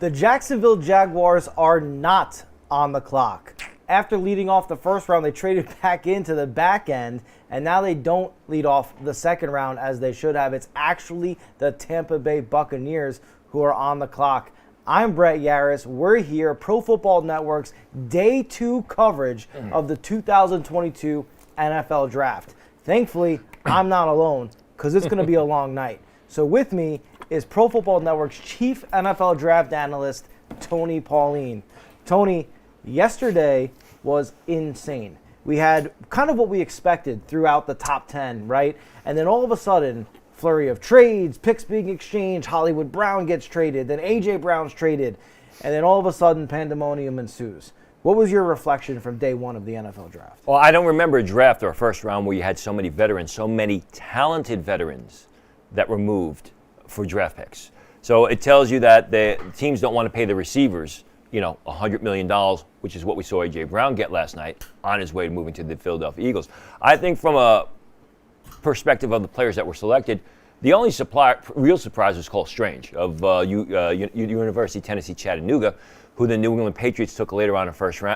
The Jacksonville Jaguars are not on the clock. After leading off the first round, they traded back into the back end, and now they don't lead off the second round as they should have. It's actually the Tampa Bay Buccaneers who are on the clock. I'm Brett Yarris. We're here, Pro Football Network's Day 2 coverage of the 2022 NFL Draft. Thankfully, I'm not alone because it's going to be a long night. So with me is Pro Football Network's chief NFL draft analyst, Tony Pauline. Tony, yesterday was insane. We had kind of what we expected throughout the top 10, right? And then all of a sudden, flurry of trades, picks being exchanged, Hollywood Brown gets traded, then A.J. Brown's traded, and then all of a sudden pandemonium ensues. What was your reflection from day one of the NFL draft? Well, I don't remember a draft or a first round where you had so many veterans, so many talented veterans that were moved for draft picks. So it tells you that the teams don't want to pay the receivers, $100 million, which is what we saw A.J. Brown get last night on his way to moving to the Philadelphia Eagles. I think from a perspective of the players that were selected, the only real surprise was Cole Strange of University of Tennessee Chattanooga, who the New England Patriots took later on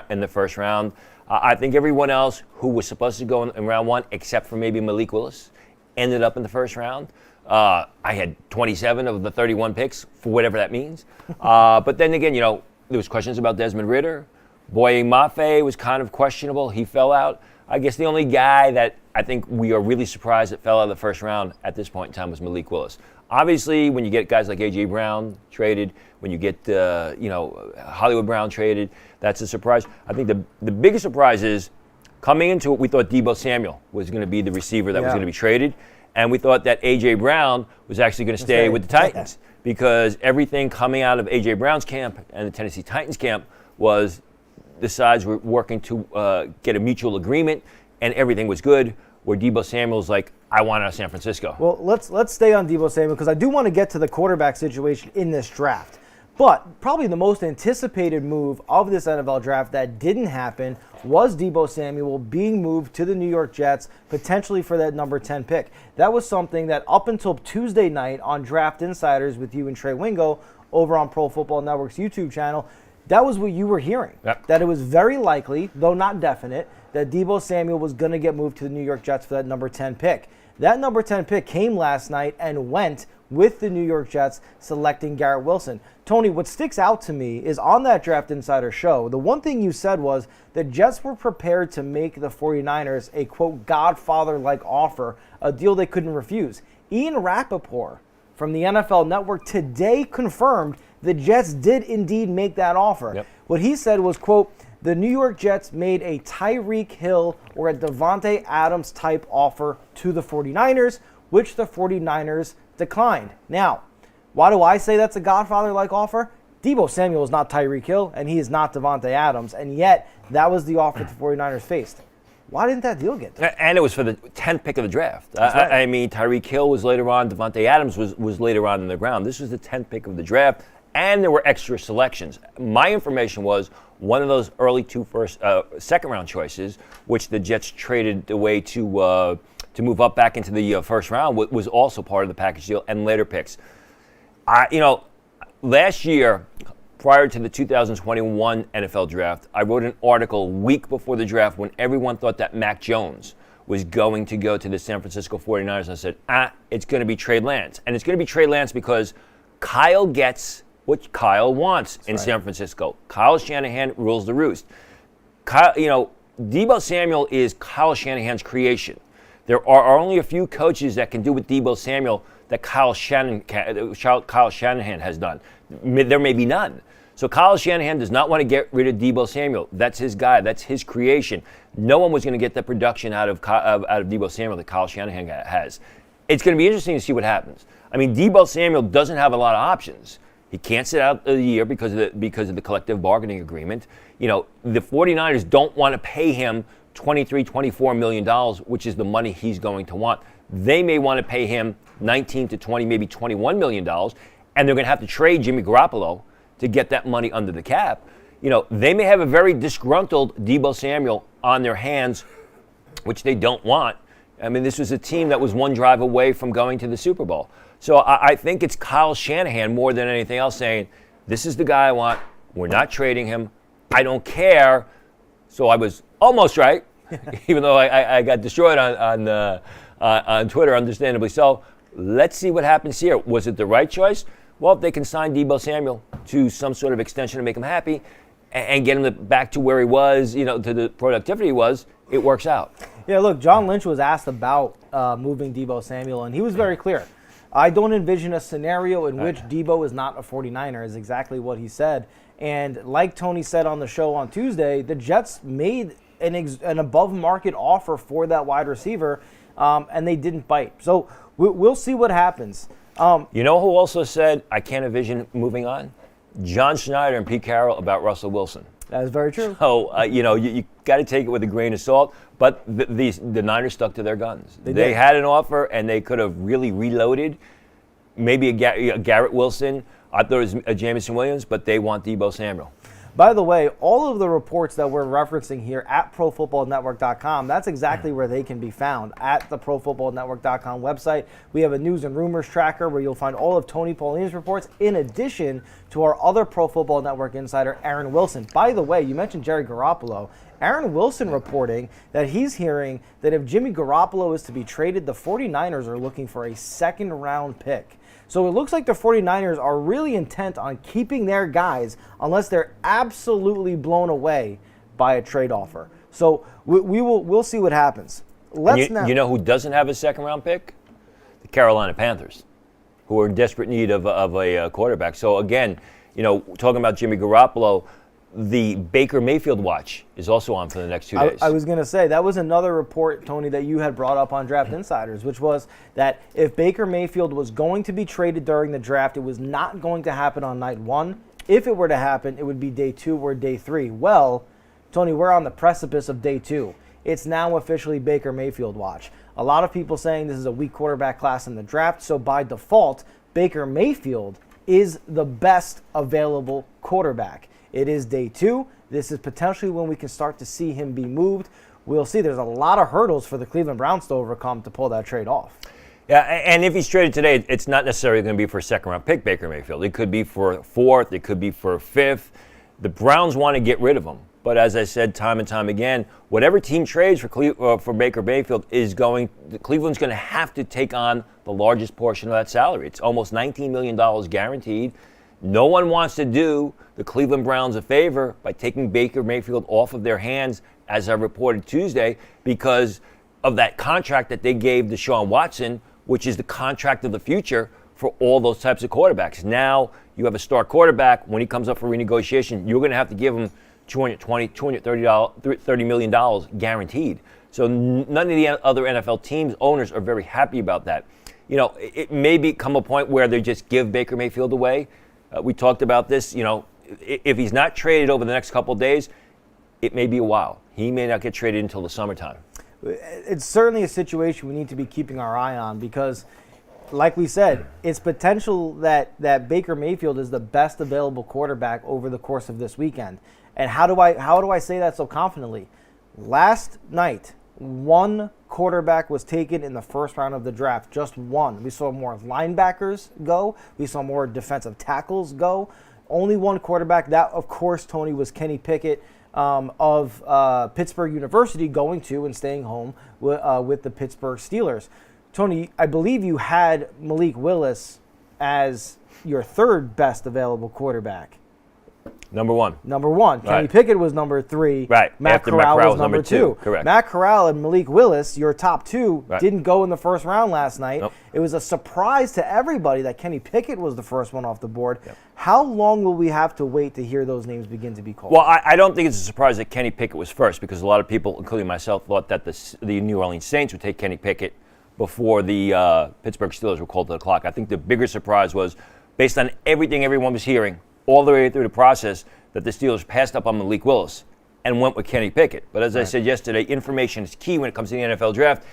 in the first round. I think everyone else who was supposed to go in round one, except for maybe Malik Willis, ended up in the first round. I had 27 of the 31 picks, for whatever that means. But then again, there was questions about Desmond Ridder. Boye Mafe was kind of questionable. He fell out. I guess the only guy that I think we are really surprised that fell out of the first round at this point in time was Malik Willis. Obviously, when you get guys like A.J. Brown traded, when you get Hollywood Brown traded, that's a surprise. I think the biggest surprise is coming into it, we thought Deebo Samuel was going to be the receiver that was going to be traded. And we thought that A.J. Brown was actually going to stay with the Titans because everything coming out of A.J. Brown's camp and the Tennessee Titans camp was the sides were working to get a mutual agreement and everything was good, where Deebo Samuel's like, I want out of San Francisco. Well, let's stay on Deebo Samuel because I do want to get to the quarterback situation in this draft. But probably the most anticipated move of this NFL draft that didn't happen was Deebo Samuel being moved to the New York Jets, potentially for that number 10 pick. That was something that up until Tuesday night on Draft Insiders with you and Trey Wingo over on Pro Football Network's YouTube channel, that was what you were hearing. Yep. That it was very likely, though not definite, that Deebo Samuel was going to get moved to the New York Jets for that number 10 pick. That number 10 pick came last night and went with the New York Jets selecting Garrett Wilson. Tony, what sticks out to me is on that Draft Insider show, the one thing you said was the Jets were prepared to make the 49ers a, quote, Godfather-like offer, a deal they couldn't refuse. Ian Rappaport from the NFL Network today confirmed the Jets did indeed make that offer. Yep. What he said was, quote, the New York Jets made a Tyreek Hill or a Devontae Adams type offer to the 49ers, which the 49ers declined. Now, why do I say that's a Godfather-like offer? Deebo Samuel is not Tyreek Hill, and he is not Devontae Adams, and yet that was the offer the 49ers faced. Why didn't that deal get done? And it was for the 10th pick of the draft. Right. I mean, Tyreek Hill was later on. Devontae Adams was later on in the ground. This was the 10th pick of the draft, and there were extra selections. My information was one of those early second-round choices, which the Jets traded away to move up back into the first round, was also part of the package deal, and later picks. Last year, prior to the 2021 NFL draft, I wrote an article a week before the draft when everyone thought that Mac Jones was going to go to the San Francisco 49ers. And I said, it's going to be Trey Lance. And it's going to be Trey Lance because Kyle gets what Kyle wants in San Francisco. Kyle Shanahan rules the roost. Deebo Samuel is Kyle Shanahan's creation. There are only a few coaches that can do what Deebo Samuel that Kyle Shanahan has done. There may be none. So Kyle Shanahan does not want to get rid of Deebo Samuel. That's his guy. That's his creation. No one was going to get the production out of Deebo Samuel that Kyle Shanahan has. It's going to be interesting to see what happens. I mean, Deebo Samuel doesn't have a lot of options. He can't sit out a year because of the collective bargaining agreement. The 49ers don't want to pay him $23-24 million, which is the money he's going to want. They may want to pay him $19 to $20, maybe $21 million, and they're going to have to trade Jimmy Garoppolo to get that money under the cap. They may have a very disgruntled Deebo Samuel on their hands, which they don't want. I mean, this was a team that was one drive away from going to the Super Bowl. So I think it's Kyle Shanahan more than anything else saying, this is the guy I want. We're not trading him. I don't care. So I was almost right, even though I got destroyed on Twitter, understandably so. Let's see what happens here. Was it the right choice? Well, if they can sign Deebo Samuel to some sort of extension to make him happy and get him back to where he was, to the productivity he was, it works out. Yeah, look, John Lynch was asked about moving Deebo Samuel, and he was very clear. I don't envision a scenario in which Deebo is not a 49er, is exactly what he said. And like Tony said on the show on Tuesday, the Jets made an above-market offer for that wide receiver, and they didn't bite. So we'll see what happens. You know who also said, I can't envision moving on? John Schneider and Pete Carroll about Russell Wilson. That is very true. So, you got to take it with a grain of salt. But the Niners stuck to their guns. They had an offer, and they could have really reloaded. Maybe a Garrett Wilson. I thought it was a Jameson Williams, but they want Deebo Samuel. By the way, all of the reports that we're referencing here at ProFootballNetwork.com, that's exactly where they can be found, at the ProFootballNetwork.com website. We have a news and rumors tracker where you'll find all of Tony Pauline's reports, in addition to our other Pro Football Network insider, Aaron Wilson. By the way, you mentioned Jerry Garoppolo. Aaron Wilson reporting that he's hearing that if Jimmy Garoppolo is to be traded, the 49ers are looking for a second-round pick. So it looks like the 49ers are really intent on keeping their guys unless they're absolutely blown away by a trade offer. So we'll see what happens. You know who doesn't have a second-round pick? The Carolina Panthers, who are in desperate need of a quarterback. So again, talking about Jimmy Garoppolo, the Baker Mayfield watch is also on for the next 2 days. I was going to say, that was another report, Tony, that you had brought up on Draft Insiders, which was that if Baker Mayfield was going to be traded during the draft, it was not going to happen on night one. If it were to happen, it would be day 2 or day 3. Well, Tony, we're on the precipice of day 2. It's now officially Baker Mayfield watch. A lot of people saying this is a weak quarterback class in the draft, so by default, Baker Mayfield is the best available quarterback. It is day 2. This is potentially when we can start to see him be moved. We'll see. There's a lot of hurdles for the Cleveland Browns to overcome to pull that trade off. Yeah, and if he's traded today, it's not necessarily going to be for a second-round pick, Baker Mayfield. It could be for a 4th. It could be for a 5th. The Browns want to get rid of him. But as I said time and time again, whatever team trades for Baker Mayfield Cleveland's going to have to take on the largest portion of that salary. It's almost $19 million guaranteed. No one wants to do the Cleveland Browns a favor by taking Baker Mayfield off of their hands, as I reported Tuesday, because of that contract that they gave Deshaun Watson, which is the contract of the future for all those types of quarterbacks. Now you have a star quarterback. When he comes up for renegotiation, you're going to have to give him $230 million guaranteed. So none of the other NFL teams' owners are very happy about that. It may become a point where they just give Baker Mayfield away. We talked about this. If he's not traded over the next couple of days, it may be a while. He may not get traded until the summertime. It's certainly a situation we need to be keeping our eye on because, like we said, it's potential that Baker Mayfield is the best available quarterback over the course of this weekend. And how do I say that so confidently? Last night, one quarterback was taken in the first round of the draft, just one. We saw more linebackers go. We saw more defensive tackles go. Only one quarterback. That, of course, Tony, was Kenny Pickett of Pittsburgh University going to and staying home with the Pittsburgh Steelers. Tony, I believe you had Malik Willis as your 3rd best available quarterback. Number one. Kenny Right. Pickett was number 3. Right. Matt Corral was number 2. Correct. Matt Corral and Malik Willis, your top 2, Right. didn't go in the first round last night. Nope. It was a surprise to everybody that Kenny Pickett was the first one off the board. Yep. How long will we have to wait to hear those names begin to be called? Well, I don't think it's a surprise that Kenny Pickett was first because a lot of people, including myself, thought that the New Orleans Saints would take Kenny Pickett before the Pittsburgh Steelers were called to the clock. I think the bigger surprise was, based on everything everyone was hearing all the way through the process, that the Steelers passed up on Malik Willis and went with Kenny Pickett. But as I said yesterday, information is key when it comes to the NFL draft.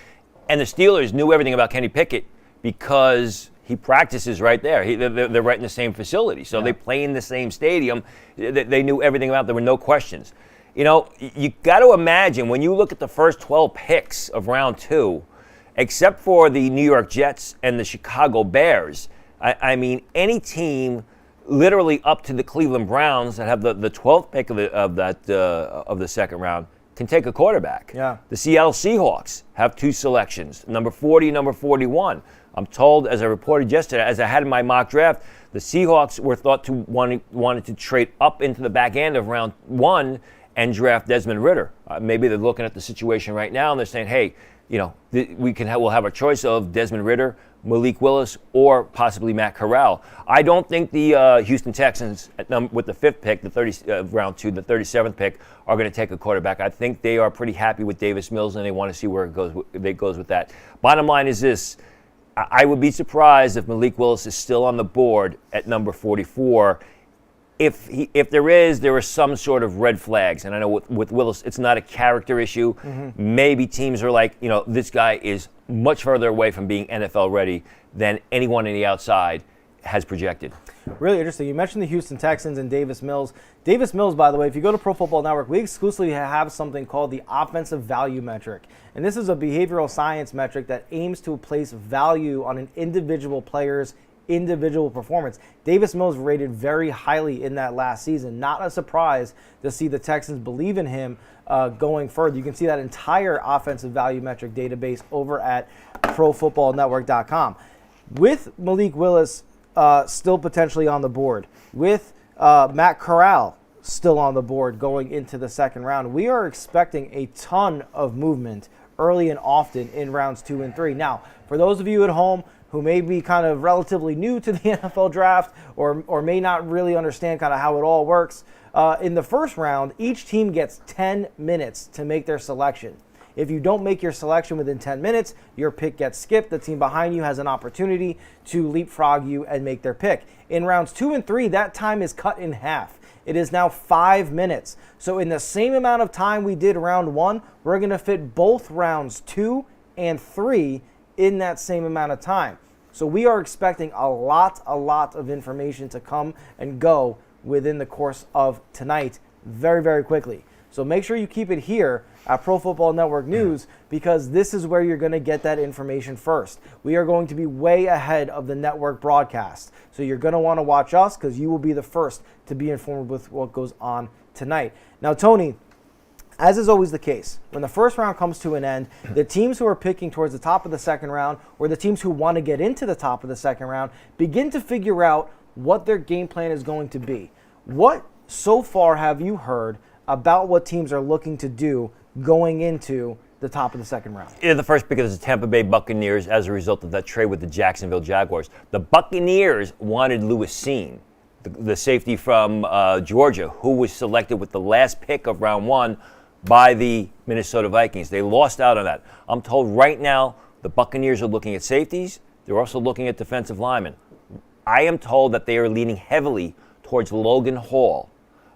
And the Steelers knew everything about Kenny Pickett because he practices right there. They're right in the same facility. So they play in the same stadium. They knew everything about it. There were no questions. You got to imagine when you look at the first 12 picks of round 2, except for the New York Jets and the Chicago Bears, I mean, any team literally up to the Cleveland Browns that have the 12th pick of the second round can take a quarterback. Yeah. The Seattle Seahawks have 2 selections, number 40, number 41. I'm told, as I reported yesterday, as I had in my mock draft, the Seahawks were thought to wanted to trade up into the back end of round 1 and draft Desmond Ridder. Maybe they're looking at the situation right now and they're saying, hey, we'll have a choice of Desmond Ridder, Malik Willis, or possibly Matt Corral. I don't think the Houston Texans, with the 5th pick, round 2, the 37th pick, are going to take a quarterback. I think they are pretty happy with Davis Mills, and they want to see where it goes with that. Bottom line is this. I would be surprised if Malik Willis is still on the board at number 44. If there are some sort of red flags, and I know with Willis, it's not a character issue. Mm-hmm. Maybe teams are like, this guy is much further away from being NFL ready than anyone on the outside has projected. Really interesting. You mentioned the Houston Texans and Davis Mills. Davis Mills, by the way, if you go to Pro Football Network, we exclusively have something called the offensive value metric. And this is a behavioral science metric that aims to place value on an individual player's individual performance. Davis Mills rated very highly in that last season. Not a surprise to see the Texans believe in him going further. You can see that entire offensive value metric database over at ProFootballNetwork.com. With Malik Willis still potentially on the board, with Matt Corral still on the board going into the second round, we are expecting a ton of movement early and often in rounds 2 and 3. Now, for those of you at home who may be kind of relatively new to the NFL draft or may not really understand kind of how it all works, in the first round, each team gets 10 minutes to make their selection. If you don't make your selection within 10 minutes, your pick gets skipped. The team behind you has an opportunity to leapfrog you and make their pick. In rounds 2 and 3, that time is cut in half. It is now 5 minutes. So in the same amount of time we did round 1, we're going to fit both rounds 2 and 3 in that same amount of time. So we are expecting a lot of information to come and go within the course of tonight very, very quickly. So make sure you keep it here at Pro Football Network News, because this is where you're going to get that information first. We are going to be way ahead of the network broadcast. So you're going to want to watch us because you will be the first to be informed with what goes on tonight. Now, Tony, as is always the case, when the first round comes to an end, the teams who are picking towards the top of the second round, or the teams who want to get into the top of the second round, begin to figure out what their game plan is going to be. What so far have you heard about what teams are looking to do going into the top of the second round? Yeah, the first pick is the Tampa Bay Buccaneers as a result of that trade with the Jacksonville Jaguars. The Buccaneers wanted Lewis Seen, the safety from Georgia, who was selected with the last pick of round 1 by the Minnesota Vikings. They lost out on that. I'm told right now the Buccaneers are looking at safeties. They're also looking at defensive linemen. I am told that they are leaning heavily towards Logan Hall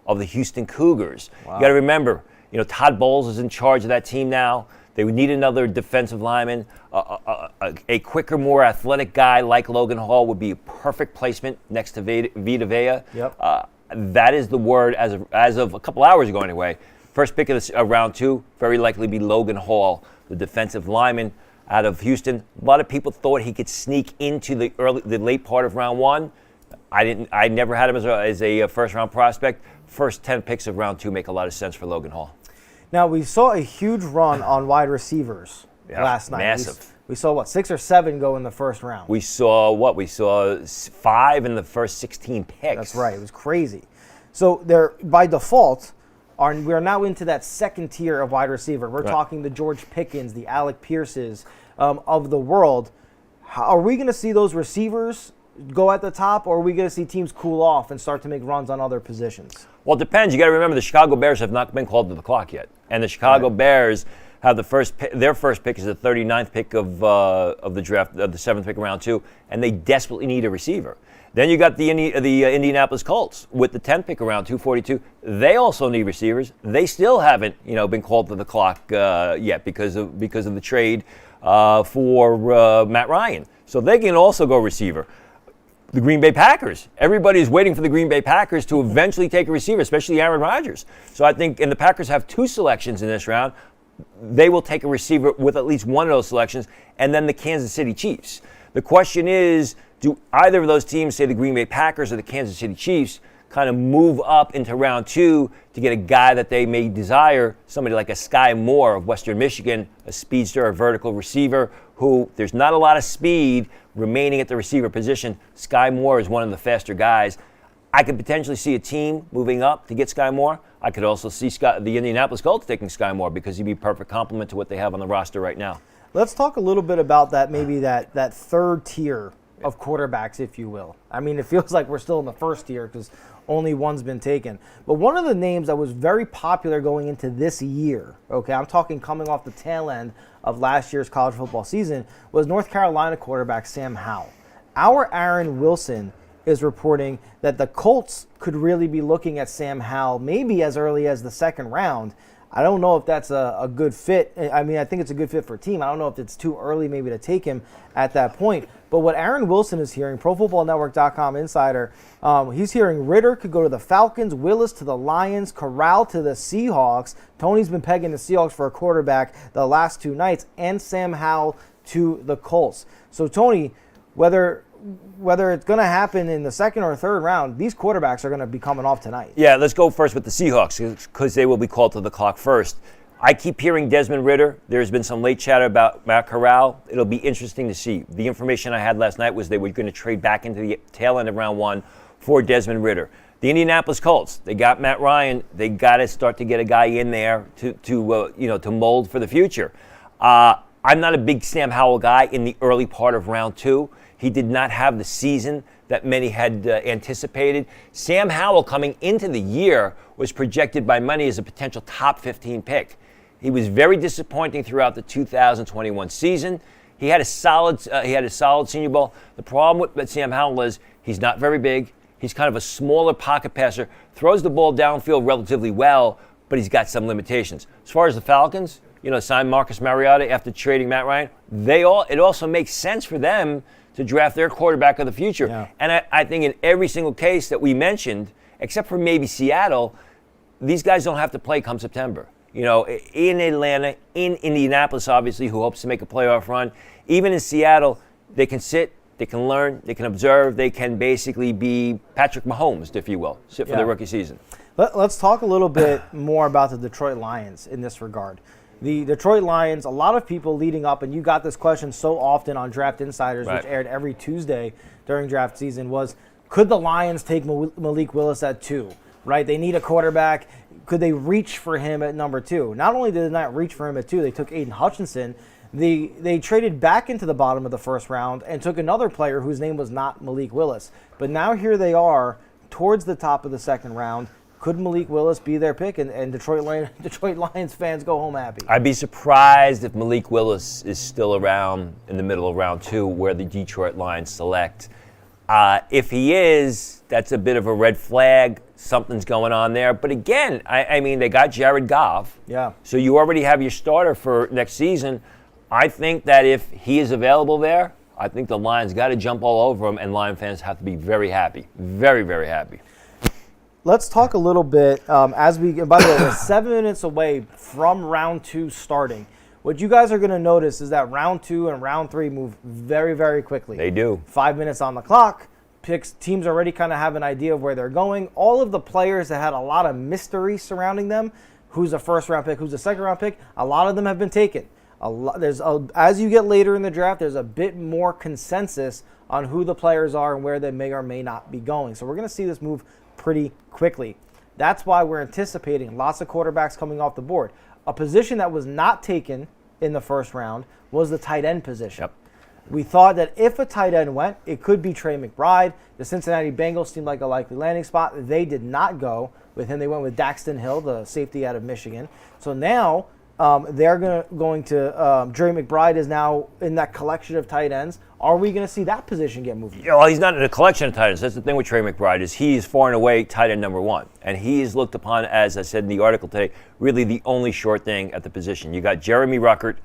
of the Houston Cougars. Wow. You got to remember, Todd Bowles is in charge of that team now. They would need another defensive lineman. A quicker, more athletic guy like Logan Hall would be a perfect placement next to Vita Vea. Yep. That is the word as of a couple hours ago anyway. First pick of round 2, very likely be Logan Hall, the defensive lineman out of Houston. A lot of people thought he could sneak into the late part of round 1. I never had him as a first-round prospect. First 10 picks of round 2 make a lot of sense for Logan Hall. Now, we saw a huge run on wide receivers last night. Massive. We saw, 6 or 7 go in the first round? We saw 5 in the first 16 picks. That's right. It was crazy. So they're, by default, we are now into that second tier of wide receiver. We're talking the George Pickens, the Alec Pierces of the world. Are we going to see those receivers go at the top, or are we going to see teams cool off and start to make runs on other positions? Well, it depends. You got to remember the Chicago Bears have not been called to the clock yet, and the Chicago Bears have their first pick is the 39th pick of the draft, the 7th pick of round 2, and they desperately need a receiver. Then you got the Indianapolis Colts with the 10th pick around 242. They also need receivers. They still haven't been called to the clock yet because of the trade for Matt Ryan. So they can also go receiver. The Green Bay Packers. Everybody is waiting for the Green Bay Packers to eventually take a receiver, especially Aaron Rodgers. So I think, and the Packers have 2 selections in this round. They will take a receiver with at least one of those selections, and then the Kansas City Chiefs. The question is, Do either of those teams, say the Green Bay Packers or the Kansas City Chiefs, kind of move up into round 2 to get a guy that they may desire, somebody like a Sky Moore of Western Michigan, a speedster, a vertical receiver, who there's not a lot of speed remaining at the receiver position. Sky Moore is one of the faster guys. I could potentially see a team moving up to get Sky Moore. I could also see the Indianapolis Colts taking Sky Moore because he'd be a perfect complement to what they have on the roster right now. Let's talk a little bit about that, maybe that third tier of quarterbacks, if you will. I mean, it feels like we're still in the first tier because only one's been taken. But one of the names that was very popular going into this year, okay, I'm talking coming off the tail end of last year's college football season, was North Carolina quarterback Sam Howell. Our Aaron Wilson is reporting that the Colts could really be looking at Sam Howell maybe as early as the second round. I don't know if that's a good fit. I mean, I think it's a good fit for a team. I don't know if it's too early maybe to take him at that point. But what Aaron Wilson is hearing, ProFootballNetwork.com insider, he's hearing Ridder could go to the Falcons, Willis to the Lions, Corral to the Seahawks. Tony's been pegging the Seahawks for a quarterback the last 2 nights, and Sam Howell to the Colts. So, Tony, whether it's going to happen in the second or third round, these quarterbacks are going to be coming off tonight. Yeah, let's go first with the Seahawks because they will be called to the clock first. I keep hearing Desmond Ridder. There's been some late chatter about Matt Corral. It'll be interesting to see. The information I had last night was they were going to trade back into the tail end of round 1 for Desmond Ridder. The Indianapolis Colts, they got Matt Ryan. They got to start to get a guy in there to mold for the future. I'm not a big Sam Howell guy in the early part of round 2. He did not have the season that many had anticipated. Sam Howell, coming into the year, was projected by many as a potential top 15 pick. He was very disappointing throughout the 2021 season. He had a solid Senior Bowl. The problem with Sam Howell is he's not very big. He's kind of a smaller pocket passer, throws the ball downfield relatively well, but he's got some limitations. As far as the Falcons, signed Marcus Mariota after trading Matt Ryan. It also makes sense for them to draft their quarterback of the future. Yeah. And I think in every single case that we mentioned, except for maybe Seattle, these guys don't have to play come September. In Atlanta, in Indianapolis, obviously, who hopes to make a playoff run, even in Seattle, they can sit, they can learn, they can observe, they can basically be Patrick Mahomes, if you will, sit for their rookie season. Let's talk a little bit more about the Detroit Lions in this regard. The Detroit Lions, a lot of people leading up, and you got this question so often on Draft Insiders, right, which aired every Tuesday during draft season, was could the Lions take Malik Willis at 2? Right? They need a quarterback. Could they reach for him at number 2? Not only did they not reach for him at 2, they took Aiden Hutchinson. They traded back into the bottom of the first round and took another player whose name was not Malik Willis. But now here they are towards the top of the second round. Could Malik Willis be their pick and Detroit Lions fans go home happy? I'd be surprised if Malik Willis is still around in the middle of round 2 where the Detroit Lions select. If he is, that's a bit of a red flag. Something's going on there. But again, I mean, they got Jared Goff. Yeah. So you already have your starter for next season. I think that if he is available there, I think the Lions got to jump all over him, and Lion fans have to be very happy. Very, very happy. Let's talk a little bit by the way, we're 7 minutes away from round 2 starting. What you guys are going to notice is that round 2 and round 3 move very, very quickly. They do. 5 minutes on the clock. Teams already kind of have an idea of where they're going. All of the players that had a lot of mystery surrounding them, who's a first-round pick, who's a second-round pick, a lot of them have been taken. As you get later in the draft, there's a bit more consensus on who the players are and where they may or may not be going. So we're going to see this move pretty quickly. That's why we're anticipating lots of quarterbacks coming off the board. A position that was not taken in the first round was the tight end position. Yep. We thought that if a tight end went, it could be Trey McBride. The Cincinnati Bengals seemed like a likely landing spot. They did not go with him. They went with Daxton Hill, the safety out of Michigan. So now they're going to Trey McBride is now in that collection of tight ends. Are we going to see that position get moved? Yeah, well, he's not in a collection of tight ends. That's the thing with Trey McBride is he is far and away tight end number 1. And he is looked upon, as I said in the article today, really the only sure thing at the position. You got Jeremy Ruckert,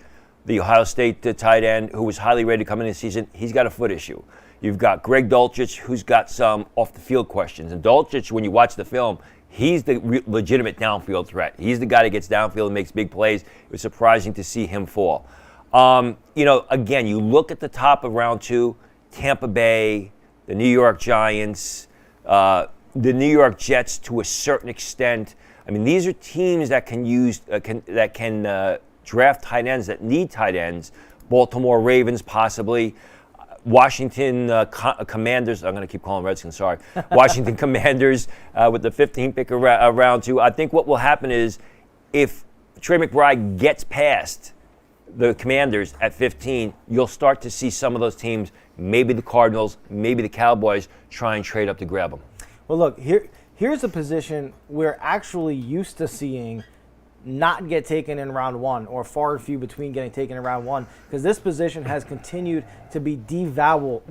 the Ohio State tight end, who was highly rated coming into the season. He's got a foot issue. You've got Greg Dulcich, who's got some off-the-field questions. And Dulcich, when you watch the film, he's the legitimate downfield threat. He's the guy that gets downfield and makes big plays. It was surprising to see him fall. Again, you look at the top of round 2, Tampa Bay, the New York Giants, the New York Jets to a certain extent. I mean, these are teams that can draft tight ends, that need tight ends. Baltimore Ravens, possibly. Washington Commanders. I'm going to keep calling Redskins, sorry. Washington Commanders with the 15th pick round 2. I think what will happen is if Trey McBride gets past the Commanders at 15, you'll start to see some of those teams, maybe the Cardinals, maybe the Cowboys, try and trade up to grab them. Well, look, here's a position we're actually used to seeing not get taken in round 1, or far and few between getting taken in round 1, because this position has continued to be devalued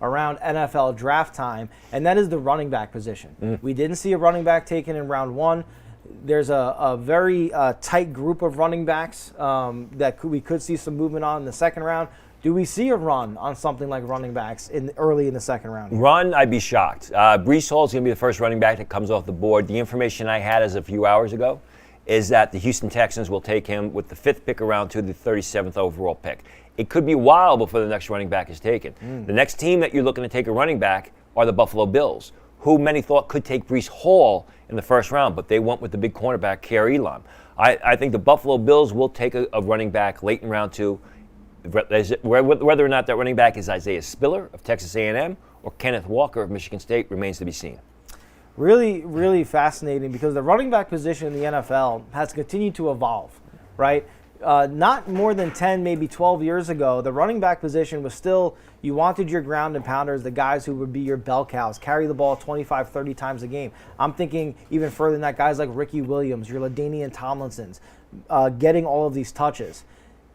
around NFL draft time, and that is the running back position. We didn't see a running back taken in round 1. There's a very tight group of running backs that we could see some movement on in the second round. Do we see a run on something like running backs early in the second round? Run, I'd be shocked. Breece Hall is going to be the first running back that comes off the board. The information I had as a few hours ago is that the Houston Texans will take him with the 5th pick around to the 37th overall pick. It could be a while before the next running back is taken. The next team that you're looking to take a running back are the Buffalo Bills, who many thought could take Breece Hall in the first round, but they went with the big cornerback, Kier Elam. I think the Buffalo Bills will take a running back late in round 2. Whether or not that running back is Isaiah Spiller of Texas A&M or Kenneth Walker of Michigan State remains to be seen. Really, really fascinating, because the running back position in the NFL has continued to evolve, right? Not more than 10, maybe 12 years ago, the running back position was still, you wanted your ground and pounders, the guys who would be your bell cows, carry the ball 25, 30 times a game. I'm thinking even further than that, guys like Ricky Williams, your LaDainian Tomlinsons, getting all of these touches.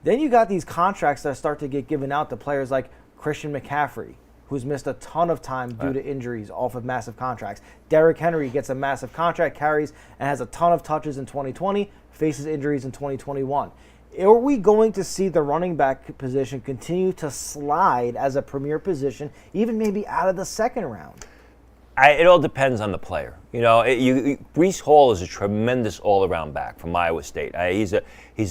Then you got these contracts that start to get given out to players like Christian McCaffrey, who's missed a ton of time due to injuries off of massive contracts. Derrick Henry gets a massive contract, carries, and has a ton of touches in 2020, faces injuries in 2021. Are we going to see the running back position continue to slide as a premier position, even maybe out of the second round? It all depends on the player. You know, Breece Hall is a tremendous all-around back from Iowa State. He's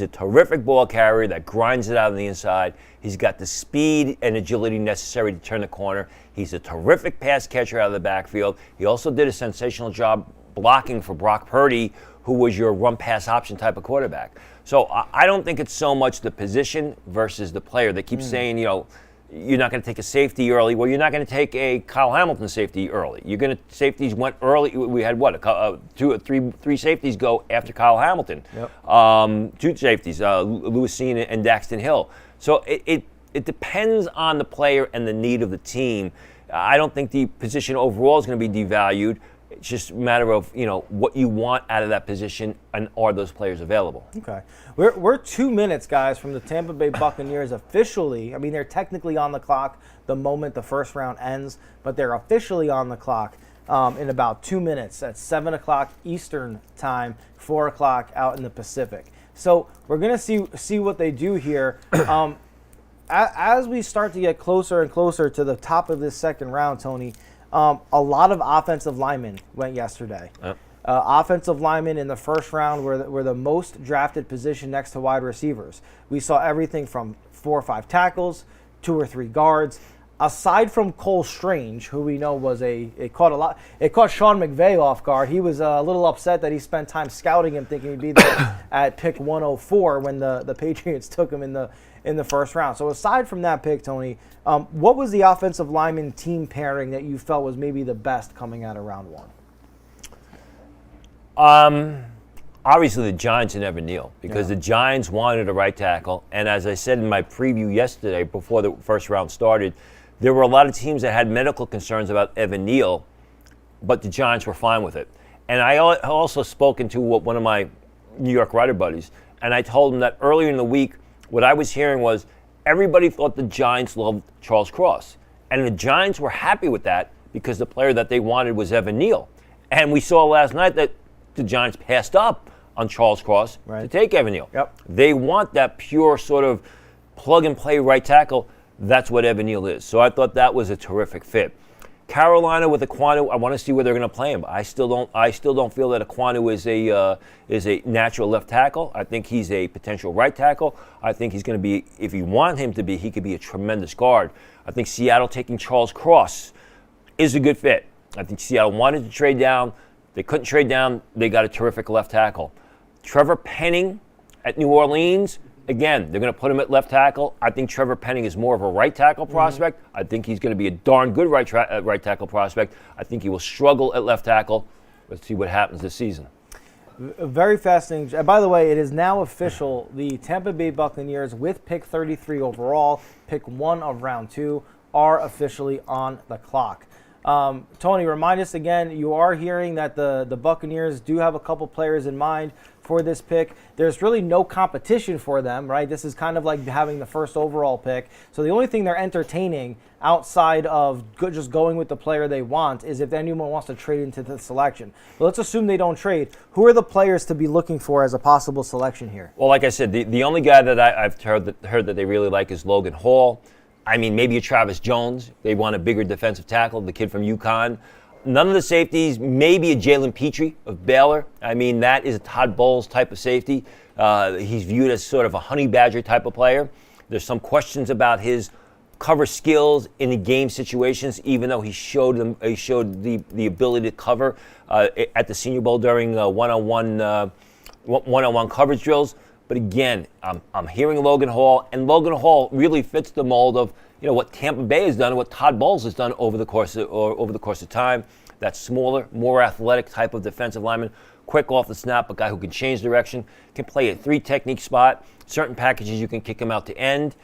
a terrific ball carrier that grinds it out on the inside. He's got the speed and agility necessary to turn the corner. He's a terrific pass catcher out of the backfield. He also did a sensational job blocking for Brock Purdy, who was your run-pass option type of quarterback. So I don't think it's so much the position versus the player. They keep saying, you know, you're not going to take a safety early. Well, you're not going to take a Kyle Hamilton safety early. Safeties went early. We had three safeties go after Kyle Hamilton. Yep. 2 safeties, Lewis Cine and Daxton Hill. So it depends on the player and the need of the team. I don't think the position overall is going to be devalued. It's just a matter of, you know, what you want out of that position, and are those players available. Okay. We're 2 minutes, guys, from the Tampa Bay Buccaneers officially. I mean, they're technically on the clock the moment the first round ends, but they're officially on the clock in about 2 minutes at 7 o'clock Eastern time, 4 o'clock out in the Pacific. So we're going to see what they do here. As we start to get closer and closer to the top of this second round, Tony, a lot of offensive linemen went yesterday. Yep. Offensive linemen in the first round were the most drafted position next to wide receivers. We saw everything from 4 or 5 tackles, 2 or 3 guards. Aside from Cole Strange, who we know was it caught Sean McVay off guard. He was a little upset that he spent time scouting him, thinking he'd be there at pick 104 when the Patriots took him in the first round. So aside from that pick, Tony, what was the offensive lineman team pairing that you felt was maybe the best coming out of round 1? Obviously the Giants and Evan Neal, because the Giants wanted a right tackle, and as I said in my preview yesterday before the first round started, there were a lot of teams that had medical concerns about Evan Neal, but the Giants were fine with it. And I also spoken to one of my New York writer buddies, and I told him that earlier in the week, what I was hearing was everybody thought the Giants loved Charles Cross. And the Giants were happy with that because the player that they wanted was Evan Neal. And we saw last night that the Giants passed up on Charles Cross to take Evan Neal. Yep. They want that pure sort of plug-and-play right tackle. That's what Evan Neal is. So I thought that was a terrific fit. Carolina with Aquanu, I want to see where they're going to play him. I still don't feel that Aquanu is a natural left tackle. I think he's a potential right tackle. I think he's going to be, if you want him to be, he could be a tremendous guard. I think Seattle taking Charles Cross is a good fit. I think Seattle wanted to trade down. They couldn't trade down. They got a terrific left tackle. Trevor Penning at New Orleans. Again, they're going to put him at left tackle. I think Trevor Penning is more of a right tackle prospect. I think he's going to be a darn good right tackle prospect. I think he will struggle at left tackle. Let's see what happens this season. Very fascinating. And by the way, it is now official. The Tampa Bay Buccaneers, with pick 33 overall, pick 1 of round 2, are officially on the clock. Tony, remind us again, you are hearing that the Buccaneers do have a couple players in mind for this pick. There's really no competition for them, right? This is kind of like having the first overall pick. So the only thing they're entertaining outside of just going with the player they want is if anyone wants to trade into the selection. But let's assume they don't trade. Who are the players to be looking for as a possible selection here? Well, like I said, the only guy that I've heard that they really like is Logan Hall. I mean, maybe a Travis Jones. They want a bigger defensive tackle, the kid from UConn. None of the safeties, maybe a Jalen Petrie of Baylor. I mean, that is a Todd Bowles type of safety. He's viewed as sort of a honey badger type of player. There's some questions about his cover skills in the game situations, even though he showed the ability to cover at the Senior Bowl during one-on-one coverage drills. But again, I'm hearing Logan Hall, and Logan Hall really fits the mold of what Tampa Bay has done and what Todd Bowles has done over the course of time. That smaller, more athletic type of defensive lineman, quick off the snap, a guy who can change direction, can play a 3-technique spot. Certain packages you can kick him out to end.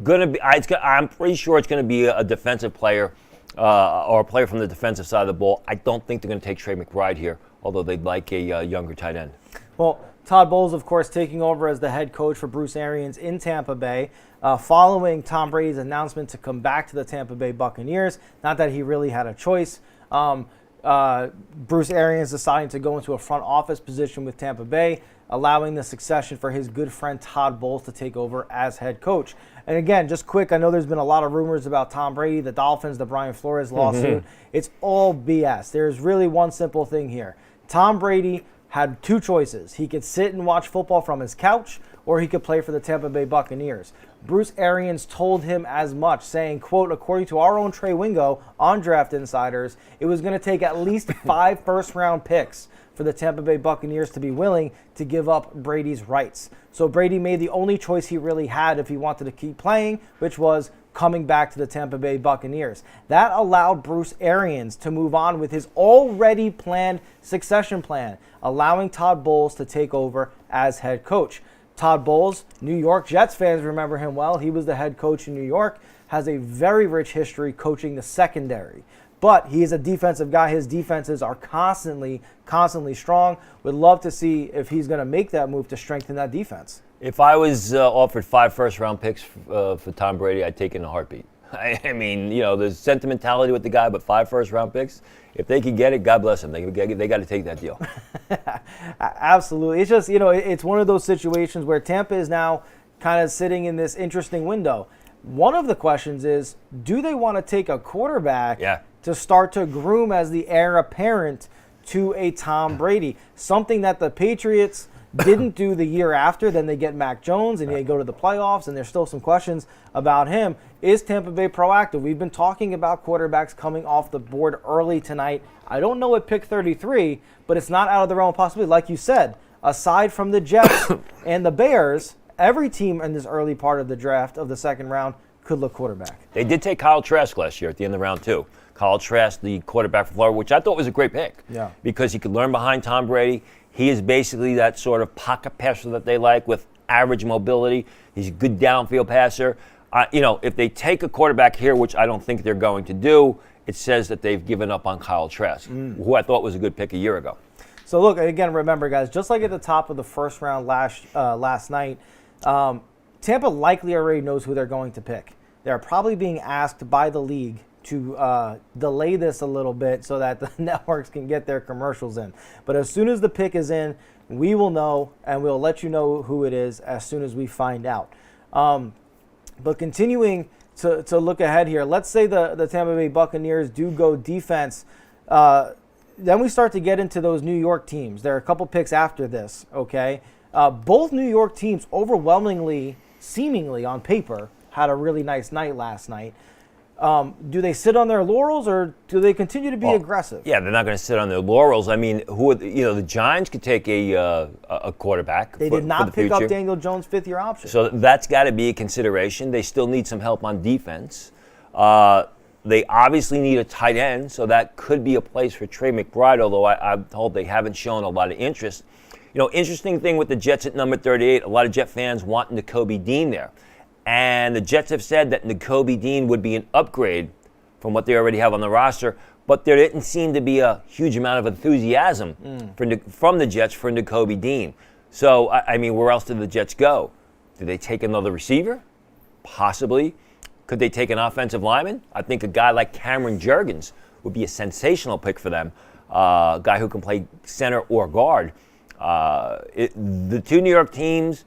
I'm pretty sure it's going to be a defensive player or a player from the defensive side of the ball. I don't think they're going to take Trey McBride here, although they'd like a younger tight end. Well, Todd Bowles, of course, taking over as the head coach for Bruce Arians in Tampa Bay, following Tom Brady's announcement to come back to the Tampa Bay Buccaneers. Not that he really had a choice. Bruce Arians deciding to go into a front office position with Tampa Bay, allowing the succession for his good friend Todd Bowles to take over as head coach. And again, just quick, I know there's been a lot of rumors about Tom Brady, the Dolphins, the Brian Flores lawsuit. It's all BS. There's really one simple thing here. Tom Brady had 2 choices. He could sit and watch football from his couch, or he could play for the Tampa Bay Buccaneers. Bruce Arians told him as much, saying, quote, according to our own Trey Wingo on Draft Insiders, it was going to take at least 5 first-round picks for the Tampa Bay Buccaneers to be willing to give up Brady's rights. So Brady made the only choice he really had if he wanted to keep playing, which was coming back to the Tampa Bay Buccaneers. That allowed Bruce Arians to move on with his already planned succession plan, allowing Todd Bowles to take over as head coach. Todd Bowles, New York Jets fans remember him well. He was the head coach in New York, has a very rich history coaching the secondary. But he is a defensive guy. His defenses are constantly strong. Would love to see if he's going to make that move to strengthen that defense. If I was offered 5 first-round picks for Tom Brady, I'd take it in a heartbeat. I mean, there's sentimentality with the guy, but 5 first-round picks, if they could get it, God bless them. They got to take that deal. Absolutely. It's just, it's one of those situations where Tampa is now kind of sitting in this interesting window. One of the questions is, do they want to take a quarterback to start to groom as the heir apparent to a Tom Brady? Something that the Patriots didn't do the year after. Then they get Mac Jones and they go to the playoffs, and there's still some questions about him. Is Tampa Bay proactive? We've been talking about quarterbacks coming off the board early tonight. I don't know at pick 33, but it's not out of the realm of possibility. Like you said, aside from the Jets and the Bears, every team in this early part of the draft of the second round could look quarterback. They did take Kyle Trask last year at the end of round 2. Kyle Trask, the quarterback for Florida, which I thought was a great pick. Yeah. Because he could learn behind Tom Brady. He is basically that sort of pocket passer that they like with average mobility. He's a good downfield passer. If they take a quarterback here, which I don't think they're going to do, it says that they've given up on Kyle Trask, who I thought was a good pick a year ago. So look, again, remember, guys, just like at the top of the first round last night, Tampa likely already knows who they're going to pick. They're probably being asked by the league to delay this a little bit so that the networks can get their commercials in. But as soon as the pick is in, we will know, and we'll let you know who it is as soon as we find out. But continuing to look ahead here. Let's say the Tampa Bay Buccaneers do go defense. Then we start to get into those New York teams. There are a couple picks after this, okay? Both New York teams overwhelmingly, seemingly on paper, had a really nice night last night. Do they sit on their laurels, or do they continue to be aggressive? Yeah, they're not going to sit on their laurels. I mean, the Giants could take a quarterback. They did not pick up Daniel Jones' fifth-year option. So that's got to be a consideration. They still need some help on defense. They obviously need a tight end, so that could be a place for Trey McBride, although I'm told they haven't shown a lot of interest. Interesting thing with the Jets at number 38, a lot of Jet fans want Nakobe Dean there. And the Jets have said that Nakobe Dean would be an upgrade from what they already have on the roster, but there didn't seem to be a huge amount of enthusiasm from the Jets for Nakobe Dean. So, I mean, where else did the Jets go? Did they take another receiver? Possibly. Could they take an offensive lineman? I think a guy like Cameron Jurgens would be a sensational pick for them, a guy who can play center or guard. The two New York teams,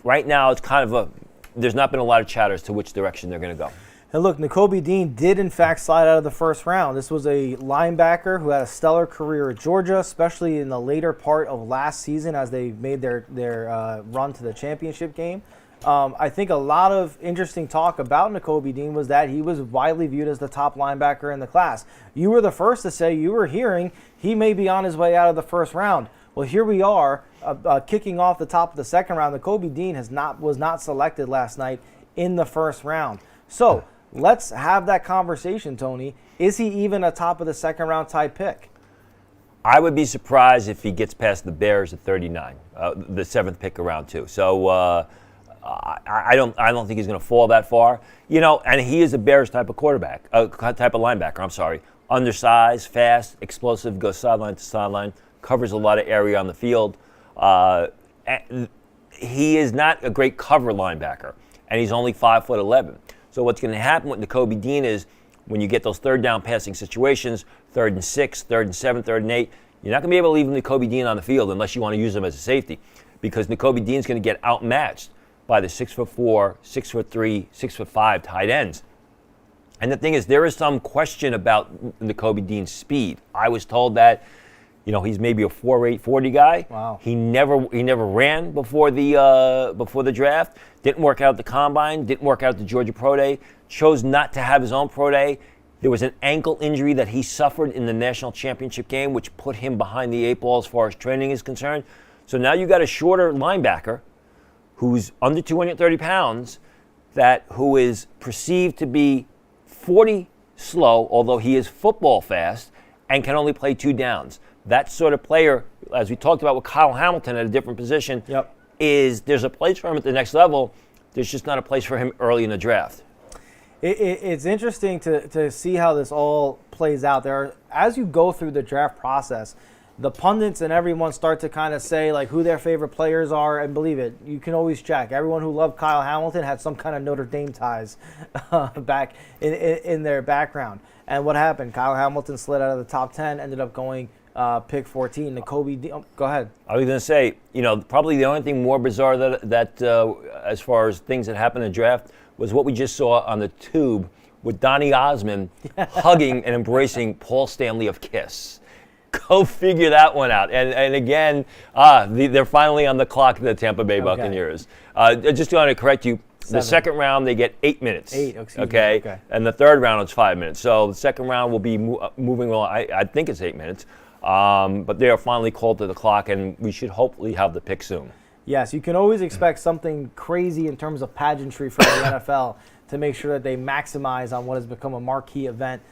right now, it's kind of there's not been a lot of chatter as to which direction they're going to go. And look, Nakobe Dean did, in fact, slide out of the first round. This was a linebacker who had a stellar career at Georgia, especially in the later part of last season as they made their run to the championship game. I think a lot of interesting talk about Nakobe Dean was that he was widely viewed as the top linebacker in the class. You were the first to say you were hearing he may be on his way out of the first round. Well, here we are, kicking off the top of the second round. Nakobe Dean was not selected last night in the first round. So let's have that conversation, Tony. Is he even a top of the second round type pick? I would be surprised if he gets past the Bears at 39, the seventh pick around two. So I don't think he's going to fall that far. And he is a Bears type of quarterback, type of linebacker. I'm sorry, undersized, fast, explosive, goes sideline to sideline. Covers a lot of area on the field. He is not a great cover linebacker, and he's only 5'11". So what's going to happen with Nakobe Dean is when you get those third down passing situations, 3rd and 6, 3rd and 7, 3rd and 8, you're not going to be able to leave Nakobe Dean on the field unless you want to use him as a safety, because Nakobe Dean's going to get outmatched by the 6'4", 6'3", 6'5" tight ends. And the thing is, there is some question about Nakobe Dean's speed. I was told that he's maybe a 4.8 40 guy. Wow. He never ran before the draft. Didn't work out at the combine. Didn't work out at the Georgia Pro Day. Chose not to have his own Pro Day. There was an ankle injury that he suffered in the national championship game, which put him behind the 8 ball as far as training is concerned. So now you got a shorter linebacker who's under 230 pounds, who is perceived to be 40 slow, although he is football fast, and can only play 2 downs. That sort of player, as we talked about with Kyle Hamilton at a different position, there's a place for him at the next level. There's just not a place for him early in the draft. It's interesting to see how this all plays out. As you go through the draft process, the pundits and everyone start to kind of say like who their favorite players are, and believe it, you can always check. Everyone who loved Kyle Hamilton had some kind of Notre Dame ties back in their background. And what happened? Kyle Hamilton slid out of the top 10, ended up going pick 14. Nakobe, go ahead. I was going to say, probably the only thing more bizarre that as far as things that happened in the draft was what we just saw on the tube with Donny Osmond hugging and embracing Paul Stanley of Kiss. Go figure that one out. And again, they're finally on the clock, the Tampa Bay Buccaneers. Just want to correct you. 7. The second round, they get 8 minutes. 8, excuse me. Okay. And the third round, it's 5 minutes. So the second round will be moving along. I think it's 8 minutes. But they are finally called to the clock, and we should hopefully have the pick soon. Yes, you can always expect something crazy in terms of pageantry from the NFL to make sure that they maximize on what has become a marquee event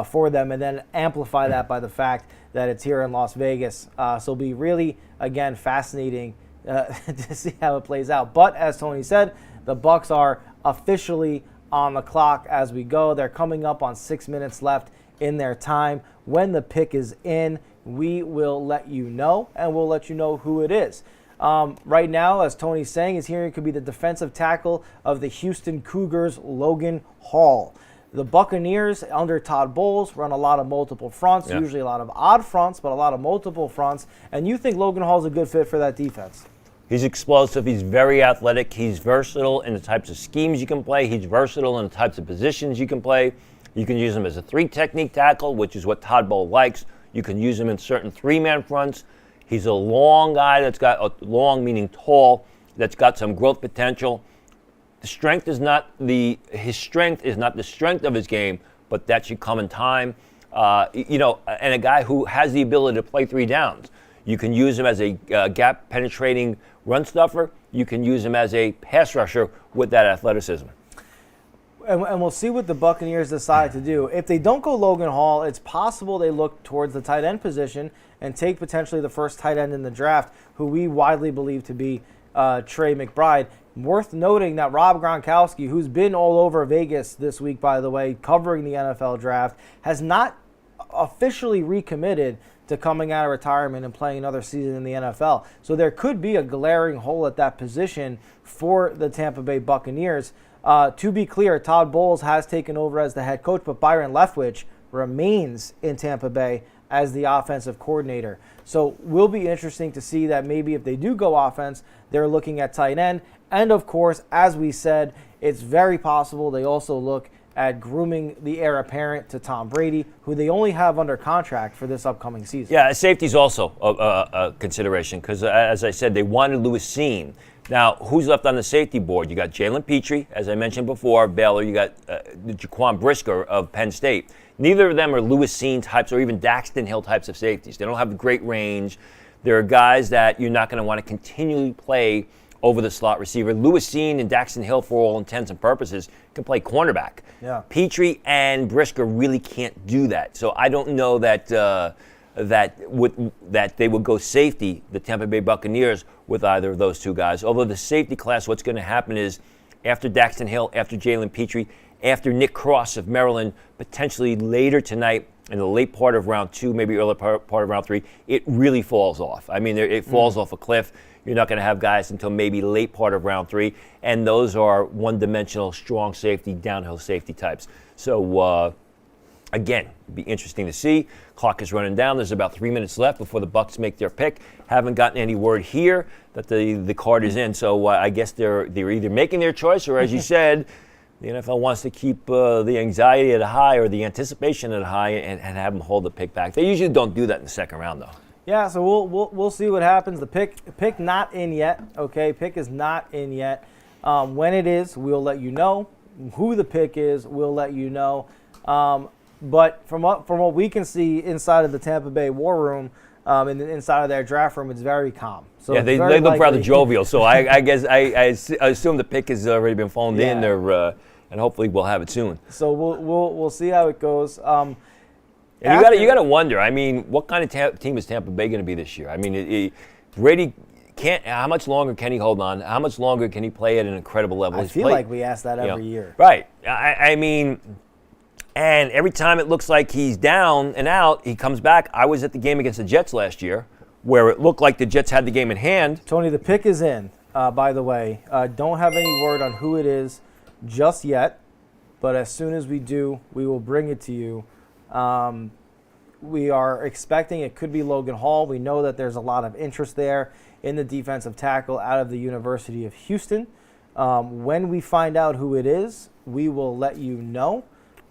for them, and then amplify that by the fact that it's here in Las Vegas. So it'll be really, again, fascinating to see how it plays out. But as Tony said, the Bucs are officially on the clock as we go. They're coming up on 6 minutes left in their time. When the pick is in, we will let you know, and we'll let you know who it is. Right now, as Tony's saying, is hearing it could be the defensive tackle of the Houston Cougars, Logan Hall. The Buccaneers, under Todd Bowles, run a lot of multiple fronts, usually a lot of odd fronts, but a lot of multiple fronts. And you think Logan Hall's a good fit for that defense? He's explosive. He's very athletic. He's versatile in the types of schemes you can play. He's versatile in the types of positions you can play. You can use him as a 3-technique tackle, which is what Todd Bowles likes. You can use him in certain 3-man fronts. He's a long guy that's got long, meaning tall, that's got some growth potential. His strength is not the strength of his game, but that should come in time. And a guy who has the ability to play 3 downs. You can use him as a gap-penetrating run stuffer. You can use him as a pass rusher with that athleticism. And we'll see what the Buccaneers decide to do. If they don't go Logan Hall, it's possible they look towards the tight end position and take potentially the first tight end in the draft, who we widely believe to be Trey McBride. Worth noting that Rob Gronkowski, who's been all over Vegas this week, by the way, covering the NFL draft, has not officially recommitted to coming out of retirement and playing another season in the NFL. So there could be a glaring hole at that position for the Tampa Bay Buccaneers. To be clear, Todd Bowles has taken over as the head coach, but Byron Leftwich remains in Tampa Bay as the offensive coordinator. So will be interesting to see that maybe if they do go offense, they're looking at tight end. And of course, as we said, it's very possible they also look at grooming the heir apparent to Tom Brady, who they only have under contract for this upcoming season. Yeah, safety's also a consideration because, as I said, they wanted Lewis Cine. Now, who's left on the safety board? You got Jalen Petrie, as I mentioned before, Baylor. You got Jaquan Brisker of Penn State. Neither of them are Lewis Cine types or even Daxton Hill types of safeties. They don't have great range. There are guys that you're not going to want to continually play over the slot receiver. Lewis Cine and Daxton Hill, for all intents and purposes, can play cornerback. Yeah. Petrie and Brisker really can't do that. So I don't know that that they would go safety, the Tampa Bay Buccaneers, with either of those two guys. Although the safety class, what's going to happen is after Daxton Hill, after Jalen Petrie, after Nick Cross of Maryland, potentially later tonight in the late part of round 2, maybe early part of round 3, it really falls off. I mean, it falls off a cliff. You're not going to have guys until maybe late part of round 3, and those are one-dimensional, strong safety, downhill safety types. So, again, it'd be interesting to see. Clock is running down. There's about 3 minutes left before the Bucs make their pick. Haven't gotten any word here that the card is in, so I guess they're either making their choice or, as you said, the NFL wants to keep the anxiety at a high or the anticipation at a high and have them hold the pick back. They usually don't do that in the second round, though. Yeah, so we'll see what happens. The pick not in yet. Okay, pick is not in yet. When it is, we'll let you know. Who the pick is, we'll let you know. But from what we can see inside of the Tampa Bay War Room, inside of their draft room, it's very calm. So yeah, they look rather jovial. So I guess I assume the pick has already been phoned in, and hopefully we'll have it soon. So we'll see how it goes. And you got to wonder. I mean, what kind of team is Tampa Bay going to be this year? I mean, Brady can't. How much longer can he hold on? How much longer can he play at an incredible level? I feel like we ask that every year. Right. I mean, and every time it looks like he's down and out, he comes back. I was at the game against the Jets last year, where it looked like the Jets had the game in hand. Tony, the pick is in. By the way, don't have any word on who it is just yet, but as soon as we do, we will bring it to you. We are expecting it could be Logan Hall. We know that there's a lot of interest there in the defensive tackle out of the University of Houston. When we find out who it is, we will let you know.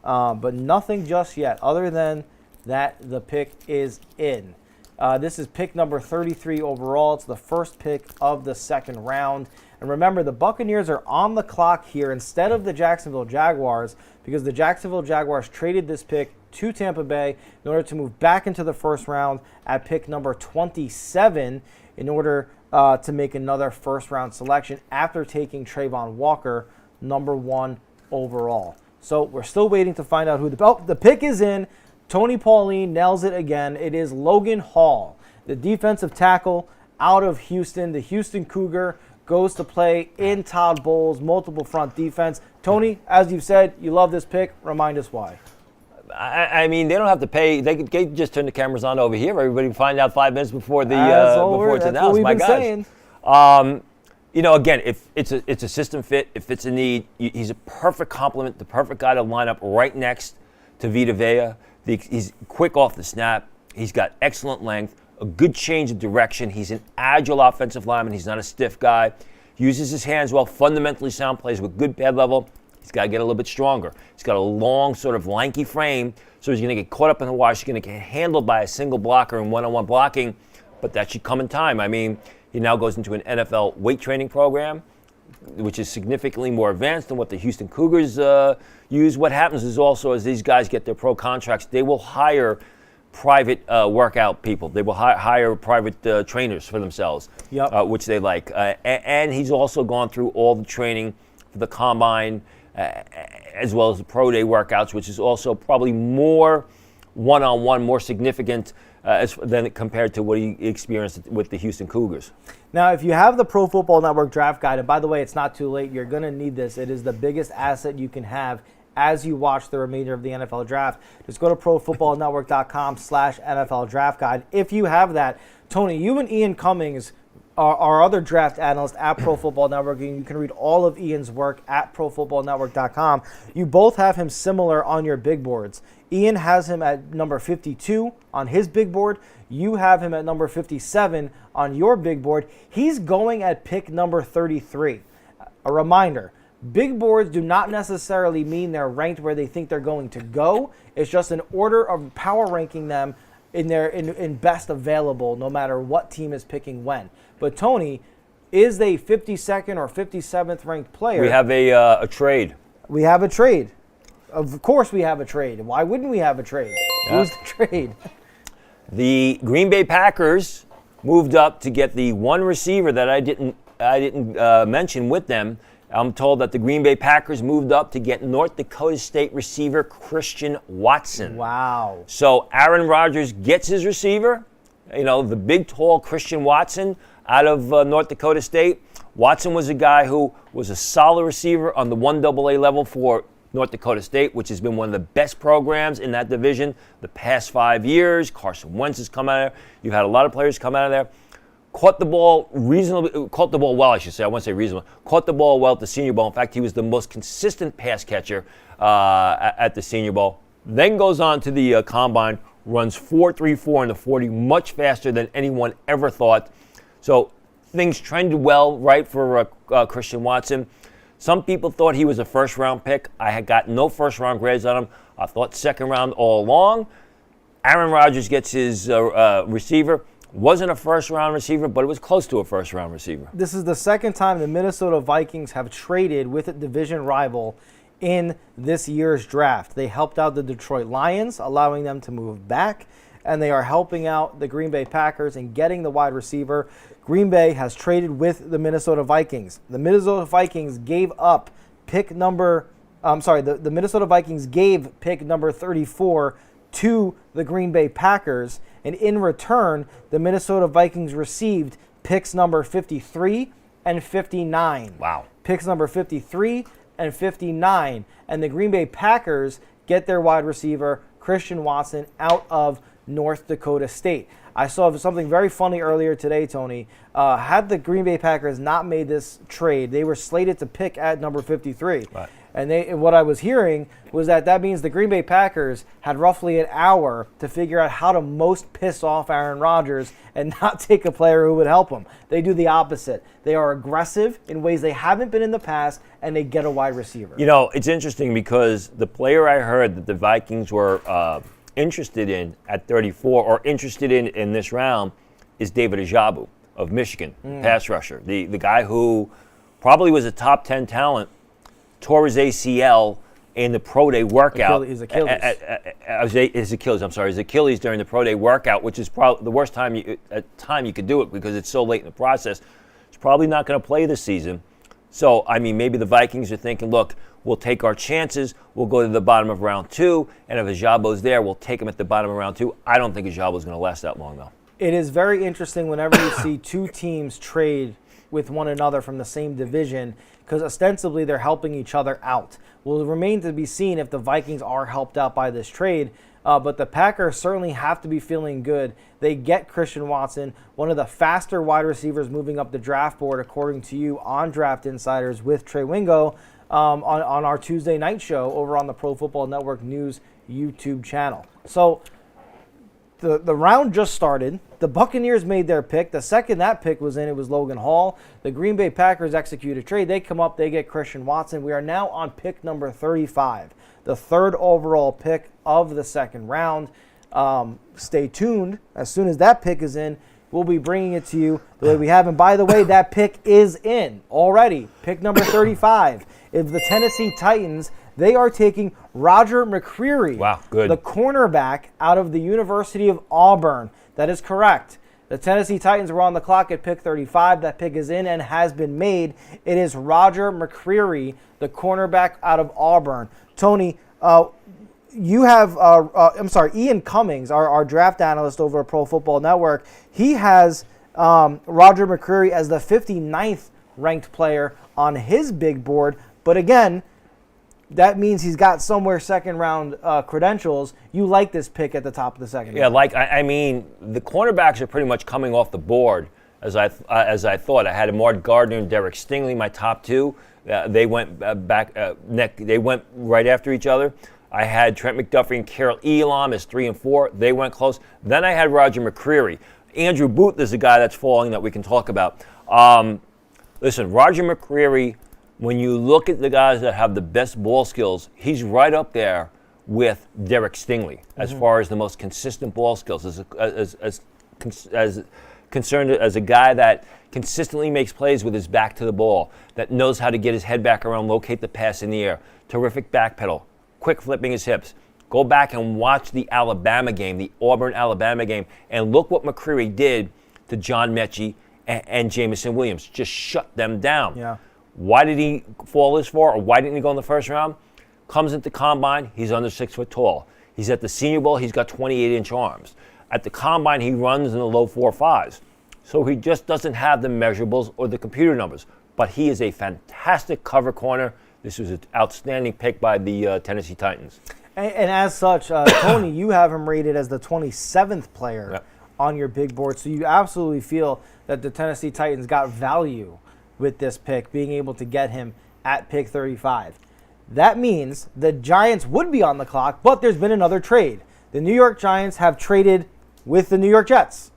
But nothing just yet, other than that the pick is in. This is pick number 33 overall. It's the first pick of the second round. And remember, the Buccaneers are on the clock here instead of the Jacksonville Jaguars, because the Jacksonville Jaguars traded this pick to Tampa Bay in order to move back into the first round at pick number 27 in order to make another first-round selection after taking Trayvon Walker, number 1 overall. So we're still waiting to find out who the pick is in. Tony Pauline nails it again. It is Logan Hall, the defensive tackle out of Houston. The Houston Cougar goes to play in Todd Bowles' multiple front defense. Tony, as you've said, you love this pick. Remind us why. I mean, they don't have to pay. They could just turn the cameras on over here. Everybody can find out 5 minutes before it's announced. That's what we've been saying. Again, if it's a system fit, if it's a need, he's a perfect complement, the perfect guy to line up right next to Vita Vea. He's quick off the snap. He's got excellent length, a good change of direction. He's an agile offensive lineman. He's not a stiff guy. Uses his hands well, fundamentally sound, plays with good pad level. He's got to get a little bit stronger. He's got a long, sort of lanky frame, so he's going to get caught up in the wash. He's going to get handled by a single blocker in one-on-one blocking, but that should come in time. I mean, he now goes into an NFL weight training program, which is significantly more advanced than what the Houston Cougars use. What happens is also as these guys get their pro contracts, they will hire private workout people. They will hire private trainers for themselves, which they like. And he's also gone through all the training for the combine as well as the pro day workouts, which is also probably more one-on-one, more significant than compared to what he experienced with the Houston Cougars. Now, if you have the Pro Football Network draft guide, and by the way, it's not too late, you're going to need this. It is the biggest asset you can have as you watch the remainder of the NFL draft. Just go to profootballnetwork.com/NFL draft guide. If you have that, Tony, you and Ian Cummings, our other draft analyst at Pro Football Network, and you can read all of Ian's work at profootballnetwork.com. You both have him similar on your big boards. Ian has him at number 52 on his big board. You have him at number 57 on your big board. He's going at pick number 33. A reminder, big boards do not necessarily mean they're ranked where they think they're going to go. It's just an order of power ranking them in best available, no matter what team is picking when. But Tony is a 52nd or 57th ranked player. We have a trade. We have a trade. Of course we have a trade. Why wouldn't we have a trade? Yeah. Who's the trade? The Green Bay Packers moved up to get the one receiver that I didn't mention with them. I'm told that the Green Bay Packers moved up to get North Dakota State receiver Christian Watson. Wow. So Aaron Rodgers gets his receiver, the big, tall Christian Watson out of North Dakota State. Watson was a guy who was a solid receiver on the 1AA level for North Dakota State, which has been one of the best programs in that division the past 5 years. Carson Wentz has come out of there. You've had a lot of players come out of there. Caught the ball well, I should say. I won't say reasonably. Caught the ball well at the Senior Bowl. In fact, he was the most consistent pass catcher at the Senior Bowl. Then goes on to the Combine, runs 4.34 in the 40, much faster than anyone ever thought. So things trended well, right, for Christian Watson. Some people thought he was a first-round pick. I had got no first-round grades on him. I thought second round all along. Aaron Rodgers gets his receiver. Wasn't a first-round receiver, but it was close to a first-round receiver. This is the second time the Minnesota Vikings have traded with a division rival in this year's draft. They helped out the Detroit Lions, allowing them to move back, and they are helping out the Green Bay Packers in getting the wide receiver. Green Bay has traded with the Minnesota Vikings. The Minnesota Vikings gave up the Minnesota Vikings gave pick number 34 to the Green Bay Packers, and in return, the Minnesota Vikings received picks number 53 and 59. Wow. Picks number 53 and 59, and the Green Bay Packers get their wide receiver, Christian Watson, out of North Dakota State. I saw something very funny earlier today, Tony. Had the Green Bay Packers not made this trade, they were slated to pick at number 53. Right. And what I was hearing was that means the Green Bay Packers had roughly an hour to figure out how to most piss off Aaron Rodgers and not take a player who would help him. They do the opposite. They are aggressive in ways they haven't been in the past, and they get a wide receiver. It's interesting because the player I heard that the Vikings were interested in at 34 or interested in this round is David Ajabu of Michigan, pass rusher. The guy who probably was a top 10 talent, tore his ACL in the pro day workout. His Achilles. His Achilles during the pro day workout, which is probably the worst time you could do it because it's so late in the process. He's probably not going to play this season. So, maybe the Vikings are thinking, look, we'll take our chances. We'll go to the bottom of round 2, and if Ajabo's there, we'll take him at the bottom of round 2. I don't think Ajabo's going to last that long, though. It is very interesting whenever you see two teams trade with one another from the same division, because ostensibly they're helping each other out. Will remain to be seen if the Vikings are helped out by this trade, but the Packers certainly have to be feeling good. They get Christian Watson, one of the faster wide receivers moving up the draft board, according to you on Draft Insiders with Trey Wingo on our Tuesday night show over on the Pro Football Network News YouTube channel. So the round just started. The Buccaneers made their pick. The second that pick was in, it was Logan Hall. The Green Bay Packers execute a trade. They come up, they get Christian Watson. We are now on pick number 35, the third overall pick of the second round. Stay tuned. As soon as that pick is in, we'll be bringing it to you the way we have. And by the way, that pick is in already. Pick number 35 is the Tennessee Titans. They are taking Roger McCreary, wow, good, the cornerback out of the University of Auburn. That is correct. The Tennessee Titans were on the clock at pick 35. That pick is in and has been made. It is Roger McCreary, the cornerback out of Auburn. Tony, you have, Ian Cummings, our draft analyst over at Pro Football Network. He has Roger McCreary as the 59th ranked player on his big board. But again, that means he's got somewhere second-round credentials. You like this pick at the top of the second round. Yeah, I mean, the cornerbacks are pretty much coming off the board as I thought. I had Ahmad Gardner and Derek Stingley, my top two. They went They went right after each other. I had Trent McDuffie and Carol Elam as 3 and 4. They went close. Then I had Roger McCreary. Andrew Booth is a guy that's falling that we can talk about. Listen, Roger McCreary, when you look at the guys that have the best ball skills, he's right up there with Derek Stingley as far as the most consistent ball skills, as concerned as a guy that consistently makes plays with his back to the ball, that knows how to get his head back around, locate the pass in the air, terrific back pedal, quick flipping his hips. Go back and watch the Alabama game, the Auburn-Alabama game, and look what McCreary did to John Mechie and Jamison Williams. Just shut them down. Yeah. Why did he fall this far, or why didn't he go in the first round? Comes into combine, he's under 6 foot tall. He's at the Senior Bowl, he's got 28-inch arms. At the combine, he runs in the low 4.5s. So he just doesn't have the measurables or the computer numbers. But he is a fantastic cover corner. This was an outstanding pick by the Tennessee Titans. And as such, Tony, you have him rated as the 27th player on your big board. So you absolutely feel that the Tennessee Titans got value with this pick, being able to get him at pick 35. That means the Giants would be on the clock, but there's been another trade. The New York Giants have traded with the New York Jets.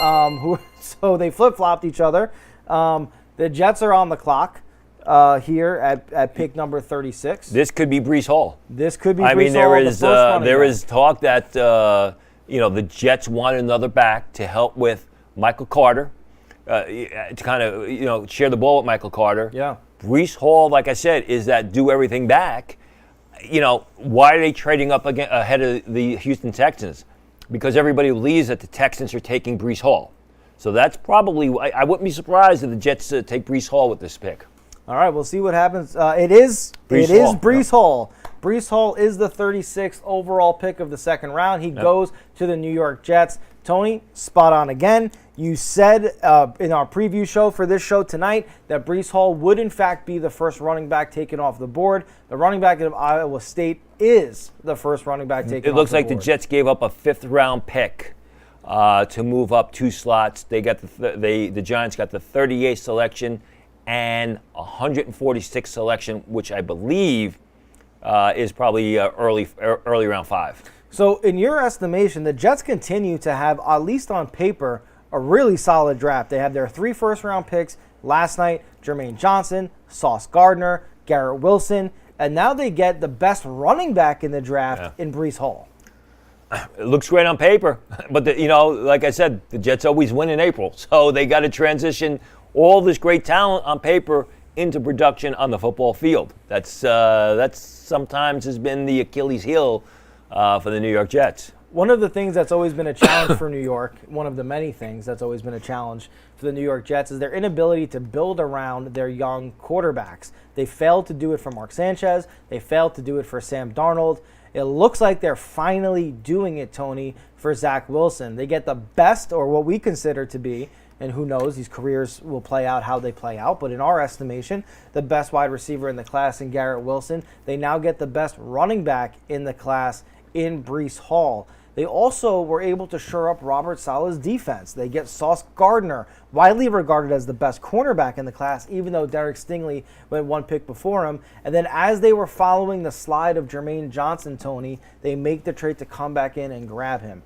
So they flip-flopped each other. The Jets are on the clock here at pick number 36. This could be Breece Hall. This could be Breece Hall. There is talk that the Jets want another back to help with Michael Carter. To kind of, share the ball with Michael Carter. Yeah. Breece Hall, like I said, is that do everything back. Why are they trading up ahead of the Houston Texans? Because everybody believes that the Texans are taking Breece Hall. So that's probably, I wouldn't be surprised if the Jets take Breece Hall with this pick. All right, we'll see what happens. It is Breece Hall. Breece Hall is the 36th overall pick of the second round. He goes to the New York Jets. Tony, spot on again. You said in our preview show for this show tonight that Breece Hall would, in fact, be the first running back taken off the board. The running back of Iowa State is the first running back taken off the board. It looks like the Jets gave up a fifth-round pick to move up 2 slots. They got the Giants got the 38th selection and 146th selection, which I believe is probably early round 5. So in your estimation, the Jets continue to have, at least on paper, a really solid draft. They had their 3 first-round picks last night: Jermaine Johnson, Sauce Gardner, Garrett Wilson, and now they get the best running back in the draft in Breece Hall. It looks great on paper, but like I said, the Jets always win in April, so they got to transition all this great talent on paper into production on the football field. That's sometimes has been the Achilles heel for the New York Jets. One of the things that's always been a challenge for New York, one of the many things that's always been a challenge for the New York Jets, is their inability to build around their young quarterbacks. They failed to do it for Mark Sanchez. They failed to do it for Sam Darnold. It looks like they're finally doing it, Tony, for Zach Wilson. They get the best, or what we consider to be, and who knows, these careers will play out how they play out, but in our estimation, the best wide receiver in the class in Garrett Wilson. They now get the best running back in the class in Breece Hall. They also were able to shore up Robert Saleh's defense. They get Sauce Gardner, widely regarded as the best cornerback in the class, even though Derek Stingley went 1 pick before him. And then as they were following the slide of Jermaine Johnson, Tony, they make the trade to come back in and grab him.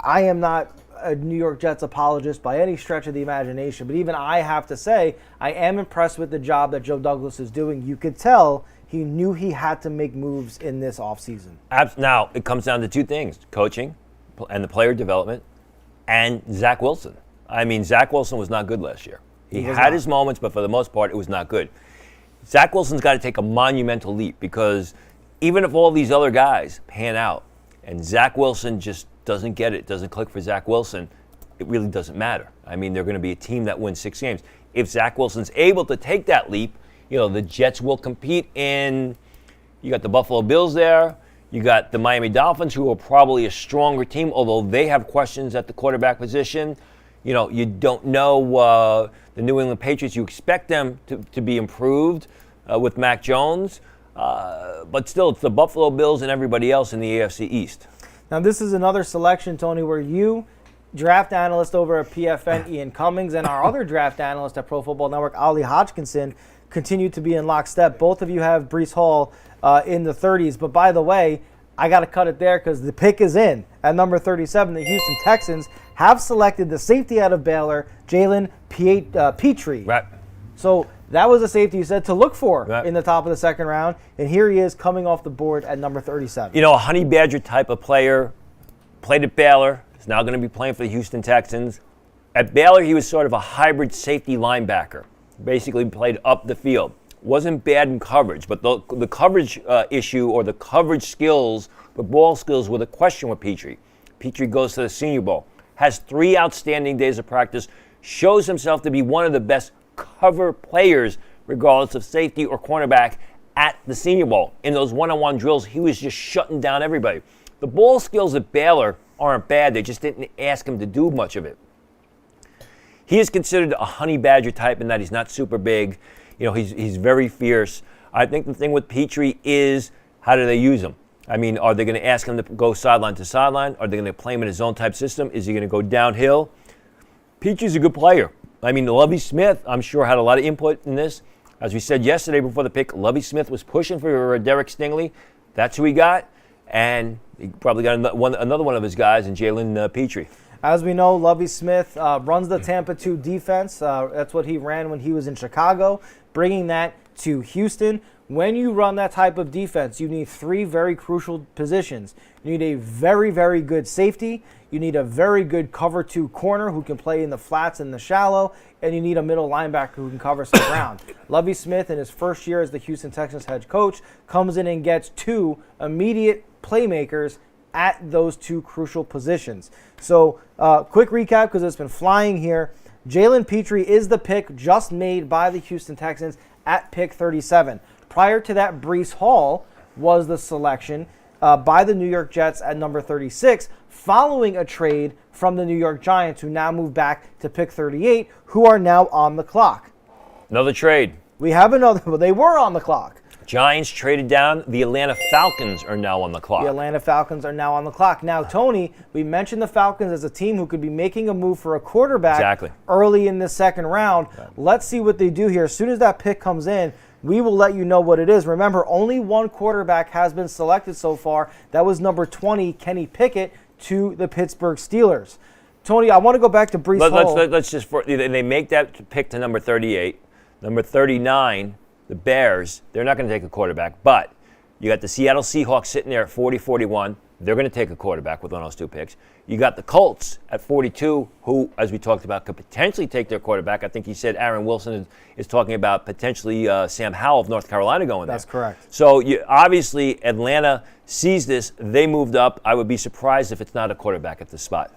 I am not a New York Jets apologist by any stretch of the imagination, but even I have to say I am impressed with the job that Joe Douglas is doing. You could tell he knew he had to make moves in this offseason. Now, it comes down to two things, coaching and the player development and Zach Wilson. I mean, Zach Wilson was not good last year. He had his moments, but for the most part, it was not good. Zach Wilson's got to take a monumental leap because even if all these other guys pan out and Zach Wilson just doesn't get it, doesn't click for Zach Wilson, it really doesn't matter. I mean, they're going to be a team that wins 6 games. If Zach Wilson's able to take that leap, the Jets will compete in, you got the Buffalo Bills there, you got the Miami Dolphins, who are probably a stronger team, although they have questions at the quarterback position. You don't know the New England Patriots. You expect them to be improved with Mac Jones, but still, it's the Buffalo Bills and everybody else in the AFC East. Now, this is another selection, Tony, where you, draft analyst over at PFN, Ian Cummings, and our other draft analyst at Pro Football Network, Ali Hodgkinson, continue to be in lockstep. Both of you have Breece Hall in the 30s. But by the way, I got to cut it there because the pick is in. At number 37, the Houston Texans have selected the safety out of Baylor, Jalen Petrie. Right. So that was a safety you said to look for in the top of the second round. And here he is coming off the board at number 37. A Honey Badger type of player, played at Baylor, is now going to be playing for the Houston Texans. At Baylor, he was sort of a hybrid safety linebacker. Basically played up the field. Wasn't bad in coverage, but the coverage issue or the coverage skills, the ball skills were the question with Petrie. Petrie goes to the Senior Bowl, has 3 outstanding days of practice, shows himself to be one of the best cover players, regardless of safety or cornerback, at the Senior Bowl. In those one-on-one drills, he was just shutting down everybody. The ball skills at Baylor aren't bad. They just didn't ask him to do much of it. He is considered a Honey Badger type in that he's not super big. He's very fierce. I think the thing with Petrie is how do they use him? I mean, are they going to ask him to go sideline to sideline? Are they going to play him in his own type system? Is he going to go downhill? Petrie's a good player. I mean, Lovie Smith, I'm sure, had a lot of input in this. As we said yesterday before the pick, Lovie Smith was pushing for Derek Stingley. That's who he got. And he probably got another one of his guys in Jalen Petrie. As we know, Lovie Smith runs the Tampa 2 defense. That's what he ran when he was in Chicago, bringing that to Houston. When you run that type of defense, you need 3 very crucial positions. You need a very, very good safety. You need a very good cover 2 corner who can play in the flats and the shallow. And you need a middle linebacker who can cover some ground. Lovie Smith, in his first year as the Houston Texans head coach, comes in and gets 2 immediate playmakers at those 2 crucial positions. So, quick recap because it's been flying here. Jalen Petrie is the pick just made by the Houston Texans at pick 37. Prior to that, Breece Hall was the selection by the New York Jets at number 36, following a trade from the New York Giants, who now move back to pick 38, who are now on the clock. Another trade. We have another, well, they were on the clock. Giants traded down. The Atlanta Falcons are now on the clock. The Atlanta Falcons are now on the clock. Now, Tony, we mentioned the Falcons as a team who could be making a move for a quarterback early in the second round. Right. Let's see what they do here. As soon as that pick comes in, we will let you know what it is. Remember, only one quarterback has been selected so far. That was number 20, Kenny Pickett, to the Pittsburgh Steelers. Tony, I want to go back to Breece Hall. Let's just, they make that pick to number 38. Number 39, the Bears, they're not going to take a quarterback, but you got the Seattle Seahawks sitting there at 40-41. They're going to take a quarterback with one of those 2 picks. You got the Colts at 42, who, as we talked about, could potentially take their quarterback. I think he said Aaron Wilson is talking about potentially Sam Howell of North Carolina going there. That's correct. So obviously Atlanta sees this. They moved up. I would be surprised if it's not a quarterback at this spot.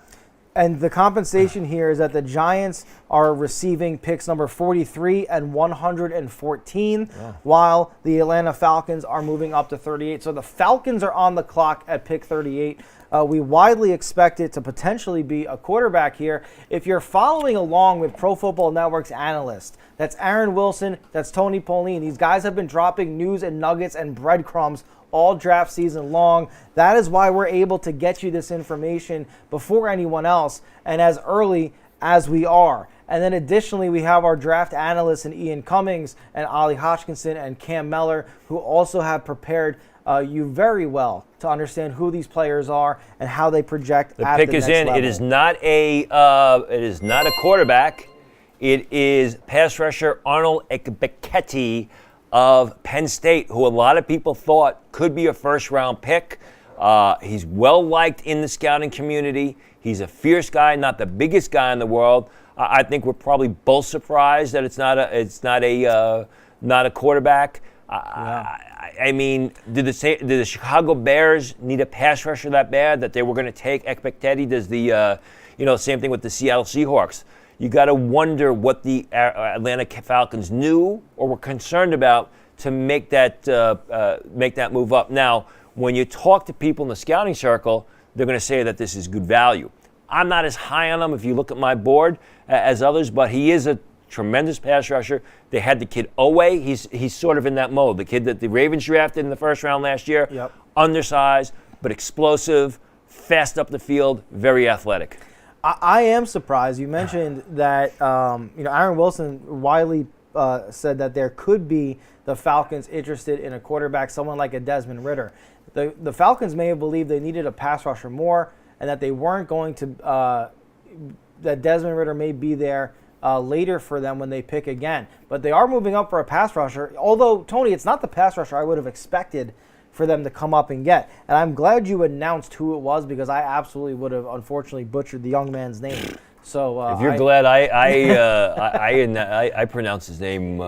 And the compensation here is that the Giants are receiving picks number 43 and 114, while the Atlanta Falcons are moving up to 38. So the Falcons are on the clock at pick 38. We widely expect it to potentially be a quarterback here. If you're following along with Pro Football Network's analyst, that's Aaron Wilson, that's Tony Pauline. These guys have been dropping news and nuggets and breadcrumbs all draft season long. That is why we're able to get you this information before anyone else and as early as we are. And then additionally, we have our draft analysts in Ian Cummings and Ali Hodgkinson and Cam Mellor, who also have prepared you very well to understand who these players are and how they project at the pick is next in. level. It is not a quarterback. It is pass rusher Arnold Ebiketie of Penn State, who a lot of people thought could be a first-round pick. He's well-liked in the scouting community. He's a fierce guy, not the biggest guy in the world. I think we're probably both surprised that it's not a quarterback. I mean, did the Chicago Bears need a pass rusher that bad that they were going to take Ebiketie? Does the same thing with the Seattle Seahawks? You got to wonder what the Atlanta Falcons knew or were concerned about to make that move up. Now, when you talk to people in the scouting circle, they're going to say that this is good value. I'm not as high on him if you look at my board as others, but he is a tremendous pass rusher. They had the kid Owe. He's sort of in that mode. The kid that the Ravens drafted in the first round last year, undersized but explosive, fast up the field, very athletic. I am surprised. You mentioned that Aaron Wilson widely said that there could be the Falcons interested in a quarterback, someone like a Desmond Ridder. The Falcons may have believed they needed a pass rusher more, and that they weren't going to that Desmond Ridder may be there later for them when they pick again. But they are moving up for a pass rusher. Although, Tony, it's not the pass rusher I would have expected for them to come up and get. And I'm glad you announced who it was, because I absolutely would have unfortunately butchered the young man's name. So if you're glad I pronounce his name,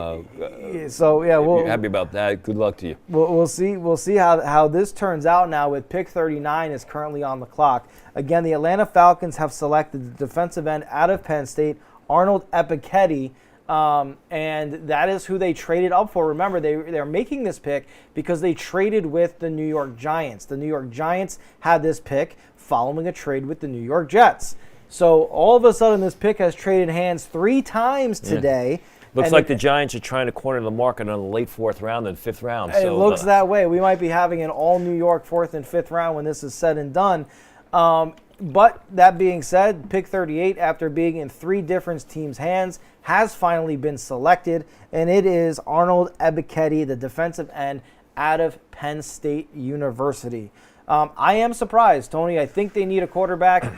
so yeah, if you're happy about that, good luck to you. We'll see how this turns out now. With pick 39 is currently on the clock. Again, the Atlanta Falcons have selected the defensive end out of Penn State, Arnold Ebiketie. And that is who they traded up for. Remember, they're making this pick because they traded with the New York Giants. The New York Giants had this pick following a trade with the New York Jets. So all of a sudden, this pick has traded hands 3 times today. Looks like the Giants are trying to corner the market on the late 4th round and 5th round. It looks that way. We might be having an all-New York 4th and 5th round when this is said and done. But that being said, pick 38, after being in 3 different teams' hands, has finally been selected, and it is Arnold Ebiketie, the defensive end out of Penn State University. I am surprised, Tony. I think they need a quarterback.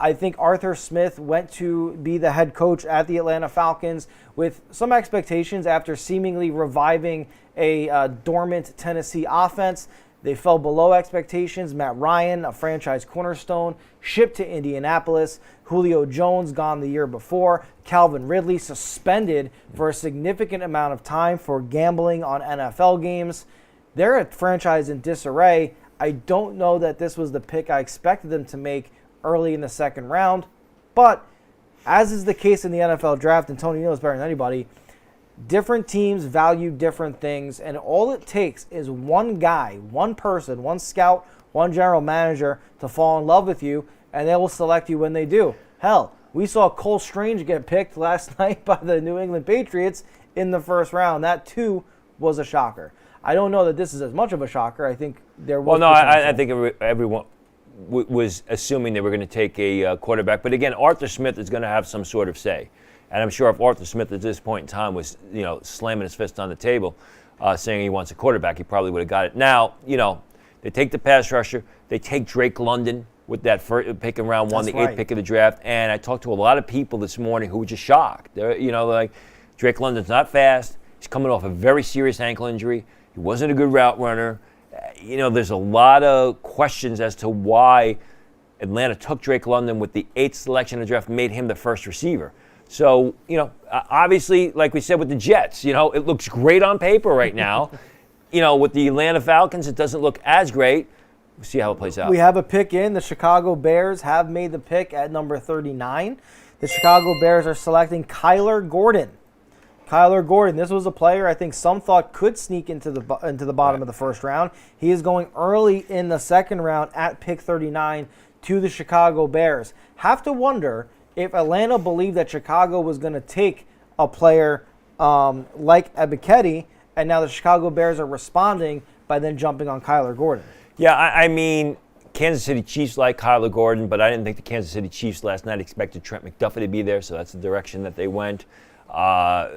I think Arthur Smith went to be the head coach at the Atlanta Falcons with some expectations after seemingly reviving a dormant Tennessee offense. They fell below expectations. Matt Ryan, a franchise cornerstone, shipped to Indianapolis. Julio Jones gone the year before. Calvin Ridley suspended for a significant amount of time for gambling on NFL games. They're a franchise in disarray. I don't know that this was the pick I expected them to make early in the 2nd round. But as is the case in the NFL draft, and Tony knows better than anybody, different teams value different things, and all it takes is one guy, one person, one scout, one general manager to fall in love with you, and they will select you when they do. Hell, we saw Cole Strange get picked last night by the New England Patriots in the 1st round. That, too, was a shocker. I don't know that this is as much of a shocker. I think there was... Well, no, I think everyone was assuming they were going to take a quarterback. But, again, Arthur Smith is going to have some sort of say. And I'm sure if Arthur Smith at this point in time was, slamming his fist on the table, saying he wants a quarterback, he probably would have got it. Now, they take the pass rusher. They take Drake London with that first pick in round 1, the 8th pick of the draft. And I talked to a lot of people this morning who were just shocked. They're, like, Drake London's not fast. He's coming off a very serious ankle injury. He wasn't a good route runner. There's a lot of questions as to why Atlanta took Drake London with the 8th selection of the draft, made him the first receiver. So, obviously, like we said with the Jets, it looks great on paper right now. With the Atlanta Falcons, it doesn't look as great. We'll see how it plays out. We have a pick in. The Chicago Bears have made the pick at number 39. The Chicago Bears are selecting Kyler Gordon. Kyler Gordon, this was a player I think some thought could sneak into the bottom of the 1st round. He is going early in the 2nd round at pick 39 to the Chicago Bears. Have to wonder if Atlanta believed that Chicago was going to take a player like Ebiketie, and now the Chicago Bears are responding by then jumping on Kyler Gordon. Yeah, I mean, Kansas City Chiefs like Kyler Gordon, but I didn't think the Kansas City Chiefs last night expected Trent McDuffie to be there, so that's the direction that they went. Kara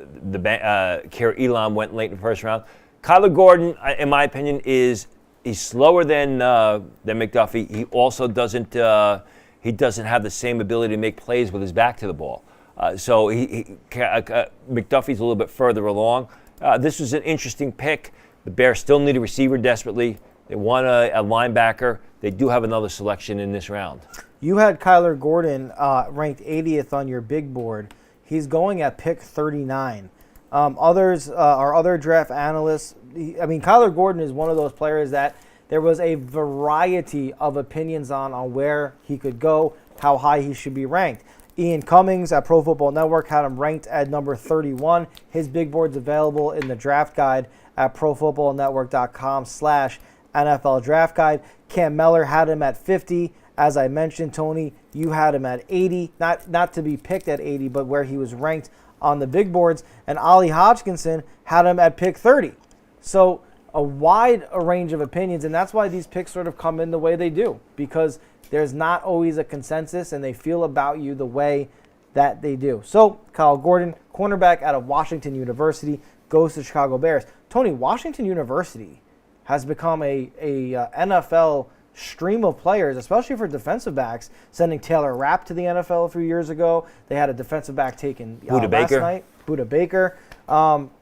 Elam went late in the 1st round. Kyler Gordon, in my opinion, he's slower than McDuffie. He also doesn't have the same ability to make plays with his back to the ball. So McDuffie's a little bit further along. This was an interesting pick. The Bears still need a receiver desperately. They want a linebacker. They do have another selection in this round. You had Kyler Gordon ranked 80th on your big board. He's going at pick 39. Other draft analysts, Kyler Gordon is one of those players that there was a variety of opinions on where he could go, how high he should be ranked. Ian Cummings at Pro Football Network had him ranked at number 31. His big board's available in the draft guide at profootballnetwork.com/NFL draft guide. Cam Mellor had him at 50. As I mentioned, Tony, you had him at 80. Not to be picked at 80, but where he was ranked on the big boards. And Ollie Hodgkinson had him at pick 30. So a wide range of opinions, and that's why these picks sort of come in the way they do, because there's not always a consensus, and they feel about you the way that they do. So Kyle Gordon, cornerback out of Washington University, goes to Chicago Bears. Tony, Washington University has become a NFL stream of players, especially for defensive backs, sending Taylor Rapp to the NFL a few years ago. They had a defensive back taken last night, Budda Baker.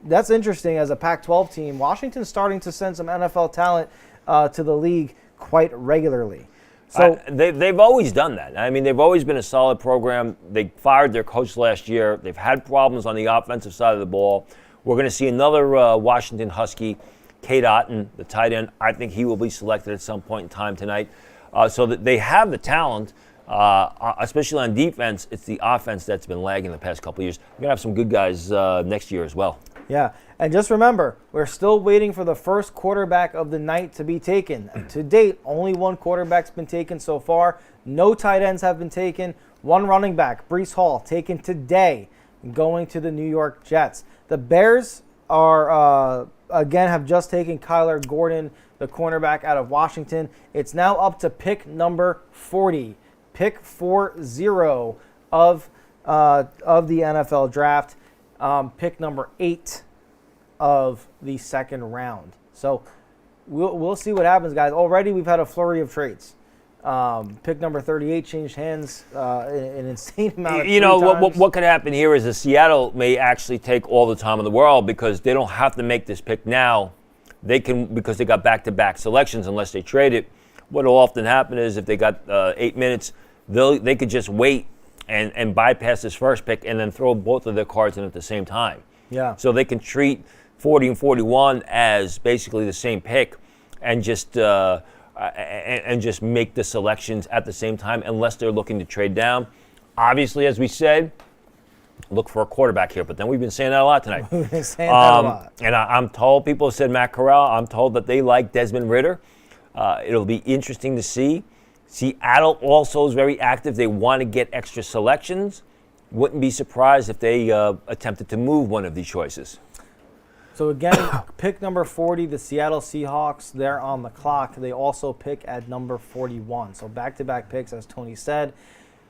That's interesting. As a Pac-12 team, Washington's starting to send some NFL talent to the league quite regularly. So they've always done that. They've always been a solid program. They fired their coach last year. They've had problems on the offensive side of the ball. We're going to see another Washington Husky, Cade Otton, the tight end. I think he will be selected at some point in time tonight. So that they have the talent, especially on defense. It's the offense that's been lagging the past couple of years. We're going to have some good guys next year as well. Yeah, and just remember, we're still waiting for the first quarterback of the night to be taken. To date, only one quarterback's been taken so far. No tight ends have been taken. One running back, Breece Hall, taken today, going to the New York Jets. The Bears are, have just taken Kyler Gordon, the cornerback out of Washington. It's now up to pick number 40, pick 40 of the NFL draft. Pick number 8 of the second round. So we'll see what happens, guys. Already we've had a flurry of trades. Pick number 38 changed hands an insane amount of times. What could happen here is that Seattle may actually take all the time in the world because they don't have to make this pick now. They can, because they got back-to-back selections unless they trade it. What will often happen is if they got 8 minutes, they could just wait and bypass this first pick and then throw both of their cards in at the same time. Yeah. So they can treat 40 and 41 as basically the same pick and just make the selections at the same time unless they're looking to trade down. Obviously, as we said, look for a quarterback here, but then we've been saying that a lot tonight. We've been saying that a lot. And I'm told, people have said Matt Corral, I'm told that they like Desmond Ridder. It'll be interesting to see. Seattle also is very active. They want to get extra selections. Wouldn't be surprised if they attempted to move one of these choices. So again, pick number 40, the Seattle Seahawks, they're on the clock. They also pick at number 41. So back-to-back picks, as Tony said.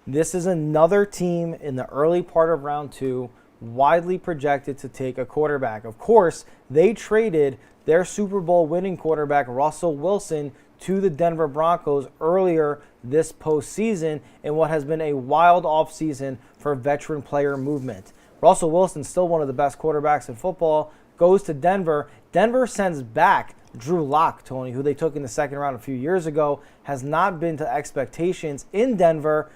This is another team in the early part of round 2, widely projected to take a quarterback. Of course, they traded their Super Bowl winning quarterback, Russell Wilson, to the Denver Broncos earlier this postseason in what has been a wild offseason for veteran player movement. Russell Wilson, still one of the best quarterbacks in football, goes to Denver. Denver sends back Drew Lock, Tony, who they took in the second round a few years ago, has not been to expectations in Denver.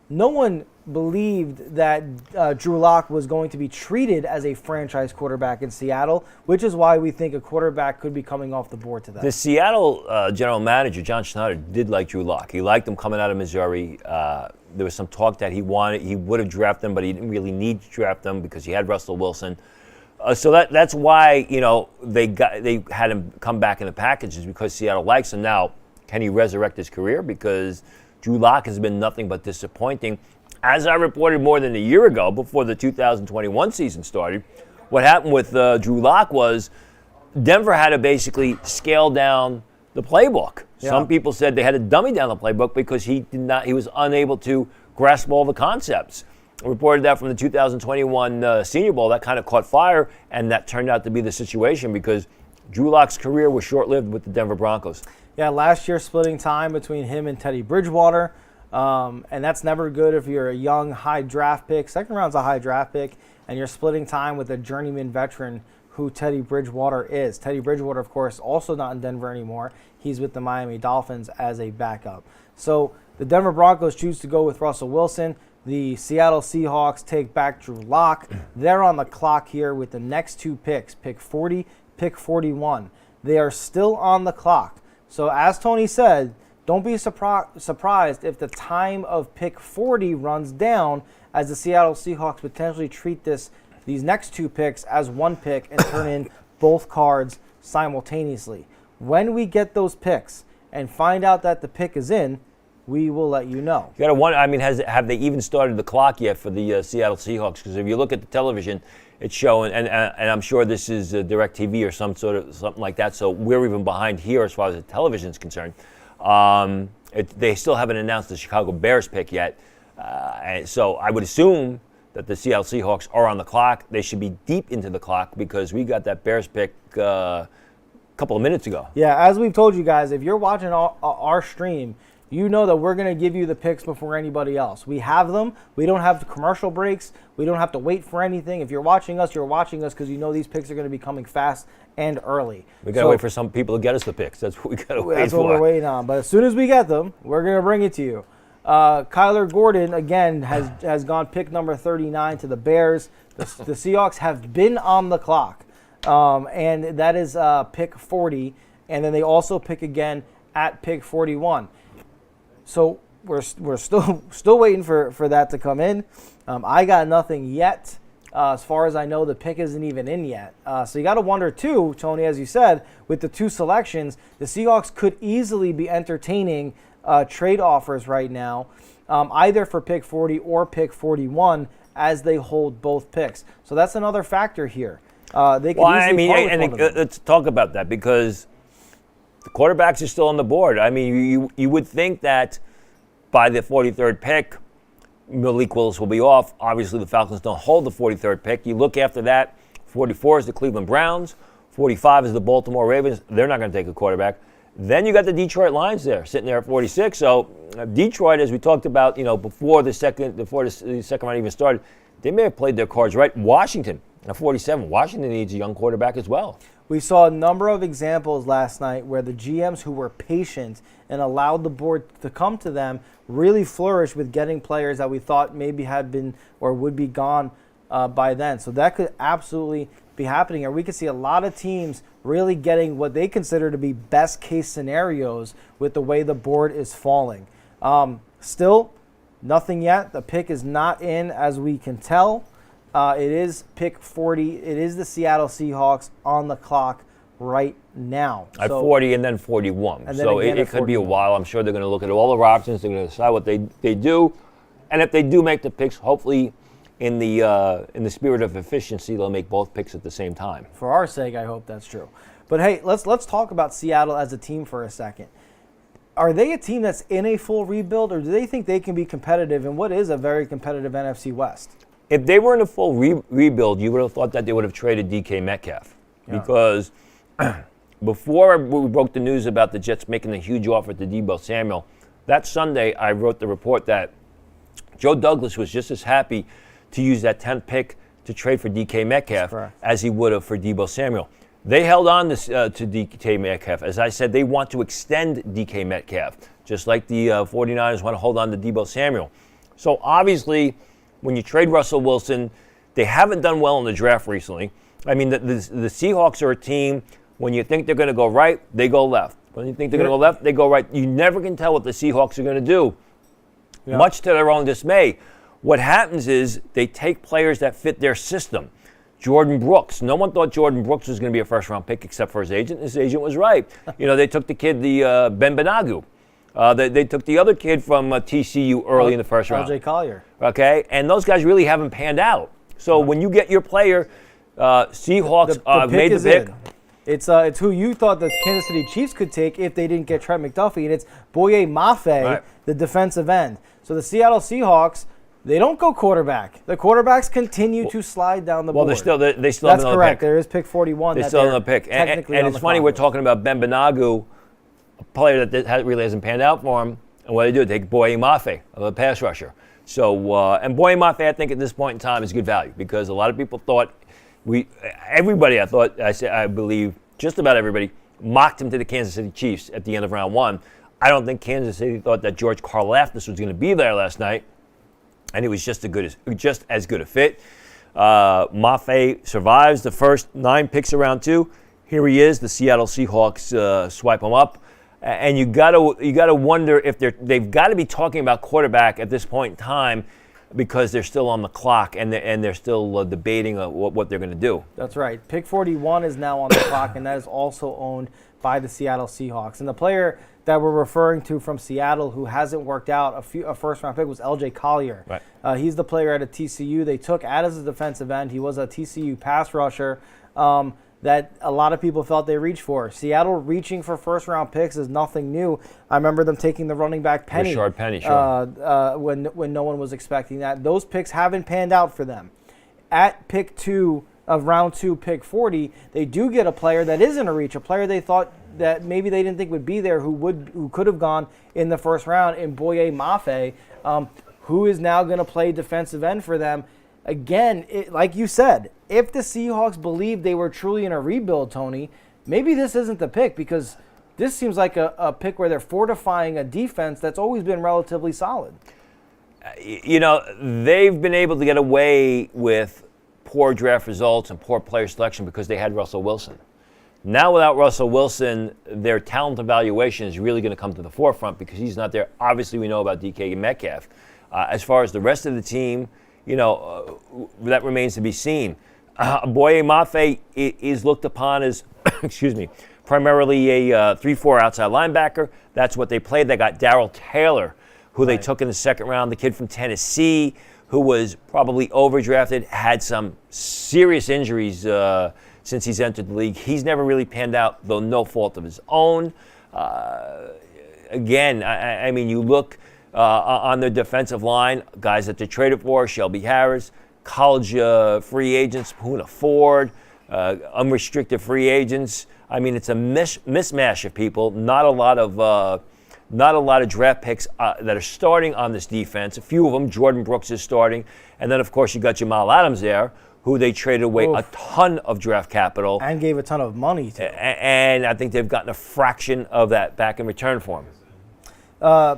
No one believed that Drew Lock was going to be treated as a franchise quarterback in Seattle, which is why we think a quarterback could be coming off the board to them. The Seattle general manager, John Schneider, did like Drew Lock. He liked him coming out of Missouri. There was some talk that he would have drafted him, but he didn't really need to draft him because he had Russell Wilson. So that's why they had him come back in the packages, because Seattle likes him. Now, can he resurrect his career? Because Drew Lock has been nothing but disappointing. As I reported more than a year ago, before the 2021 season started, what happened with Drew Lock was Denver had to basically scale down the playbook. Yeah. Some people said they had to dummy down the playbook because he was unable to grasp all the concepts. I reported that from the 2021 Senior Bowl. That kind of caught fire, and that turned out to be the situation because Drew Lock's career was short-lived with the Denver Broncos. Yeah, last year splitting time between him and Teddy Bridgewater, and that's never good if you're a young, high draft pick. Second round's a high draft pick, and you're splitting time with a journeyman veteran who Teddy Bridgewater is. Teddy Bridgewater, of course, also not in Denver anymore. He's with the Miami Dolphins as a backup. So the Denver Broncos choose to go with Russell Wilson. The Seattle Seahawks take back Drew Lock. They're on the clock here with the next two picks, pick 40, pick 41. They are still on the clock. So as Tony said, don't be surprised if the time of pick 40 runs down as the Seattle Seahawks potentially treat these next two picks as one pick and turn in both cards simultaneously. When we get those picks and find out that the pick is in, we will let you know. You got to wonder. I mean, have they even started the clock yet for the Seattle Seahawks? Because if you look at the television, it's showing, and I'm sure this is DirecTV or something like that. So we're even behind here as far as the television is concerned. They still haven't announced the Chicago Bears pick yet. So I would assume that the Seattle Seahawks are on the clock. They should be deep into the clock because we got that Bears pick a couple of minutes ago. Yeah, as we've told you guys, if you're watching our stream, you know that we're going to give you the picks before anybody else. We have them. We don't have the commercial breaks. We don't have to wait for anything. If you're watching us because you know these picks are going to be coming fast and early. We got to wait for some people to get us the picks. That's what we got to wait for. That's what we're waiting on. But as soon as we get them, we're going to bring it to you. Kyler Gordon, again, has gone pick number 39 to the Bears. The Seahawks have been on the clock, and that is pick 40. And then they also pick again at pick 41. So we're still waiting for that to come in. I got nothing yet. As far as I know, the pick isn't even in yet. So you got to wonder, too, Tony, as you said, with the two selections, the Seahawks could easily be entertaining trade offers right now, either for pick 40 or pick 41, as they hold both picks. So that's another factor here. They could easily part with one of them. Let's talk about that because the quarterbacks are still on the board. I mean, you would think that by the 43rd pick, Malik Willis will be off. Obviously, the Falcons don't hold the 43rd pick. You look after that, 44 is the Cleveland Browns, 45 is the Baltimore Ravens. They're not going to take a quarterback. Then you got the Detroit Lions there, sitting there at 46. So Detroit, as we talked about, before the second round even started, they may have played their cards right. Washington at 47. Washington needs a young quarterback as well. We saw a number of examples last night where the GMs who were patient and allowed the board to come to them really flourished with getting players that we thought maybe had been or would be gone by then. So that could absolutely be happening. Or we could see a lot of teams really getting what they consider to be best case scenarios with the way the board is falling. Still, nothing yet. The pick is not in as we can tell. It is pick 40. It is the Seattle Seahawks on the clock right now. At 40 and then 41. And then so it could be a while. I'm sure they're going to look at all the options. They're going to decide what they do. And if they do make the picks, hopefully in the spirit of efficiency, they'll make both picks at the same time. For our sake, I hope that's true. But hey, let's talk about Seattle as a team for a second. Are they a team that's in a full rebuild, or do they think they can be competitive in what is a very competitive NFC West? If they were in a full rebuild, you would have thought that they would have traded DK Metcalf. Yeah. Because before we broke the news about the Jets making a huge offer to Deebo Samuel, that Sunday I wrote the report that Joe Douglas was just as happy to use that 10th pick to trade for DK Metcalf as he would have for Deebo Samuel. They held on to DK Metcalf. As I said, they want to extend DK Metcalf, just like the 49ers want to hold on to Deebo Samuel. So obviously, when you trade Russell Wilson, they haven't done well in the draft recently. I mean, the Seahawks are a team, when you think they're going to go right, they go left. When you think they're going to go left, they go right. You never can tell what the Seahawks are going to do, much to their own dismay. What happens is they take players that fit their system. Jordan Brooks. No one thought Jordan Brooks was going to be a first-round pick except for his agent. His agent was right. They took the kid, Ben Benagu. They took the other kid from TCU early in the first round. LJ Collier. Okay, and those guys really haven't panned out. So when you get your player, Seahawks made the pick. It's who you thought the Kansas City Chiefs could take if they didn't get Trent McDuffie, and it's Boye Mafe, the defensive end. So the Seattle Seahawks They don't go quarterback. The quarterbacks continue to slide down the board. Well, they still That's have another correct. Pick. There is pick 41. They still have another pick. And it's funny, we're talking about Ben Bernabeu, a player that really hasn't panned out for him. And what they take Boye Mafe, the pass rusher. So, and Boye Mafe, I think at this point in time is good value because a lot of people thought, I believe just about everybody mocked him to the Kansas City Chiefs at the end of round 1. I don't think Kansas City thought that George Karlaftis was going to be there last night, and it was just as good a fit. Mafe survives the first 9 picks of round 2. Here he is. The Seattle Seahawks swipe him up. And you gotta wonder if they've got to be talking about quarterback at this point in time because they're still on the clock and they're still debating what they're going to do. That's right. Pick 41 is now on the clock, and that is also owned by the Seattle Seahawks. And the player that we're referring to from Seattle who hasn't worked out a first-round pick was L.J. Collier. Right. He's the player out of TCU. They took as a defensive end. He was a TCU pass rusher. That a lot of people felt they reached for. Seattle reaching for first-round picks is nothing new. I remember them taking the running back Penny. Rashard Penny, sure. When no one was expecting that. Those picks haven't panned out for them. At pick 2 of round 2, pick 40, they do get a player that isn't a reach, a player they thought that maybe they didn't think would be there who could have gone in the first round in Boye Mafe, who is now going to play defensive end for them. Again, like you said, if the Seahawks believed they were truly in a rebuild, Tony, maybe this isn't the pick because this seems like a pick where they're fortifying a defense that's always been relatively solid. They've been able to get away with poor draft results and poor player selection because they had Russell Wilson. Now without Russell Wilson, their talent evaluation is really going to come to the forefront because he's not there. Obviously, we know about DK Metcalf. As far as the rest of the team, that remains to be seen. Boye Mafe is looked upon as, primarily a 3-4 outside linebacker. That's what they played. They got Darrell Taylor, who they took in the second round, the kid from Tennessee, who was probably overdrafted, had some serious injuries since he's entered the league. He's never really panned out, though no fault of his own. Again, I mean, you look on the defensive line, guys that they traded for, Shelby Harris, college free agents, Poona Ford, unrestricted free agents. I mean, it's a mismatch of people. Not a lot of draft picks that are starting on this defense. A few of them, Jordan Brooks is starting, and then of course you got Jamal Adams there, who they traded away a ton of draft capital and gave a ton of money to. And I think they've gotten a fraction of that back in return for him.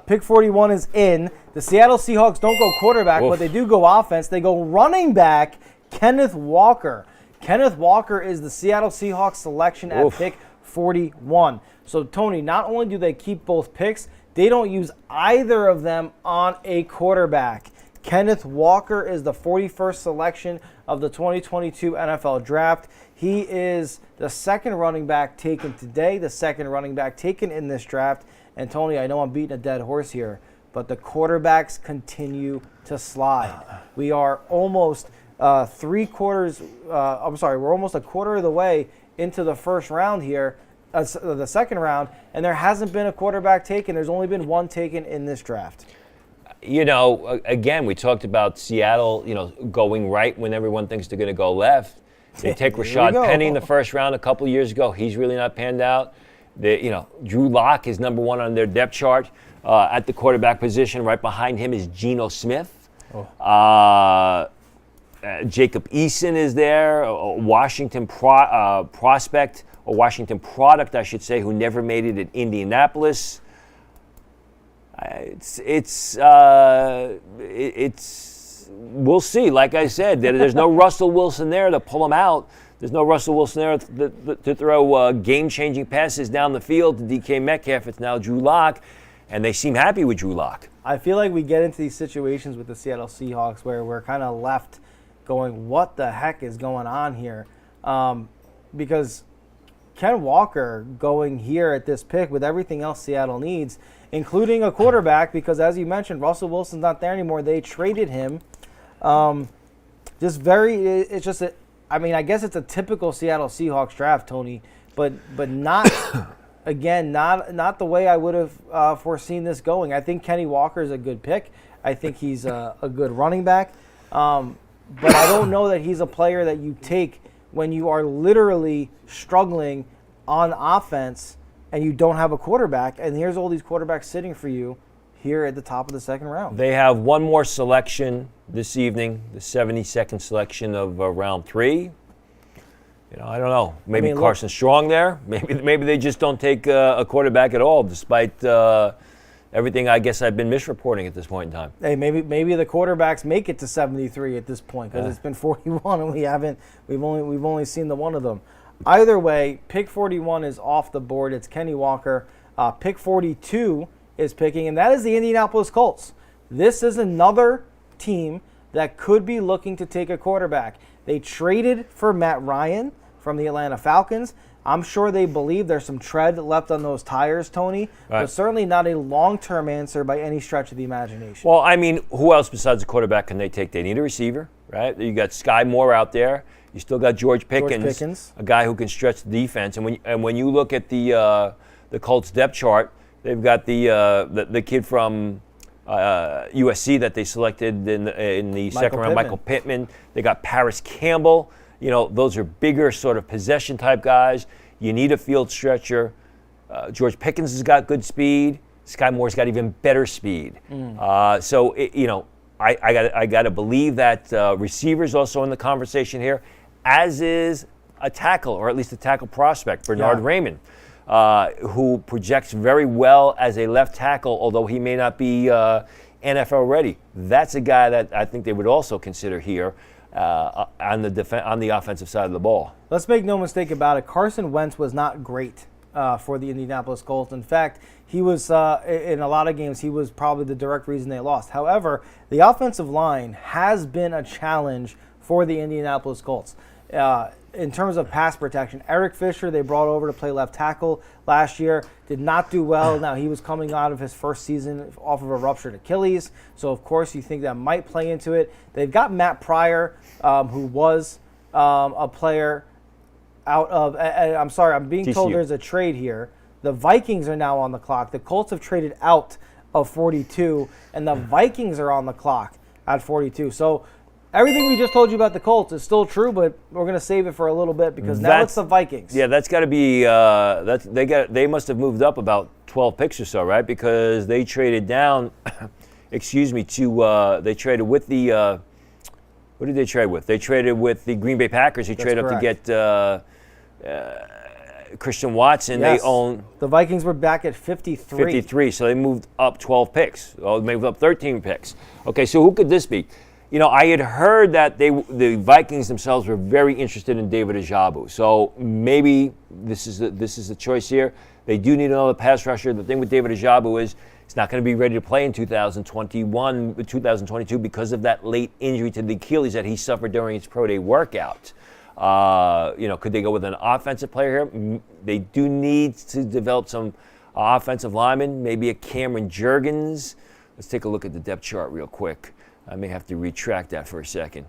Pick 41 is in. The Seattle Seahawks don't go quarterback, but they do go offense. They go running back, Kenneth Walker. Kenneth Walker is the Seattle Seahawks selection at pick 41. So, Tony, not only do they keep both picks, they don't use either of them on a quarterback. Kenneth Walker is the 41st selection of the 2022 NFL Draft. He is the second running back taken today, the second running back taken in this draft. And, Tony, I know I'm beating a dead horse here, but the quarterbacks continue to slide. We are almost we're almost a quarter of the way into the first round here, the second round, and there hasn't been a quarterback taken. There's only been one taken in this draft. Again, we talked about Seattle, going right when everyone thinks they're going to go left. They take Rashad Penny in the first round a couple of years ago. He's really not panned out. Drew Lock is number 1 on their depth chart at the quarterback position. Right behind him is Geno Smith. Jacob Eason is there, a Washington prospect, a Washington product, I should say, who never made it at Indianapolis. We'll see. Like I said, there's no Russell Wilson there to pull him out. There's no Russell Wilson there to throw game-changing passes down the field to DK Metcalf. It's now Drew Lock, and they seem happy with Drew Lock. I feel like we get into these situations with the Seattle Seahawks where we're kind of left going, what the heck is going on here? Because Ken Walker going here at this pick with everything else Seattle needs, including a quarterback, because as you mentioned, Russell Wilson's not there anymore. They traded him. I guess it's a typical Seattle Seahawks draft, Tony, but not again, not the way I would have foreseen this going. I think Kenny Walker is a good pick. I think he's a good running back. But I don't know that he's a player that you take when you are literally struggling on offense and you don't have a quarterback. And here's all these quarterbacks sitting for you here at the top of the second round. They have one more selection this evening, the 72nd selection of round 3. I don't know. Maybe Carson Strong there. Maybe they just don't take a quarterback at all, despite everything I guess I've been misreporting at this point in time. Hey, maybe the quarterbacks make it to 73 at this point because it's been 41 and we've only seen the one of them. Either way, pick 41 is off the board. It's Kenny Walker. Pick 42 is picking, and that is the Indianapolis Colts. This is another team that could be looking to take a quarterback. They traded for Matt Ryan from the Atlanta Falcons. I'm sure they believe there's some tread left on those tires, Tony, but certainly not a long-term answer by any stretch of the imagination. Well, I mean, who else besides a quarterback can they take? They need a receiver, right? You got Sky Moore out there. You still got George Pickens, a guy who can stretch the defense. And when you look at the Colts depth chart, they've got the kid from USC that they selected in the second round, Michael Pittman. They got Paris Campbell. Those are bigger sort of possession type guys. You need a field stretcher. George Pickens has got good speed. Sky Moore's got even better speed. I got to believe that receiver's also in the conversation here, as is a tackle, or at least a tackle prospect, Bernard Raymond, who projects very well as a left tackle, although he may not be NFL ready. That's a guy that I think they would also consider here. On the offensive side of the ball. Let's make no mistake about it. Carson Wentz was not great for the Indianapolis Colts. In fact, he was, in a lot of games, he was probably the direct reason they lost. However, the offensive line has been a challenge for the Indianapolis Colts. In terms of pass protection, Eric Fisher, they brought over to play left tackle last year, did not do well. Now, he was coming out of his first season off of a ruptured Achilles, so of course you think that might play into it. They've got Matt Pryor, who was a player out of, I'm sorry, I'm being told there's a trade here. The Vikings are now on the clock. The Colts have traded out of 42, and the Vikings are on the clock at 42. So everything we just told you about the Colts is still true, but we're going to save it for a little bit because now it's the Vikings. Yeah, that's got to be they must have moved up about 12 picks or so, right? Because they traded down, they traded with the what did they trade with? They traded with the Green Bay Packers. He traded up to get Christian Watson. Yes. They own the Vikings were back at 53. 53, so they moved up 12 picks. Well, they moved up 13 picks. Okay, so who could this be? I had heard that the Vikings themselves were very interested in David Ajabu. So maybe this is the choice here. They do need another pass rusher. The thing with David Ajabu is he's not going to be ready to play in 2022 because of that late injury to the Achilles that he suffered during his pro day workout. Could they go with an offensive player here? They do need to develop some offensive linemen, maybe a Cameron Jurgens. Let's take a look at the depth chart real quick. I may have to retract that for a second.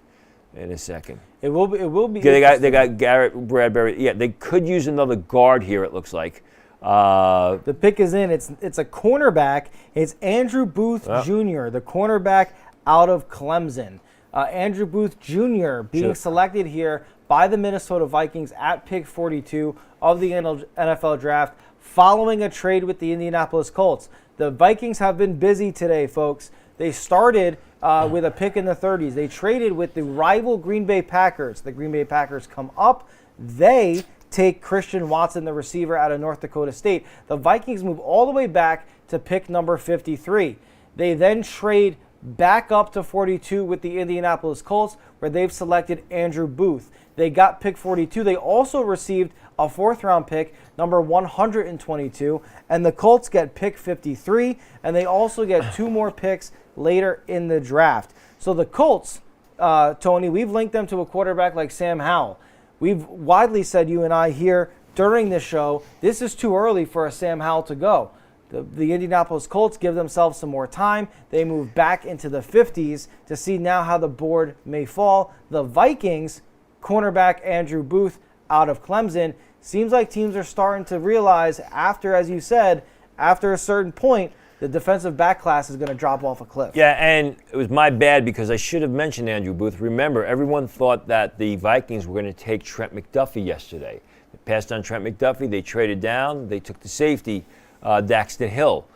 In a second. It will be. Yeah, they got Garrett Bradbury. Yeah, they could use another guard here, it looks like. The pick is in. It's a cornerback. It's Andrew Booth Jr., the cornerback out of Clemson. Andrew Booth Jr. being selected here by the Minnesota Vikings at pick 42 of the NFL draft following a trade with the Indianapolis Colts. The Vikings have been busy today, folks. They started with a pick in the 30s. They traded with the rival Green Bay Packers. The Green Bay Packers come up. They take Christian Watson, the receiver out of North Dakota State. The Vikings move all the way back to pick number 53. They then trade back up to 42 with the Indianapolis Colts, where they've selected Andrew Booth. They got pick 42. They also received a fourth-round pick, number 122, and the Colts get pick 53, and they also get 2 more picks later in the draft. So the Colts, Tony, we've linked them to a quarterback like Sam Howell. We've widely said, you and I here during this show, this is too early for a Sam Howell to go. The Indianapolis Colts give themselves some more time. They move back into the 50s to see now how the board may fall. The Vikings, cornerback Andrew Booth out of Clemson. Seems like teams are starting to realize after, as you said, after a certain point, the defensive back class is going to drop off a cliff. Yeah, and it was my bad because I should have mentioned Andrew Booth. Remember, everyone thought that the Vikings were going to take Trent McDuffie yesterday. They passed on Trent McDuffie. They traded down. They took the safety, Daxton Hill.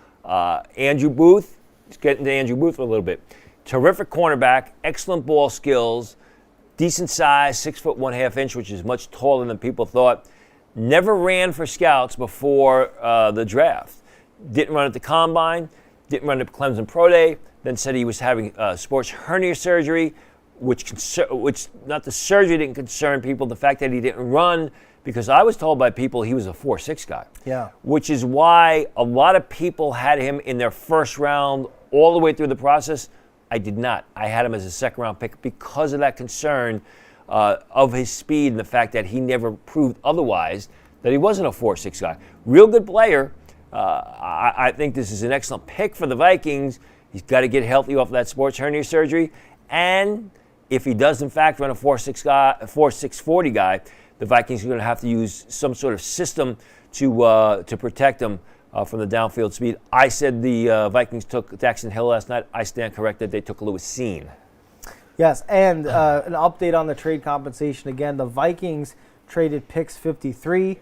Andrew Booth, let's get into Andrew Booth for a little bit. Terrific cornerback, excellent ball skills, decent size, 6 foot 1/2 inch, which is much taller than people thought. Never ran for scouts before the draft. Didn't run at the combine, didn't run at Clemson Pro Day, then said he was having sports hernia surgery, which not the surgery didn't concern people, the fact that he didn't run, because I was told by people he was a 4.6 guy. Yeah. Which is why a lot of people had him in their first round all the way through the process. I did not. I had him as a second round pick because of that concern of his speed and the fact that he never proved otherwise, that he wasn't a 4.6 guy. Real good player. I think this is an excellent pick for the Vikings. He's got to get healthy off of that sports hernia surgery. And if he does, in fact, run a 4.6 guy, a 4.6 40 guy, the Vikings are going to have to use some sort of system to protect him from the downfield speed. I said the Vikings took Daxton Hill last night. I stand corrected. They took Lewis Seen. Yes, and an update on the trade compensation. Again, the Vikings traded picks 53,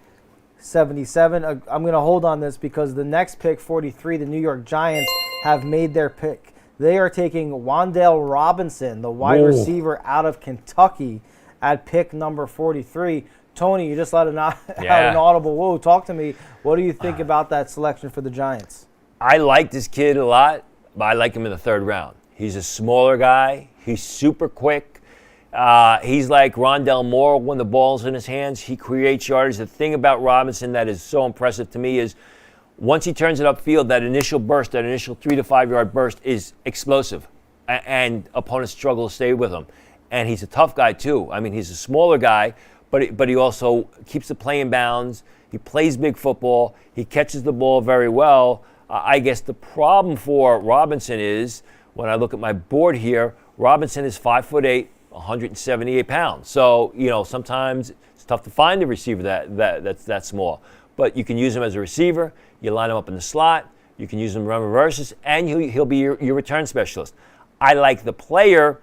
77. I'm going to hold on this because the next pick, 43, the New York Giants have made their pick. They are taking Wan'Dale Robinson, the wide receiver out of Kentucky, at pick number 43. Tony, you just let out an audible whoa. Talk to me. What do you think about that selection for the Giants? I like this kid a lot, but I like him in the third round. He's a smaller guy. He's super quick. He's like Rondell Moore when the ball's in his hands. He creates yardage. The thing about Robinson that is so impressive to me is once he turns it upfield, that initial burst, that initial 3 to 5 yard burst is explosive, and opponents struggle to stay with him. And he's a tough guy too. I mean, he's a smaller guy, but he also keeps the play in bounds. He plays big football. He catches the ball very well. I guess the problem for Robinson is, when I look at my board here, Robinson is 5'8", 178 pounds. So, sometimes it's tough to find a receiver that's that small. But you can use him as a receiver. You line him up in the slot. You can use him to run reverses, and he'll be your return specialist. I like the player.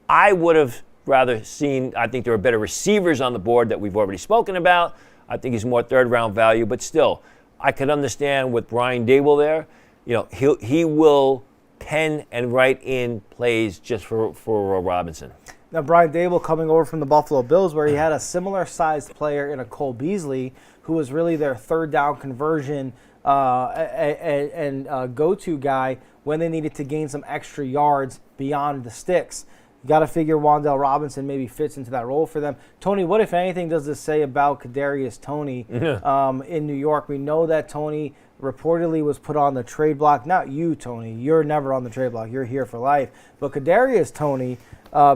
I would have rather seen, I think there are better receivers on the board that we've already spoken about. I think he's more third-round value, but still, I could understand with Brian Dable there. He will pen and write in plays just for Robinson. Now, Brian Dable coming over from the Buffalo Bills, where he had a similar-sized player in a Cole Beasley, who was really their third-down conversion and go-to guy when they needed to gain some extra yards beyond the sticks. You got to figure Wan'Dale Robinson maybe fits into that role for them. Tony, what, if anything, does this say about Kadarius Toney in New York? We know that Toney reportedly was put on the trade block. Not you, Tony. You're never on the trade block. You're here for life. But Kadarius Toney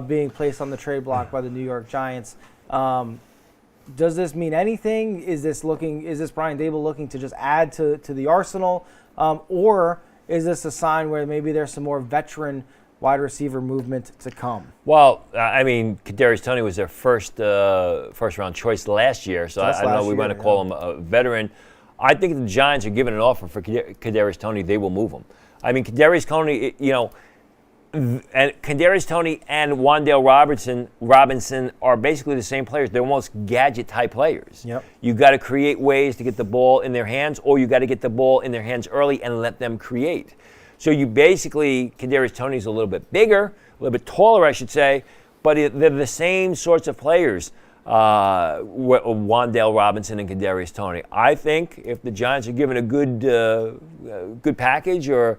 being placed on the trade block by the New York Giants. Does this mean anything? Is this Brian Dable looking to just add to the arsenal? Or is this a sign where maybe there's some more veteran wide receiver movement to come? Well, I mean, Kadarius Toney was their first round choice last year, so I don't know. We want to call him a veteran. I think if the Giants are giving an offer for Kadarius Toney, they will move him. I mean, Kadarius Toney, and Kadarius Toney and Wan'Dale Robinson are basically the same players. They're almost gadget-type players. Yep. You got to create ways to get the ball in their hands, or you got to get the ball in their hands early and let them create. So you basically, Kadarius Toney's a little bit bigger, a little bit taller, I should say, but they're the same sorts of players, Wan'Dale Robinson and Kadarius Toney. I think if the Giants are given a good package or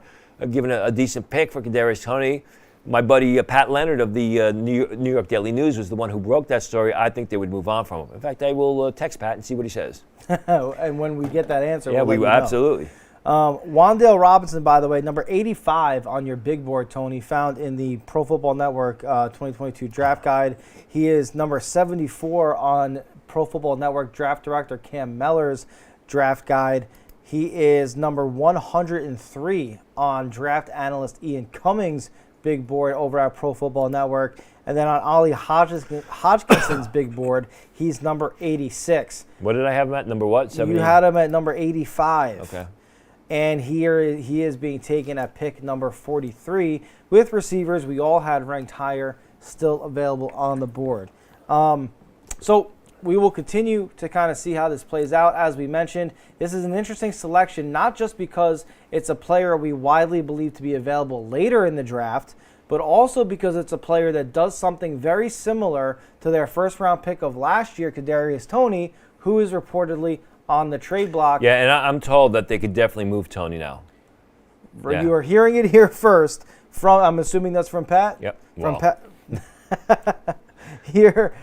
given a decent pick for Kadarius Toney, my buddy Pat Leonard of the New York Daily News was the one who broke that story. I think they would move on from him. In fact, I will text Pat and see what he says. And when we get that answer, yeah, we'll let you know. Absolutely. Wan'Dale Robinson, by the way, number 85 on your big board, Tony, found in the Pro Football Network 2022 Draft Guide. He is number 74 on Pro Football Network Draft Director Cam Meller's Draft Guide. He is number 103 on Draft Analyst Ian Cummings' big board over at Pro Football Network. And then on Ollie Hodgkinson's big board, he's number 86. What did I have him at? Number what? 70? You had him at number 85. Okay. And here he is being taken at pick number 43. With receivers, we all had ranked higher, still available on the board. So we will continue to kind of see how this plays out. As we mentioned, this is an interesting selection, not just because it's a player we widely believe to be available later in the draft, but also because it's a player that does something very similar to their first-round pick of last year, Kadarius Toney, who is reportedly on the trade block. Yeah, and I'm told that they could definitely move Toney now. Yeah. You are hearing it here first. I'm assuming that's from Pat? Yep. From Pat. Here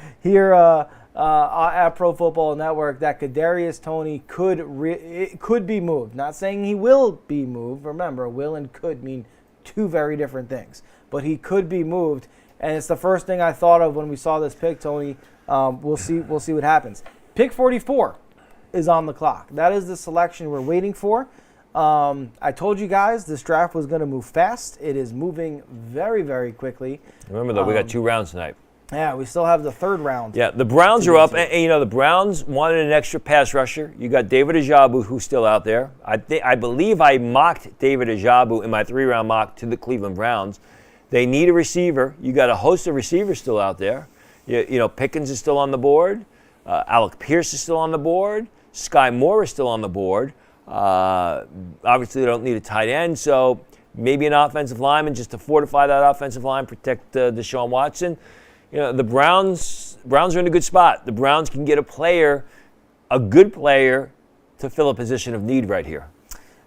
at Pro Football Network, that Kadarius Toney could be moved. Not saying he will be moved. Remember, will and could mean two very different things. But he could be moved, and it's the first thing I thought of when we saw this pick, Tony. We'll see what happens. Pick 44 is on the clock. That is the selection we're waiting for. I told you guys this draft was going to move fast. It is moving very, very quickly. Remember, though, we got 2 rounds tonight. Yeah, we still have the 3rd round. Yeah, the Browns are up, and the Browns wanted an extra pass rusher. You got David Ajabu, who's still out there. I believe I mocked David Ajabu in my 3-round mock to the Cleveland Browns. They need a receiver. You got a host of receivers still out there. Pickens is still on the board. Alec Pierce is still on the board. Sky Moore is still on the board. Obviously, they don't need a tight end, so maybe an offensive lineman just to fortify that offensive line, protect Deshaun Watson. The Browns are in a good spot. The Browns can get a good player, to fill a position of need right here.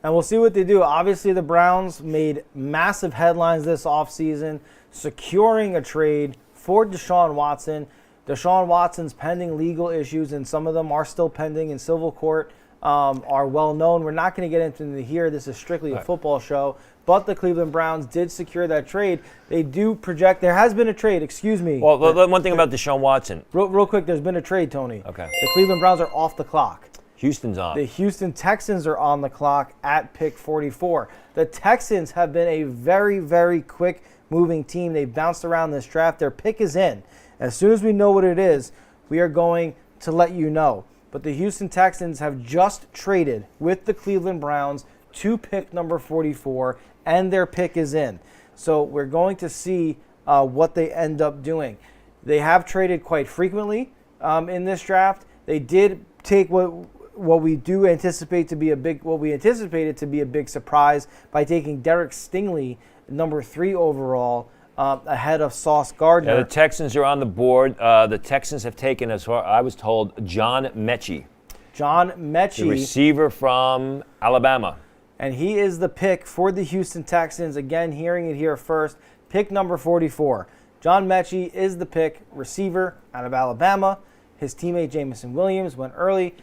And we'll see what they do. Obviously, the Browns made massive headlines this offseason, securing a trade for Deshaun Watson. Deshaun Watson's pending legal issues, and some of them are still pending in civil court, are well known. We're not going to get into them here. This is strictly a football show. But the Cleveland Browns did secure that trade. They do project. There has been a trade, excuse me. Well, one thing about Deshaun Watson. Real quick, there's been a trade, Tony. Okay. The Cleveland Browns are off the clock. Houston's on. The Houston Texans are on the clock at pick 44. The Texans have been a very, very quick moving team. They've bounced around this draft. Their pick is in. As soon as we know what it is, we are going to let you know. But the Houston Texans have just traded with the Cleveland Browns to pick number 44, and their pick is in. So we're going to see what they end up doing. They have traded quite frequently in this draft. They did take what we do anticipate to be what we anticipated to be a big surprise by taking Derek Stingley, number 3 overall, ahead of Sauce Gardner. Yeah, the Texans are on the board. The Texans have taken, as far I was told, John Mechie. John Mechie. The receiver from Alabama. And he is the pick for the Houston Texans. Again, hearing it here first. Pick number 44. John Mechie is the pick, receiver out of Alabama. His teammate Jameson Williams went early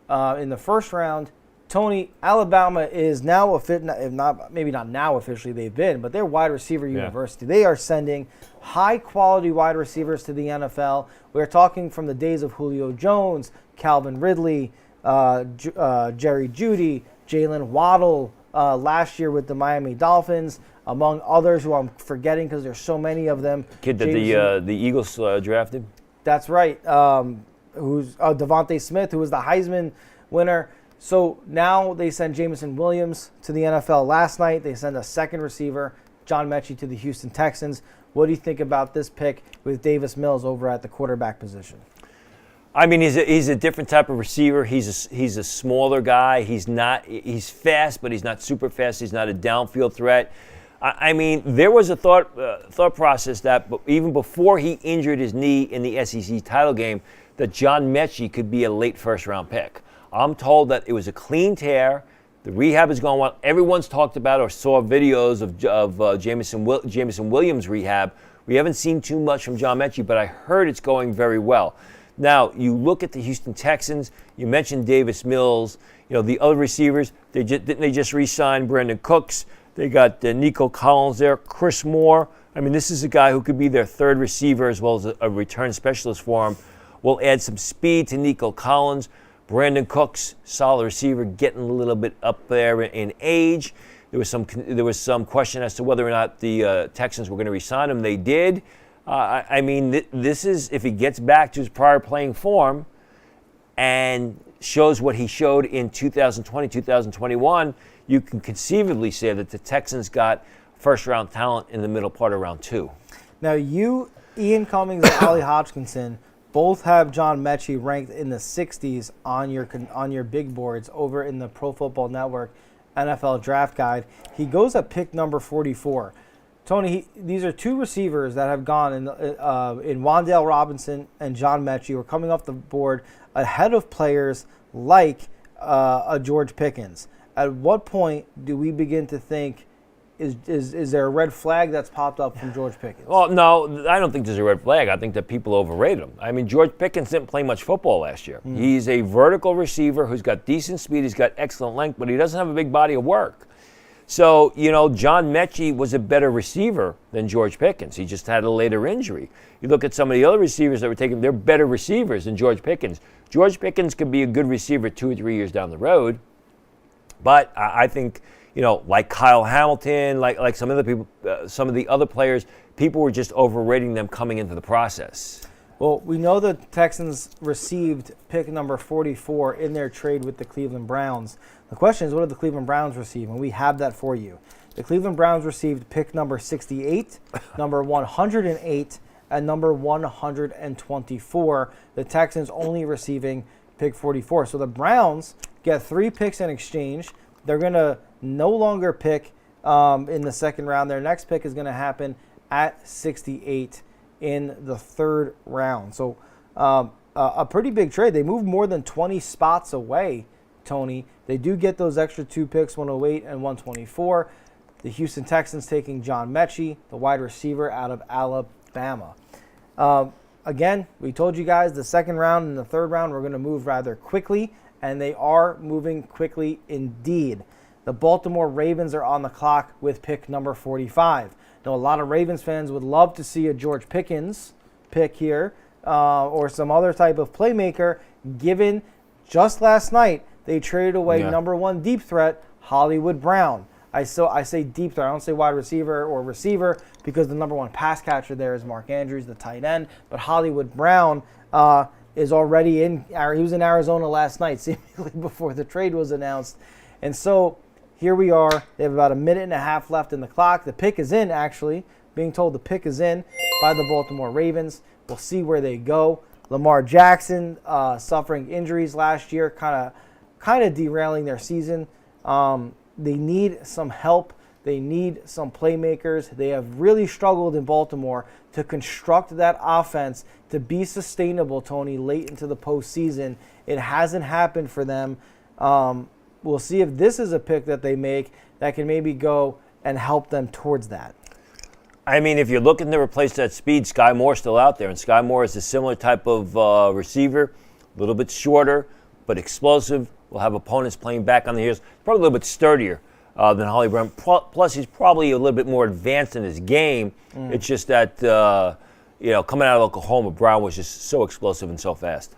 in the first round. Tony, Alabama is now, maybe not now officially they've been, but they're wide receiver university. They are sending high-quality wide receivers to the NFL. We're talking from the days of Julio Jones, Calvin Ridley, Jerry Jeudy, Jalen Waddle last year with the Miami Dolphins, among others who I'm forgetting because there's so many of them. Kid that the Eagles drafted? That's right. Who's Devontae Smith, who was the Heisman winner. So now they send Jameson Williams to the NFL last night. They send a second receiver, John Mechie, to the Houston Texans. What do you think about this pick with Davis Mills over at the quarterback position? I mean, he's a different type of receiver. He's a smaller guy. He's fast, but he's not super fast. He's not a downfield threat. I mean, there was a thought process that even before he injured his knee in the SEC title game, that John Mechie could be a late first-round pick. I'm told that it was a clean tear. The rehab is going well. Everyone's talked about or saw videos of Jameson Williams' rehab. We haven't seen too much from John Mechie, but I heard it's going very well. Now, you look at the Houston Texans. You mentioned Davis Mills. The other receivers, didn't they just re-sign Brandon Cooks? They got Nico Collins there, Chris Moore. I mean, this is a guy who could be their third receiver as well as a return specialist for him. We'll add some speed to Nico Collins. Brandon Cooks, solid receiver, getting a little bit up there in age. There was some question as to whether or not the Texans were going to re-sign him. They did. I mean, this is, if he gets back to his prior playing form and shows what he showed in 2020, 2021, you can conceivably say that the Texans got first-round talent in the middle part of round 2. Now, you, Ian Cummings, and Ollie Hodgkinson both have John Mechie ranked in the 60s on your big boards over in the Pro Football Network NFL Draft Guide. He goes at pick number 44. Tony, these are two receivers that have gone in Wan'Dale Robinson and John Mechie. We're coming off the board ahead of players like a George Pickens. At what point do we begin to think, is there a red flag that's popped up from George Pickens? Well, no, I don't think there's a red flag. I think that people overrated him. I mean, George Pickens didn't play much football last year. He's a vertical receiver who's got decent speed, he's got excellent length, but he doesn't have a big body of work. So, John Mechie was a better receiver than George Pickens. He just had a later injury. You look at some of the other receivers that were taken, they're better receivers than George Pickens. George Pickens could be a good receiver 2 or 3 years down the road, but I think, like Kyle Hamilton, like some of the people, some of the other players, people were just overrating them coming into the process. Well, we know the Texans received pick number 44 in their trade with the Cleveland Browns. The question is, what did the Cleveland Browns receive? And we have that for you. The Cleveland Browns received pick number 68, number 108, and number 124. The Texans only receiving pick 44. So the Browns get 3 picks in exchange. They're going to no longer pick in the second round. Their next pick is going to happen at 68 in the 3rd round. So a pretty big trade. They moved more than 20 spots away, Tony. They do get those extra 2 picks, 108 and 124. The Houston Texans taking John Mechie, the wide receiver out of Alabama. Again, we told you guys the second round and the 3rd round were going to move rather quickly, and they are moving quickly indeed. The Baltimore Ravens are on the clock with pick number 45. Now, a lot of Ravens fans would love to see a George Pickens pick here or some other type of playmaker, given just last night they traded away number 1 deep threat, Hollywood Brown. I say deep threat. I don't say wide receiver or receiver because the number 1 pass catcher there is Mark Andrews, the tight end. But Hollywood Brown is already in. He was in Arizona last night, seemingly before the trade was announced. And so here we are. They have about a minute and a half left in the clock. The pick is in, actually. Being told the pick is in by the Baltimore Ravens. We'll see where they go. Lamar Jackson suffering injuries last year, kind of derailing their season. They need some help. They need some playmakers. They have really struggled in Baltimore to construct that offense to be sustainable, Tony, late into the postseason. It hasn't happened for them. We'll see if this is a pick that they make that can maybe go and help them towards that. I mean, if you're looking to replace that speed, Sky Moore's still out there, and Sky Moore is a similar type of receiver, a little bit shorter, but explosive. Will have opponents playing back on the heels. Probably a little bit sturdier than Holly Brown. Plus, he's probably a little bit more advanced in his game. It's just that, coming out of Oklahoma, Brown was just so explosive and so fast.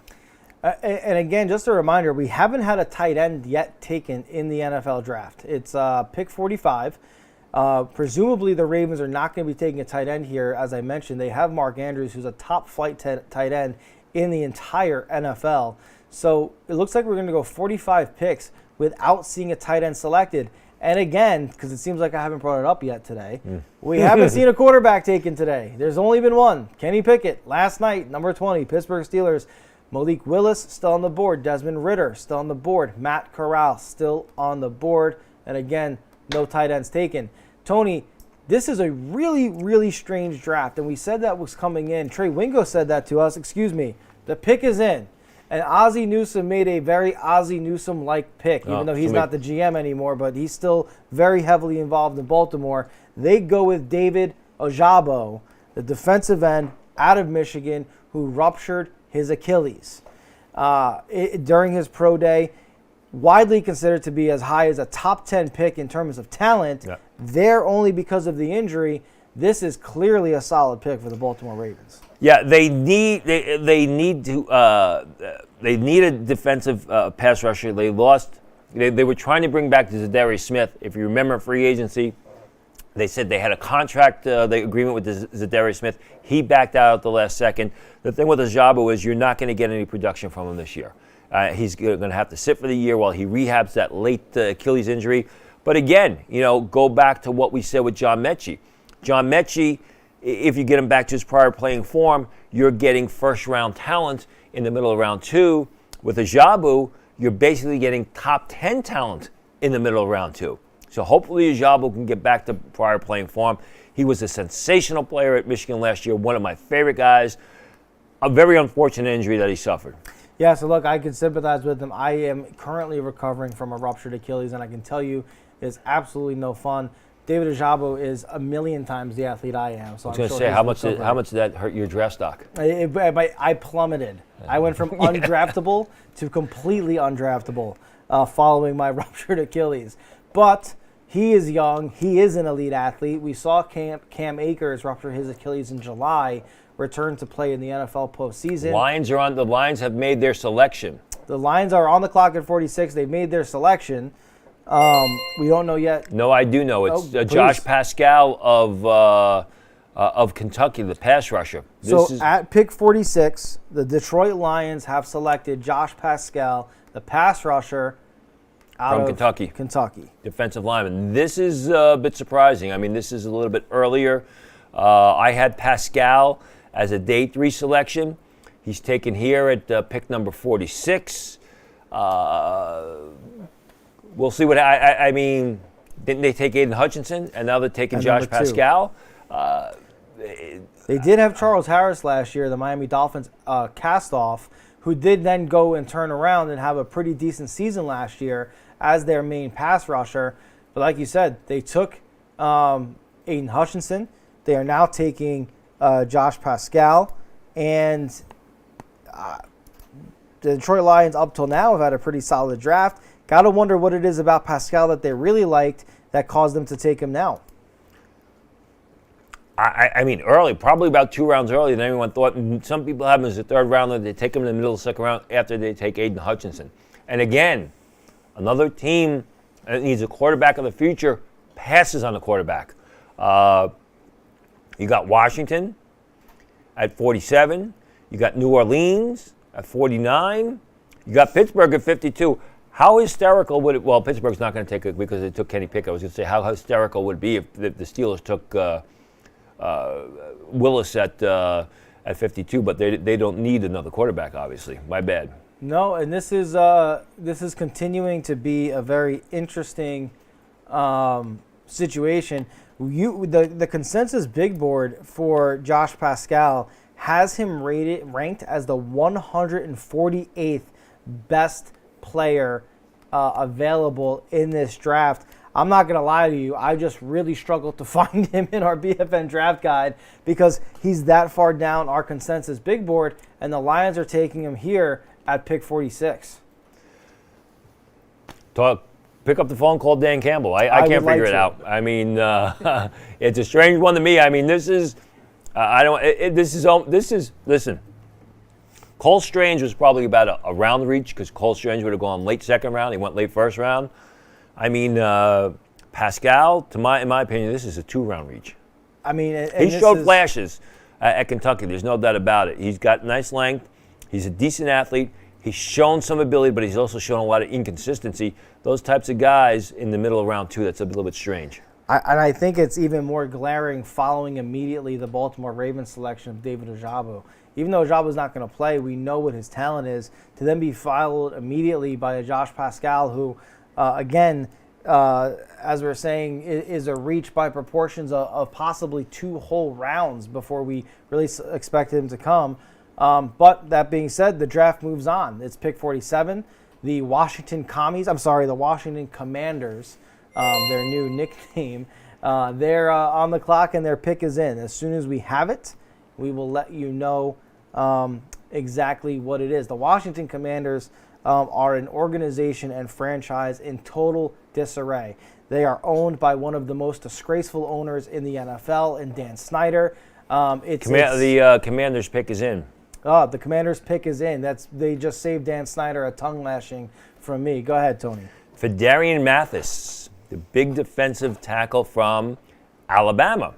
And again, just a reminder, we haven't had a tight end yet taken in the NFL draft. It's pick 45. Presumably, the Ravens are not going to be taking a tight end here. As I mentioned, they have Mark Andrews, who's a top flight tight end in the entire NFL. So it looks like we're going to go 45 picks without seeing a tight end selected. And again, because it seems like I haven't brought it up yet today, we haven't seen a quarterback taken today. There's only been one, Kenny Pickett, last night, number 20, Pittsburgh Steelers. Malik Willis still on the board. Desmond Ridder still on the board. Matt Corral still on the board. And again, no tight ends taken. Tony, this is a really, really strange draft. And we said that was coming in. Trey Wingo said that to us. Excuse me. The pick is in. And Ozzie Newsome made a very Ozzie Newsome-like pick, even though he's not the GM anymore, but he's still very heavily involved in Baltimore. They go with David Ojabo, the defensive end out of Michigan, who ruptured his Achilles during his pro day. Widely considered to be as high as a top 10 pick in terms of talent. Yeah. There only because of the injury. This is clearly a solid pick for the Baltimore Ravens. Yeah, they need a defensive pass rusher. They lost. They were trying to bring back Zadarius Smith. If you remember free agency, They said they had a contract, the agreement with Zadarius Smith. He backed out at the last second. The thing with Ojabo is you're not going to get any production from him this year. He's going to have to sit for the year while he rehabs that late Achilles injury. But again, go back to what we said with John Mechie. John Mechie, if you get him back to his prior playing form, you're getting first-round talent in the middle of round 2. With Ojabo, you're basically getting top 10 talent in the middle of round 2. So hopefully Ojabo can get back to prior playing form. He was a sensational player at Michigan last year, one of my favorite guys. A very unfortunate injury that he suffered. Yeah, so look, I can sympathize with him. I am currently recovering from a ruptured Achilles, and I can tell you it's absolutely no fun. David Ojabo is a million times the athlete I am. So I was going to say, how much did that hurt your draft stock? I plummeted. I went from undraftable to completely undraftable following my ruptured Achilles. But he is young. He is an elite athlete. We saw Cam Akers rupture his Achilles in July, return to play in the NFL postseason. The Lions have made their selection. The Lions are on the clock at 46. They've made their selection. We don't know yet. No, I do know. It's Josh Pascal of Kentucky, the pass rusher. At pick 46, the Detroit Lions have selected Josh Pascal, the pass rusher from Kentucky. Defensive lineman. This is a bit surprising. I mean, this is a little bit earlier. I had Pascal as a day 3 selection. He's taken here at pick number 46. We'll see what I mean. Didn't they take Aiden Hutchinson, and now they're taking Josh Pascal? They did have Charles Harris last year, the Miami Dolphins cast-off, who did then go and turn around and have a pretty decent season last year as their main pass rusher. But like you said, they took Aiden Hutchinson. They are now taking Josh Pascal. And the Detroit Lions up till now have had a pretty solid draft. Got to wonder what it is about Pascal that they really liked that caused them to take him now. I mean, early, probably about 2 rounds earlier than anyone thought. And some people have him as a 3rd rounder. They take him in the middle of the 2nd round after they take Aiden Hutchinson. And again, another team that needs a quarterback of the future passes on the quarterback. You got Washington at 47. You got New Orleans at 49. You got Pittsburgh at 52. How hysterical would it? Well, Pittsburgh's not going to take it because they took Kenny Pickett. I was going to say, how hysterical would it be if the Steelers took Willis at 52? But they don't need another quarterback, obviously. My bad. No, and this is continuing to be a very interesting situation. The consensus big board for Josh Pascal has him ranked as the 148th best player available in this draft. I'm not going to lie to you. I just really struggled to find him in our BFN draft guide because he's that far down our consensus big board, and the Lions are taking him here at pick 46. Pick up the phone, call Dan Campbell. I can't figure it out. I mean, it's a strange one to me. I mean, listen. Cole Strange was probably about a round reach because Cole Strange would have gone late 2nd round. He went late 1st round. I mean, Pascal, in my opinion, this is a 2-round reach. I mean, he showed flashes at Kentucky. There's no doubt about it. He's got nice length. He's a decent athlete. He's shown some ability, but he's also shown a lot of inconsistency. Those types of guys in the middle of round 2, that's a little bit strange. I think it's even more glaring following immediately the Baltimore Ravens selection of David Ojabo. Even though Ojabo's not going to play, we know what his talent is. To then be followed immediately by a Josh Pascal who, again, as we're saying, is a reach by proportions of possibly 2 whole rounds before we really expected him to come. But that being said, the draft moves on. It's pick 47. The Washington Commanders, their new nickname, they're on the clock and their pick is in. As soon as we have it, we will let you know exactly what it is. The Washington Commanders are an organization and franchise in total disarray. They are owned by one of the most disgraceful owners in the NFL, in Dan Snyder. The Commanders pick is in. The Commanders pick is in. They just saved Dan Snyder a tongue lashing from me. Go ahead, Tony. Fedarian Mathis, the big defensive tackle from Alabama,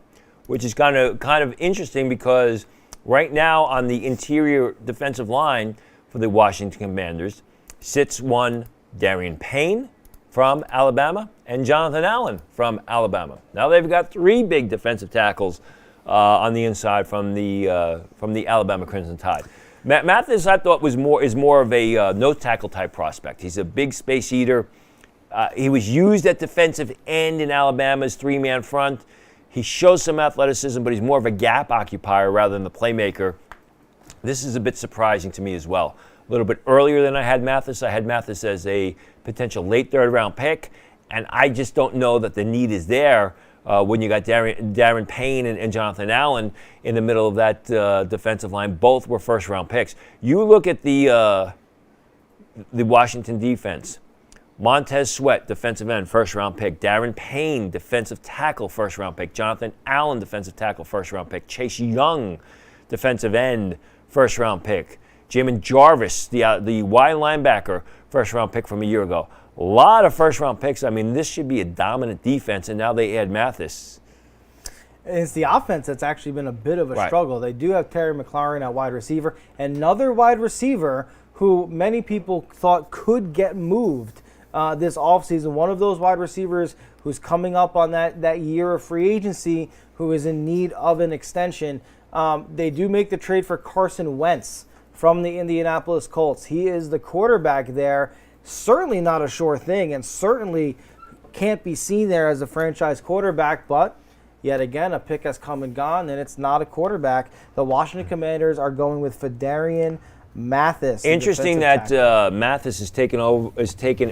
which is kind of interesting because right now on the interior defensive line for the Washington Commanders sits one Darian Payne from Alabama and Jonathan Allen from Alabama. Now they've got 3 big defensive tackles on the inside from the Alabama Crimson Tide. Mathis, I thought, is more of a nose tackle type prospect. He's a big space eater. He was used at defensive end in Alabama's 3-man front. He shows some athleticism, but he's more of a gap occupier rather than the playmaker. This is a bit surprising to me as well. A little bit earlier than I had Mathis. I had Mathis as a potential late 3rd-round pick, and I just don't know that the need is there when you got Darren Payne and Jonathan Allen in the middle of that defensive line. Both were 1st-round picks. You look at the Washington defense. Montez Sweat, defensive end, 1st-round pick. Darren Payne, defensive tackle, 1st-round pick. Jonathan Allen, defensive tackle, 1st-round pick. Chase Young, defensive end, 1st-round pick. Jamin Jarvis, the wide linebacker, 1st-round pick from a year ago. A lot of 1st-round picks. I mean, this should be a dominant defense, and now they add Mathis. It's the offense that's actually been a bit of a struggle. They do have Terry McLaurin at wide receiver, another wide receiver who many people thought could get moved this offseason. One of those wide receivers who's coming up on that year of free agency, who is in need of an extension. They do make the trade for Carson Wentz from the Indianapolis Colts. He is the quarterback there. Certainly not a sure thing, and certainly can't be seen there as a franchise quarterback, but yet again, a pick has come and gone, and it's not a quarterback. The Washington Commanders are going with Phidarian Mathis. Interesting that Mathis is taken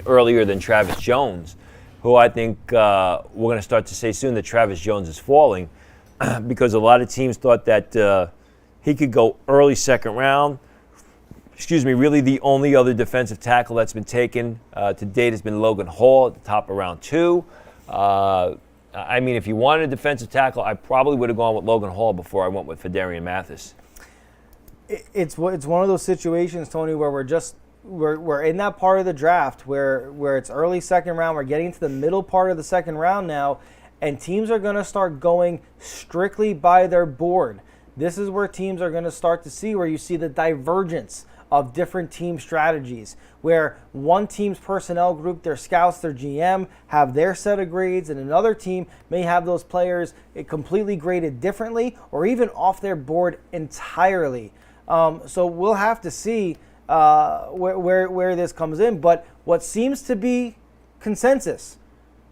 earlier than Travis Jones, who I think we're going to start to say soon that Travis Jones is falling because a lot of teams thought that he could go early 2nd round. Really the only other defensive tackle that's been taken to date has been Logan Hall at the top of round 2. I mean, if you wanted a defensive tackle, I probably would have gone with Logan Hall before I went with Phidarian Mathis. It's one of those situations, Tony, where we're in that part of the draft where it's early 2nd round. We're getting to the middle part of the 2nd round now, and teams are going to start going strictly by their board. This is where teams are going to start to see where you see the divergence of different team strategies, where one team's personnel group, their scouts, their GM, have their set of grades, and another team may have those players completely graded differently or even off their board entirely. So we'll have to see where this comes in. But what seems to be consensus,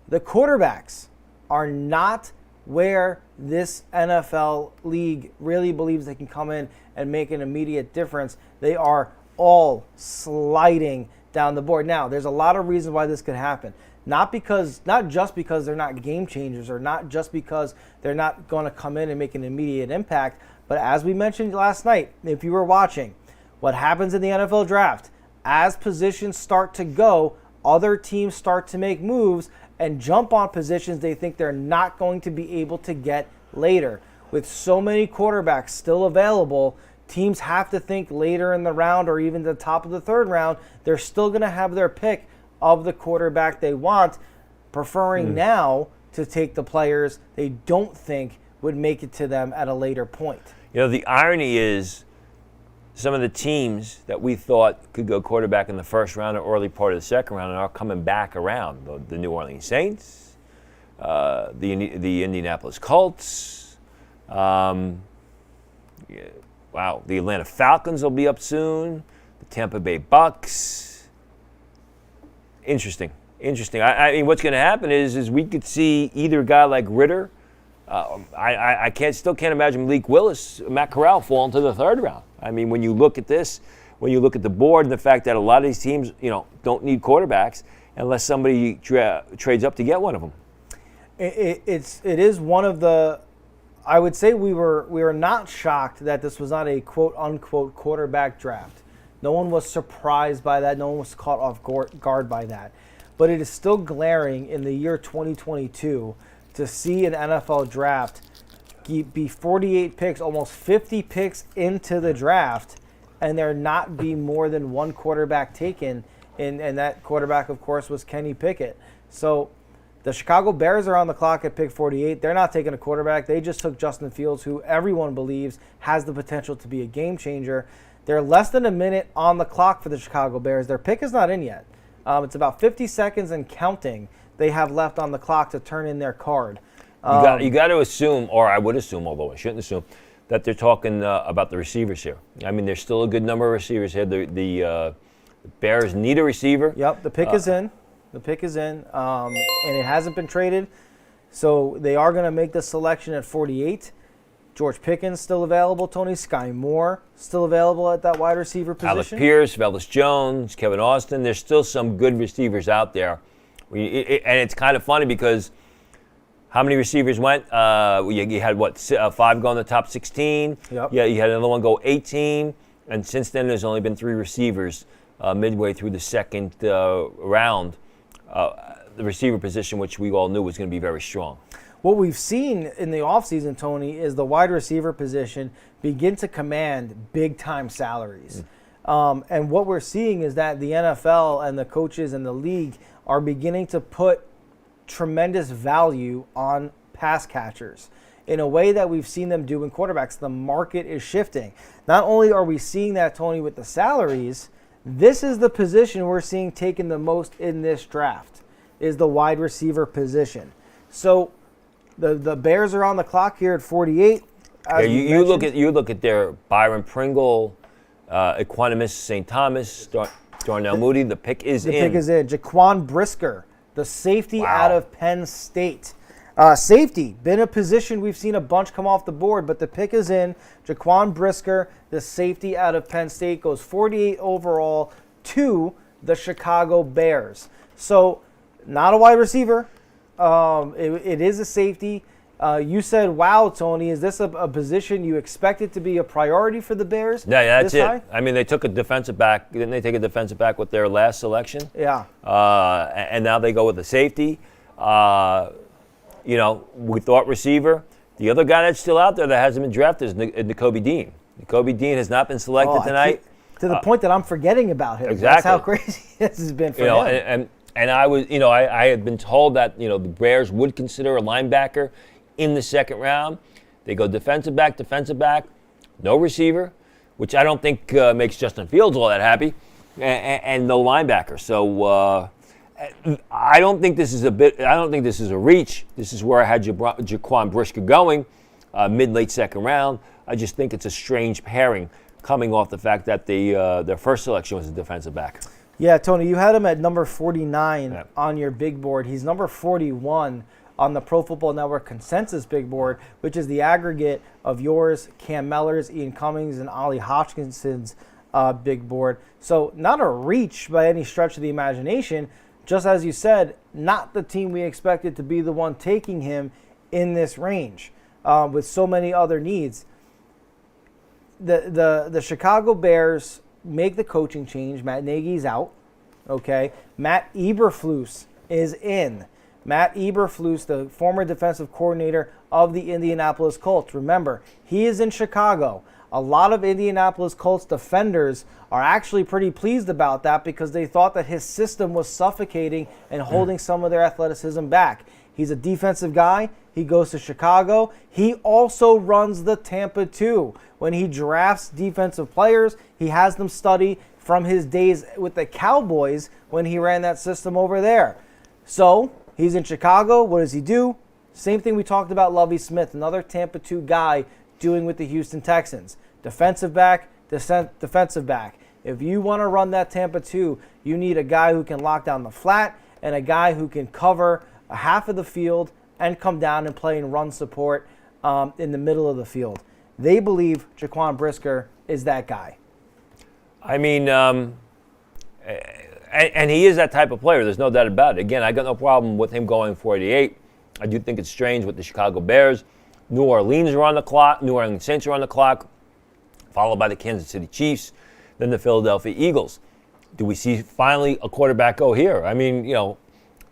the quarterbacks are not where this NFL league really believes they can come in and make an immediate difference. They are all sliding down the board. Now, there's a lot of reasons why this could happen. Not just because they're not game changers, or not just because they're not going to come in and make an immediate impact, but as we mentioned last night, if you were watching, what happens in the NFL draft, as positions start to go, other teams start to make moves and jump on positions they think they're not going to be able to get later. With so many quarterbacks still available, teams have to think later in the round or even the top of the 3rd round. They're still going to have their pick of the quarterback they want, preferring now to take the players they don't think would make it to them at a later point. You know, the irony is some of the teams that we thought could go quarterback in the 1st round or early part of the 2nd round are coming back around. The New Orleans Saints, the Indianapolis Colts, the Atlanta Falcons will be up soon, the Tampa Bay Bucks. Interesting. I mean, what's going to happen is we could see either a guy like Ridder. I still can't imagine Malik Willis, Matt Corral falling to the 3rd round. I mean, when you look at this, when you look at the board and the fact that a lot of these teams, don't need quarterbacks unless somebody trades up to get one of them. It is one of the. I would say we were not shocked that this was not a quote unquote quarterback draft. No one was surprised by that. No one was caught off guard by that. But it is still glaring in the year 2022 to see an NFL draft be 48 picks, almost 50 picks into the draft, and there not be more than one quarterback taken, and that quarterback, of course, was Kenny Pickett. So The Chicago Bears are on the clock at pick 48. They're not taking a quarterback. They just took Justin Fields, who everyone believes has the potential to be a game changer. They're less than a minute on the clock for the Chicago Bears. Their pick is not in yet. It's about 50 seconds and counting they have left on the clock to turn in their card. You got to assume, or I would assume, although I shouldn't assume, that they're talking about the receivers here. I mean, there's still a good number of receivers here. The Bears need a receiver. Yep, the pick is in. The pick is in, and it hasn't been traded. So they are going to make the selection at 48. George Pickens still available, Tony. Sky Moore still available at that wide receiver position. Alex Pierce, Velus Jones, Kevin Austin. There's still some good receivers out there. And it's kind of funny because how many receivers went? You had, 5 go in the top 16? Yep. Yeah, you had another one go 18. And since then, there's only been 3 receivers midway through the second round. The receiver position, which we all knew was going to be very strong. What we've seen in the offseason, Tony, is the wide receiver position begin to command big-time salaries. And what we're seeing is that the NFL and the coaches and the league are beginning to put tremendous value on pass catchers in a way that we've seen them do in quarterbacks. The market is shifting. Not only are we seeing that, Tony, with the salaries, this is the position we're seeing taken the most in this draft, is the wide receiver position. So the Bears are on the clock here at 48. You look at their Byron Pringle, Equanimus St. Thomas, Darnell Mooney. The pick is in. The pick is in. Jaquan Brisker, the safety out of Penn State. Safety, been a position we've seen a bunch come off the board, but the pick is in. Jaquan Brisker, the safety out of Penn State, goes 48 overall to the Chicago Bears. So not a wide receiver. It is a safety. You said, wow, Tony, is this a position you expected to be a priority for the Bears? Yeah, that's it. High? I mean, they took a defensive back. Didn't they take a defensive back with their last selection? Yeah. And now they go with a safety. We thought receiver. The other guy that's still out there that hasn't been drafted is Nakobe Dean. Nakobe Dean has not been selected tonight. To the point that I'm forgetting about him. Exactly. That's how crazy this has been for him. And I was, I had been told that, the Bears would consider a linebacker in the second round. They go defensive back, no receiver, which I don't think makes Justin Fields all that happy, and no linebacker. So I don't think this is a reach. This is where I had Jaquan Brisker going, mid-late second round. I just think it's a strange pairing coming off the fact that their first selection was a defensive back. Yeah, Tony, you had him at number 49 on your big board. He's number 41 on the Pro Football Network consensus big board, which is the aggregate of yours, Cam Mellor's, Ian Cummings, and Ollie Hodgkinson's big board. So not a reach by any stretch of the imagination. Just as you said, not the team we expected to be the one taking him in this range with so many other needs. The Chicago Bears make the coaching change. Matt Nagy's out. Okay. Matt Eberflus is in. Matt Eberflus, the former defensive coordinator of the Indianapolis Colts. Remember, he is in Chicago. A lot of Indianapolis Colts defenders are actually pretty pleased about that because they thought that his system was suffocating and holding some of their athleticism back. He's a defensive guy. He goes to Chicago. He also runs the Tampa 2. When he drafts defensive players, he has them study from his days with the Cowboys when he ran that system over there. So he's in Chicago. What does he do? Same thing we talked about Lovie Smith, another Tampa 2 guy doing with the Houston Texans. Defensive back, defensive back. If you want to run that Tampa 2, you need a guy who can lock down the flat and a guy who can cover a half of the field and come down and play and run support in the middle of the field. They believe Jaquan Brisker is that guy. I mean, and he is that type of player. There's no doubt about it. Again, I got no problem with him going 48. I do think it's strange with the Chicago Bears. New Orleans are on the clock. New Orleans Saints are on the clock, followed by the Kansas City Chiefs, then the Philadelphia Eagles. Do we see finally a quarterback go here? I mean,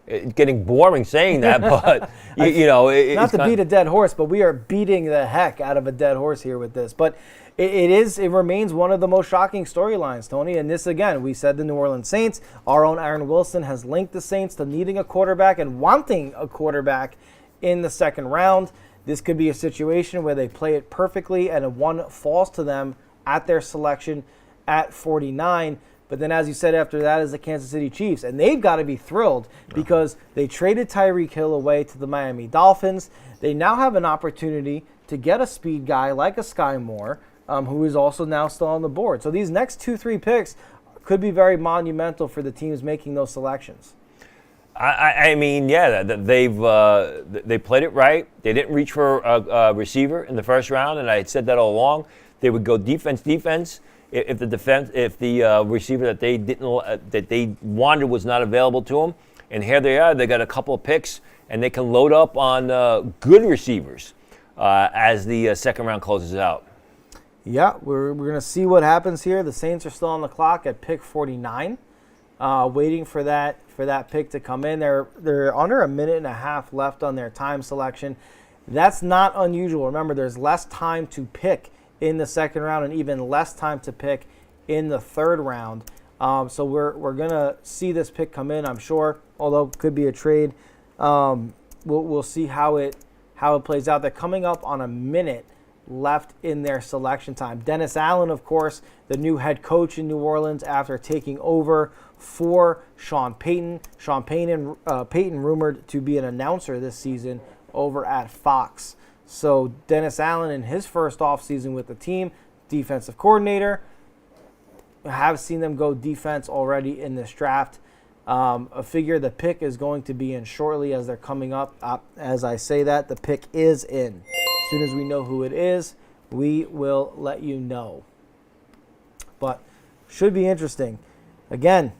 it's getting boring saying that, but, not to beat a dead horse, but we are beating the heck out of a dead horse here with this. But It remains one of the most shocking storylines, Tony. And this, again, we said the New Orleans Saints. Our own Aaron Wilson has linked the Saints to needing a quarterback and wanting a quarterback in the second round. This could be a situation where they play it perfectly and one falls to them at their selection at 49. But then, as you said, after that is the Kansas City Chiefs. And they've got to be thrilled because they traded Tyreek Hill away to the Miami Dolphins. They now have an opportunity to get a speed guy like a Sky Moore, who is also now still on the board. So these next 2-3 picks could be very monumental for the teams making those selections. I mean, yeah, they played it right. They didn't reach for a receiver in the first round, and I had said that all along. They would go defense. If the receiver that they wanted was not available to them, and here they are. They got a couple of picks, and they can load up on good receivers as the second round closes out. Yeah, we're going to see what happens here. The Saints are still on the clock at pick 49, waiting for that pick to come in. They're under a minute and a half left on their time selection. That's not unusual. Remember, there's less time to pick in the second round and even less time to pick in the third round. So we're going to see this pick come in, I'm sure, although it could be a trade. We'll see how it plays out. They're coming up on a minute left in their selection time. Dennis Allen, of course, the new head coach in New Orleans after taking over for Sean Payton. Sean Payton rumored to be an announcer this season over at Fox. So Dennis Allen in his first offseason with the team, defensive coordinator, have seen them go defense already in this draft. I figure the pick is going to be in shortly as they're coming up. As I say that, the pick is in. As soon as we know who it is, we will let you know. But should be interesting. Again,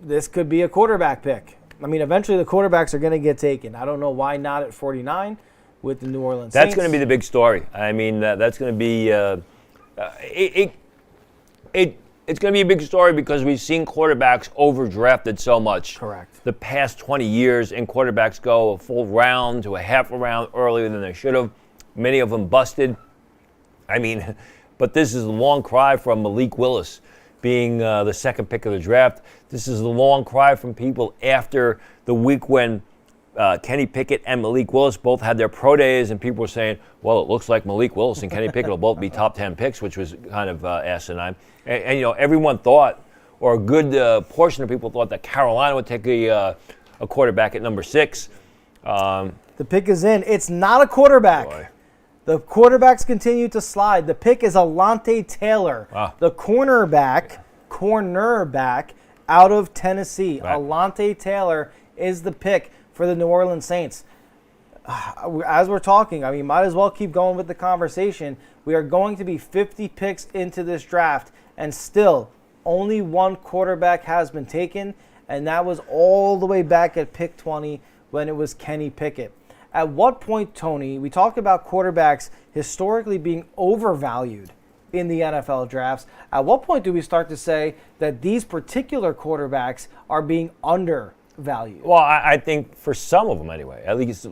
this could be a quarterback pick. I mean, eventually the quarterbacks are going to get taken. I don't know why not at 49 with the New Orleans Saints. That's going to be the big story. I mean, that's going to be it's going to be a big story because we've seen quarterbacks overdrafted so much. Correct. The past 20 years, and quarterbacks go a full round to a half a round earlier than they should have. Many of them busted. I mean, but this is a long cry from Malik Willis being the second pick of the draft. This is a long cry from people after the week when Kenny Pickett and Malik Willis both had their pro days, and people were saying, well, it looks like Malik Willis and Kenny Pickett will both be top 10 picks, which was kind of asinine. And you know, everyone thought, or a good portion of people thought, that Carolina would take a quarterback at number 6. The pick is in. It's not a quarterback. Boy. The quarterbacks continue to slide. The pick is Alontae Taylor, the cornerback out of Tennessee. Right. Alontae Taylor is the pick for the New Orleans Saints. As we're talking, I mean, might as well keep going with the conversation. We are going to be 50 picks into this draft, and still only one quarterback has been taken, and that was all the way back at pick 20 when it was Kenny Pickett. At what point, Tony, we talk about quarterbacks historically being overvalued in the NFL drafts. At what point do we start to say that these particular quarterbacks are being undervalued? Well, I think for some of them anyway, at least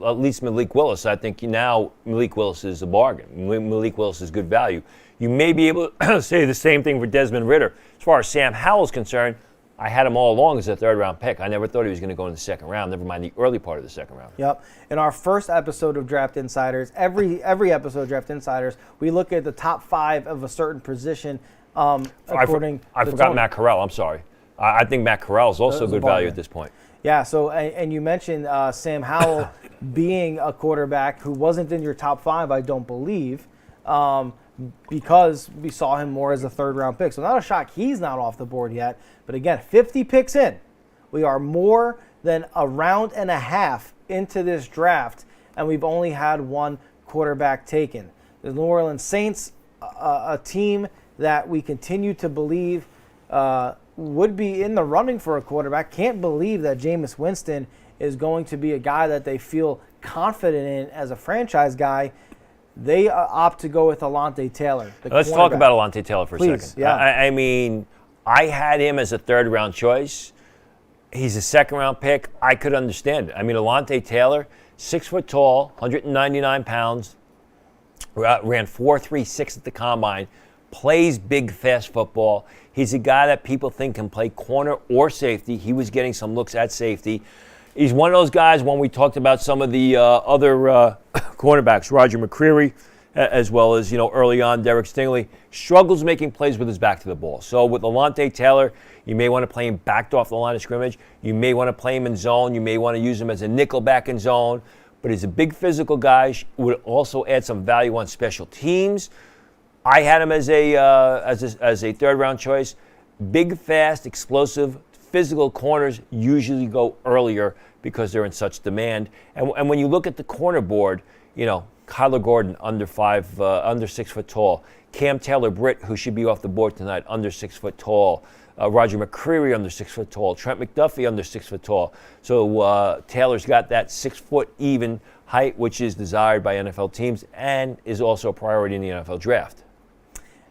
Malik Willis, I think now Malik Willis is a bargain. Malik Willis is good value. You may be able to say the same thing for Desmond Ridder. As far as Sam Howell is concerned, I had him all along as a third-round pick. I never thought he was going to go in the second round, never mind the early part of the second round. Yep. In our first episode of Draft Insiders, every episode of Draft Insiders, we look at the top 5 of a certain position according I forgot Matt Corral. I'm sorry. I think Matt Corral is also good value at this point. Yeah, so, and you mentioned Sam Howell being a quarterback who wasn't in your top 5, I don't believe, because we saw him more as a third-round pick. So not a shock he's not off the board yet. But again, 50 picks in. We are more than a round and a half into this draft, and we've only had one quarterback taken. The New Orleans Saints, a team that we continue to believe would be in the running for a quarterback. Can't believe that Jameis Winston is going to be a guy that they feel confident in as a franchise guy. They opt to go with Alontae Taylor. Let's talk about Alontae Taylor for a second. Yeah. I mean, I had him as a third-round choice. He's a second-round pick. I could understand it. I mean, Alontae Taylor, 6 foot tall, 199 pounds, ran 4.36 at the combine, plays big, fast football. He's a guy that people think can play corner or safety. He was getting some looks at safety. He's one of those guys, when we talked about some of the other cornerbacks, Roger McCreary, as well as, early on, Derek Stingley, struggles making plays with his back to the ball. So with Alontae Taylor, you may want to play him backed off the line of scrimmage. You may want to play him in zone. You may want to use him as a nickel back in zone. But he's a big physical guy. Would also add some value on special teams. I had him as a third-round choice. Big, fast, explosive, physical corners usually go earlier because they're in such demand. And when you look at the corner board, Kyler Gordon under 6 foot tall. Cam Taylor-Britt, who should be off the board tonight, under 6 foot tall. Roger McCreary under 6 foot tall. Trent McDuffie under 6 foot tall. So Taylor's got that 6 foot even height, which is desired by NFL teams and is also a priority in the NFL draft.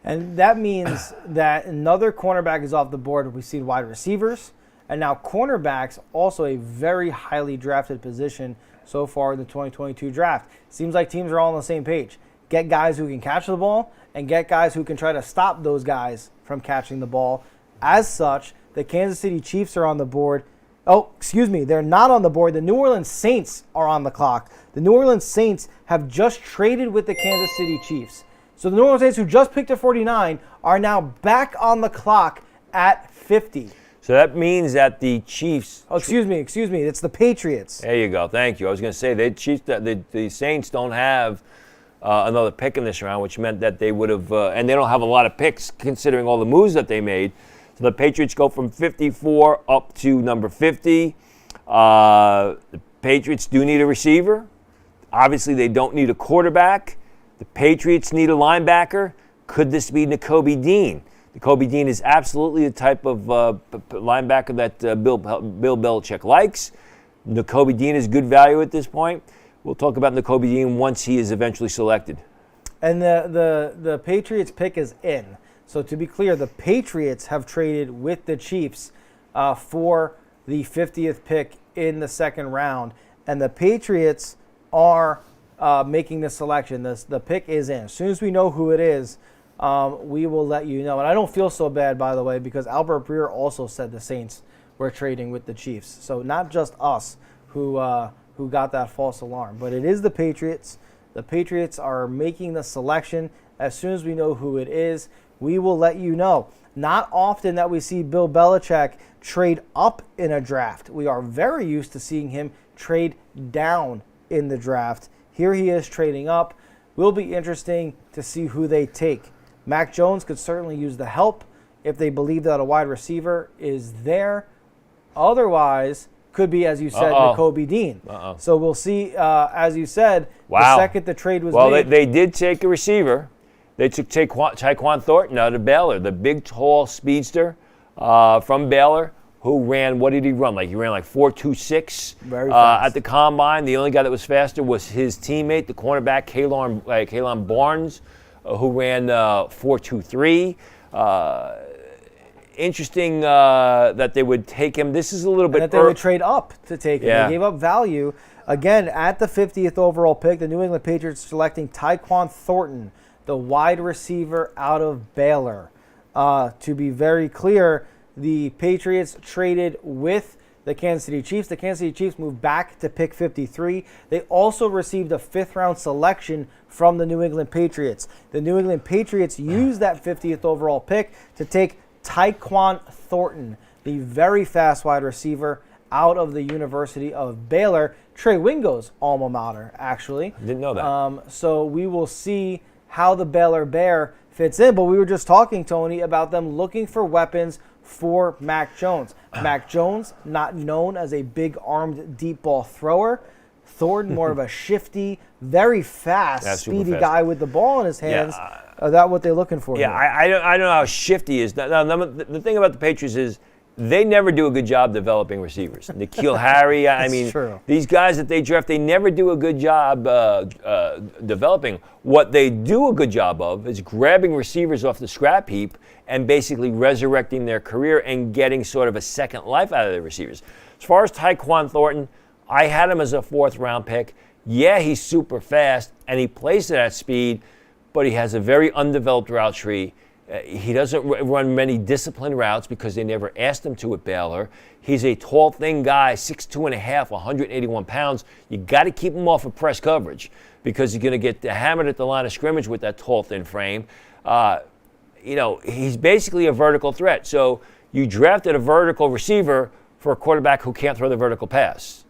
And that means that another cornerback is off the board. We've seen wide receivers, and now cornerbacks, also a very highly drafted position so far in the 2022 draft. Seems like teams are all on the same page. Get guys who can catch the ball and get guys who can try to stop those guys from catching the ball. As such, the Kansas City Chiefs are on the board. Oh, excuse me, they're not on the board. The New Orleans Saints are on the clock. The New Orleans Saints have just traded with the Kansas City Chiefs. So the New Orleans Saints, who just picked at 49, are now back on the clock at 50. So that means that the Chiefs... Oh, excuse me. It's the Patriots. There you go. Thank you. I was going to say the Saints don't have another pick in this round, which meant that they would have... and they don't have a lot of picks considering all the moves that they made. So the Patriots go from 54 up to number 50. The Patriots do need a receiver. Obviously, they don't need a quarterback. The Patriots need a linebacker. Could this be Nakobe Dean? Nakobe Dean is absolutely the type of linebacker that Bill Belichick likes. Nakobe Dean is good value at this point. We'll talk about Nakobe Dean once he is eventually selected. And the Patriots pick is in. So to be clear, the Patriots have traded with the Chiefs for the 50th pick in the second round. And the Patriots are making the selection. The pick is in. As soon as we know who it is, we will let you know. And I don't feel so bad, by the way, because Albert Breer also said the Saints were trading with the Chiefs. So not just us who got that false alarm, but it is the Patriots. The Patriots are making the selection. As soon as we know who it is, we will let you know. Not often that we see Bill Belichick trade up in a draft. We are very used to seeing him trade down in the draft. Here he is trading up. Will be interesting to see who they take. Mac Jones could certainly use the help if they believe that a wide receiver is there. Otherwise, could be, as you said, Nakobe Dean. So we'll see, as you said, the second the trade was made. Well, they did take a receiver. They took Tyquan Thornton out of Baylor, the big, tall speedster from Baylor, who ran, what did he run? He ran 4.26 Very fast. At the combine. The only guy that was faster was his teammate, the cornerback, Kalon Barnes, who ran 4.23. Interesting that they would take him. This is a little bit... And that they would trade up to take him. Yeah. They gave up value. Again, at the 50th overall pick, the New England Patriots selecting Tyquan Thornton, the wide receiver out of Baylor. To be very clear, the Patriots traded with the Kansas City Chiefs. The Kansas City Chiefs moved back to pick 53. They also received a fifth-round selection from the New England Patriots. The New England Patriots used that 50th overall pick to take Tyquan Thornton, the very fast wide receiver out of the University of Baylor, Trey Wingo's alma mater, actually. Didn't know that. So we will see how the Baylor Bear fits in. But we were just talking, Tony, about them looking for weapons for Mac Jones. Mac Jones, not known as a big-armed deep ball thrower. Thornton, more of a shifty, very fast, speedy guy with the ball in his hands. Is that what they're looking for? Yeah, I don't know how shifty he is. Now, the thing about the Patriots is they never do a good job developing receivers. N'Keal Harry, true. These guys that they draft, they never do a good job developing. What they do a good job of is grabbing receivers off the scrap heap and basically resurrecting their career and getting sort of a second life out of the receivers. As far as Tyquan Thornton, I had him as a fourth-round pick. Yeah, he's super fast, and he plays to that speed, but he has a very undeveloped route tree. He doesn't run many disciplined routes because they never asked him to at Baylor. He's a tall, thin guy, 6'2.5", 181 pounds. You got to keep him off of press coverage because he's going to get hammered at the line of scrimmage with that tall, thin frame. He's basically a vertical threat. So you drafted a vertical receiver for a quarterback who can't throw the vertical pass.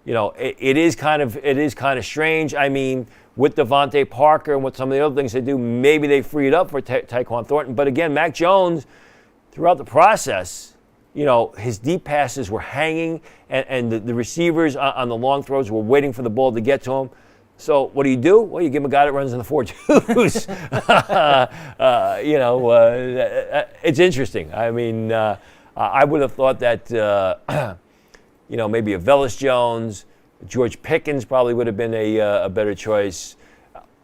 It is kind of strange. I mean, with Devontae Parker and with some of the other things they do, maybe they freed up for Tyquan Thornton. But again, Mac Jones, throughout the process, his deep passes were hanging, and the receivers on the long throws were waiting for the ball to get to him. So what do? Well, you give him a guy that runs in the 4.2s. It's interesting. I mean, I would have thought that, maybe a Velus Jones, George Pickens probably would have been a better choice.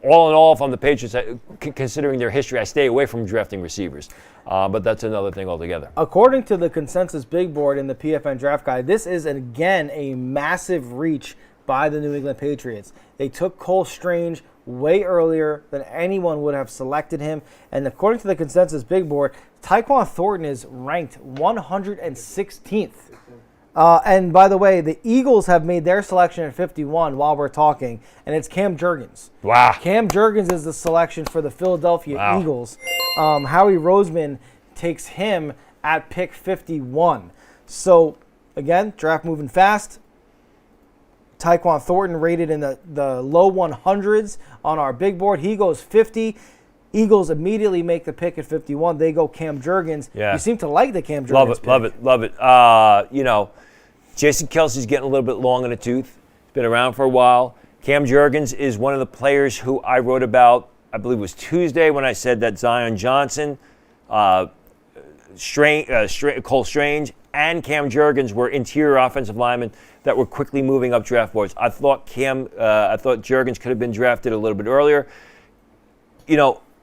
All in all, if I'm the Patriots, considering their history, I stay away from drafting receivers. But that's another thing altogether. According to the consensus big board in the PFN draft guide, this is, again, a massive reach by the New England Patriots. They took Cole Strange way earlier than anyone would have selected him. And according to the consensus big board, Tyquan Thornton is ranked 116th. And by the way, the Eagles have made their selection at 51 while we're talking, and it's Cam Jurgens. Wow. Cam Jurgens is the selection for the Philadelphia Eagles. Howie Roseman takes him at pick 51. So, again, draft moving fast. Tyquan Thornton rated in the low 100s on our big board. He goes 50. Eagles immediately make the pick at 51. They go Cam Jurgens. Yeah. You seem to like the Cam Jurgens pick. Love it. Jason Kelsey's getting a little bit long in the tooth. He's been around for a while. Cam Jurgens is one of the players who I wrote about, I believe it was Tuesday, when I said that Zion Johnson, Cole Strange, and Cam Jurgens were interior offensive linemen that were quickly moving up draft boards. I thought Jurgens could have been drafted a little bit earlier.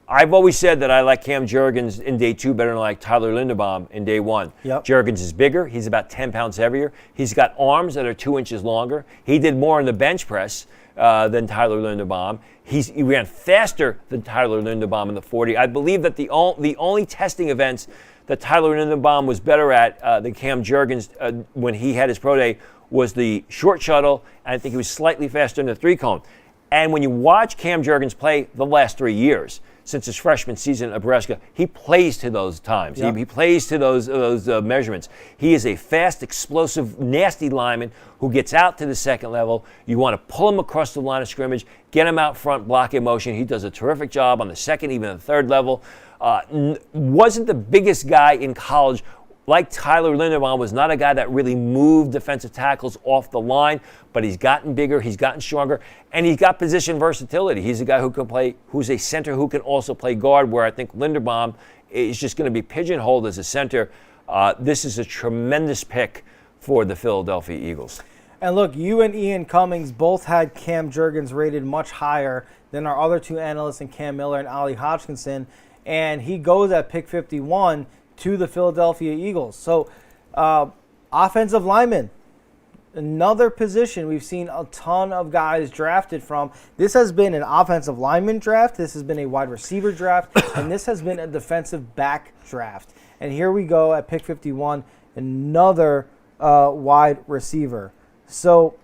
I've always said that I like Cam Jurgens in day 2 better than I like Tyler Linderbaum in day 1. Yep. Jurgens is bigger. He's about 10 pounds heavier. He's got arms that are 2 inches longer. He did more in the bench press than Tyler Linderbaum. He ran faster than Tyler Linderbaum in the 40. I believe that the only testing events that Tyler Linderbaum was better at than Cam Jurgens when he had his pro day was the short shuttle, and I think he was slightly faster in the 3-cone. And when you watch Cam Jurgens play the last 3 years, since his freshman season at Nebraska, he plays to those times. Yep. He plays to those measurements. He is a fast, explosive, nasty lineman who gets out to the second level. You want to pull him across the line of scrimmage, get him out front, block in motion. He does a terrific job on the second, even the third level. Wasn't the biggest guy in college. Like Tyler Linderbaum, was not a guy that really moved defensive tackles off the line, but he's gotten bigger, he's gotten stronger, and he's got position versatility. He's a guy who can play, who's a center who can also play guard, where I think Linderbaum is just going to be pigeonholed as a center. This is a tremendous pick for the Philadelphia Eagles. And look, you and Ian Cummings both had Cam Jurgens rated much higher than our other two analysts in Cam Miller and Ali Hodgkinson, and he goes at pick 51 to the Philadelphia Eagles. So, offensive lineman, another position we've seen a ton of guys drafted from. This has been an offensive lineman draft, this has been a wide receiver draft, and this has been a defensive back draft. And here we go at pick 51, another wide receiver. So,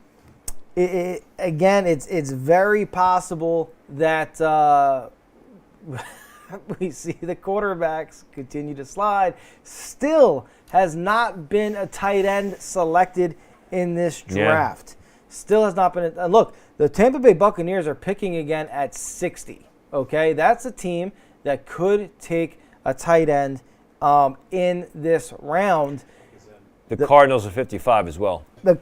again, it's very possible that we see the quarterbacks continue to slide. Still has not been a tight end selected in this draft. Yeah. Still has not been. Look, the Tampa Bay Buccaneers are picking again at 60. Okay, that's a team that could take a tight end in this round. The Cardinals are 55 as well. The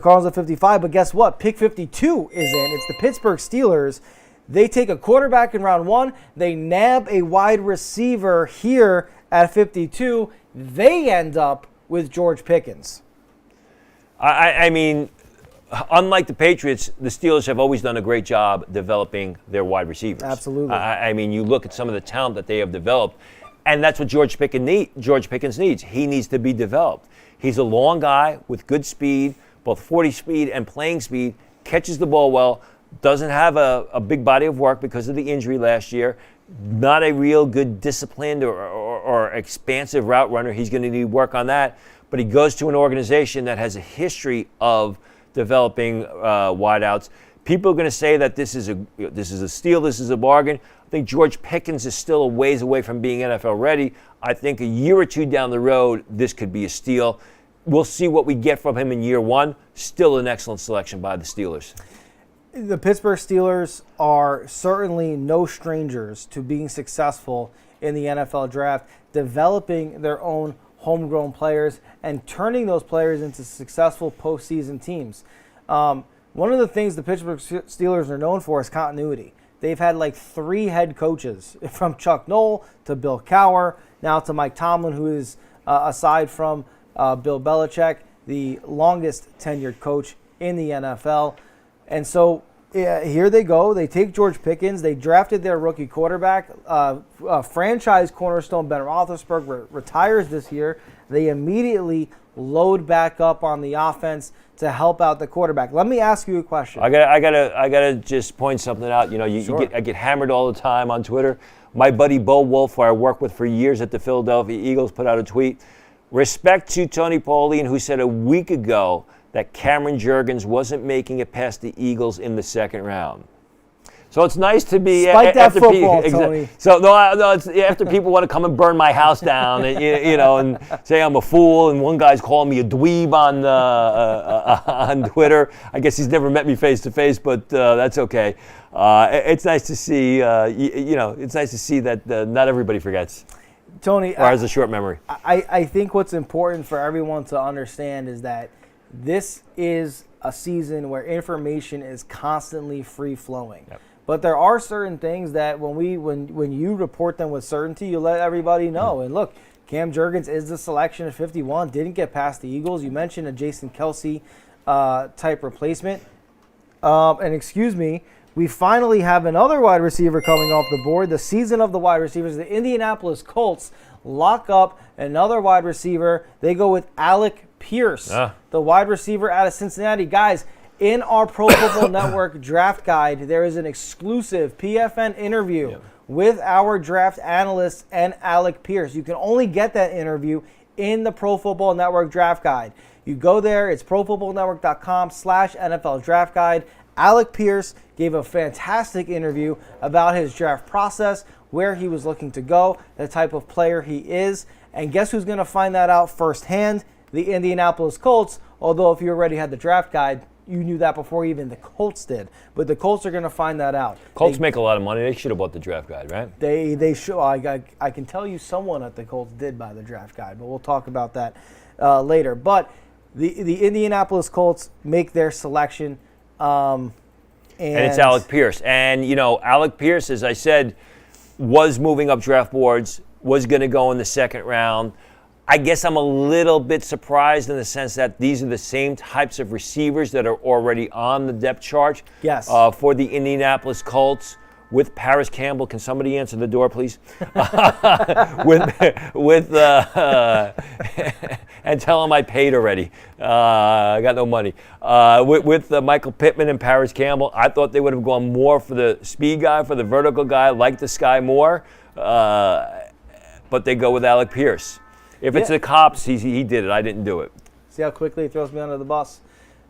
Cardinals are 55, but guess what? Pick 52 is in. It's the Pittsburgh Steelers. They take a quarterback in round 1. They nab a wide receiver here at 52. They end up with George Pickens. I mean, unlike the Patriots, the Steelers have always done a great job developing their wide receivers. Absolutely. I mean, you look at some of the talent that they have developed, and that's what George Pickens needs. He needs to be developed. He's a long guy with good speed, both 40 speed and playing speed, catches the ball well, doesn't have a big body of work because of the injury last year. Not a real good disciplined or expansive route runner. He's going to need work on that. But he goes to an organization that has a history of developing wideouts. People are going to say that this is a steal, this is a bargain. I think George Pickens is still a ways away from being NFL ready. I think a year or two down the road, this could be a steal. We'll see what we get from him in year one. Still an excellent selection by the Steelers. The Pittsburgh Steelers are certainly no strangers to being successful in the NFL draft, developing their own homegrown players and turning those players into successful postseason teams. One of the things the Pittsburgh Steelers are known for is continuity. They've had like 3 head coaches, from Chuck Noll to Bill Cowher, now to Mike Tomlin, who is, aside from Bill Belichick, the longest tenured coach in the NFL. And so here they go. They take George Pickens. They drafted their rookie quarterback. Franchise cornerstone Ben Roethlisberger retires this year. They immediately load back up on the offense to help out the quarterback. Let me ask you a question. I gotta just point something out. You know, Sure. I get hammered all the time on Twitter. My buddy Bo Wolf, who I worked with for years at the Philadelphia Eagles, put out a tweet. Respect to Tony Pauline, who said a week ago that Cameron Jurgens wasn't making it past the Eagles in the second round. So it's nice to be Spike that football, Tony. So it's after people want to come and burn my house down, and, you know, and say I'm a fool, and one guy's calling me a dweeb on Twitter. I guess he's never met me face to face, but that's okay. It's nice to see, it's nice to see that not everybody forgets. Tony, or has a short memory. I think what's important for everyone to understand is that this is a season where information is constantly free flowing. Yep. But there are certain things that when you report them with certainty, you let everybody know. And look, Cam Jurgens is the selection at 51, didn't get past the Eagles. You mentioned a Jason Kelce type replacement. And excuse me, we finally have another wide receiver coming off the board. The season of the wide receivers, the Indianapolis Colts lock up another wide receiver. They go with Alec Pierce, the wide receiver out of Cincinnati. Guys, in our Pro Football Network draft guide, there is an exclusive PFN interview with our draft analyst and Alec Pierce. You can only get that interview in the Pro Football Network draft guide. You go there, it's profootballnetwork.com/NFL draft guide. Alec Pierce gave a fantastic interview about his draft process, where he was looking to go, the type of player he is. And guess who's going to find that out firsthand? The Indianapolis Colts. Although if you already had the draft guide, you knew that before even the Colts did. But the Colts are going to find that out. Colts make a lot of money. They should have bought the draft guide, right? They should. I can tell you someone at the Colts did buy the draft guide, but we'll talk about that later. But the Indianapolis Colts make their selection. And it's Alec Pierce. And, you know, Alec Pierce, as I said, was moving up draft boards, was going to go in the second round. I guess I'm a little bit surprised in the sense that these are the same types of receivers that are already on the depth chart for the Indianapolis Colts with Paris Campbell. Can somebody answer the door, please? And tell him I paid already. I got no money. With Michael Pittman and Paris Campbell, I thought they would have gone more for the speed guy, for the vertical guy, like the Sky more. But they go with Alec Pierce. If it's the cops, he did it. I didn't do it. See how quickly he throws me under the bus.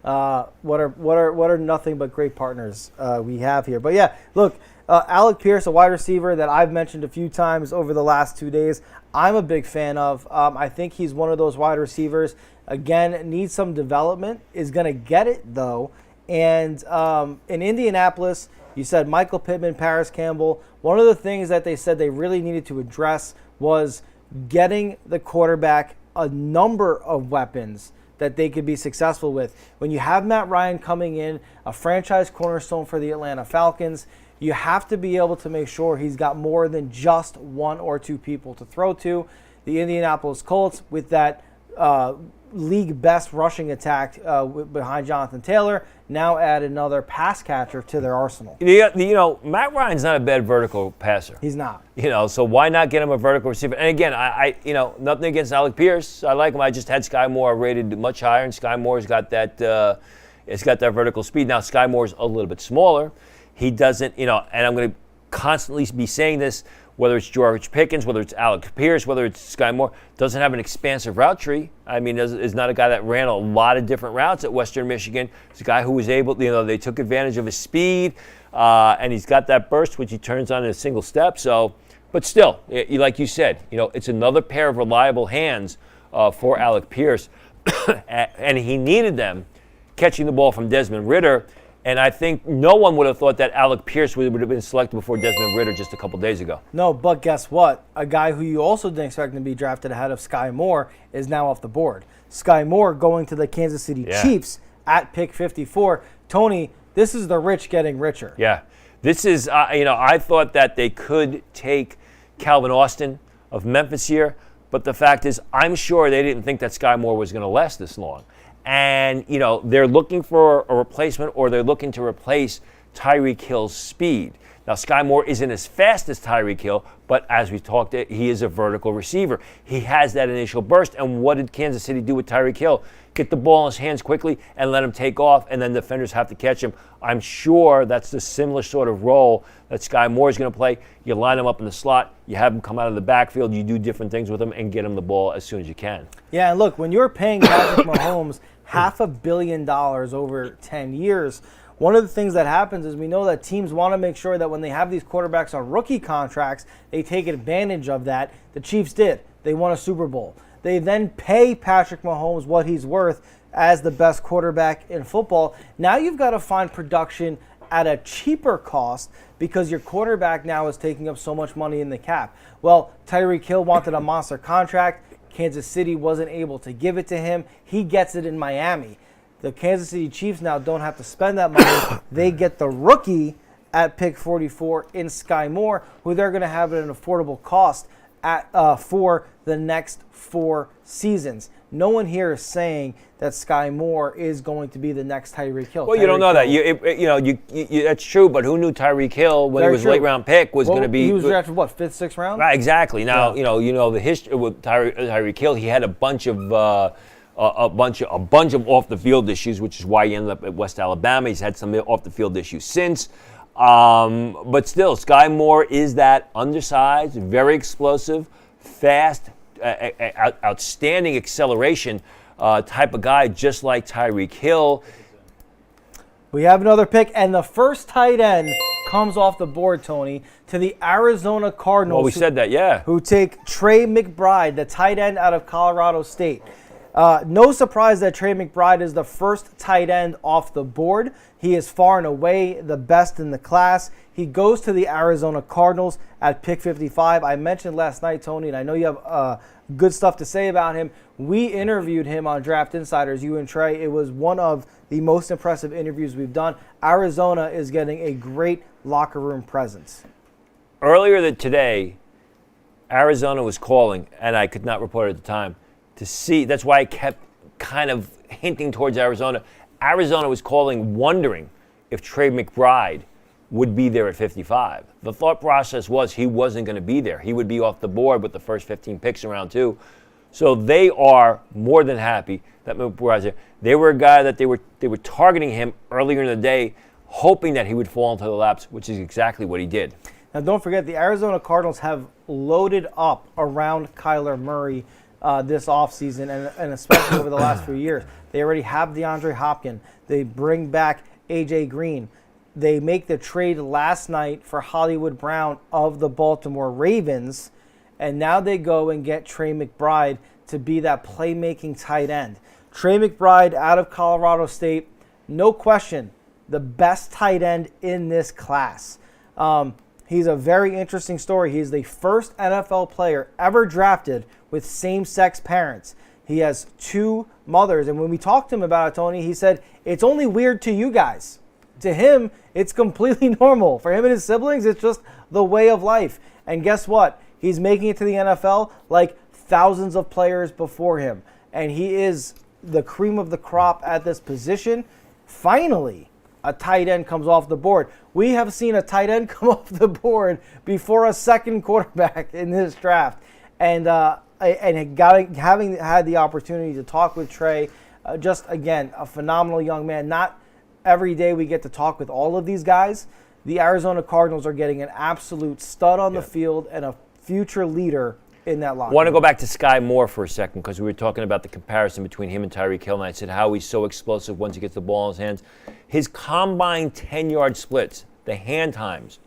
What are nothing but great partners we have here. But yeah, look, Alec Pierce, a wide receiver that I've mentioned a few times over the last 2 days, I'm a big fan of. I think he's one of those wide receivers, again, needs some development, is going to get it though. And in Indianapolis, you said Michael Pittman, Paris Campbell. One of the things that they said they really needed to address was getting the quarterback a number of weapons that they could be successful with. When you have Matt Ryan coming in, a franchise cornerstone for the Atlanta Falcons, you have to be able to make sure he's got more than just one or two people to throw to. The Indianapolis Colts, with that league best rushing attack behind Jonathan Taylor, now add another pass catcher to their arsenal. You know, Matt Ryan's not a bad vertical passer. He's not. You know, so why not get him a vertical receiver? And again, I nothing against Alec Pierce. I like him. I just had Sky Moore rated much higher, and Sky Moore's got that, It's got that vertical speed. Now, Sky Moore's a little bit smaller. He doesn't, and I'm going to constantly be saying this, whether it's George Pickens, whether it's Alec Pierce, whether it's Sky Moore, doesn't have an expansive route tree. I mean, is not a guy that ran a lot of different routes at Western Michigan. He's a guy who was able, they took advantage of his speed, and he's got that burst, which he turns on in a single step. So, but still, like you said, it's another pair of reliable hands for Alec Pierce, and he needed them catching the ball from Desmond Ridder. And I think no one would have thought that Alec Pierce would have been selected before Desmond Ridder just a couple days ago. No, but guess what? A guy who you also didn't expect to be drafted ahead of Sky Moore is now off the board. Sky Moore going to the Kansas City Chiefs at pick 54. Tony, this is the rich getting richer. Yeah. This is, I thought that they could take Calvin Austin of Memphis here, but the fact is I'm sure they didn't think that Sky Moore was going to last this long. And, they're looking for a replacement, or they're looking to replace Tyreek Hill's speed. Now, Sky Moore isn't as fast as Tyreek Hill, but as we talked, he is a vertical receiver. He has that initial burst. And what did Kansas City do with Tyreek Hill? Get the ball in his hands quickly and let him take off, and then defenders have to catch him. I'm sure that's the similar sort of role that Sky Moore is going to play. You line him up in the slot, you have him come out of the backfield, you do different things with him, and get him the ball as soon as you can. Yeah, and look, when you're paying Patrick Mahomes $500 million over 10 years, one of the things that happens is we know that teams want to make sure that when they have these quarterbacks on rookie contracts, they take advantage of that. The Chiefs did. They won a Super Bowl. They then pay Patrick Mahomes what he's worth as the best quarterback in football. Now you've got to find production at a cheaper cost because your quarterback now is taking up so much money in the cap. Well, Tyreek Hill wanted a monster contract. Kansas City wasn't able to give it to him. He gets it in Miami. The Kansas City Chiefs now don't have to spend that money. They get the rookie at pick 44 in Sky Moore, who they're going to have at an affordable cost for the next 4 seasons. No one here is saying that Sky Moore is going to be the next Tyreek Hill. Well, you don't know that. That's true, but who knew Tyreek Hill, when he was a late-round pick, was going to be... He was drafted, what, 5th, 6th round? Right, exactly. Now, the history with Tyreek Hill, he had a bunch of off-the-field issues, which is why he ended up at West Alabama. He's had some off-the-field issues since. But still, Sky Moore is that undersized, very explosive, fast, outstanding acceleration type of guy, just like Tyreek Hill. We have another pick, and the first tight end comes off the board, Tony, to the Arizona Cardinals. Well, we said that, yeah. Who take Trey McBride, the tight end out of Colorado State. No surprise that Trey McBride is the first tight end off the board. He is far and away the best in the class. He goes to the Arizona Cardinals at pick 55. I mentioned last night, Tony, and I know you have good stuff to say about him. We interviewed him on Draft Insiders, you and Trey. It was one of the most impressive interviews we've done. Arizona is getting a great locker room presence. Earlier today, Arizona was calling, and I could not report it at the time, to see. That's why I kept kind of hinting towards Arizona. Arizona was calling, wondering if Trey McBride would be there at 55. The thought process was he wasn't going to be there. He would be off the board with the first 15 picks in round 2. So they are more than happy that McBride's there. They were a guy that they were targeting him earlier in the day, hoping that he would fall into the laps, which is exactly what he did. Now, don't forget, the Arizona Cardinals have loaded up around Kyler Murray this offseason, and especially over the last few years. They already have DeAndre Hopkins. They bring back A.J. Green. They make the trade last night for Hollywood Brown of the Baltimore Ravens, and now they go and get Trey McBride to be that playmaking tight end. Trey McBride out of Colorado State, no question, the best tight end in this class. He's a very interesting story. He's the first NFL player ever drafted with same-sex parents. He has 2 mothers, and when we talked to him about it, Tony, he said, it's only weird to you guys. To him, it's completely normal. For him and his siblings, it's just the way of life. And guess what? He's making it to the NFL like thousands of players before him. And he is the cream of the crop at this position. Finally, a tight end comes off the board. We have seen a tight end come off the board before a second quarterback in this draft. And having had the opportunity to talk with Trey, Just, again, a phenomenal young man. Not every day we get to talk with all of these guys. The Arizona Cardinals are getting an absolute stud on the field and a future leader in that line. I want to go back to Sky Moore for a second because we were talking about the comparison between him and Tyreek Hill, and I said how he's so explosive once he gets the ball in his hands. His combined 10-yard splits, the hand times,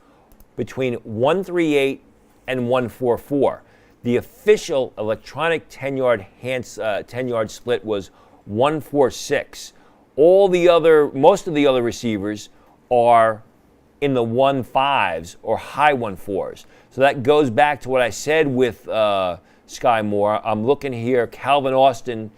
between 138 and 144. The official electronic 10-yard split was 146. Most of the other receivers are in the 1.5s or high 1.4s. So that goes back to what I said with Sky Moore. I'm looking here. Calvin Austin,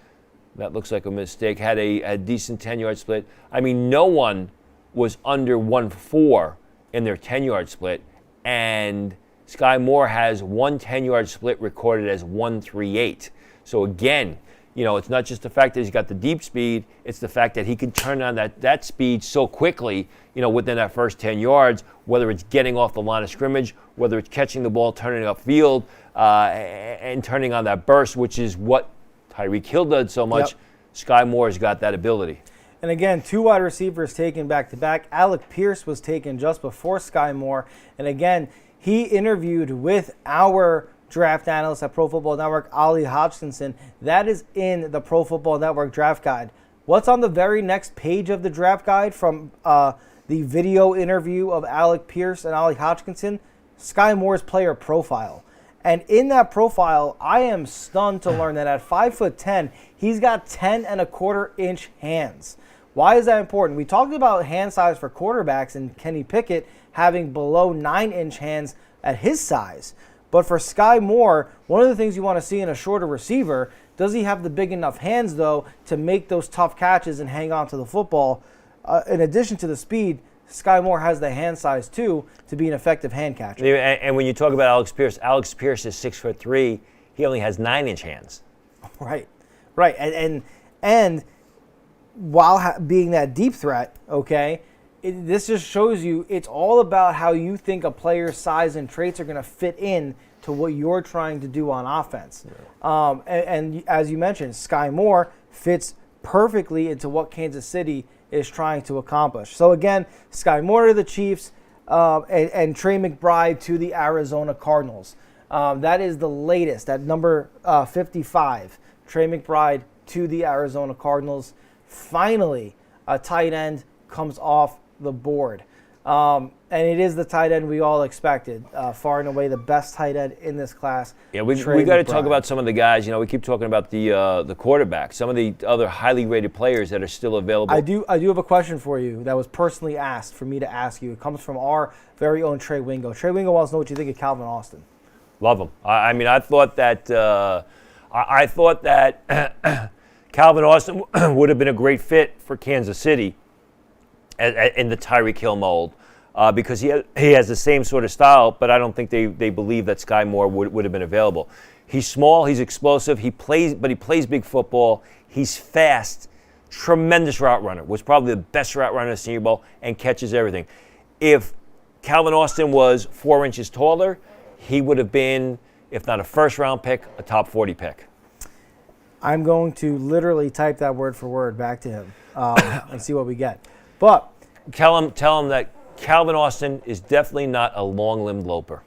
that looks like a mistake, had a decent 10-yard split. I mean, no one was under 1.4 in their 10-yard split, and Sky Moore has one 10-yard split recorded as 1.38. So again, it's not just the fact that he's got the deep speed, it's the fact that he can turn on that speed so quickly, within that first 10 yards, whether it's getting off the line of scrimmage, whether it's catching the ball, turning upfield, and turning on that burst, which is what Tyreek Hill does so much. Yep. Sky Moore's got that ability. And again, 2 wide receivers taken back-to-back. Alec Pierce was taken just before Sky Moore. And again, he interviewed with our draft analyst at Pro Football Network, Ali Hodgkinson. That is in the Pro Football Network draft guide. What's on the very next page of the draft guide from the video interview of Alec Pierce and Ali Hodgkinson? Sky Moore's player profile. And in that profile, I am stunned to learn that at 5'10", he's got 10.25-inch hands. Why is that important? We talked about hand size for quarterbacks and Kenny Pickett having below 9-inch hands at his size. But for Sky Moore, one of the things you want to see in a shorter receiver, does he have the big enough hands, though, to make those tough catches and hang on to the football? In addition to the speed, Sky Moore has the hand size, too, to be an effective hand catcher. And when you talk about Alex Pierce is 6'3". He only has 9-inch hands. Right. And while being that deep threat, okay, this just shows you it's all about how you think a player's size and traits are going to fit in to what you're trying to do on offense. Yeah. And as you mentioned, Sky Moore fits perfectly into what Kansas City is trying to accomplish. So again, Sky Moore to the Chiefs and Trey McBride to the Arizona Cardinals. That is the latest at number 55. Trey McBride to the Arizona Cardinals. Finally, a tight end comes off the board. And it is the tight end we all expected. Far and away the best tight end in this class. Yeah, we got to talk about some of the guys. We keep talking about the quarterback, some of the other highly rated players that are still available. I do have a question for you that was personally asked for me to ask you. It comes from our very own Trey Wingo. Trey Wingo wants to know what you think of Calvin Austin. Love him. I thought that Calvin Austin would have been a great fit for Kansas City in the Tyreek Hill mold. Because he has the same sort of style, but I don't think they believe that Sky Moore would have been available. He's small, he's explosive, he plays big football, he's fast, tremendous route runner, was probably the best route runner in the Senior Bowl, and catches everything. If Calvin Austin was 4 inches taller, he would have been, if not a first-round pick, a top 40 pick. I'm going to literally type that word for word back to him and see what we get. But tell him that Calvin Austin is definitely not a long-limbed loper.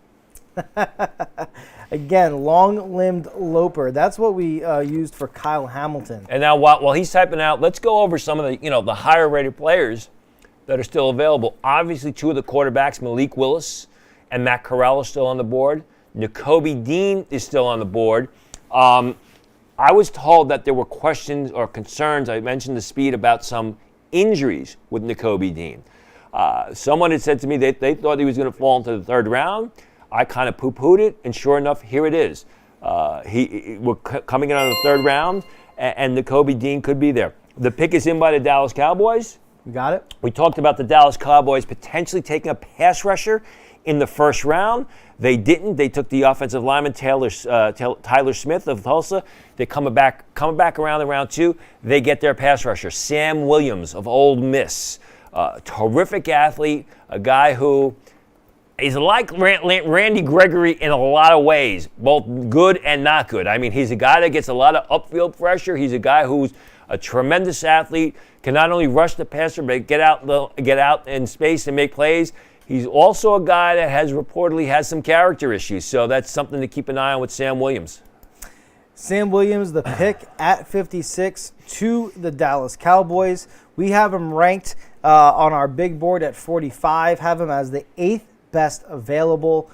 Again, long-limbed loper. That's what we used for Kyle Hamilton. And now while he's typing out, let's go over some of the higher-rated players that are still available. Obviously, 2 of the quarterbacks, Malik Willis and Matt Corral, are still on the board. Nakobe Dean is still on the board. I was told that there were questions or concerns. I mentioned the speed about some injuries with Nakobe Dean. Someone had said to me they thought he was going to fall into the 3rd round. I kind of poo-pooed it, and sure enough, here it is. We're coming in on the 3rd round, and Nakobe Dean could be there. The pick is in by the Dallas Cowboys. We got it. We talked about the Dallas Cowboys potentially taking a pass rusher in the 1st round. They didn't. They took the offensive lineman Tyler Smith of Tulsa. They coming back around in round 2. They get their pass rusher, Sam Williams of Ole Miss. Terrific athlete, a guy who, He's like Randy Gregory in a lot of ways, both good and not good. I mean, he's a guy that gets a lot of upfield pressure. He's a guy who's a tremendous athlete, can not only rush the passer, but get out in space and make plays. He's also a guy that reportedly has some character issues, so that's something to keep an eye on with Sam Williams. Sam Williams, the pick at 56 to the Dallas Cowboys. We have him ranked on our big board at 45, have him as the 8th best available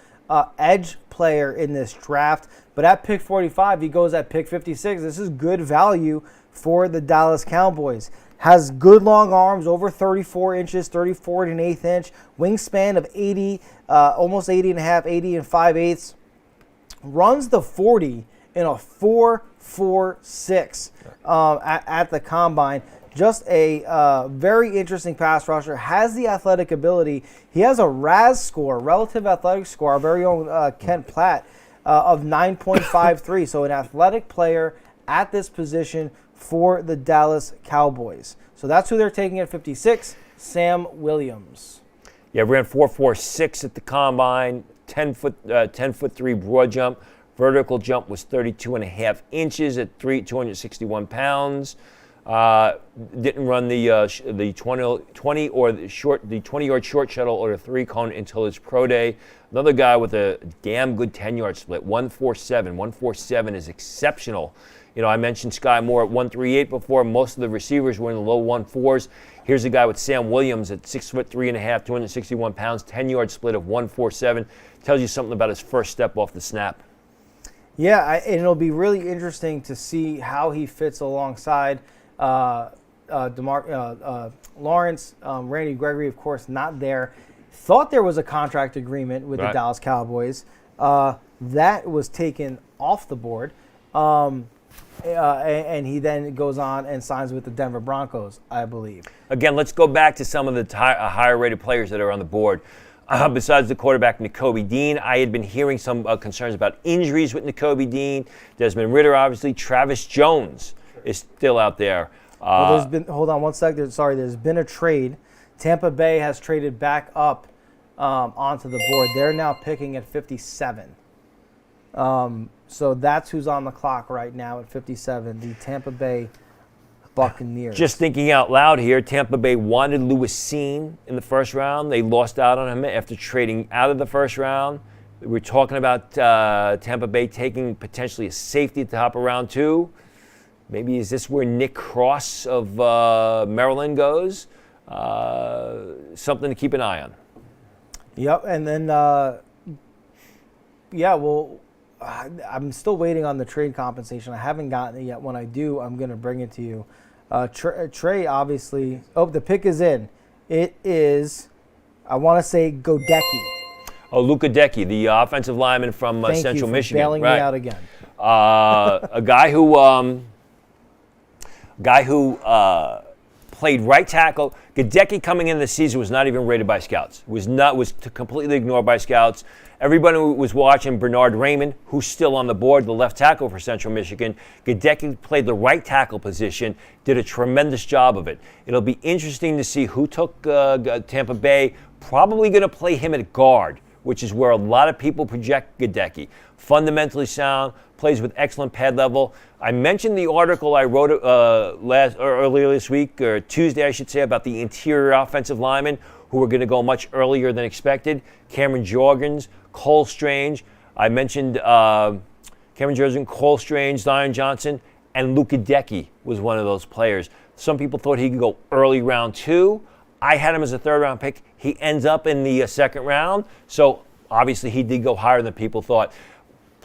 edge player in this draft. But at pick 45, he goes at pick 56. This is good value for the Dallas Cowboys. Has good long arms, over 34 inches, 34 and an eighth inch, wingspan of 80, almost 80 and a half, 80 and 5/8. Runs the 40 in a 4.46 at the combine. Just a very interesting pass rusher. Has the athletic ability. He has a RAS score, relative athletic score, our very own Kent Platt, of 9.53. So an athletic player at this position for the Dallas Cowboys. So that's who they're taking at 56, Sam Williams. Yeah, ran 4.46 at the combine, 10'3" broad jump. Vertical jump was 32 and a half inches at 261 pounds. Didn't run the 20 or the 20-yard short shuttle or the 3-cone until his pro day. Another guy with a damn good 10-yard split, 147. 147 is exceptional. You know, I mentioned Sky Moore at 138 before. Most of the receivers were in the low 1.4s. Here's a guy with Sam Williams at 6'3" and a half, 261 pounds, 10-yard split of 147. Tells you something about his first step off the snap. Yeah, and it'll be really interesting to see how he fits alongside Lawrence. Randy Gregory, of course, not there. Thought there was a contract agreement with the Dallas Cowboys. That was taken off the board. And he then goes on and signs with the Denver Broncos, I believe. Again, let's go back to some of the higher-rated players that are on the board. Besides the quarterback, Nakobe Dean, I had been hearing some concerns about injuries with Nakobe Dean. Desmond Ridder, obviously. Travis Jones is still out there. Hold on one sec. There's been a trade. Tampa Bay has traded back up onto the board. They're now picking at 57. So that's who's on the clock right now at 57, the Tampa Bay Buccaneers. Just thinking out loud here, Tampa Bay wanted Lewis Seen in the first round. They lost out on him after trading out of the first round. We're talking about Tampa Bay taking potentially a safety at the top of round 2. Maybe is this where Nick Cross of Maryland goes? Something to keep an eye on. Yep, and then, I'm still waiting on the trade compensation. I haven't gotten it yet. When I do, I'm going to bring it to you. Trey, obviously. Oh, the pick is in. It is, I want to say, Godecki. Oh, Luka Decky, the offensive lineman from Central Michigan. Bailing me out again. A guy who played right tackle. Godecki coming into the season was not even rated by scouts. Was completely ignored by scouts. Everybody was watching Bernard Raymond, who's still on the board, the left tackle for Central Michigan. Godecki played the right tackle position, did a tremendous job of it. It'll be interesting to see who took Tampa Bay. Probably going to play him at guard, which is where a lot of people project Godecki. Fundamentally sound, plays with excellent pad level. I mentioned the article I wrote earlier this week, or Tuesday, I should say, about the interior offensive linemen who were going to go much earlier than expected. Cameron Jorgens, Cole Strange. I mentioned Cameron Jorgens, Cole Strange, Zion Johnson, and Luka Decky was one of those players. Some people thought he could go early round 2. I had him as a third-round pick. He ends up in the second round, so obviously he did go higher than people thought.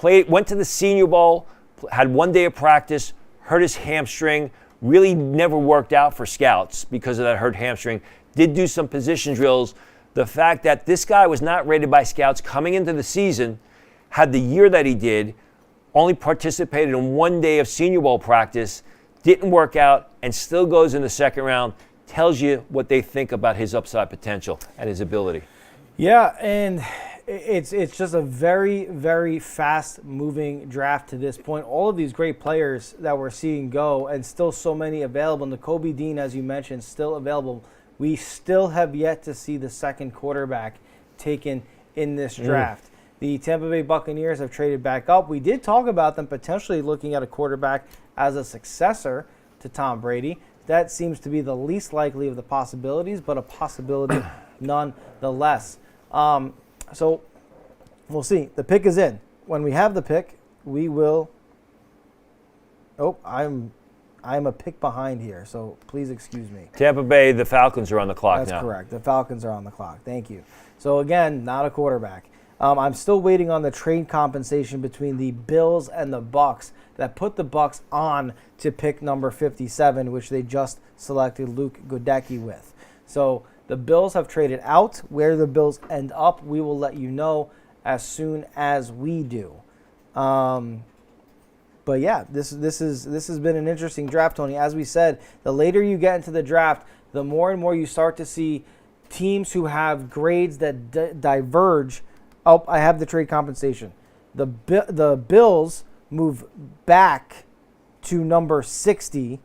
Went to the Senior Bowl, had one day of practice, hurt his hamstring, really never worked out for scouts because of that hurt hamstring. Did do some position drills. The fact that this guy was not rated by scouts coming into the season, had the year that he did, only participated in one day of Senior Bowl practice, didn't work out, and still goes in the second round, tells you what they think about his upside potential and his ability. Yeah, and it's just a very, very fast-moving draft to this point. All of these great players that we're seeing go, and still so many available. Nakobe Dean, as you mentioned, still available. We still have yet to see the second quarterback taken in this draft. The Tampa Bay Buccaneers have traded back up. We did talk about them potentially looking at a quarterback as a successor to Tom Brady. That seems to be the least likely of the possibilities, but a possibility nonetheless. So we'll see. The pick is in. When we have the pick, we will. Oh, I'm a pick behind here, so please excuse me. Tampa Bay, the Falcons are on the clock now. That's correct. The Falcons are on the clock. Thank you. So again, not a quarterback. I'm still waiting on the trade compensation between the Bills and the Bucks that put the Bucks on to pick number 57, which they just selected Luke Goedeke with. So the Bills have traded out. Where the Bills end up, we will let you know as soon as we do. But yeah, this has been an interesting draft, Tony. As we said, the later you get into the draft, the more and more you start to see teams who have grades that diverge. Oh, I have the trade compensation. The Bills move back to number 60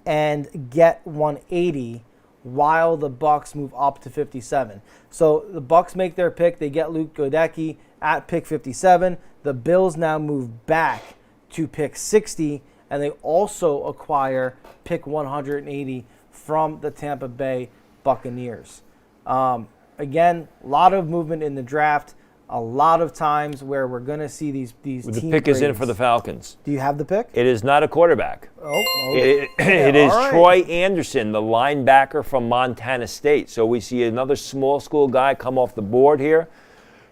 and get 180, while the Bucks move up to 57. So the Bucks make their pick. They get Luke Goedeke at pick 57. The Bills now move back to pick 60, and they also acquire pick 180 from the Tampa Bay Buccaneers. Again, a lot of movement in the draft. A lot of times where we're going to see these The team pick is in grades. for the Falcons. Do you have the pick? It is not a quarterback. It is all right. Troy Anderson, the linebacker from Montana State. So we see another small school guy come off the board here.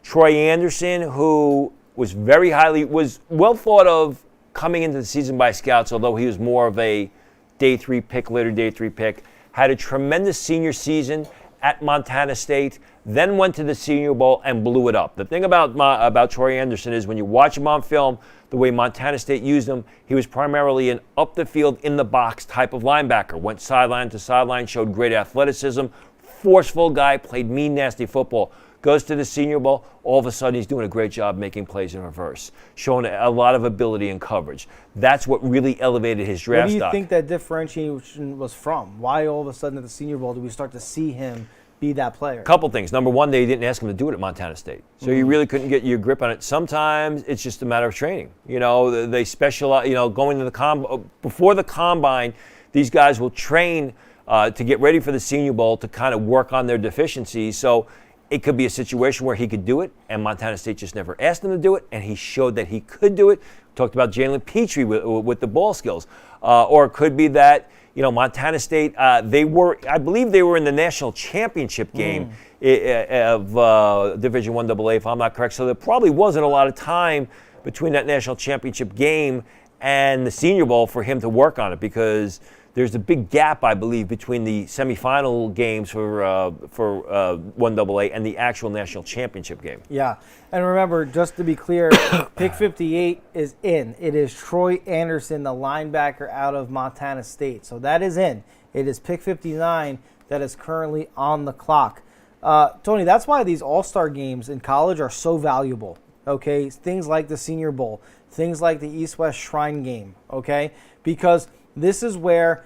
Troy Anderson, who was was well thought of coming into the season by scouts, although he was more of a day 3 pick, later day 3 pick, had a tremendous senior season at Montana State, then went to the Senior Bowl and blew it up. The thing about Troy Anderson is when you watch him on film, the way Montana State used him, he was primarily an up the field, in the box type of linebacker. Went sideline to sideline, showed great athleticism, forceful guy, played mean, nasty football. Goes to the Senior Bowl, all of a sudden he's doing a great job making plays in reverse, showing a lot of ability in coverage. That's what really elevated his draft stock. What do you think that differentiation was from? Why all of a sudden at the Senior Bowl do we start to see him be that player? Couple things. Number one, they didn't ask him to do it at Montana State. So you really couldn't get your grip on it. Sometimes it's just a matter of training. You know, they specialize, going to the before the combine, these guys will train to get ready for the Senior Bowl to kind of work on their deficiencies. So it could be a situation where he could do it, and Montana State just never asked him to do it, and he showed that he could do it. Talked about Jalen Petrie with the ball skills. Or it could be that, Montana State, I believe they were in the national championship game of Division I AA, if I'm not correct. So there probably wasn't a lot of time between that national championship game and the Senior Bowl for him to work on it, because there's a big gap, I believe, between the semifinal games for 1AA and the actual national championship game. Yeah, and remember, just to be clear, pick 58 is in. It is Troy Anderson, the linebacker out of Montana State. So that is in. It is pick 59 that is currently on the clock. Tony, that's why these all-star games in college are so valuable, okay? Things like the Senior Bowl, things like the East-West Shrine game, okay? Because this is where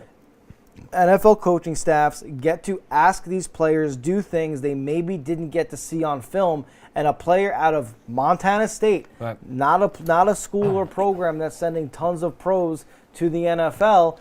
NFL coaching staffs get to ask these players do things they maybe didn't get to see on film, and a player out of Montana State, right, not a school or program that's sending tons of pros to the NFL,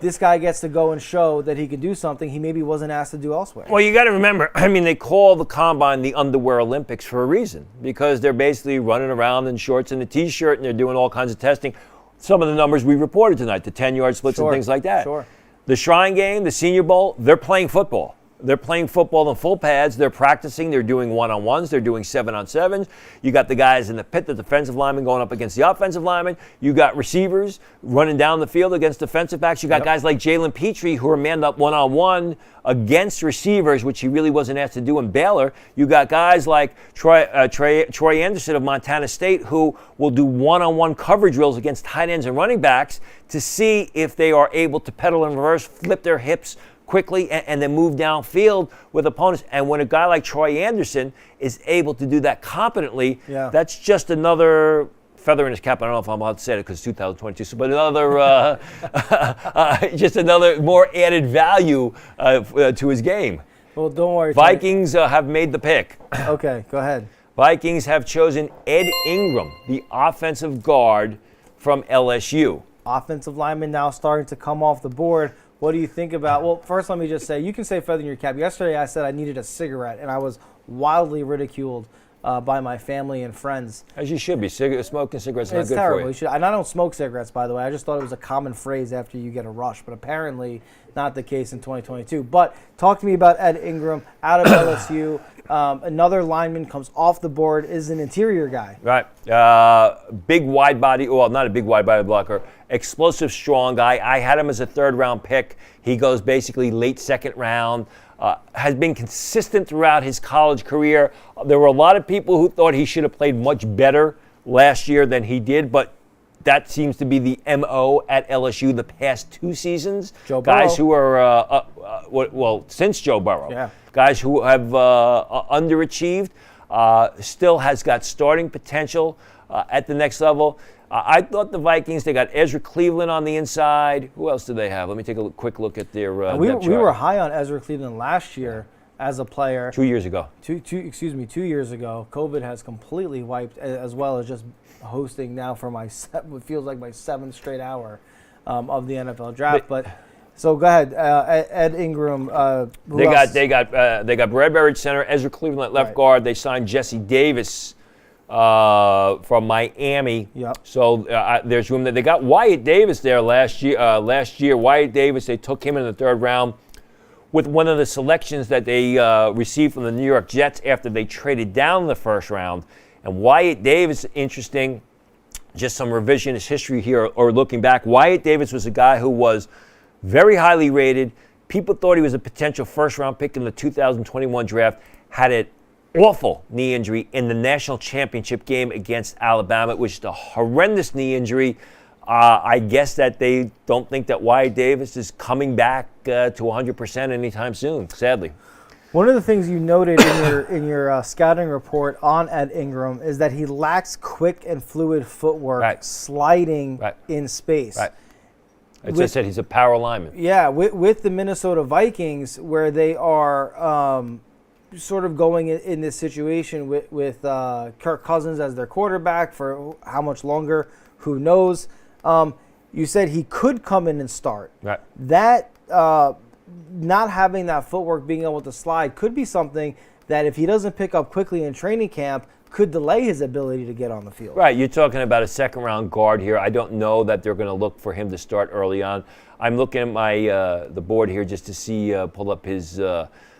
this guy gets to go and show that he can do something he maybe wasn't asked to do elsewhere. Well, you got to remember, they call the Combine the Underwear Olympics for a reason, because they're basically running around in shorts and a T-shirt, and they're doing all kinds of testing. Some of the numbers we reported tonight, the 10-yard splits and things like that. Sure. The Shrine Game, the Senior Bowl, they're playing football. They're playing football in full pads. They're practicing. They're doing one-on-ones. They're doing 7-on-7s. You got the guys in the pit, the defensive linemen going up against the offensive linemen. You got receivers running down the field against defensive backs. You got guys like Jalen Petrie who are manned up one-on-one against receivers, which he really wasn't asked to do in Baylor. You got guys like Troy Anderson of Montana State who will do one-on-one coverage drills against tight ends and running backs to see if they are able to pedal in reverse, flip their hips quickly, and then move downfield with opponents. And when a guy like Troy Anderson is able to do that competently, that's just another feather in his cap. I don't know if I'm allowed to say it because it's 2022, but another, just another more added value to his game. Well, don't worry. Vikings have made the pick. Okay, go ahead. Vikings have chosen Ed Ingram, the offensive guard from LSU. Offensive lineman now starting to come off the board. What do you think about? Well, first let me just say, you can say feather in your cap. Yesterday I said I needed a cigarette, and I was wildly ridiculed by my family and friends. As you should be. Smoking cigarettes is not It's good terrible. for you. And I don't smoke cigarettes, by the way. I just thought it was a common phrase after you get a rush, but apparently not the case in 2022. But talk to me about Ed Ingram out of LSU. Another lineman comes off the board, is an interior guy. Right. Big wide body. Well, not a big wide body blocker. Explosive, strong guy. I had him as a third-round pick. He goes basically late second round. Has been consistent throughout his college career. There were a lot of people who thought he should have played much better last year than he did, but that seems to be the MO at LSU the past 2 seasons. Joe Burrow. Guys who are, since Joe Burrow. Yeah. Guys who have underachieved, still has got starting potential at the next level. I thought the Vikings, they got Ezra Cleveland on the inside. Who else do they have? Let me take a quick look at their We depth chart. were high on Ezra Cleveland last year as a player. 2 years ago. 2 years ago. COVID has completely wiped, as well as just hosting now for what feels like my 7th straight hour of the NFL draft. But so go ahead, Ed Ingram. They got Bradbury center, Ezra Cleveland at left guard. They signed Jesse Davis from Miami. Yep. So there's room there. They got Wyatt Davis there last year. Wyatt Davis, they took him in the 3rd round with one of the selections that they received from the New York Jets after they traded down the 1st round. And Wyatt Davis, interesting, just some revisionist history here or looking back. Wyatt Davis was a guy who was very highly rated. People thought he was a potential 1st-round pick in the 2021 draft. Had an awful knee injury in the national championship game against Alabama, which is a horrendous knee injury. I guess that they don't think that Wyatt Davis is coming back to 100% anytime soon, sadly. One of the things you noted in your scouting report on Ed Ingram is that he lacks quick and fluid footwork, sliding in space. Right. As I said, he's a power lineman. Yeah, with the Minnesota Vikings, where they are sort of going in this situation with Kirk Cousins as their quarterback for how much longer, who knows. You said he could come in and start. Right. That not having that footwork, being able to slide, could be something that if he doesn't pick up quickly in training camp, could delay his ability to get on the field. Right, you're talking about a 2nd-round guard here. I don't know that they're going to look for him to start early on. I'm looking at my the board here just to see, pull up his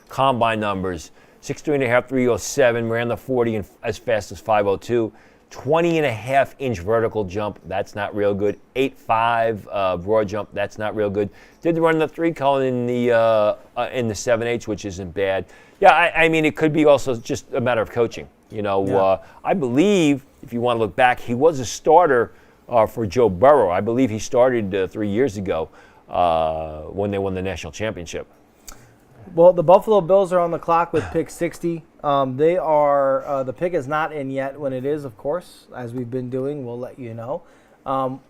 combine numbers. 6'3.5", 307, ran the 40 as fast as 502. 20.5-inch vertical jump, that's not real good. 8.5 broad jump, that's not real good. Did run the 3-cone in the 7/8, which isn't bad. Yeah, I mean, it could be also just a matter of coaching. You know, I believe, if you want to look back, he was a starter for Joe Burrow. I believe he started 3 years ago when they won the national championship. Well, the Buffalo Bills are on the clock with pick 60. They are the pick is not in yet. When it is, of course, as we've been doing, we'll let you know.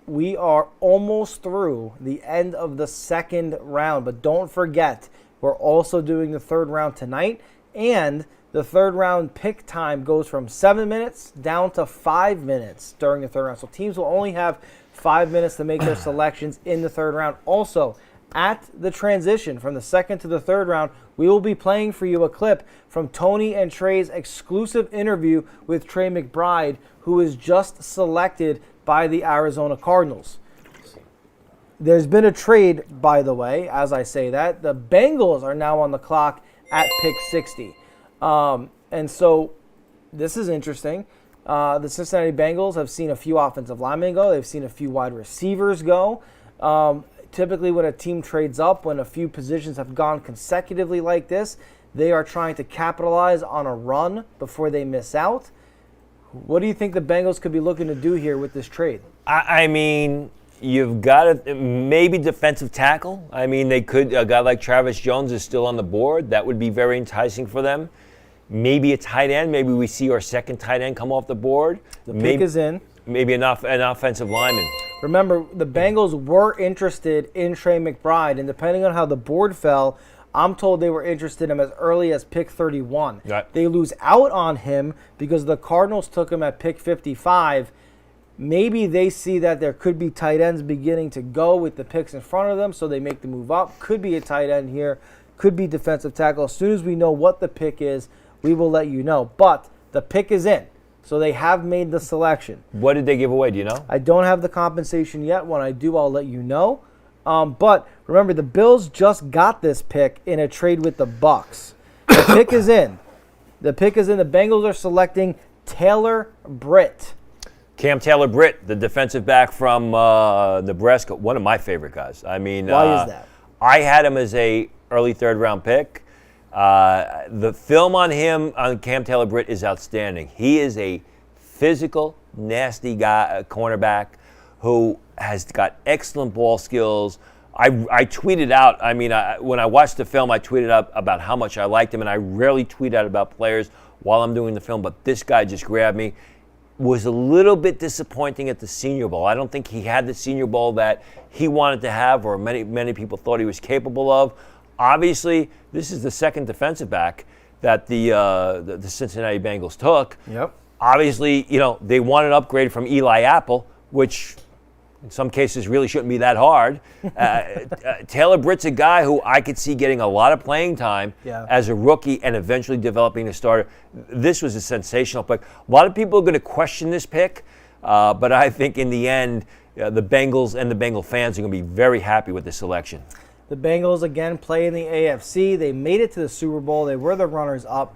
We are almost through the end of the 2nd round, but don't forget, we're also doing the 3rd round tonight, and the 3rd round pick time goes from 7 minutes down to 5 minutes during the 3rd round. So teams will only have 5 minutes to make their selections in the 3rd round. Also, at the transition from the 2nd to the 3rd round, we will be playing for you a clip from Tony and Trey's exclusive interview with Trey McBride, who was just selected by the Arizona Cardinals. There's been a trade, by the way, as I say that. The Bengals are now on the clock at pick 60. And so this is interesting. The Cincinnati Bengals have seen a few offensive linemen go. They've seen a few wide receivers go. Typically when a team trades up, when a few positions have gone consecutively like this, they are trying to capitalize on a run before they miss out. What do you think the Bengals could be looking to do here with this trade? I mean, you've got maybe defensive tackle. I mean, they could, a guy like Travis Jones is still on the board. That would be very enticing for them. Maybe a tight end. Maybe we see our 2nd tight end come off the board. The pick is in. Maybe an offensive lineman. Remember, the Bengals were interested in Trey McBride, and depending on how the board fell, I'm told they were interested in him as early as pick 31. Right. They lose out on him because the Cardinals took him at pick 55. Maybe they see that there could be tight ends beginning to go with the picks in front of them, so they make the move up. Could be a tight end here. Could be defensive tackle. As soon as we know what the pick is, we will let you know. But the pick is in, so they have made the selection. What did they give away? Do you know? I don't have the compensation yet. When I do, I'll let you know. But remember, the Bills just got this pick in a trade with the Bucs. The pick is in. The pick is in. The Bengals are selecting Taylor Britt. Cam Taylor-Britt, the defensive back from Nebraska, one of my favorite guys. I mean, Why is that? I had him as a early third-round pick. The film on him, on Cam Taylor-Britt, is outstanding. He is a physical, nasty guy, cornerback who has got excellent ball skills. I tweeted out, when I watched the film, I tweeted out about how much I liked him, and I rarely tweet out about players while I'm doing the film, but this guy just grabbed me. Was a little bit disappointing at the Senior Bowl. I don't think he had the Senior Bowl that he wanted to have, or many people thought he was capable of. Obviously, this is the second defensive back that the Cincinnati Bengals took. Yep. Obviously, they want an upgrade from Eli Apple, which in some cases really shouldn't be that hard. Taylor Britt's a guy who I could see getting a lot of playing time as a rookie and eventually developing a starter. This was a sensational pick. A lot of people are going to question this pick, but I think in the end, the Bengals and the Bengal fans are going to be very happy with this selection. The Bengals, again, play in the AFC. They made it to the Super Bowl. They were the runners-up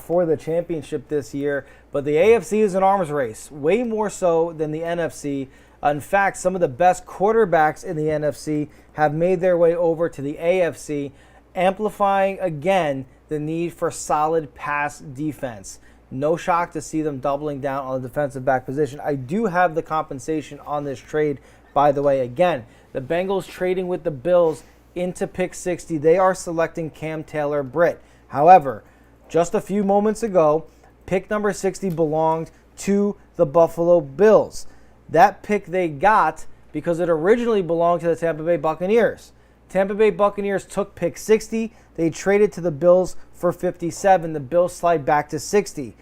for the championship this year. But the AFC is an arms race, way more so than the NFC. In fact, some of the best quarterbacks in the NFC have made their way over to the AFC, amplifying, again, the need for solid pass defense. No shock to see them doubling down on the defensive back position. I do have the compensation on this trade, by the way. Again, the Bengals trading with the Bills into pick 60. They are selecting Cam Taylor-Britt. However, just a few moments ago, pick number 60 belonged to the Buffalo Bills. That pick they got because it originally belonged to the Tampa Bay Buccaneers. Tampa Bay Buccaneers took pick 60. They traded to the Bills for 57. The Bills slide back to 60.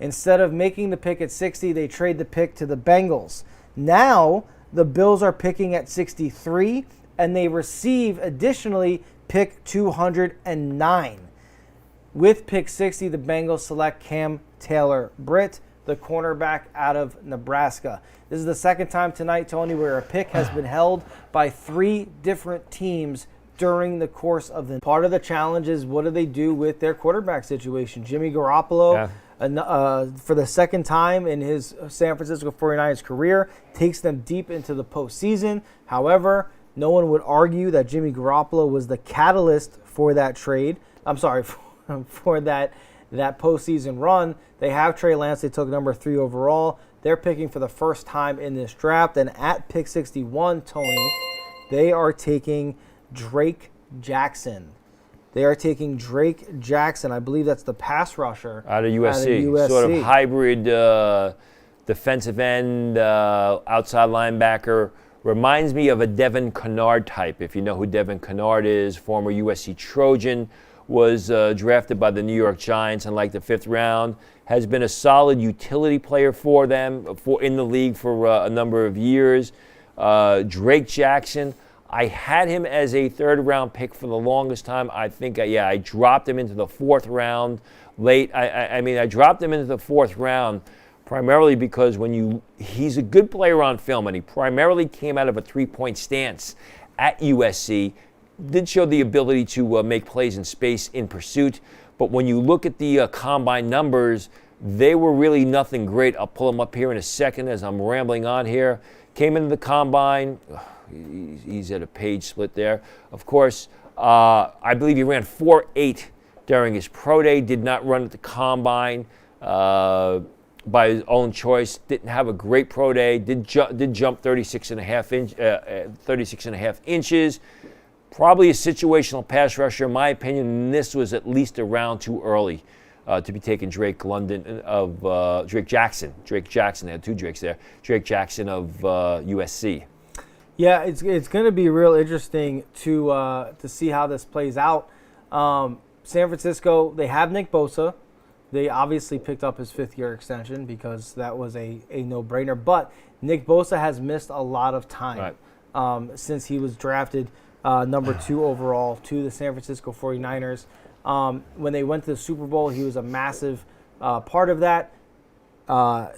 Instead of making the pick at 60, they trade the pick to the Bengals. Now, the Bills are picking at 63, and they receive, additionally, pick 209. With pick 60, the Bengals select Cam Taylor-Britt, the cornerback out of Nebraska. This is the second time tonight, Tony, where a pick has been held by 3 different teams during the course of the. Part of the challenge is what do they do with their quarterback situation? Jimmy Garoppolo, for the second time in his San Francisco 49ers career, takes them deep into the postseason. However, no one would argue that Jimmy Garoppolo was the catalyst for that trade. I'm sorry, for that postseason run. They have Trey Lance. They took number 3 overall. They're picking for the first time in this draft. And at pick 61, Tony, they are taking Drake Jackson. They are taking Drake Jackson. I believe that's the pass rusher. Out of USC. Sort of hybrid defensive end, outside linebacker. Reminds me of a Devin Kennard type, if you know who Devin Kennard is, former USC Trojan. Was drafted by the New York Giants in the 5th round, has been a solid utility player for them in the league for a number of years. Drake Jackson, I had him as a 3rd-round pick for the longest time. I think, I dropped him into the 4th round late. I dropped him into the 4th round primarily because he's a good player on film, and he primarily came out of a 3-point stance at USC. Did show the ability to make plays in space in pursuit, but when you look at the combine numbers, they were really nothing great. I'll pull them up here in a second as I'm rambling on here. Came into the combine. He's at a page split there. Of course, I believe he ran 4.8 during his pro day. Did not run at the combine by his own choice. Didn't have a great pro day. Did jump 36.5 inches. Probably a situational pass rusher, in my opinion. And this was at least a round too early to be taking Drake Jackson. Drake Jackson, they had 2 Drakes there. Drake Jackson of USC. Yeah, it's going to be real interesting to see how this plays out. San Francisco, they have Nick Bosa. They obviously picked up his 5th-year extension because that was a no-brainer. But Nick Bosa has missed a lot of time since he was drafted number 2 overall to the San Francisco 49ers. When they went to the Super Bowl, he was a massive part of that.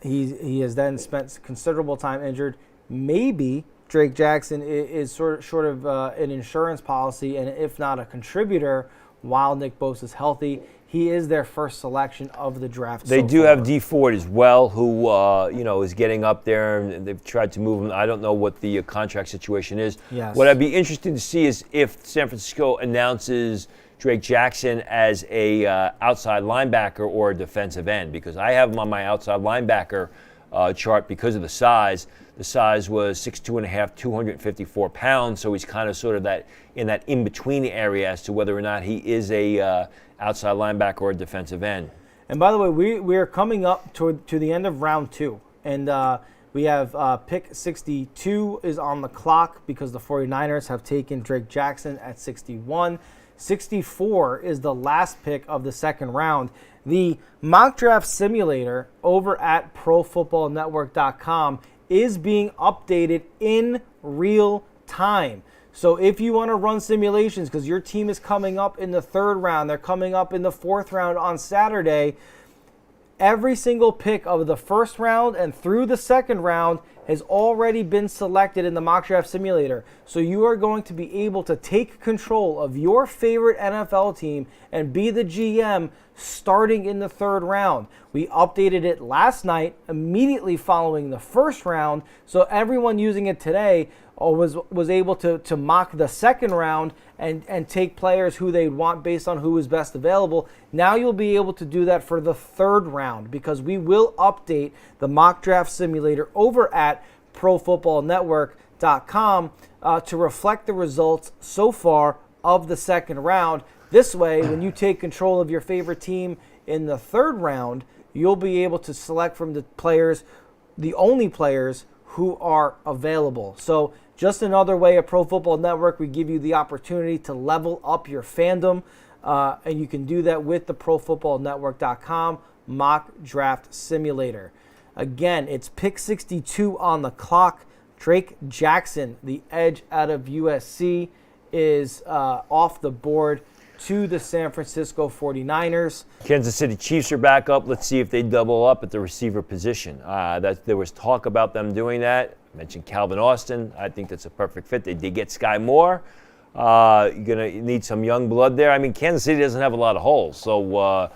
He has then spent considerable time injured. Maybe Drake Jackson is sort of an insurance policy, and if not a contributor, while Nick Bosa is healthy. He is their first selection of the draft. They do have D Ford as well, who is getting up there, and they've tried to move him. I don't know what the contract situation is. Yes. What I'd be interested to see is if San Francisco announces Drake Jackson as a outside linebacker or a defensive end, because I have him on my outside linebacker chart because of the size. The size was 6'2.5", 254 pounds, so he's kind of sort of in that in-between area as to whether or not he is a outside linebacker or a defensive end. And by the way, we are coming up to the end of round 2, and we have pick 62 is on the clock because the 49ers have taken Drake Jackson at 61. 64 is the last pick of the second round. The mock draft simulator over at ProFootballNetwork.com is being updated in real time. So if you want to run simulations because your team is coming up in the 3rd round, they're coming up in the 4th round on Saturday, every single pick of the 1st round and through the 2nd round has already been selected in the mock draft simulator. So you are going to be able to take control of your favorite NFL team and be the GM starting in the 3rd round. We updated it last night immediately following the 1st round, so everyone using it today was able to mock the 2nd round and take players who they'd want based on who was best available. Now you'll be able to do that for the 3rd round because we will update the mock draft simulator over at ProFootballNetwork.com to reflect the results so far of the 2nd round. This way, when you take control of your favorite team in the 3rd round, you'll be able to select from the players, the only players who are available. So just another way at Pro Football Network, we give you the opportunity to level up your fandom, and you can do that with the ProFootballNetwork.com mock draft simulator. Again, it's pick 62 on the clock. Drake Jackson, the edge out of USC, is off the board to the San Francisco 49ers. Kansas City Chiefs are back up. Let's see if they double up at the receiver position. There was talk about them doing that. I mentioned Calvin Austin. I think that's a perfect fit. They did get Sky Moore. You're going to need some young blood there. I mean, Kansas City doesn't have a lot of holes. So,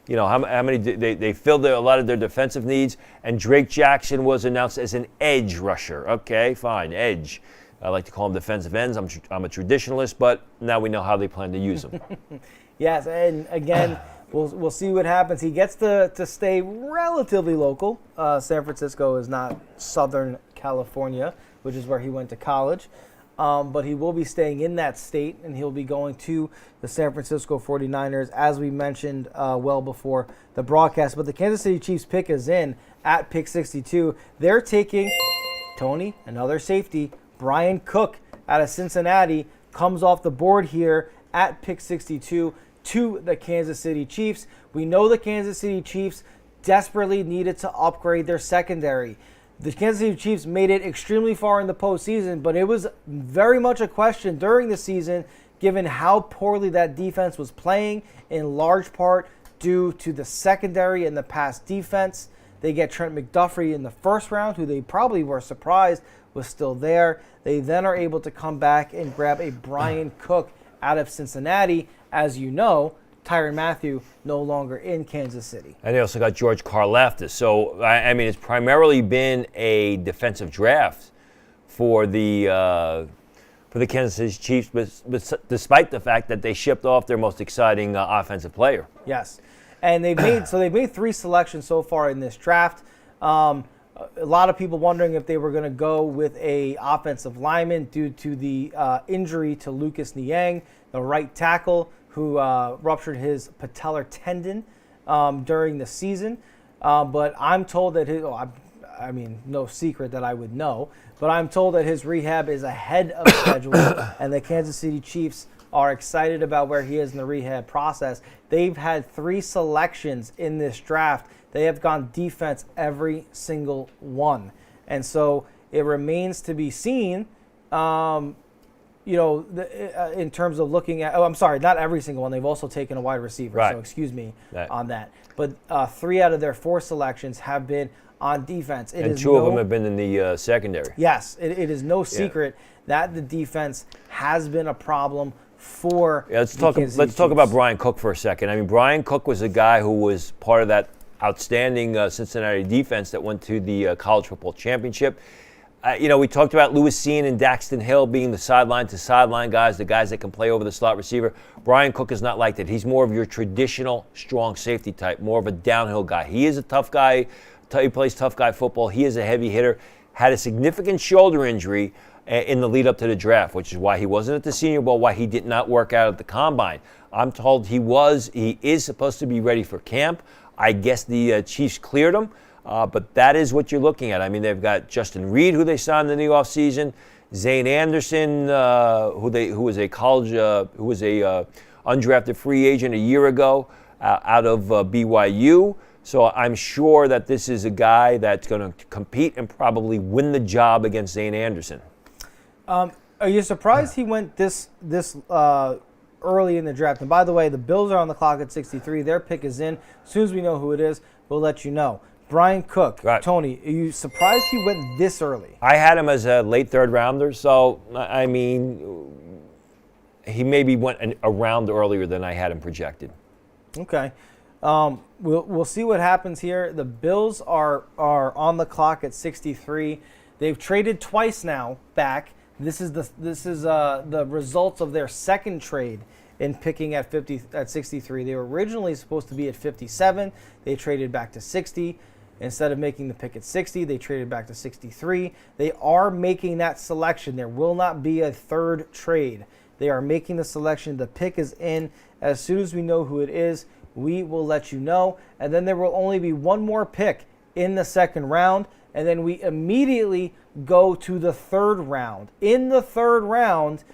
how many they filled a lot of their defensive needs. And Drake Jackson was announced as an edge rusher. Okay, fine, edge. I like to call them defensive ends. I'm a traditionalist, but now we know how they plan to use them. Yes, and again, we'll see what happens. He gets to stay relatively local. San Francisco is not Southern California, which is where he went to college. But he will be staying in that state, and he'll be going to the San Francisco 49ers, as we mentioned well before the broadcast. But the Kansas City Chiefs pick is in at pick 62. They're taking Tony, another safety. Brian Cook out of Cincinnati comes off the board here at pick 62 to the Kansas City Chiefs. We know the Kansas City Chiefs desperately needed to upgrade their secondary. The Kansas City Chiefs made it extremely far in the postseason, but it was very much a question during the season given how poorly that defense was playing, in large part due to the secondary and the pass defense. They get Trent McDuffie in the 1st round, who they probably were surprised was still there. They then are able to come back and grab a Brian Cook out of Cincinnati. As you know, Tyrann Mathieu no longer in Kansas City. And they also got George Karlaftis. So, I mean, it's primarily been a defensive draft for the Kansas City Chiefs, but despite the fact that they shipped off their most exciting offensive player. Yes, and they've made 3 selections so far in this draft. A lot of people wondering if they were going to go with a offensive lineman due to the injury to Lucas Niang, the right tackle, who ruptured his patellar tendon during the season. But I'm told that no secret that I would know, but I'm told that his rehab is ahead of schedule, and the Kansas City Chiefs are excited about where he is in the rehab process. They've had 3 selections in this draft. They have gone defense every single one. And so it remains to be seen, in terms of looking at, I'm sorry, not every single one. They've also taken a wide receiver, right. So excuse me on that. But 3 out of their 4 selections have been on defense. And 2 of them have been in the secondary. Yes, it is no secret that the defense has been a problem for let's talk about Brian Cook for a second. I mean, Brian Cook was a guy who was part of that outstanding Cincinnati defense that went to the college football championship. We talked about Lewis Cine and Daxton Hill being the sideline-to-sideline guys, the guys that can play over the slot receiver. Brian Cook is not like that. He's more of your traditional strong safety type, more of a downhill guy. He is a tough guy. He plays tough guy football. He is a heavy hitter. Had a significant shoulder injury in the lead up to the draft, which is why he wasn't at the Senior Bowl, why he did not work out at the Combine. I'm told he is supposed to be ready for camp. I guess the Chiefs cleared him. But that is what you're looking at. I mean, they've got Justin Reed, who they signed in the offseason, Zane Anderson, who was a undrafted free agent a year ago out of BYU. So I'm sure that this is a guy that's going to compete and probably win the job against Zane Anderson. Are you surprised he went this early in the draft? And by the way, the Bills are on the clock at 63. Their pick is in. As soon as we know who it is, we'll let you know. Brian Cook, right. Tony, are you surprised he went this early? I had him as a late third rounder, so, I mean, he maybe went a round earlier than I had him projected. Okay. We'll see what happens here. The Bills are on the clock at 63. They've traded twice now back. This is the results of their second trade in picking at 63. They were originally supposed to be at 57. They traded back to 60. Instead of making the pick at 60, they traded back to 63. They are making that selection. There will not be a third trade. They are making the selection. The pick is in. As soon as we know who it is, we will let you know. And then there will only be one more pick in the second round. And then we immediately go to the third round. In the third round,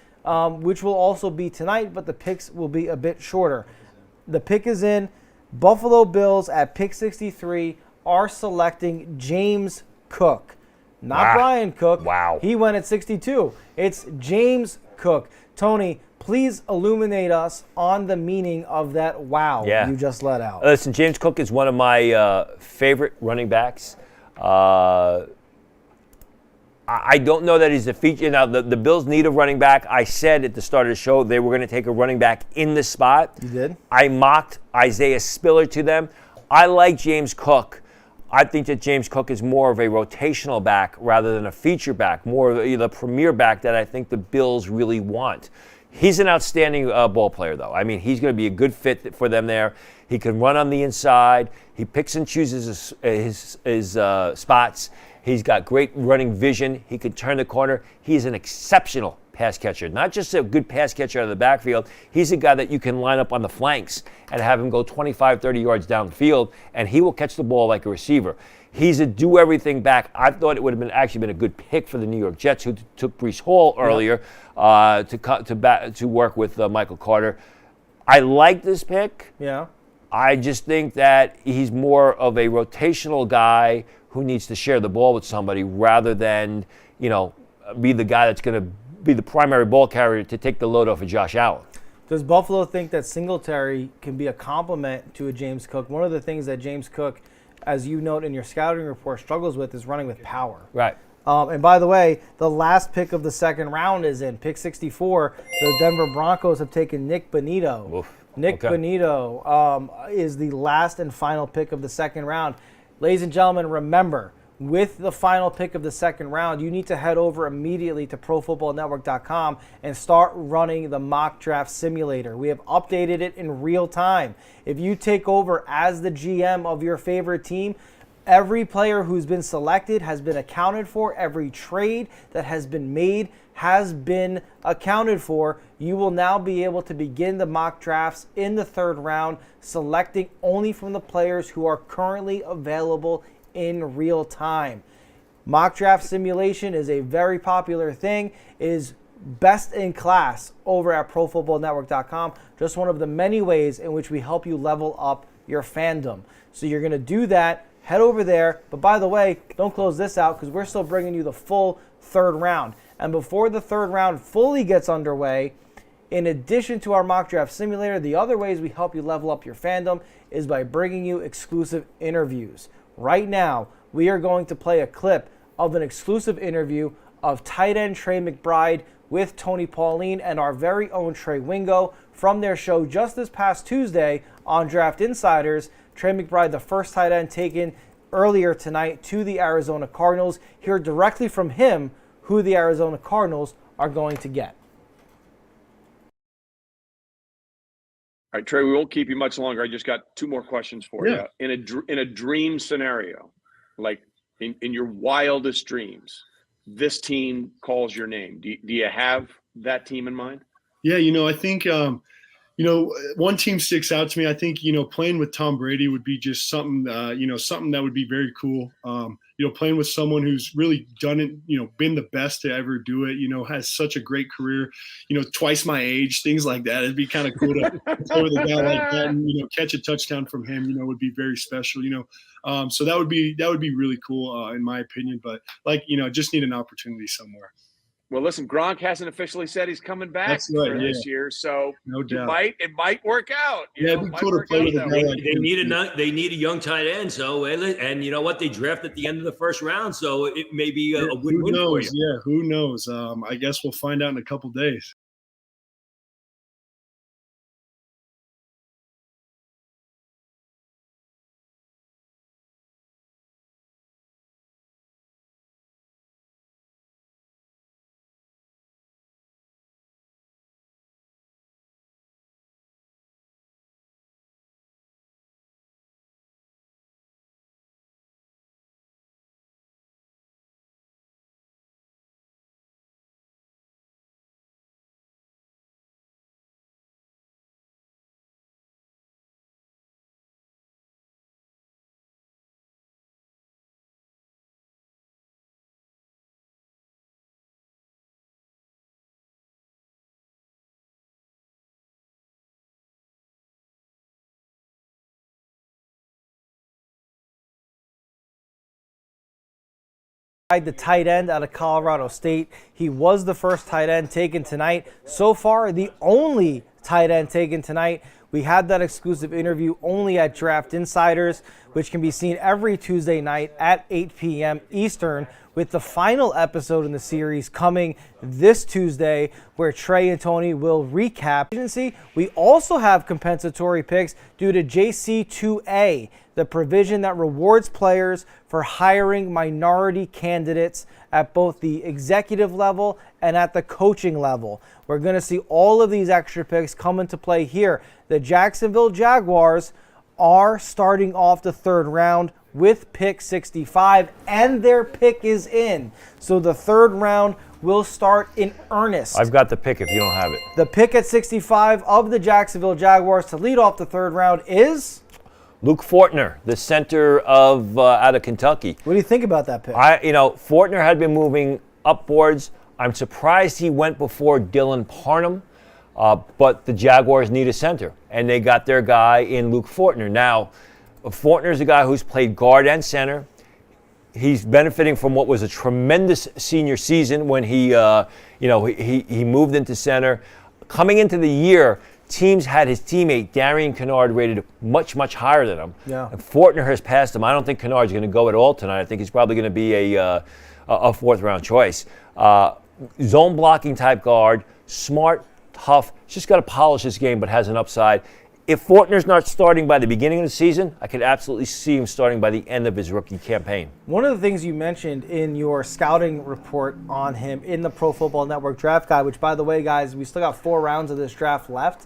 which will also be tonight, but the picks will be a bit shorter. The pick is in. Buffalo Bills at pick 63 are selecting James Cook. Not Brian Cook. Wow. He went at 62. It's James Cook. Tony, please illuminate us on the meaning of that you just let out. Listen, James Cook is one of my favorite running backs. I don't know that he's a feature. Now, the Bills need a running back. I said at the start of the show they were going to take a running back in the spot. You did? I mocked Isaiah Spiller to them. I like James Cook. I think that James Cook is more of a rotational back rather than a feature back, more of the premier back that I think the Bills really want. He's an outstanding ball player, though. I mean, he's going to be a good fit for them there. He can run on the inside. He picks and chooses his spots. He's got great running vision. He can turn the corner. He's an exceptional pass catcher. Not just a good pass catcher out of the backfield. He's a guy that you can line up on the flanks and have him go 25, 30 yards down the field, and he will catch the ball like a receiver. He's a do-everything back. I thought it would have actually been a good pick for the New York Jets, who took Breece Hall earlier to work with Michael Carter. I like this pick. Yeah. I just think that he's more of a rotational guy who needs to share the ball with somebody rather than, be the guy that's going to be the primary ball carrier to take the load off of Josh Allen. Does Buffalo think that Singletary can be a complement to a James Cook? One of the things that James Cook, as you note in your scouting report, struggles with is running with power. Right. And by the way, the last pick of the second round is in. Pick 64, the Denver Broncos have taken Nick Bonito. Oof. Bonito is the last and final pick of the second round. Ladies and gentlemen, remember, with the final pick of the second round, you need to head over immediately to ProFootballNetwork.com and start running the mock draft simulator. We have updated it in real time. If you take over as the GM of your favorite team, every player who's been selected has been accounted for. Every trade that has been made has been accounted for. You will now be able to begin the mock drafts in the third round, selecting only from the players who are currently available in real time. Mock draft simulation is a very popular thing. It is best in class over at ProFootballNetwork.com. Just one of the many ways in which we help you level up your fandom. So you're going to do that. Head over there. But by the way, don't close this out because we're still bringing you the full third round. And before the third round fully gets underway, in addition to our mock draft simulator, the other ways we help you level up your fandom is by bringing you exclusive interviews. Right now, we are going to play a clip of an exclusive interview of tight end Trey McBride with Tony Pauline and our very own Trey Wingo from their show just this past Tuesday on Draft Insiders. Trey McBride, the first tight end taken earlier tonight to the Arizona Cardinals. Hear directly from him who the Arizona Cardinals are going to get. All right, Trey, we won't keep you much longer. I just got two more questions for you. In a dream scenario, like in your wildest dreams, this team calls your name. Do you have that team in mind? Yeah, I think, one team sticks out to me. I think, playing with Tom Brady would be just something, something that would be very cool. Playing with someone who's really done it, been the best to ever do it, has such a great career, twice my age, things like that. It'd be kind of cool to play with a guy like that and, catch a touchdown from him, would be very special, so that would be really cool in my opinion. But just need an opportunity somewhere. Well, listen, Gronk hasn't officially said he's coming back for this year, so no doubt. It might work out. It'd be cool to play with a guy like They need a young tight end, and you know what? They draft at the end of the first round, so it may be a win-win for you. Yeah, who knows? I guess we'll find out in a couple days. The tight end out of Colorado State. He was the first tight end taken tonight. So far, the only tight end taken tonight. We had that exclusive interview only at Draft Insiders, which can be seen every Tuesday night at 8 p.m. Eastern, with the final episode in the series coming this Tuesday, where Trey and Tony will recap agency. We also have compensatory picks due to JC2A, the provision that rewards players for hiring minority candidates at both the executive level and at the coaching level. We're going to see all of these extra picks come into play here. The Jacksonville Jaguars are starting off the third round with pick 65, and their pick is in. So the third round will start in earnest. I've got the pick if you don't have it. The pick at 65 of the Jacksonville Jaguars to lead off the third round is Luke Fortner, the center of out of Kentucky. What do you think about that pick? Fortner had been moving upwards. I'm surprised he went before Dylan Parham, but the Jaguars need a center, and they got their guy in Luke Fortner. Now, Fortner is a guy who's played guard and center. He's benefiting from what was a tremendous senior season when he moved into center. Coming into the year, teams had his teammate Darian Kennard rated much, much higher than him. Yeah. And Fortner has passed him. I don't think Kennard's going to go at all tonight. I think he's probably going to be a fourth-round choice. Zone blocking type guard, smart, tough. He's just got to polish his game, but has an upside. If Fortner's not starting by the beginning of the season, I could absolutely see him starting by the end of his rookie campaign. One of the things you mentioned in your scouting report on him in the Pro Football Network draft guide, which, by the way, guys, we still got 4 rounds of this draft left.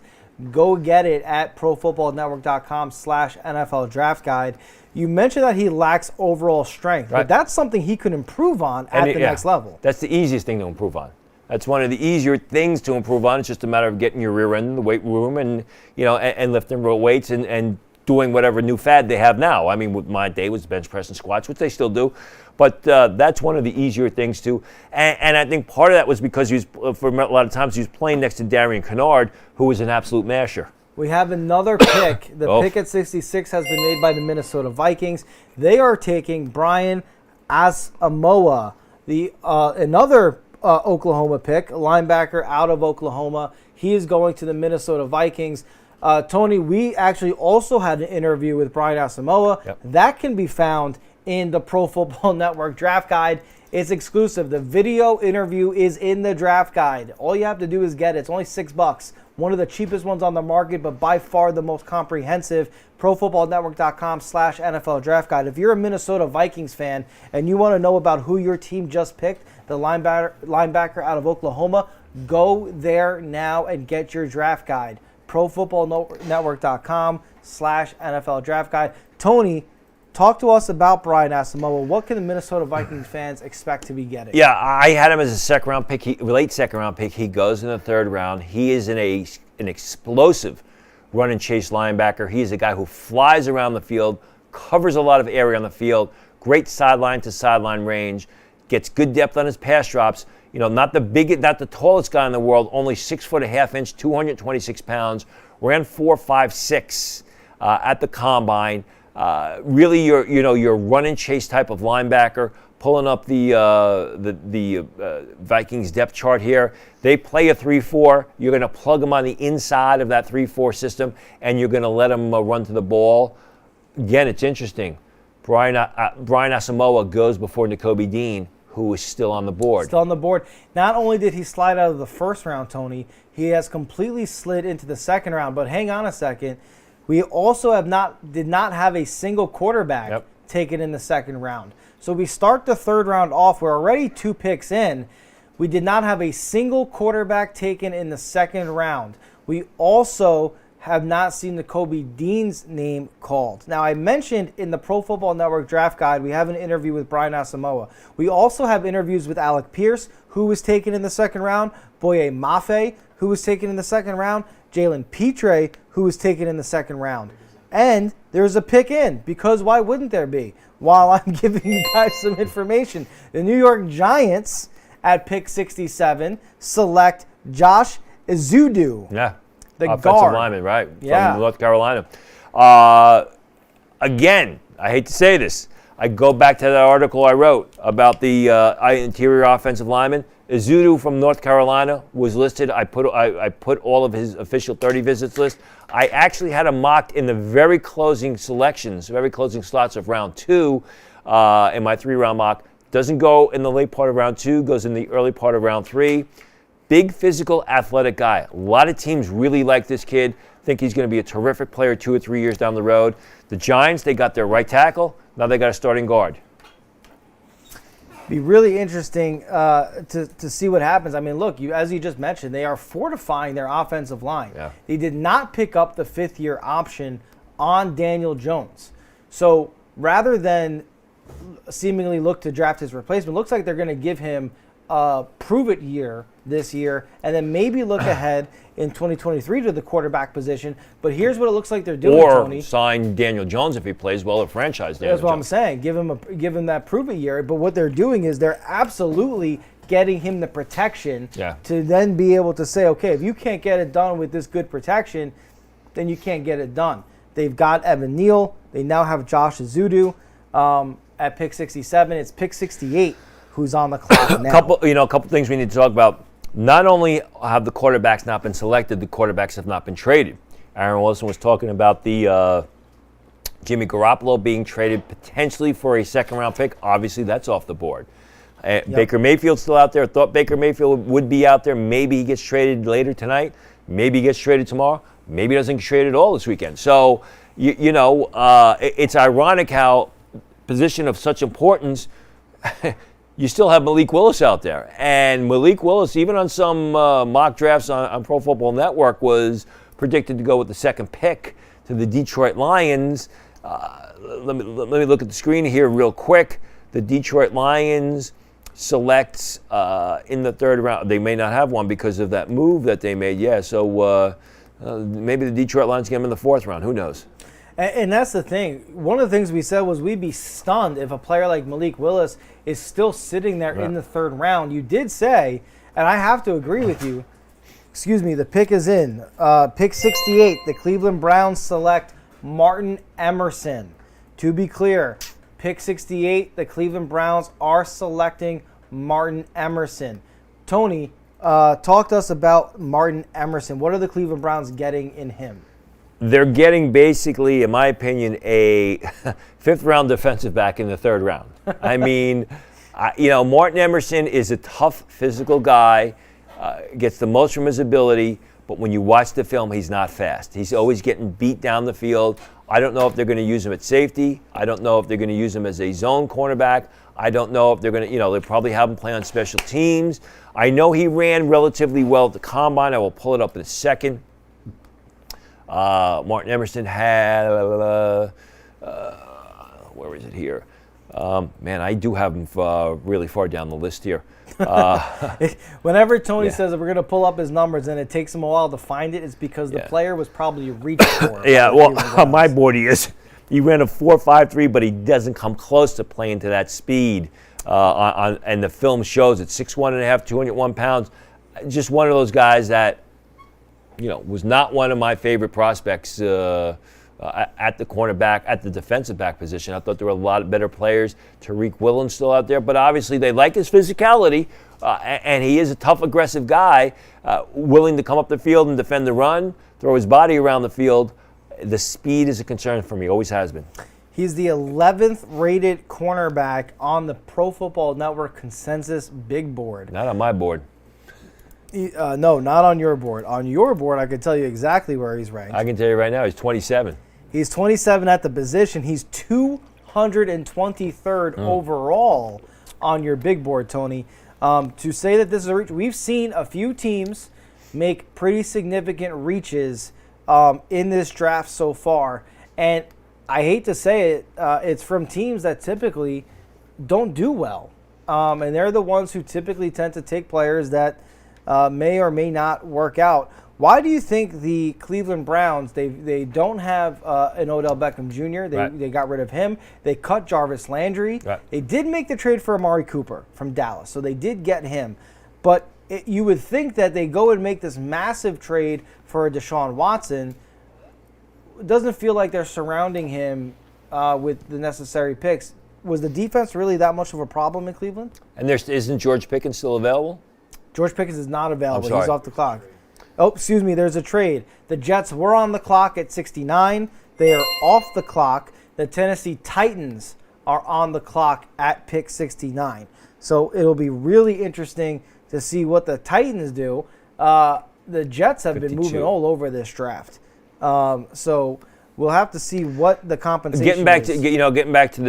Go get it at profootballnetwork.com/NFL draft guide. You mentioned that he lacks overall strength, right, but that's something he could improve on at the next level. That's the easiest thing to improve on. That's one of the easier things to improve on. It's just a matter of getting your rear end in the weight room and lifting weights and doing whatever new fad they have now. I mean, with my day was bench press and squats, which they still do. But that's one of the easier things too. And I think part of that was because he was, for a lot of times, he was playing next to Darian Kennard, who was an absolute masher. We have another pick. The pick at 66 has been made by the Minnesota Vikings. They are taking Brian Asamoah, another Oklahoma pick, linebacker out of Oklahoma. He is going to the Minnesota Vikings. Tony, we actually also had an interview with Brian Asamoah. Yep. That can be found in the Pro Football Network Draft Guide. It's exclusive. The video interview is in the draft guide. All you have to do is get it. It's only $6. One of the cheapest ones on the market, but by far the most comprehensive. ProFootballNetwork.com/NFL Draft Guide. If you're a Minnesota Vikings fan and you want to know about who your team just picked, the linebacker out of Oklahoma, go there now and get your draft guide. ProFootballNetwork.com/NFL Draft Guide. Tony, talk to us about Brian Asamoah. What can the Minnesota Vikings fans expect to be getting? Yeah, I had him as a second-round pick, late second-round pick. He goes in the third round. He is an explosive run-and-chase linebacker. He is a guy who flies around the field, covers a lot of area on the field, great sideline-to-sideline range, gets good depth on his pass drops. You know, not the tallest guy in the world, only 6 foot a half inch, 226 pounds, ran 4.56 at the combine. Really, your run and chase type of linebacker. Pulling up the Vikings depth chart here, they play a 3-4. You're going to plug them on the inside of that 3-4 system, and you're going to let them run to the ball. Again, it's interesting. Brian Asamoah goes before Nakobe Dean, who is still on the board. Still on the board. Not only did he slide out of the first round, Tony, he has completely slid into the second round. But hang on a second. We also did not have a single quarterback taken in the second round. So we start the third round off. We're already 2 picks in. We did not have a single quarterback taken in the second round. We also have not seen Nakobe Dean's name called. Now, I mentioned in the Pro Football Network Draft Guide, we have an interview with Brian Asamoah. We also have interviews with Alec Pierce, who was taken in the second round, Boye Mafe, who was taken in the second round, Jalen Petre, who was taken in the second round. And there's a pick in, because why wouldn't there be? While I'm giving you guys some information, the New York Giants at pick 67 select Josh Ezeudu. Yeah. The offensive guard. lineman, right? Yeah. From North Carolina. Again, I hate to say this. I go back to that article I wrote about the interior offensive lineman. Ezeudu from North Carolina was listed. I put all of his official 30 visits list. I actually had him mocked in the very closing slots of round 2 in my 3-round mock. Doesn't go in the late part of round 2, goes in the early part of round 3. Big physical, athletic guy. A lot of teams really like this kid, think he's going to be a terrific player 2 or 3 years down the road. The Giants, they got their right tackle. Now they got a starting guard. Be really interesting to see what happens. I mean, look, as you just mentioned, they are fortifying their offensive line. Yeah. They did not pick up the 5th-year option on Daniel Jones. So rather than seemingly look to draft his replacement, looks like they're going to give him a prove-it year this year, and then maybe look ahead in 2023 to the quarterback position. But here's what it looks like they're doing, Tony. Or sign Daniel Jones if he plays well at franchise. That's what I'm saying. Give him that prove-it year. But what they're doing is they're absolutely getting him the protection to then be able to say, okay, if you can't get it done with this good protection, then you can't get it done. They've got Evan Neal. They now have Josh Ezeudu at pick 67. It's pick 68 who's on the clock now. A couple things we need to talk about. Not only have the quarterbacks not been selected, the quarterbacks have not been traded. Aaron Wilson was talking about the Jimmy Garoppolo being traded potentially for a second-round pick. Obviously, that's off the board. Baker Mayfield's still out there. Thought Baker Mayfield would be out there. Maybe he gets traded later tonight. Maybe he gets traded tomorrow. Maybe he doesn't get traded at all this weekend. So, it's ironic how position of such importance you still have Malik Willis out there. And Malik Willis, even on some mock drafts on Pro Football Network, was predicted to go with the second pick to the Detroit Lions. Let me look at the screen here real quick. The Detroit Lions selects in the third round. They may not have one because of that move that they made. Yeah, so maybe the Detroit Lions get him in the fourth round. Who knows? And that's the thing. One of the things we said was we'd be stunned if a player like Malik Willis is still sitting there in the third round. You did say, and I have to agree with you, the pick is in. Pick 68, the Cleveland Browns select Martin Emerson. To be clear, pick 68, the Cleveland Browns are selecting Martin Emerson. Tony, talk to us about Martin Emerson. What are the Cleveland Browns getting in him? They're getting basically, in my opinion, a fifth-round defensive back in the third round. I mean, Martin Emerson is a tough physical guy, gets the most from his ability, but when you watch the film, he's not fast. He's always getting beat down the field. I don't know if they're going to use him at safety. I don't know if they're going to use him as a zone cornerback. I don't know if they're going to, they'll probably have him play on special teams. I know he ran relatively well at the combine. I will pull it up in a second. Martin Emerson had, where is it here? Man, I do have him really far down the list here. Whenever Tony says that we're going to pull up his numbers and it takes him a while to find it, it's because the player was probably reaching for it. Yeah, well, on my board he is. He ran a 4.53, but he doesn't come close to playing to that speed. And the film shows it, 6'1.5", 201 pounds. Just one of those guys that, was not one of my favorite prospects at the cornerback, at the defensive back position. I thought there were a lot of better players. Tariq Woolen's still out there, but obviously they like his physicality, and he is a tough, aggressive guy, willing to come up the field and defend the run, throw his body around the field. The speed is a concern for me, always has been. He's the 11th rated cornerback on the Pro Football Network consensus big board. Not on my board. No, not on your board. On your board, I can tell you exactly where he's ranked. I can tell you right now, he's 27. He's 27 at the position. He's 223rd overall on your big board, Tony. To say that this is a reach, we've seen a few teams make pretty significant reaches in this draft so far. And I hate to say it, it's from teams that typically don't do well. And they're the ones who typically tend to take players that may or may not work out. Why do you think the Cleveland Browns, they don't have an Odell Beckham Jr.? They got rid of him. They cut Jarvis Landry. Right. They did make the trade for Amari Cooper from Dallas, so they did get him. But you would think that they go and make this massive trade for Deshaun Watson. It doesn't feel like they're surrounding him with the necessary picks. Was the defense really that much of a problem in Cleveland? And isn't George Pickens still available? George Pickens is not available. He's off the clock. Oh, excuse me. There's a trade. The Jets were on the clock at 69. They are off the clock. The Tennessee Titans are on the clock at pick 69. So it'll be really interesting to see what the Titans do. The Jets have 52. Been moving all over this draft. So we'll have to see what the compensation is. Getting back to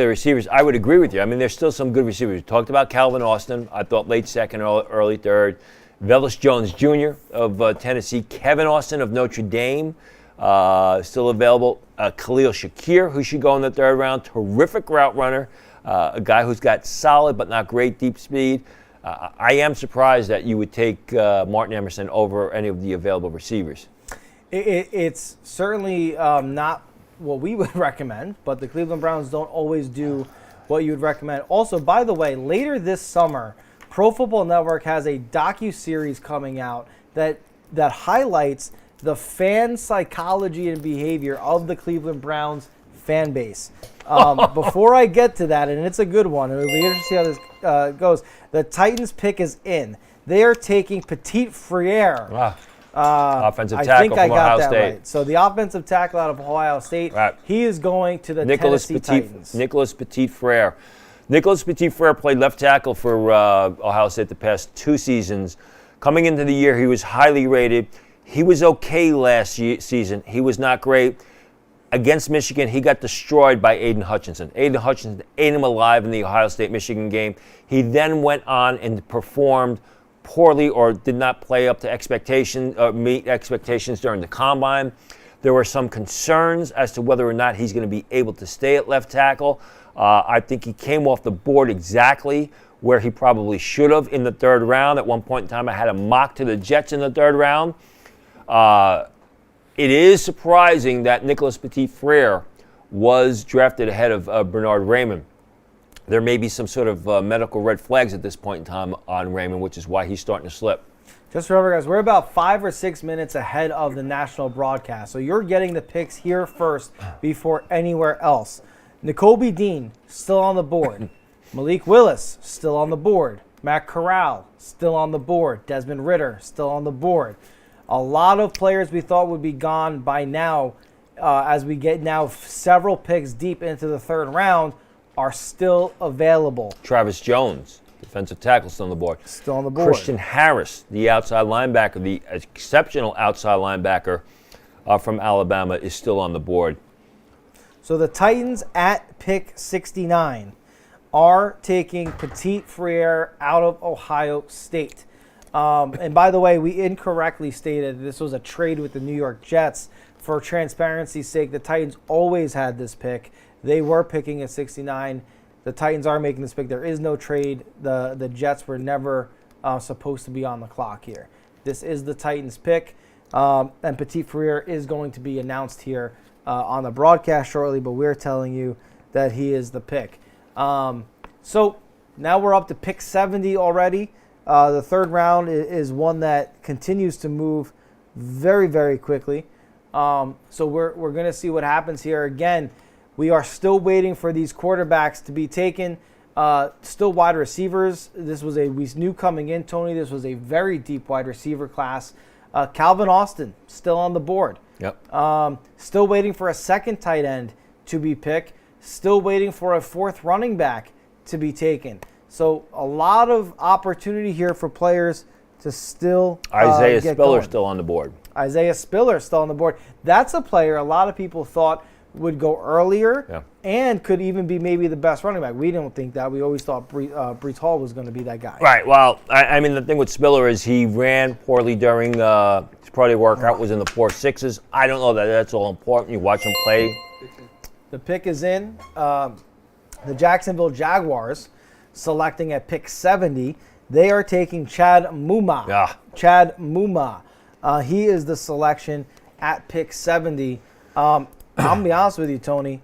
the receivers, I would agree with you. I mean, there's still some good receivers. We talked about Calvin Austin. I thought late second, early third. Velus Jones Jr. of Tennessee. Kevin Austin of Notre Dame, still available. Khalil Shakir, who should go in the third round. Terrific route runner. A guy who's got solid but not great deep speed. I am surprised that you would take Martin Emerson over any of the available receivers. It's certainly not what we would recommend, but the Cleveland Browns don't always do what you would recommend. Also, by the way, later this summer, Pro Football Network has a docuseries coming out that highlights the fan psychology and behavior of the Cleveland Browns fan base. Before I get to that, and it's a good one, and it'll be interesting how this goes, the Titans pick is in. They are taking Petit Frere. Wow. Offensive tackle from Ohio State. Right. So the offensive tackle out of Ohio State, he is going to the Tennessee Titans. Nicholas Petit Frere. Nicholas Petit Frere played left tackle for Ohio State the past 2 seasons. Coming into the year, he was highly rated. He was okay last season. He was not great. Against Michigan, he got destroyed by Aiden Hutchinson. Aiden Hutchinson ate him alive in the Ohio State-Michigan game. He then went on and performed poorly or did not play up to meet expectations during the combine. There were some concerns as to whether or not he's going to be able to stay at left tackle. I think he came off the board exactly where he probably should have in the third round. At one point in time, I had a mock to the Jets in the third round. It is surprising that Nicholas Petit-Frere was drafted ahead of Bernard Raymond. There may be some sort of medical red flags at this point in time on Raymond, which is why he's starting to slip. Just remember, guys, we're about 5 or 6 minutes ahead of the national broadcast. So you're getting the picks here first before anywhere else. Nakobe Dean, still on the board. Malik Willis, still on the board. Matt Corral, still on the board. Desmond Ridder, still on the board. A lot of players we thought would be gone by now, as we get now several picks deep into the third round, are still available. Travis Jones, defensive tackle, still on the board. Still on the board. Christian Harris, the outside linebacker, the exceptional outside linebacker from Alabama, is still on the board. So the Titans at pick 69 are taking Petit-Frere out of Ohio State. And by the way, we incorrectly stated this was a trade with the New York Jets. For transparency's sake, the Titans always had this pick. They were picking at 69. The Titans are making this pick. There is no trade. The Jets were never supposed to be on the clock here. This is the Titans pick. And Petit-Frere is going to be announced here on the broadcast shortly, but we're telling you that he is the pick. So now we're up to pick 70 already. The third round is one that continues to move very, very quickly. So we're going to see what happens here. Again, we are still waiting for these quarterbacks to be taken. Still wide receivers. We knew coming in, Tony, this was a very deep wide receiver class. Calvin Austin, still on the board. Yep. Still waiting for a second tight end to be picked. Still waiting for a fourth running back to be taken. So a lot of opportunity here for players to still Isaiah get Spiller going. still on the board. Isaiah Spiller still on the board. That's a player a lot of people thought would go earlier and could even be maybe the best running back. We didn't think that. We always thought Breece Hall was going to be that guy. Right. Well, I mean, the thing with Spiller is he ran poorly during his pro day workout, was in the 4.6s. I don't know that that's all important. You watch him play. The pick is in. The Jacksonville Jaguars selecting at pick 70. They are taking Chad Muma. Yeah. Chad Muma. He is the selection at pick 70. I'm going to be honest with you, Tony.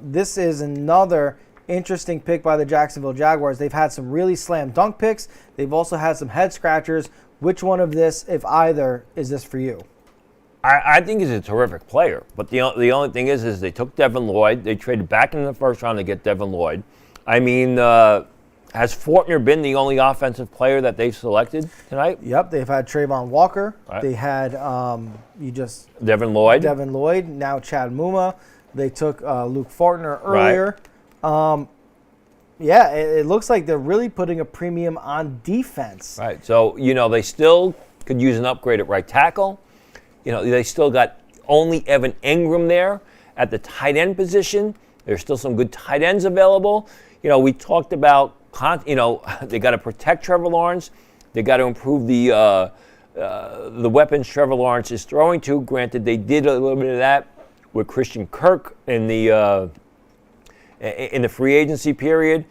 This is another interesting pick by the Jacksonville Jaguars. They've had some really slam dunk picks. They've also had some head scratchers. Which one of this, if either, is this for you? I think he's a terrific player. But the only thing is they took Devin Lloyd. They traded back in the first round to get Devin Lloyd. I mean, has Fortner been the only offensive player that they've selected tonight? Yep, they've had Trayvon Walker. Right. They had Devin Lloyd. Now Chad Muma. They took Luke Fortner earlier. Right. It looks like they're really putting a premium on defense. Right. So, they still could use an upgrade at right tackle. They still got only Evan Ingram there at the tight end position. There's still some good tight ends available. We talked about, they got to protect Trevor Lawrence. They got to improve the weapons Trevor Lawrence is throwing to. Granted, they did a little bit of that with Christian Kirk in the free agency period.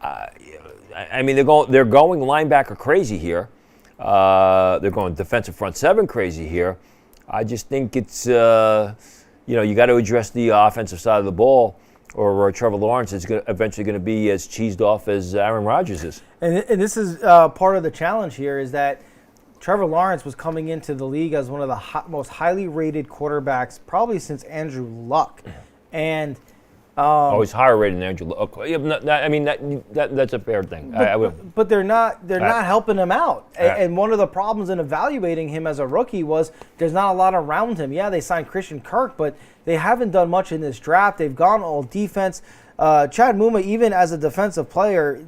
I mean, they're going linebacker crazy here. They're going defensive front seven crazy here. I just think it's you got to address the offensive side of the ball, or Trevor Lawrence is eventually going to be as cheesed off as Aaron Rodgers is. And this is part of the challenge here is that Trevor Lawrence was coming into the league as one of the most highly rated quarterbacks probably since Andrew Luck. And he's higher rated than Andrew Luck. I mean, that's a fair thing. But they're not helping him out. And one of the problems in evaluating him as a rookie was there's not a lot around him. Yeah, they signed Christian Kirk, but they haven't done much in this draft. They've gone all defense. Chad Muma, even as a defensive player,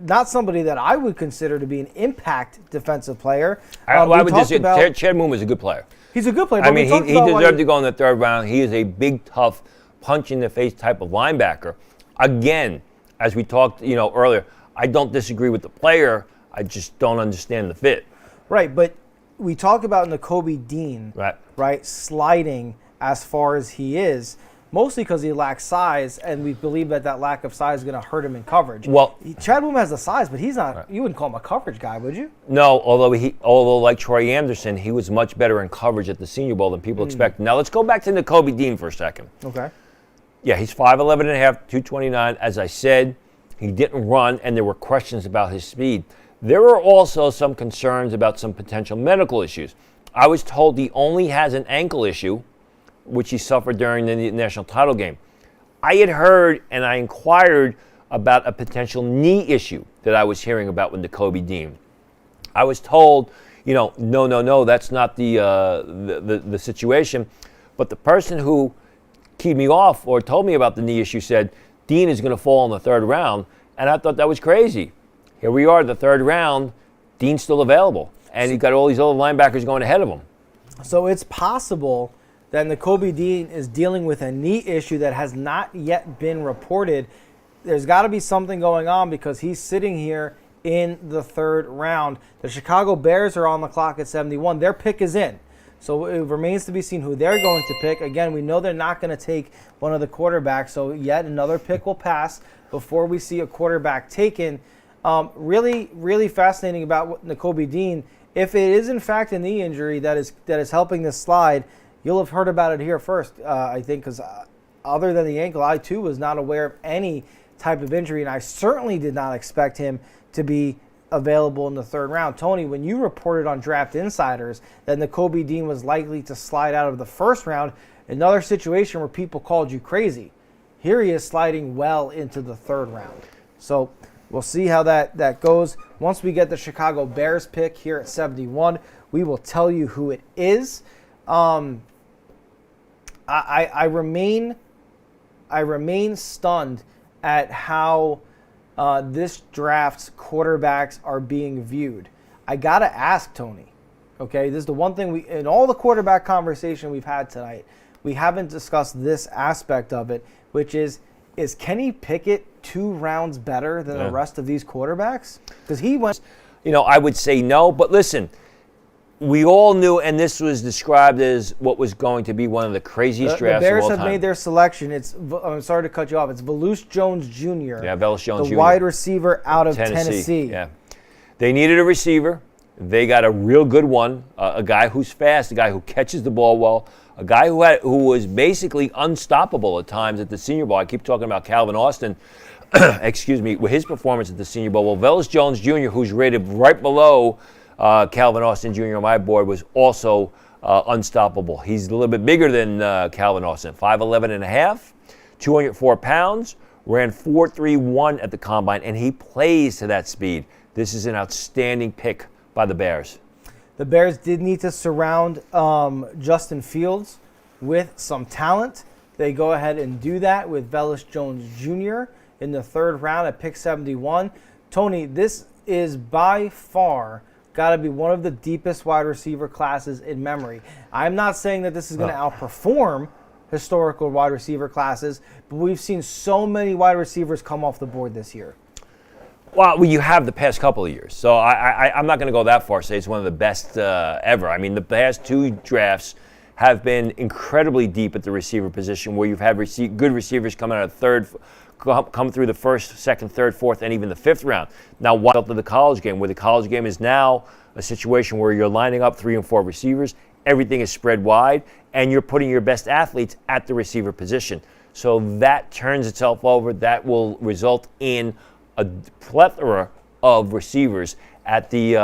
not somebody that I would consider to be an impact defensive player. Chad Muma is a good player. He's a good player. I mean, he deserved to go in the third round. He is a big, tough, punch-in-the-face type of linebacker. Again, as we talked earlier, I don't disagree with the player. I just don't understand the fit. Right, but we talk about Nakobe Dean, right, sliding as far as he is. mostly because he lacks size, and we believe that lack of size is going to hurt him in coverage. Well, Chad Boom has the size, but he's not. Right. You wouldn't call him a coverage guy, would you? No, although like Troy Anderson, he was much better in coverage at the Senior Bowl than people expect. Now let's go back to Nakobe Dean for a second. Okay. Yeah, he's 5'11 and a half, 229. As I said, he didn't run, and there were questions about his speed. There were also some concerns about some potential medical issues. I was told he only has an ankle issue, which he suffered during the national title game. I had heard and I inquired about a potential knee issue that I was hearing about with Nakobe Dean. I was told, no, that's not the situation. But the person who keyed me off or told me about the knee issue said Dean is going to fall in the third round, and I thought that was crazy. Here we are, the third round, Dean's still available, and he's got all these other linebackers going ahead of him. So it's possible that Nakobe Dean is dealing with a knee issue that has not yet been reported. There's got to be something going on because he's sitting here in the third round. The Chicago Bears are on the clock at 71. Their pick is in. So it remains to be seen who they're going to pick. Again, we know they're not going to take one of the quarterbacks, so yet another pick will pass before we see a quarterback taken. Really, really fascinating about Nakobe Dean. If it is in fact a knee injury that is helping this slide, you'll have heard about it here first, I think, because other than the ankle, I too was not aware of any type of injury, and I certainly did not expect him to be available in the third round. Tony, when you reported on Draft Insiders that Nakobe Dean was likely to slide out of the first round, another situation where people called you crazy. Here he is sliding well into the third round. So we'll see how that goes. Once we get the Chicago Bears pick here at 71, we will tell you who it is. I remain stunned at how this draft's quarterbacks are being viewed. I gotta ask Tony. Okay, this is the one thing in all the quarterback conversation we've had tonight, we haven't discussed this aspect of it, which is Kenny Pickett 2 rounds better than the rest of these quarterbacks? Because he went. I would say no, but listen. We all knew, and this was described as what was going to be one of the craziest drafts of all time. The Bears have made their selection. I'm sorry to cut you off. It's Velus Jones Jr. Yeah, Velus Jones Jr. The wide receiver out of Tennessee. Yeah. They needed a receiver. They got a real good one, a guy who's fast, a guy who catches the ball well, a guy who was basically unstoppable at times at the Senior Bowl. I keep talking about Calvin Austin, with his performance at the Senior Bowl. Well, Velus Jones Jr., who's rated right below Calvin Austin Jr. on my board, was also unstoppable. He's a little bit bigger than Calvin Austin, 5'11 and a half, 204 pounds, ran 4.31 at the combine, and he plays to that speed. This is an outstanding pick by the Bears. The Bears did need to surround Justin Fields with some talent. They go ahead and do that with Velus Jones Jr. in the third round at pick 71. Tony, this is by far got to be one of the deepest wide receiver classes in memory. I'm not saying that this is going to outperform historical wide receiver classes, but we've seen so many wide receivers come off the board this year. Well, you have the past couple of years, so I'm not going to go that far, say it's one of the best ever. I mean, the past 2 drafts have been incredibly deep at the receiver position, where you've had good receivers come out of come through the first, second, third, fourth, and even the 5th round. Now, what up to the college game, where the college game is now a situation where you're lining up 3 and 4 receivers, everything is spread wide, and you're putting your best athletes at the receiver position. So that turns itself over. That will result in a plethora of receivers at the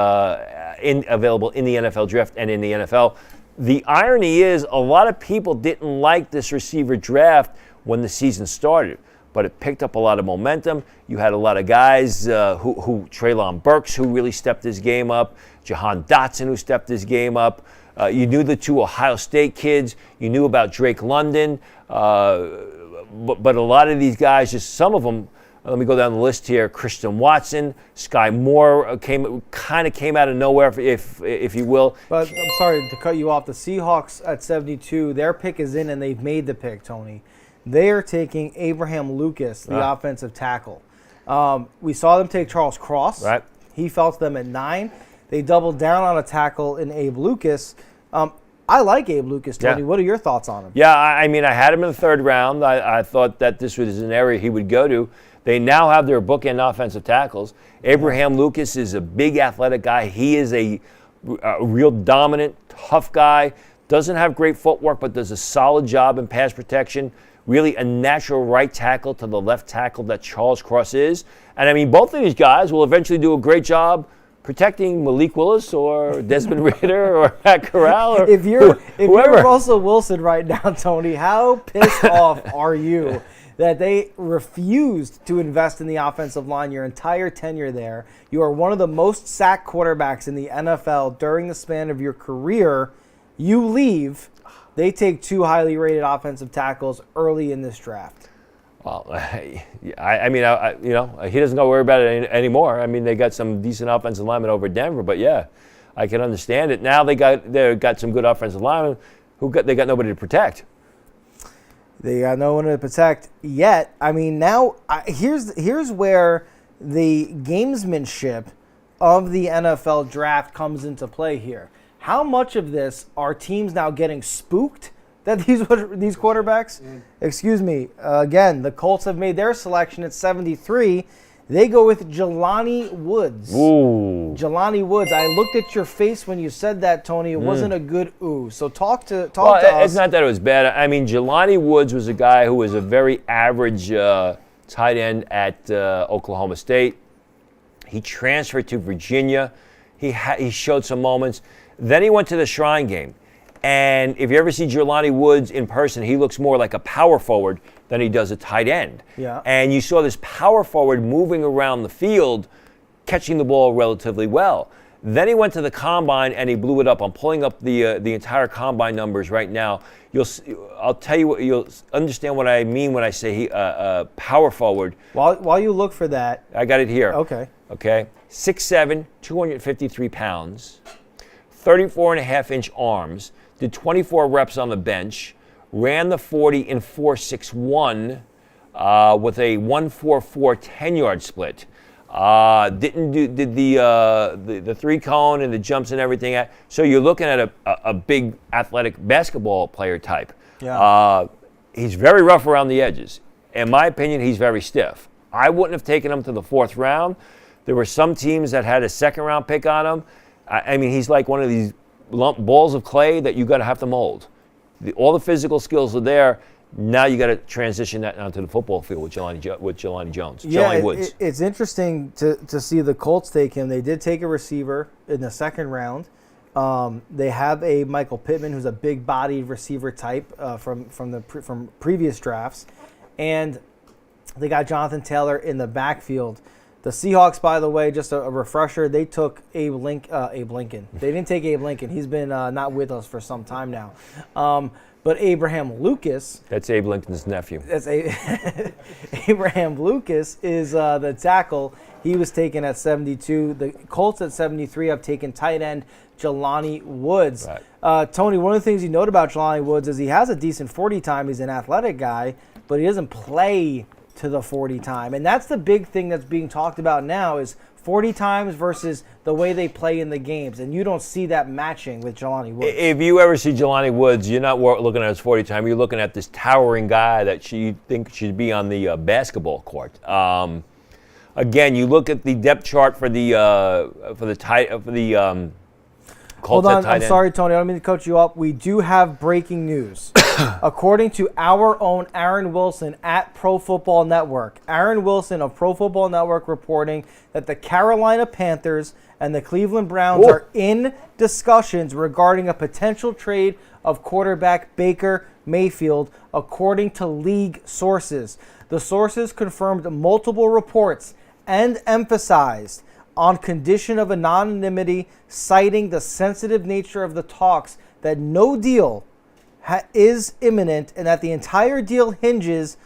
available in the NFL draft and in the NFL. The irony is a lot of people didn't like this receiver draft when the season started, but it picked up a lot of momentum. You had a lot of guys who Treylon Burks, who really stepped his game up, Jahan Dotson, who stepped his game up. You knew the 2 Ohio State kids. You knew about Drake London. But a lot of these guys, just some of them, let me go down the list here. Christian Watson, Sky Moore came out of nowhere, if you will. But I'm sorry to cut you off. The Seahawks at 72, their pick is in, and they've made the pick, Tony. They are taking Abraham Lucas, the offensive tackle. We saw them take Charles Cross. Right. He fell to them at 9. They doubled down on a tackle in Abe Lucas. I like Abe Lucas, Tony. Yeah. What are your thoughts on him? Yeah, I mean, I had him in the third round. I thought that this was an area he would go to. They now have their bookend offensive tackles. Abraham Lucas is a big athletic guy. He is a real dominant, tough guy. Doesn't have great footwork, but does a solid job in pass protection. Really a natural right tackle to the left tackle that Charles Cross is. And I mean, both of these guys will eventually do a great job protecting Malik Willis or Desmond Ridder or Matt Corral or If you're whoever. Russell Wilson right now, Tony, how pissed off are you that they refused to invest in the offensive line your entire tenure there? You are one of the most sacked quarterbacks in the NFL during the span of your career. You leave. They take 2 highly rated offensive tackles early in this draft. Well, I mean, he doesn't got to worry about it anymore. I mean, they got some decent offensive linemen over Denver, but yeah, I can understand it. Now they got some good offensive linemen they got nobody to protect. They got no one to protect yet. I mean, now here's where the gamesmanship of the NFL draft comes into play here. How much of this are teams now getting spooked that these quarterbacks? Excuse me. Again, the Colts have made their selection at 73. They go with Jelani Woods. Ooh. Jelani Woods. I looked at your face when you said that, Tony. It wasn't a good ooh. So talk to us. It's not that it was bad. I mean, Jelani Woods was a guy who was a very average tight end at Oklahoma State. He transferred to Virginia. He showed some moments. Then he went to the Shrine Game. And if you ever see Jelani Woods in person, he looks more like a power forward than he does a tight end. Yeah. And you saw this power forward moving around the field, catching the ball relatively well. Then he went to the combine and he blew it up. I'm pulling up the entire combine numbers right now. I'll tell you what, you'll understand what I mean when I say power forward. While you look for that, I got it here. Okay. 6'7", 253 pounds, 34.5-inch arms. Did 24 reps on the bench, ran the 40 in 4.61 with a 1.44 10-yard split. Did the 3-cone and the jumps and everything. So you're looking at a big athletic basketball player type. Yeah. He's very rough around the edges. In my opinion, he's very stiff. I wouldn't have taken him to the 4th round. There were some teams that had a 2nd-round pick on him. I mean, he's like one of these balls of clay that you got to have to mold. All the physical skills are there. Now you got to transition that onto the football field with Jelani Jones. Yeah, Jelani Woods. It's interesting to see the Colts take him. They did take a receiver in the 2nd round. They have a Michael Pittman, who's a big-bodied receiver type from previous drafts, and they got Jonathan Taylor in the backfield. The Seahawks, by the way, just a refresher, they took Abe Lincoln. They didn't take Abe Lincoln. He's been not with us for some time now. But Abraham Lucas. That's Abe Lincoln's nephew. Abraham Lucas is the tackle. He was taken at 72. The Colts at 73 have taken tight end Jelani Woods. Right. Tony, one of the things you note about Jelani Woods is he has a decent 40 time. He's an athletic guy, but he doesn't play to the 40 time. And that's the big thing that's being talked about now is 40 times versus the way they play in the games. And you don't see that matching with Jelani Woods. If you ever see Jelani Woods, you're not looking at his 40 time. You're looking at this towering guy that you think should be on the basketball court. Again, you look at the depth chart for the Colts. Hold on, I'm sorry, Tony. I don't mean to cut you up. We do have breaking news. According to our own Aaron Wilson at Pro Football Network, Aaron Wilson of Pro Football Network reporting that the Carolina Panthers and the Cleveland Browns are in discussions regarding a potential trade of quarterback Baker Mayfield, according to league sources. The sources confirmed multiple reports and emphasized on condition of anonymity, citing the sensitive nature of the talks, that no deal is imminent and that the entire deal hinges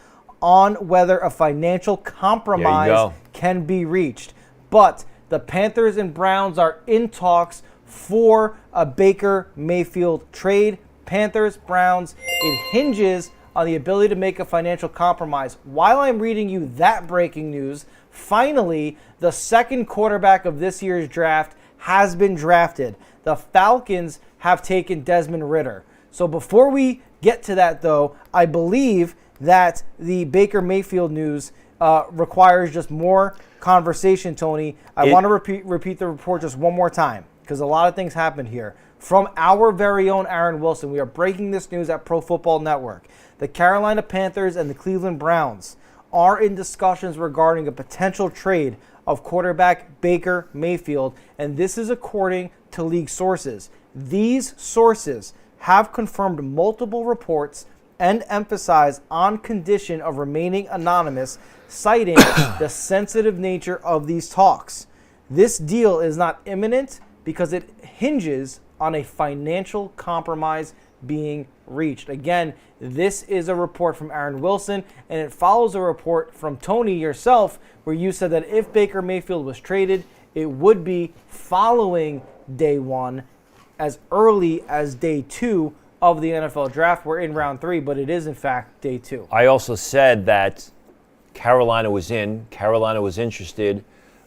on whether a financial compromise can be reached. But the Panthers and Browns are in talks for a Baker Mayfield trade. Panthers, Browns, it hinges on the ability to make a financial compromise. While I'm reading you that breaking news, finally, the 2nd quarterback of this year's draft has been drafted. the Falcons have taken Desmond Ridder. So before we get to that, though, I believe that the Baker Mayfield news requires just more conversation, Tony. I want to repeat the report just one more time because a lot of things happened here. From our very own Aaron Wilson, we are breaking this news at Pro Football Network. The Carolina Panthers and the Cleveland Browns are in discussions regarding a potential trade of quarterback Baker Mayfield, and this is according to league sources. These sources have confirmed multiple reports and emphasize on condition of remaining anonymous, citing the sensitive nature of these talks. This deal is not imminent because it hinges on a financial compromise being reached. Again, this is a report from Aaron Wilson, and it follows a report from Tony yourself, where you said that if Baker Mayfield was traded, it would be following day one, as early as day 2 of the NFL draft. We're in round 3, but it is in fact day 2. I also said that Carolina was interested,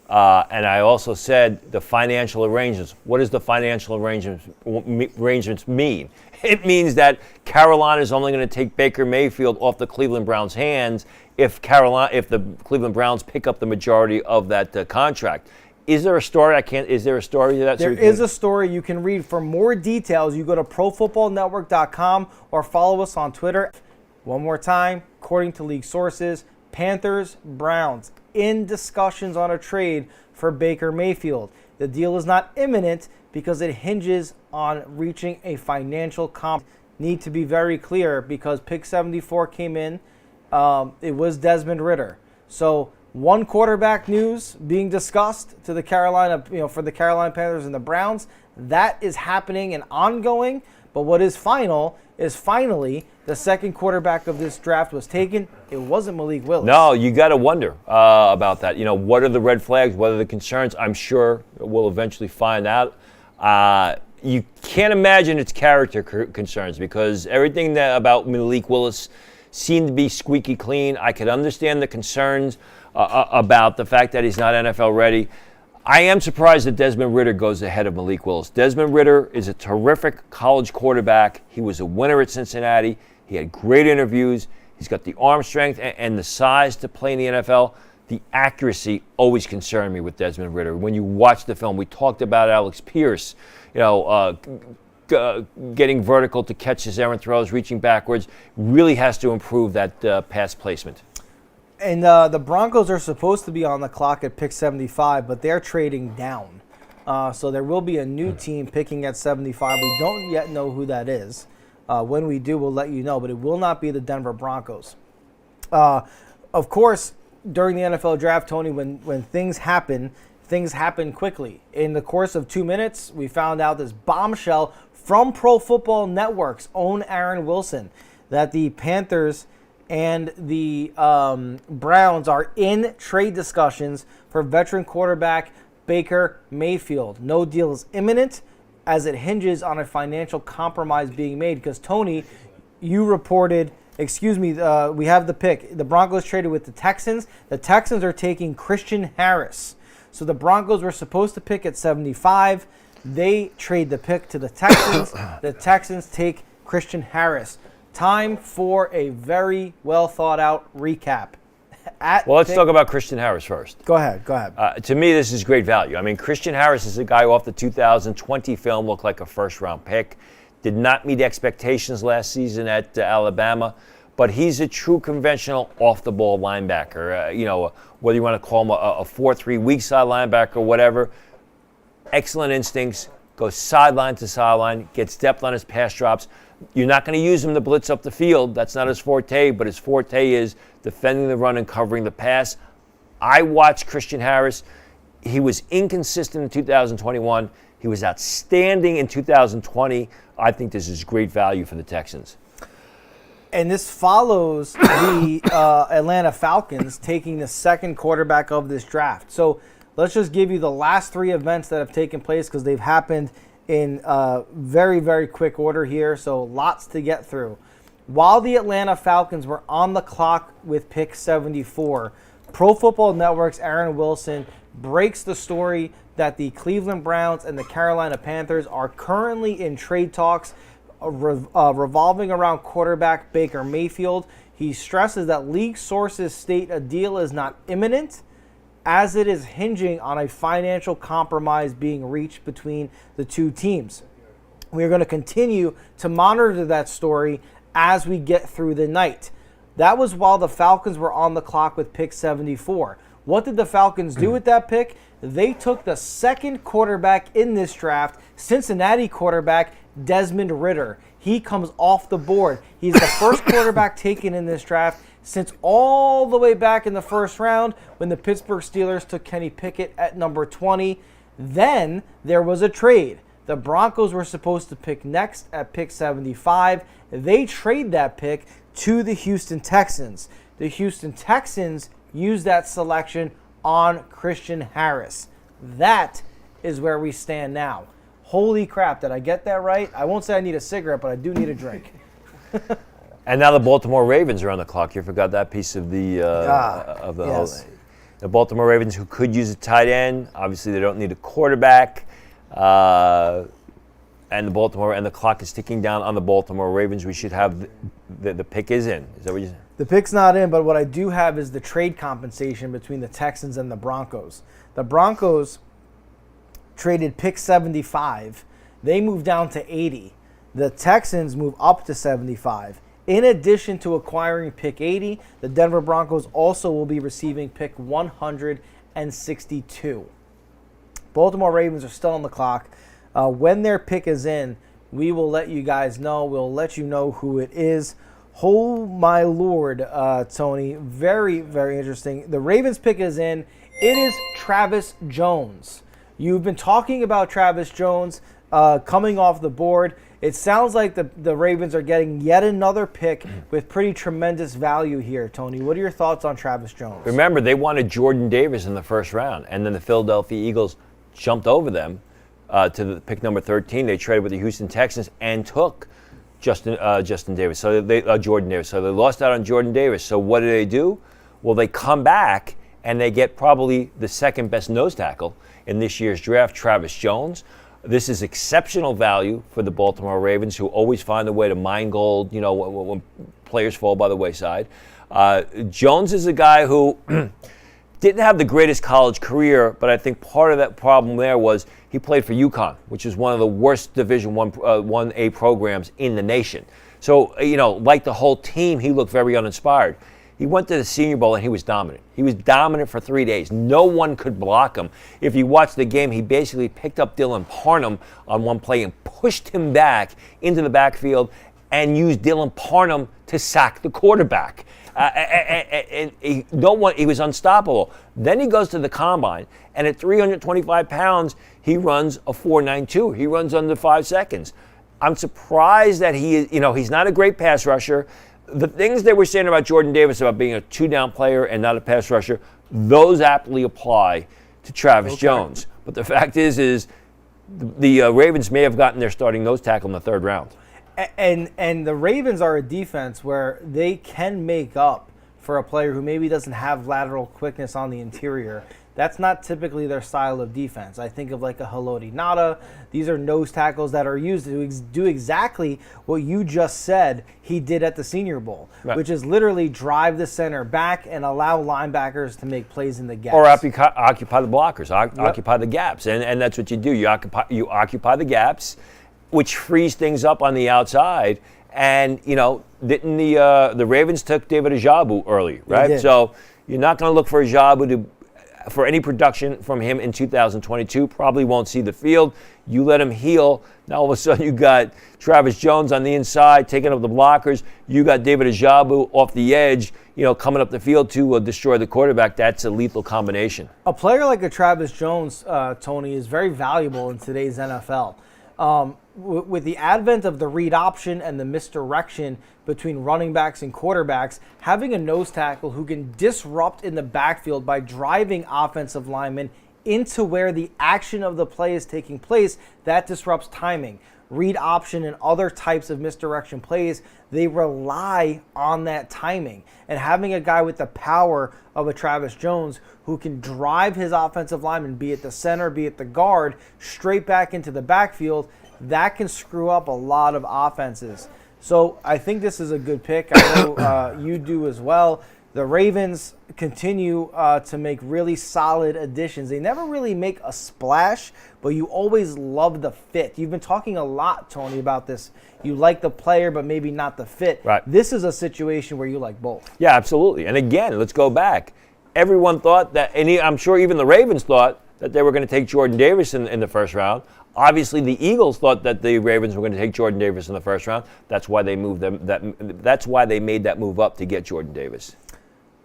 and I also said the financial arrangements. What does the financial arrangements mean? It means that Carolina is only going to take Baker Mayfield off the Cleveland Browns' hands if the Cleveland Browns pick up the majority of that contract. Is there a story? Is there a story to that? There is a story you can read. For more details, you go to ProFootballNetwork.com or follow us on Twitter. One more time, according to league sources, Panthers, Browns in discussions on a trade for Baker Mayfield. The deal is not imminent because it hinges on reaching a financial comp. Need to be very clear because pick 74 came in. It was Desmond Ridder. So one quarterback news being discussed to the Carolina, for the Carolina Panthers and the Browns. That is happening and ongoing. But what is final is finally the second quarterback of this draft was taken. It wasn't Malik Willis. No, you got to wonder about that. What are the red flags? What are the concerns? I'm sure we'll eventually find out. You can't imagine it's character concerns because everything about Malik Willis seemed to be squeaky clean. I could understand the concerns about the fact that he's not NFL ready. I am surprised that Desmond Ridder goes ahead of Malik Willis. Desmond Ridder is a terrific college quarterback. He was a winner at Cincinnati. He had great interviews. He's got the arm strength and the size to play in the NFL. The accuracy always concerned me with Desmond Ridder. When you watch the film, we talked about Alex Pierce, getting vertical to catch his errant throws, reaching backwards. Really has to improve that pass placement. And the Broncos are supposed to be on the clock at pick 75, but they're trading down. So there will be a new team picking at 75. We don't yet know who that is. When we do, we'll let you know, but it will not be the Denver Broncos. Of course, during the NFL draft, Tony, when things happen quickly. In the course of 2 minutes, we found out this bombshell from Pro Football Network's own Aaron Wilson that the Panthers and the Browns are in trade discussions for veteran quarterback Baker Mayfield. No deal is imminent as it hinges on a financial compromise being made. Because, Tony, you reported, we have the pick. The Broncos traded with the Texans. The Texans are taking Christian Harris. So the Broncos were supposed to pick at 75. They trade the pick to the Texans. The Texans take Christian Harris. Time for a very well thought out recap. Let's talk about Christian Harris first. Go ahead. To me, this is great value. I mean, Christian Harris is a guy who off the 2020 film looked like a first-round pick. Did not meet expectations last season at Alabama, but he's a true conventional off-the-ball linebacker. Whether you want to call him a 4-3 weak side linebacker or whatever. Excellent instincts, goes sideline to sideline, gets depth on his pass drops. You're not going to use him to blitz up the field. That's not his forte, but his forte is defending the run and covering the pass. I watched Christian Harris. He was inconsistent in 2021. He was outstanding in 2020. I think this is great value for the Texans. And this follows the Atlanta Falcons taking the second quarterback of this draft. So let's just give you the last 3 events that have taken place because they've happened in very, very quick order here, so lots to get through. While the Atlanta Falcons were on the clock with pick 74, Pro Football Network's Aaron Wilson breaks the story that the Cleveland Browns and the Carolina Panthers are currently in trade talks revolving around quarterback Baker Mayfield. He stresses that league sources state a deal is not imminent, as it is hinging on a financial compromise being reached between the two teams. We are going to continue to monitor that story as we get through the night. That was while the Falcons were on the clock with pick 74. What did the Falcons do with that pick? They took the second quarterback in this draft, Cincinnati quarterback Desmond Ridder. He comes off the board. He's the first quarterback taken in this draft since all the way back in the first round when the Pittsburgh Steelers took Kenny Pickett at number 20. Then there was a trade. The Broncos were supposed to pick next at pick 75. They trade that pick to the Houston Texans. The Houston Texans used that selection on Christian Yarris. That is where we stand now. Holy crap, did I get that right? I won't say I need a cigarette, but I do need a drink. And now the Baltimore Ravens are on the clock. You forgot that piece of the yes. The Baltimore Ravens, who could use a tight end. Obviously, they don't need a quarterback. And the clock is ticking down on the Baltimore Ravens. We should have the pick is in. Is that what you said? The pick's not in, but what I do have is the trade compensation between the Texans and the Broncos. The Broncos traded pick 75. They moved down to 80. The Texans move up to 75. In addition to acquiring pick 80, the Denver Broncos also will be receiving pick 162. Baltimore Ravens are still on the clock. When their pick is in, we will let you guys know. We'll let you know who it is. Oh, my Lord, Tony. Very, very interesting. The Ravens pick is in. It is Travis Jones. You've been talking about Travis Jones coming off the board. It sounds like the Ravens are getting yet another pick with pretty tremendous value here, Tony. What are your thoughts on Travis Jones? Remember, they wanted Jordan Davis in the first round, and then the Philadelphia Eagles jumped over them to the pick number 13. They traded with the Houston Texans and took Jordan Davis. So they lost out on Jordan Davis. So what do? Well, they come back and they get probably the second best nose tackle in this year's draft, Travis Jones. This is exceptional value for the Baltimore Ravens, who always find a way to mine gold, when players fall by the wayside. Jones is a guy who didn't have the greatest college career, but I think part of that problem there was he played for UConn, which is one of the worst Division 1A programs in the nation. So, like the whole team, he looked very uninspired. He went to the Senior Bowl and he was dominant. He was dominant for 3 days. No one could block him. If you watch the game, he basically picked up Dylan Parham on one play and pushed him back into the backfield and used Dylan Parham to sack the quarterback. He was unstoppable. Then he goes to the combine, and at 325 pounds, he runs a 4.92. He runs under 5 seconds. I'm surprised that he's not a great pass rusher. The things they were saying about Jordan Davis about being a two-down player and not a pass rusher, those aptly apply to Travis Jones. But the fact is the Ravens may have gotten their starting nose tackle in the third round. And the Ravens are a defense where they can make up for a player who maybe doesn't have lateral quickness on the interior. That's not typically their style of defense. I think of like a Haloti Ngata. These are nose tackles that are used to do exactly what you just said he did at the Senior Bowl, right, which is literally drive the center back and allow linebackers to make plays in the gaps. Or occupy the blockers, occupy the gaps. And that's what you do. You occupy the gaps, which frees things up on the outside. And, didn't the Ravens took David Ajabu early, right? So you're not going to look for Ajabu for any production from him in 2022. Probably won't see the field. You let him heal. Now all of a sudden you got Travis Jones on the inside taking up the blockers. You got David Ajabu off the edge, coming up the field to destroy the quarterback. That's a lethal combination. A player like a Travis Jones, Tony, is very valuable in today's NFL. With the advent of the read option and the misdirection between running backs and quarterbacks, having a nose tackle who can disrupt in the backfield by driving offensive linemen into where the action of the play is taking place, that disrupts timing. read option and other types of misdirection plays, they rely on that timing. And having a guy with the power of a Travis Jones who can drive his offensive lineman, be it the center, be it the guard, straight back into the backfield, that can screw up a lot of offenses. So I think this is a good pick. I know you do as well. The Ravens continue to make really solid additions. They never really make a splash, but you always love the fit. You've been talking a lot, Tony, about this. You like the player, but maybe not the fit. Right. This is a situation where you like both. Yeah, absolutely. And again, let's go back. Everyone thought that, and I'm sure even the Ravens thought that they were going to take Jordan Davis in the first round. Obviously, the Eagles thought that the Ravens were going to take Jordan Davis in the first round. That's why they moved them. That's why they made that move up to get Jordan Davis.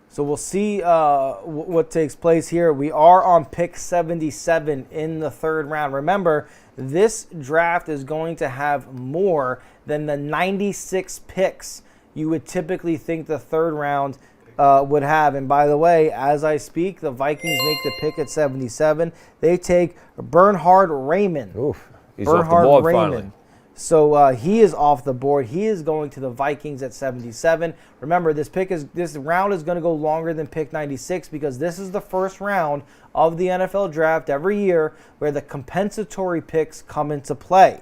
So we'll see what takes place here. We are on pick 77 in the third round. Remember, this draft is going to have more than the 96 picks you would typically think the third round would have. And by the way, as I speak, the Vikings make the pick at 77. They take Bernhard Raymond. Oof, he's off the board finally. So he is off the board. He is going to the Vikings at 77. Remember, this round is going to go longer than pick 96 because this is the first round of the NFL draft every year where the compensatory picks come into play.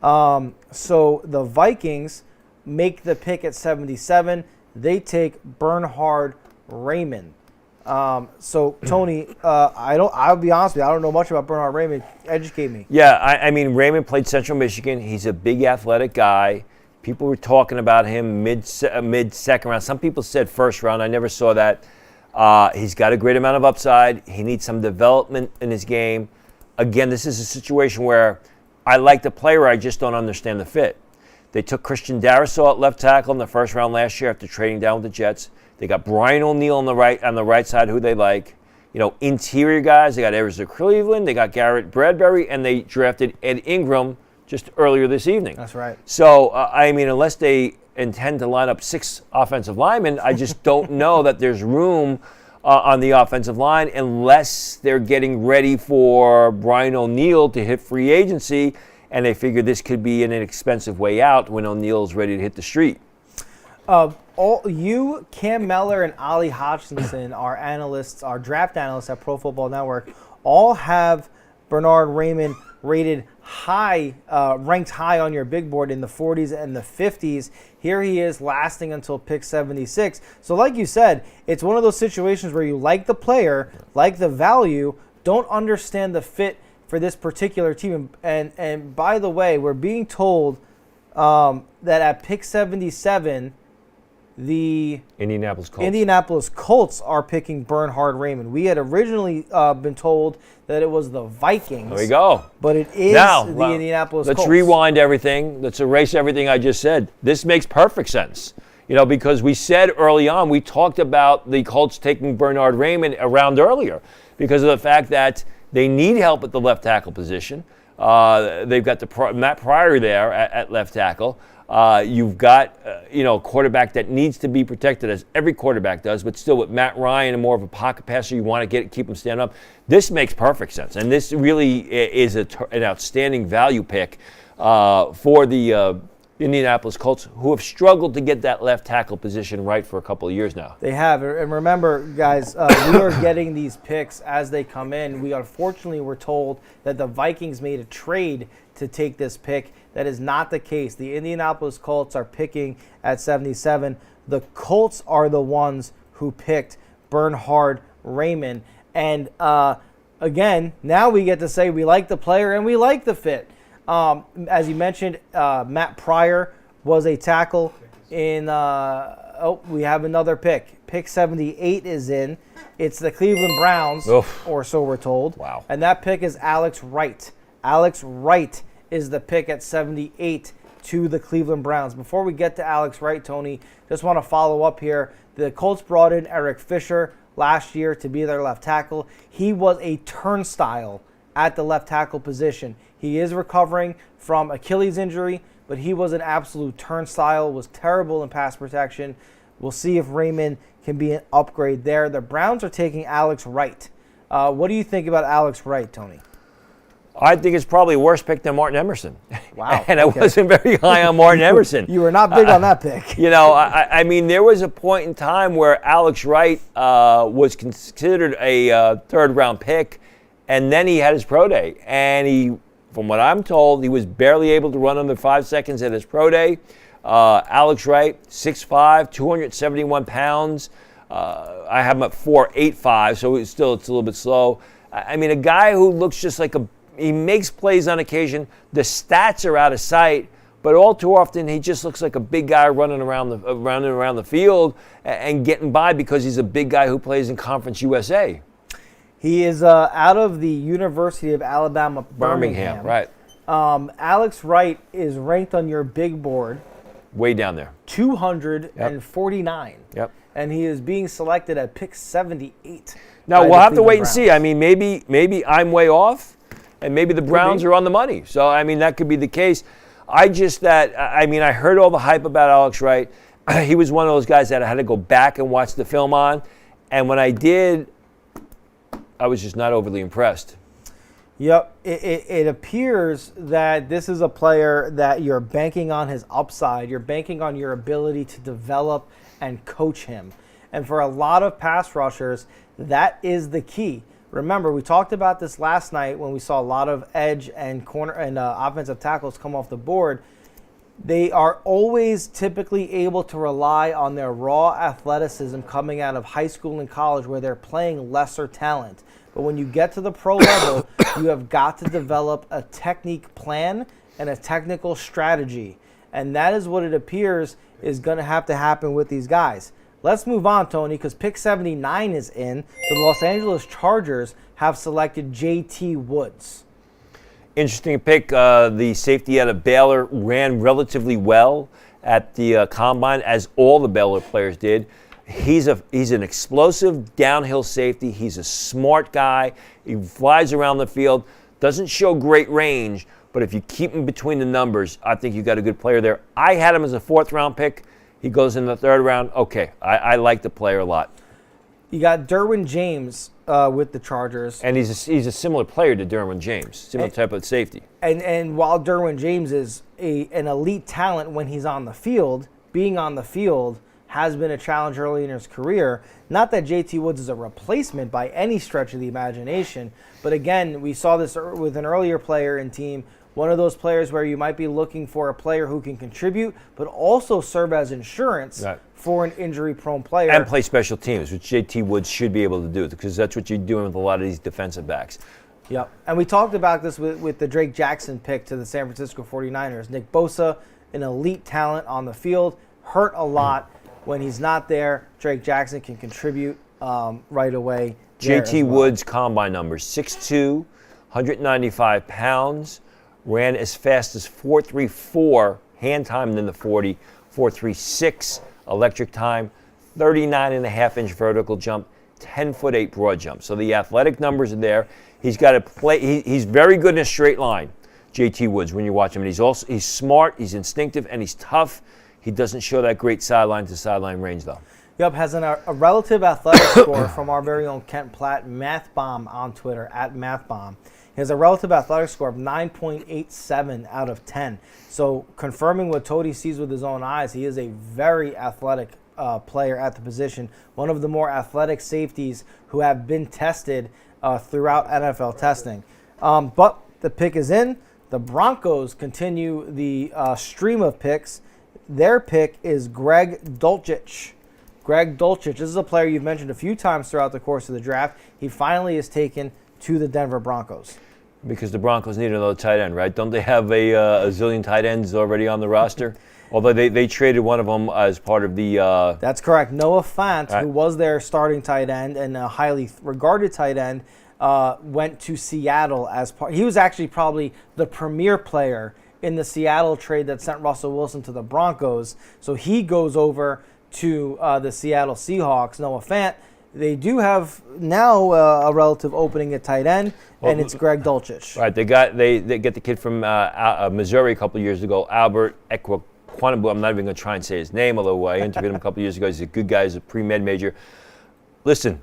So the Vikings make the pick at 77. They take Bernhard Raymond. So Tony, I'll be honest with you, I don't know much about Bernhard Raymond. Educate me. Yeah, I mean, Raymond played Central Michigan. He's a big athletic guy. People were talking about him mid second round. Some people said first round. I never saw that. He's got a great amount of upside. He needs some development in his game. Again, this is a situation where I like the player. I just don't understand the fit. They took Christian Darrisaw at left tackle in the first round last year after trading down with the Jets. They got Brian O'Neill on the right side, who they like. You know, interior guys. They got Ezra Cleveland. They got Garrett Bradbury, and they drafted Ed Ingram just earlier this evening. That's right. So, I mean, unless they intend to line up 6 offensive linemen, I just don't know that there's room on the offensive line unless they're getting ready for Brian O'Neill to hit free agency, and they figure this could be an inexpensive way out when O'Neill's ready to hit the street. You, Cam Mellor, and Ollie Hodgkinson, our analysts, our draft analysts at Pro Football Network, all have Bernhard Raymond rated high, ranked high on your big board in the 40s and the 50s. Here he is lasting until pick 76. So like you said, it's one of those situations where you like the player, like the value, don't understand the fit for this particular team. And by the way, we're being told that at pick 77, the Indianapolis Colts are picking Bernhard Raymond. We had originally been told that it was the Vikings. There we go. But it is the Indianapolis Colts. Let's rewind everything. Let's erase everything I just said. This makes perfect sense. You know, because we said early on, we talked about the Colts taking Bernhard Raymond a round earlier because of the fact that they need help at the left tackle position. They've got Matt Pryor there at left tackle. You've got, a quarterback that needs to be protected, as every quarterback does, but still with Matt Ryan and more of a pocket passer, you want to keep him standing up. This makes perfect sense, and this really is an outstanding value pick for the Indianapolis Colts, who have struggled to get that left tackle position right for a couple of years now. They have, and remember, guys, we are getting these picks as they come in. We unfortunately were told that the Vikings made a trade to take this pick. That is not the case. The Indianapolis Colts are picking at 77. The Colts are the ones who picked Bernhard Raymond. And again, now we get to say we like the player and we like the fit. As you mentioned, Matt Pryor was a tackle in we have another pick. Pick 78 is in. It's the Cleveland Browns, or so we're told. Wow. And that pick is Alex Wright. Alex Wright is the pick at 78 to the Cleveland Browns. Before we get to Alex Wright, Tony, just want to follow up here. The Colts brought in Eric Fisher last year to be their left tackle. He was a turnstile at the left tackle position. He is recovering from Achilles injury, but he was an absolute turnstile, was terrible in pass protection. We'll see if Raymond can be an upgrade there. The Browns are taking Alex Wright. What do you think about Alex Wright, Tony? I think it's probably a worse pick than Martin Emerson. Wow. And I wasn't very high on Martin Emerson. You were not big on that pick. I mean, there was a point in time where Alex Wright was considered a third-round pick, and then he had his pro day. And he, from what I'm told, he was barely able to run under 5 seconds at his pro day. Alex Wright, 6'5", 271 pounds. I have him at 4.85, so it's a little bit slow. I mean, a guy who looks just like he makes plays on occasion. The stats are out of sight, but all too often he just looks like a big guy running around the field and getting by because he's a big guy who plays in Conference USA. He is out of the University of Alabama, Birmingham. Right. Alex Wright is ranked on your big board. Way down there. 249. Yep. And he is being selected at pick 78. Now, we'll have to wait and see. I mean, maybe I'm way off, and maybe the Browns are on the money. So, I mean, that could be the case. I heard all the hype about Alex Wright. He was one of those guys that I had to go back and watch the film on. And when I did, I was just not overly impressed. Yep. It appears that this is a player that you're banking on his upside. You're banking on your ability to develop and coach him. And for a lot of pass rushers, that is the key. Remember, we talked about this last night when we saw a lot of edge and corner and offensive tackles come off the board. They are always typically able to rely on their raw athleticism coming out of high school and college where they're playing lesser talent. But when you get to the pro level, you have got to develop a technique plan and a technical strategy. And that is what it appears is going to have to happen with these guys. Let's move on, Tony, because pick 79 is in. The Los Angeles Chargers have selected J.T. Woods. Interesting pick. The safety out of Baylor ran relatively well at the combine, as all the Baylor players did. He's an explosive downhill safety. He's a smart guy. He flies around the field. Doesn't show great range, but if you keep him between the numbers, I think you got a good player there. I had him as a fourth-round pick. He goes in the third round. Okay, I like the player a lot. You got Derwin James with the Chargers. And he's a similar player to Derwin James, similar type of safety. And while Derwin James is an elite talent when he's on the field, being on the field has been a challenge early in his career. Not that J.T. Woods is a replacement by any stretch of the imagination, but again, we saw this with an earlier player in team. One of those players where you might be looking for a player who can contribute, but also serve as insurance for an injury-prone player. And play special teams, which J.T. Woods should be able to do, because that's what you're doing with a lot of these defensive backs. Yep. And we talked about this with the Drake Jackson pick to the San Francisco 49ers. Nick Bosa, an elite talent on the field, hurt a lot. When he's not there, Drake Jackson can contribute right away. J.T. Woods combine numbers, 6'2", 195 pounds. Ran as fast as 4.34 hand time in the 40, 4.36 electric time, 39.5-inch vertical jump, 10'8" broad jump. So the athletic numbers are there. He's got to play. He's very good in a straight line, J.T. Woods, when you watch him. And he's smart, he's instinctive, and he's tough. He doesn't show that great sideline-to-sideline range, though. Yep, has a relative athletic score from our very own Kent Platt, MathBomb on Twitter, @MathBomb. He has a relative athletic score of 9.87 out of 10. So confirming what Tony sees with his own eyes, he is a very athletic player at the position. One of the more athletic safeties who have been tested throughout NFL testing. But the pick is in. The Broncos continue the stream of picks. Their pick is Greg Dulcich. Greg Dulcich, this is a player you've mentioned a few times throughout the course of the draft. He finally is taken to the Denver Broncos. Because the Broncos need another tight end, right? Don't they have a zillion tight ends already on the roster? Although they traded one of them as part of the... That's correct. Noah Fant, who was their starting tight end and a highly regarded tight end, went to Seattle as part... He was actually probably the premier player in the Seattle trade that sent Russell Wilson to the Broncos. So he goes over to the Seattle Seahawks. Noah Fant. They do have now a relative opening at tight end, and it's Greg Dulcich. Right, they get the kid from Missouri a couple of years ago, Albert Ekwanibu. I'm not even going to try and say his name, although I interviewed him a couple of years ago. He's a good guy. He's a pre-med major. Listen,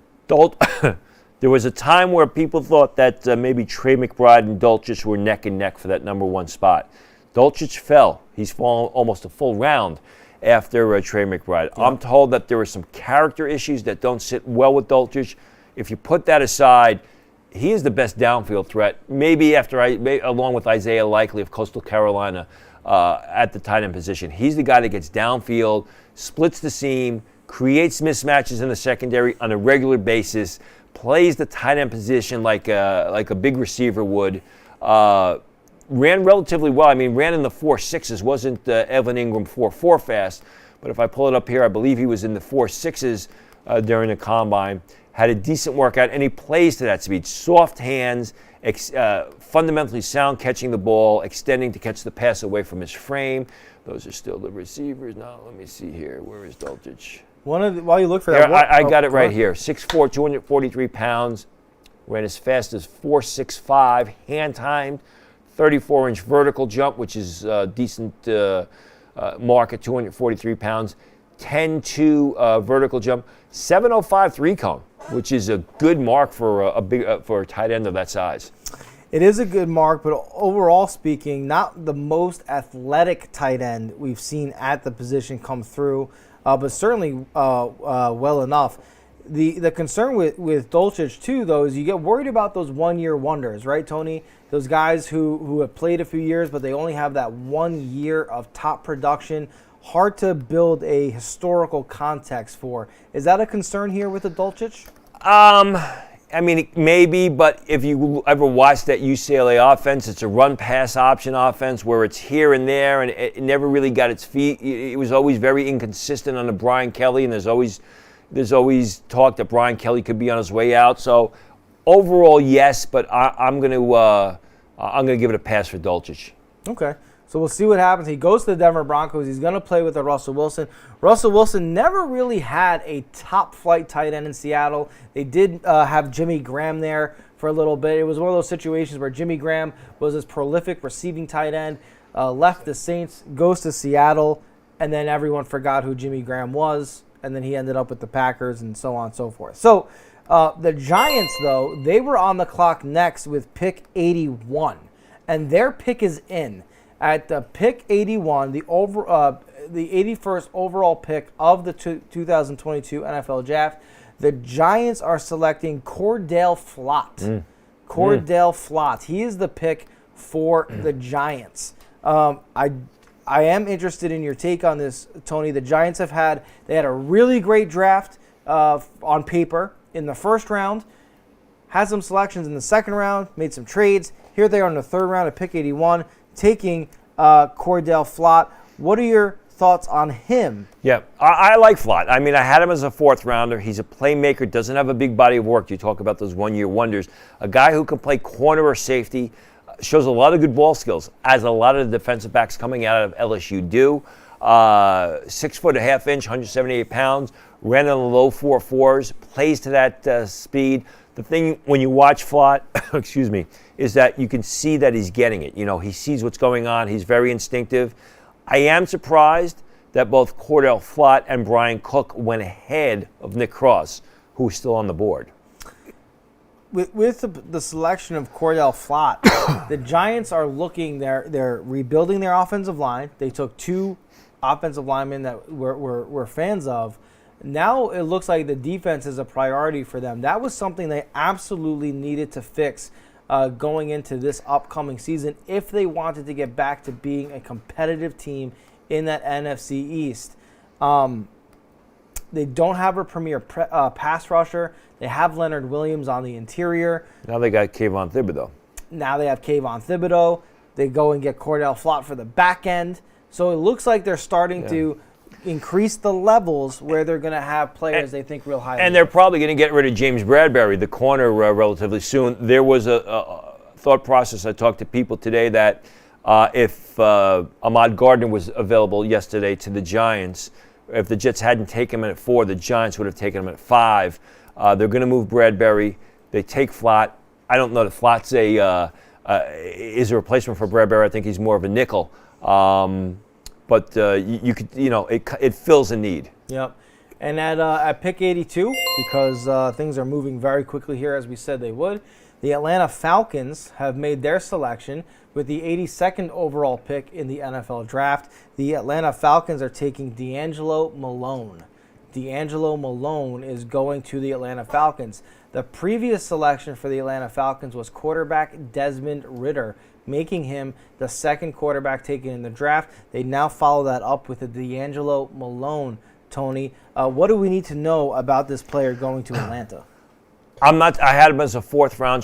There was a time where people thought that maybe Trey McBride and Dulcich were neck and neck for that number 1 spot. Dulcich fell. He's fallen almost a full round after Trey McBride. Yeah. I'm told that there were some character issues that don't sit well with Dulcich. If you put that aside, he is the best downfield threat, maybe along with Isaiah Likely of Coastal Carolina at the tight end position. He's the guy that gets downfield, splits the seam, creates mismatches in the secondary on a regular basis, plays the tight end position like a big receiver would. Ran relatively well. I mean, ran in the 4.6s. Wasn't Evan Ingram 4.4 fast, but if I pull it up here, I believe he was in the 4.6s during the combine. Had a decent workout, and he plays to that speed. Soft hands, fundamentally sound catching the ball, extending to catch the pass away from his frame. Those are still the receivers. Now, let me see here. Where is Dulcich? While you look for that, I got it right here. 6'4", 243 pounds. Ran as fast as 4.65. Hand-timed. 34-inch vertical jump, which is a decent mark at 243 pounds. 10.2 vertical jump. 7.05 3-cone, which is a good mark for for a tight end of that size. It is a good mark, but overall speaking, not the most athletic tight end we've seen at the position come through, but certainly well enough. The concern with Dulcich, too, though, is you get worried about those one-year wonders, right, Tony? Those guys who have played a few years, but they only have that 1 year of top production. Hard to build a historical context for. Is that a concern here with the Dulcich? I mean, maybe, but if you ever watched that UCLA offense, it's a run-pass option offense where it's here and there, and it never really got its feet. It was always very inconsistent under Brian Kelly, and there's always talk that Brian Kelly could be on his way out. So overall, yes, but I'm going to give it a pass for Dulcich. Okay. So we'll see what happens. He goes to the Denver Broncos. He's going to play with Russell Wilson. Russell Wilson never really had a top-flight tight end in Seattle. They did have Jimmy Graham there for a little bit. It was one of those situations where Jimmy Graham was this prolific receiving tight end, left the Saints, goes to Seattle, and then everyone forgot who Jimmy Graham was, and then he ended up with the Packers and so on and so forth. So the Giants, though, they were on the clock next with pick 81, and their pick is in. At pick 81, the 81st overall pick of the 2022 NFL Draft, the Giants are selecting Cordell Flott. Cordell Flott. He is the pick for the Giants. I am interested in your take on this, Tony. The Giants had a really great draft on paper in the first round, had some selections in the second round, made some trades. Here they are in the third round at pick 81. Taking Cordell Flott. What are your thoughts on him? Yeah, I like Flott. I mean, I had him as a fourth rounder. He's a playmaker, doesn't have a big body of work. You talk about those one-year wonders. A guy who can play corner or safety, shows a lot of good ball skills, as a lot of the defensive backs coming out of LSU do. 6 foot 1/2 inch, 178 pounds, ran in the low 4.4s, plays to that speed. The thing when you watch Flott, excuse me, is that you can see that he's getting it. You know, he sees what's going on. He's very instinctive. I am surprised that both Cordell Flott and Brian Cook went ahead of Nick Cross, who is still on the board. With the selection of Cordell Flott, the Giants are looking, they're rebuilding their offensive line. They took 2 offensive linemen that we're fans of. Now it looks like the defense is a priority for them. That was something they absolutely needed to fix going into this upcoming season if they wanted to get back to being a competitive team in that NFC East. They don't have a premier pass rusher. They have Leonard Williams on the interior. Now they got Kayvon Thibodeau. Now they have Kayvon Thibodeau. They go and get Cordell Flott for the back end. So it looks like they're starting to increase the levels where they're going to have players they think real highly. And they're probably going to get rid of James Bradbury, the corner, relatively soon. There was a thought process. I talked to people today that if Ahmad Gardner was available yesterday to the Giants, if the Jets hadn't taken him at 4, the Giants would have taken him at 5. They're going to move Bradbury. They take Flott. I don't know that Flott's is a replacement for Bradbury. I think he's more of a nickel. But you could, it fills a need. Yep. And at pick 82, because things are moving very quickly here, as we said they would, the Atlanta Falcons have made their selection with the 82nd overall pick in the NFL draft. The Atlanta Falcons are taking D'Angelo Malone. D'Angelo Malone is going to the Atlanta Falcons. The previous selection for the Atlanta Falcons was quarterback Desmond Ridder, making him the second quarterback taken in the draft. They now follow that up with a D'Angelo Malone. Tony, what do we need to know about this player going to Atlanta? I had him as a fourth-round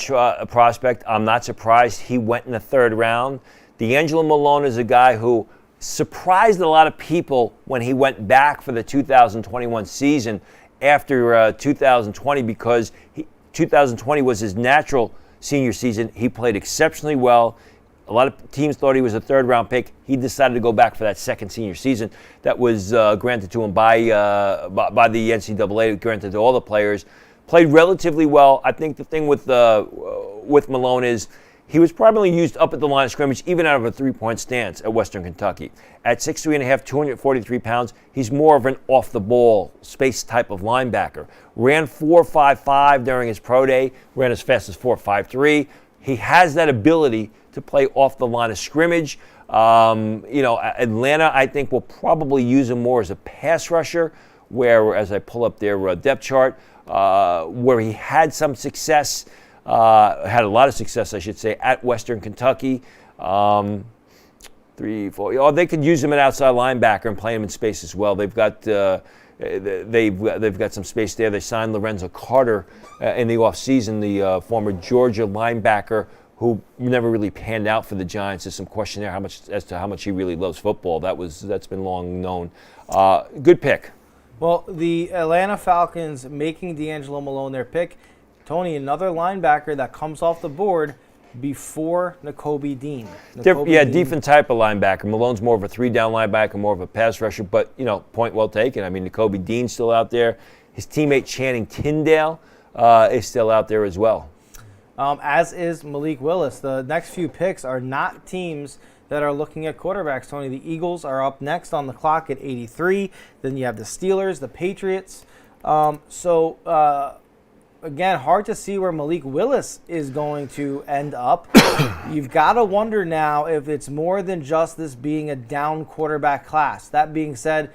prospect. I'm not surprised he went in the third round. D'Angelo Malone is a guy who surprised a lot of people when he went back for the 2021 season after 2020, because 2020 was his natural senior season. He played exceptionally well. A lot of teams thought he was a third-round pick. He decided to go back for that second senior season that was granted to him by the NCAA, granted to all the players. Played relatively well. I think the thing with Malone is he was primarily used up at the line of scrimmage, even out of a three-point stance at Western Kentucky. At 6'3.5", 243 pounds, he's more of an off-the-ball space type of linebacker. Ran 4.55 during his pro day, ran as fast as 4.53. He has that ability to play off the line of scrimmage. Atlanta, I think, will probably use him more as a pass rusher, where, as I pull up their depth chart, where he had some success, had a lot of success, I should say, at Western Kentucky. 3, 4. Oh, they could use him at outside linebacker and play him in space as well. They've got some space there. They signed Lorenzo Carter in the offseason, the former Georgia linebacker who never really panned out for the Giants. There's some question there as to how much he really loves football. That's been long known. Good pick. Well, the Atlanta Falcons making D'Angelo Malone their pick. Tony, another linebacker that comes off the board before Nakobe Dean. Different type of linebacker. Malone's more of a three-down linebacker, more of a pass rusher, but, point well taken. I mean, Nakobe Dean's still out there. His teammate Channing Tyndale is still out there as well. As is Malik Willis. The next few picks are not teams that are looking at quarterbacks, Tony. The Eagles are up next on the clock at 83. Then you have the Steelers, the Patriots. Again, hard to see where Malik Willis is going to end up. You've got to wonder now if it's more than just this being a down quarterback class. That being said,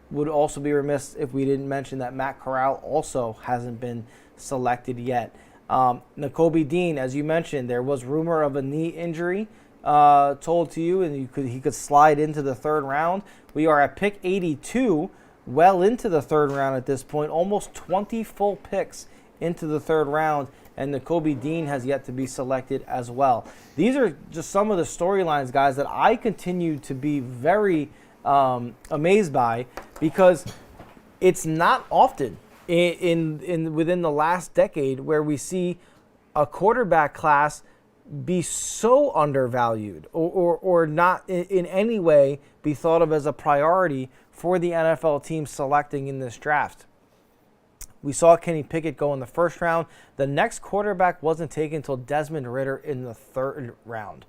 would also be remiss if we didn't mention that Matt Corral also hasn't been selected yet. Nakobe Dean, as you mentioned, there was rumor of a knee injury told to you, and he could slide into the third round. We are at pick 82, well into the third round at this point, almost 20 full picks into the third round, and Nakobe Dean has yet to be selected as well. These are just some of the storylines, guys, that I continue to be very amazed by, because it's not often within the last decade where we see a quarterback class be so undervalued or not in any way be thought of as a priority for the NFL team selecting in this draft. We saw Kenny Pickett go in the first round. The next quarterback wasn't taken until Desmond Ridder in the third round.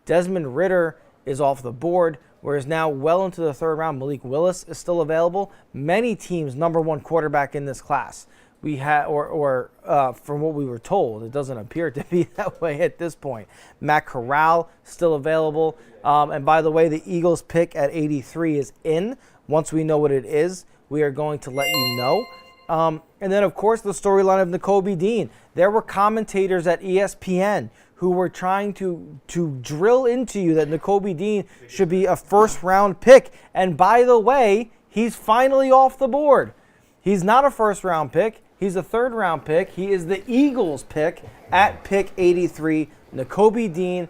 Desmond Ridder is off the board, whereas now well into the third round, Malik Willis is still available. Many teams' number one quarterback in this class. We had, from what we were told, it doesn't appear to be that way at this point. Matt Corral still available. And by the way, the Eagles pick at 83 is in. Once we know what it is, we are going to let you know. And then, of course, the storyline of Nakobe Dean. There were commentators at ESPN who were trying to drill into you that Nakobe Dean should be a first-round pick. And by the way, he's finally off the board. He's not a first-round pick. He's a third-round pick. He is the Eagles pick at pick 83. Nakobe Dean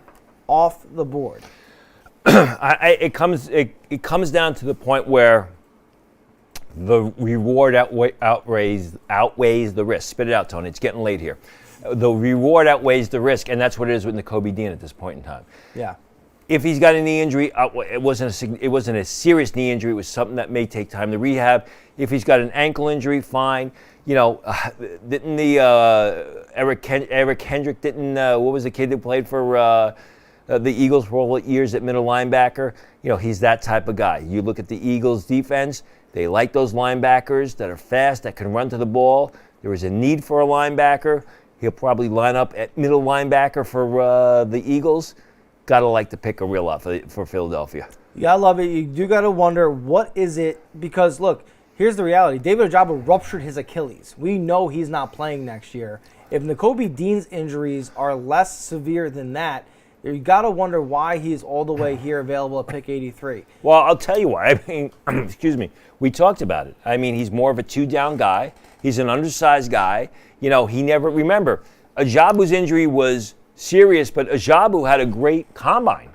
off the board. It comes down to the point where the reward outweighs the risk. Spit it out, Tony. It's getting late here. The reward outweighs the risk, and that's what it is with Nakobe Dean at this point in time. Yeah. If he's got a knee injury, it wasn't a serious knee injury. It was something that may take time to rehab. If he's got an ankle injury, fine. Didn't the Eric Kendrick what was the kid who played for the Eagles for all years at middle linebacker? He's that type of guy. You look at the Eagles defense. They like those linebackers that are fast, that can run to the ball. There is a need for a linebacker. He'll probably line up at middle linebacker for the Eagles. Got to like to pick a real lot for Philadelphia. Yeah, I love it. You do got to wonder, what is it? Because, look, here's the reality. David Ojabo ruptured his Achilles. We know he's not playing next year. If Nakobe Dean's injuries are less severe than that, you got to wonder why he's all the way here available at pick 83. Well, I'll tell you why. I mean, excuse me. We talked about it. I mean, he's more of a two-down guy. He's an undersized guy. You know, he never, remember, Ajabu's injury was serious, but Ajabu had a great combine.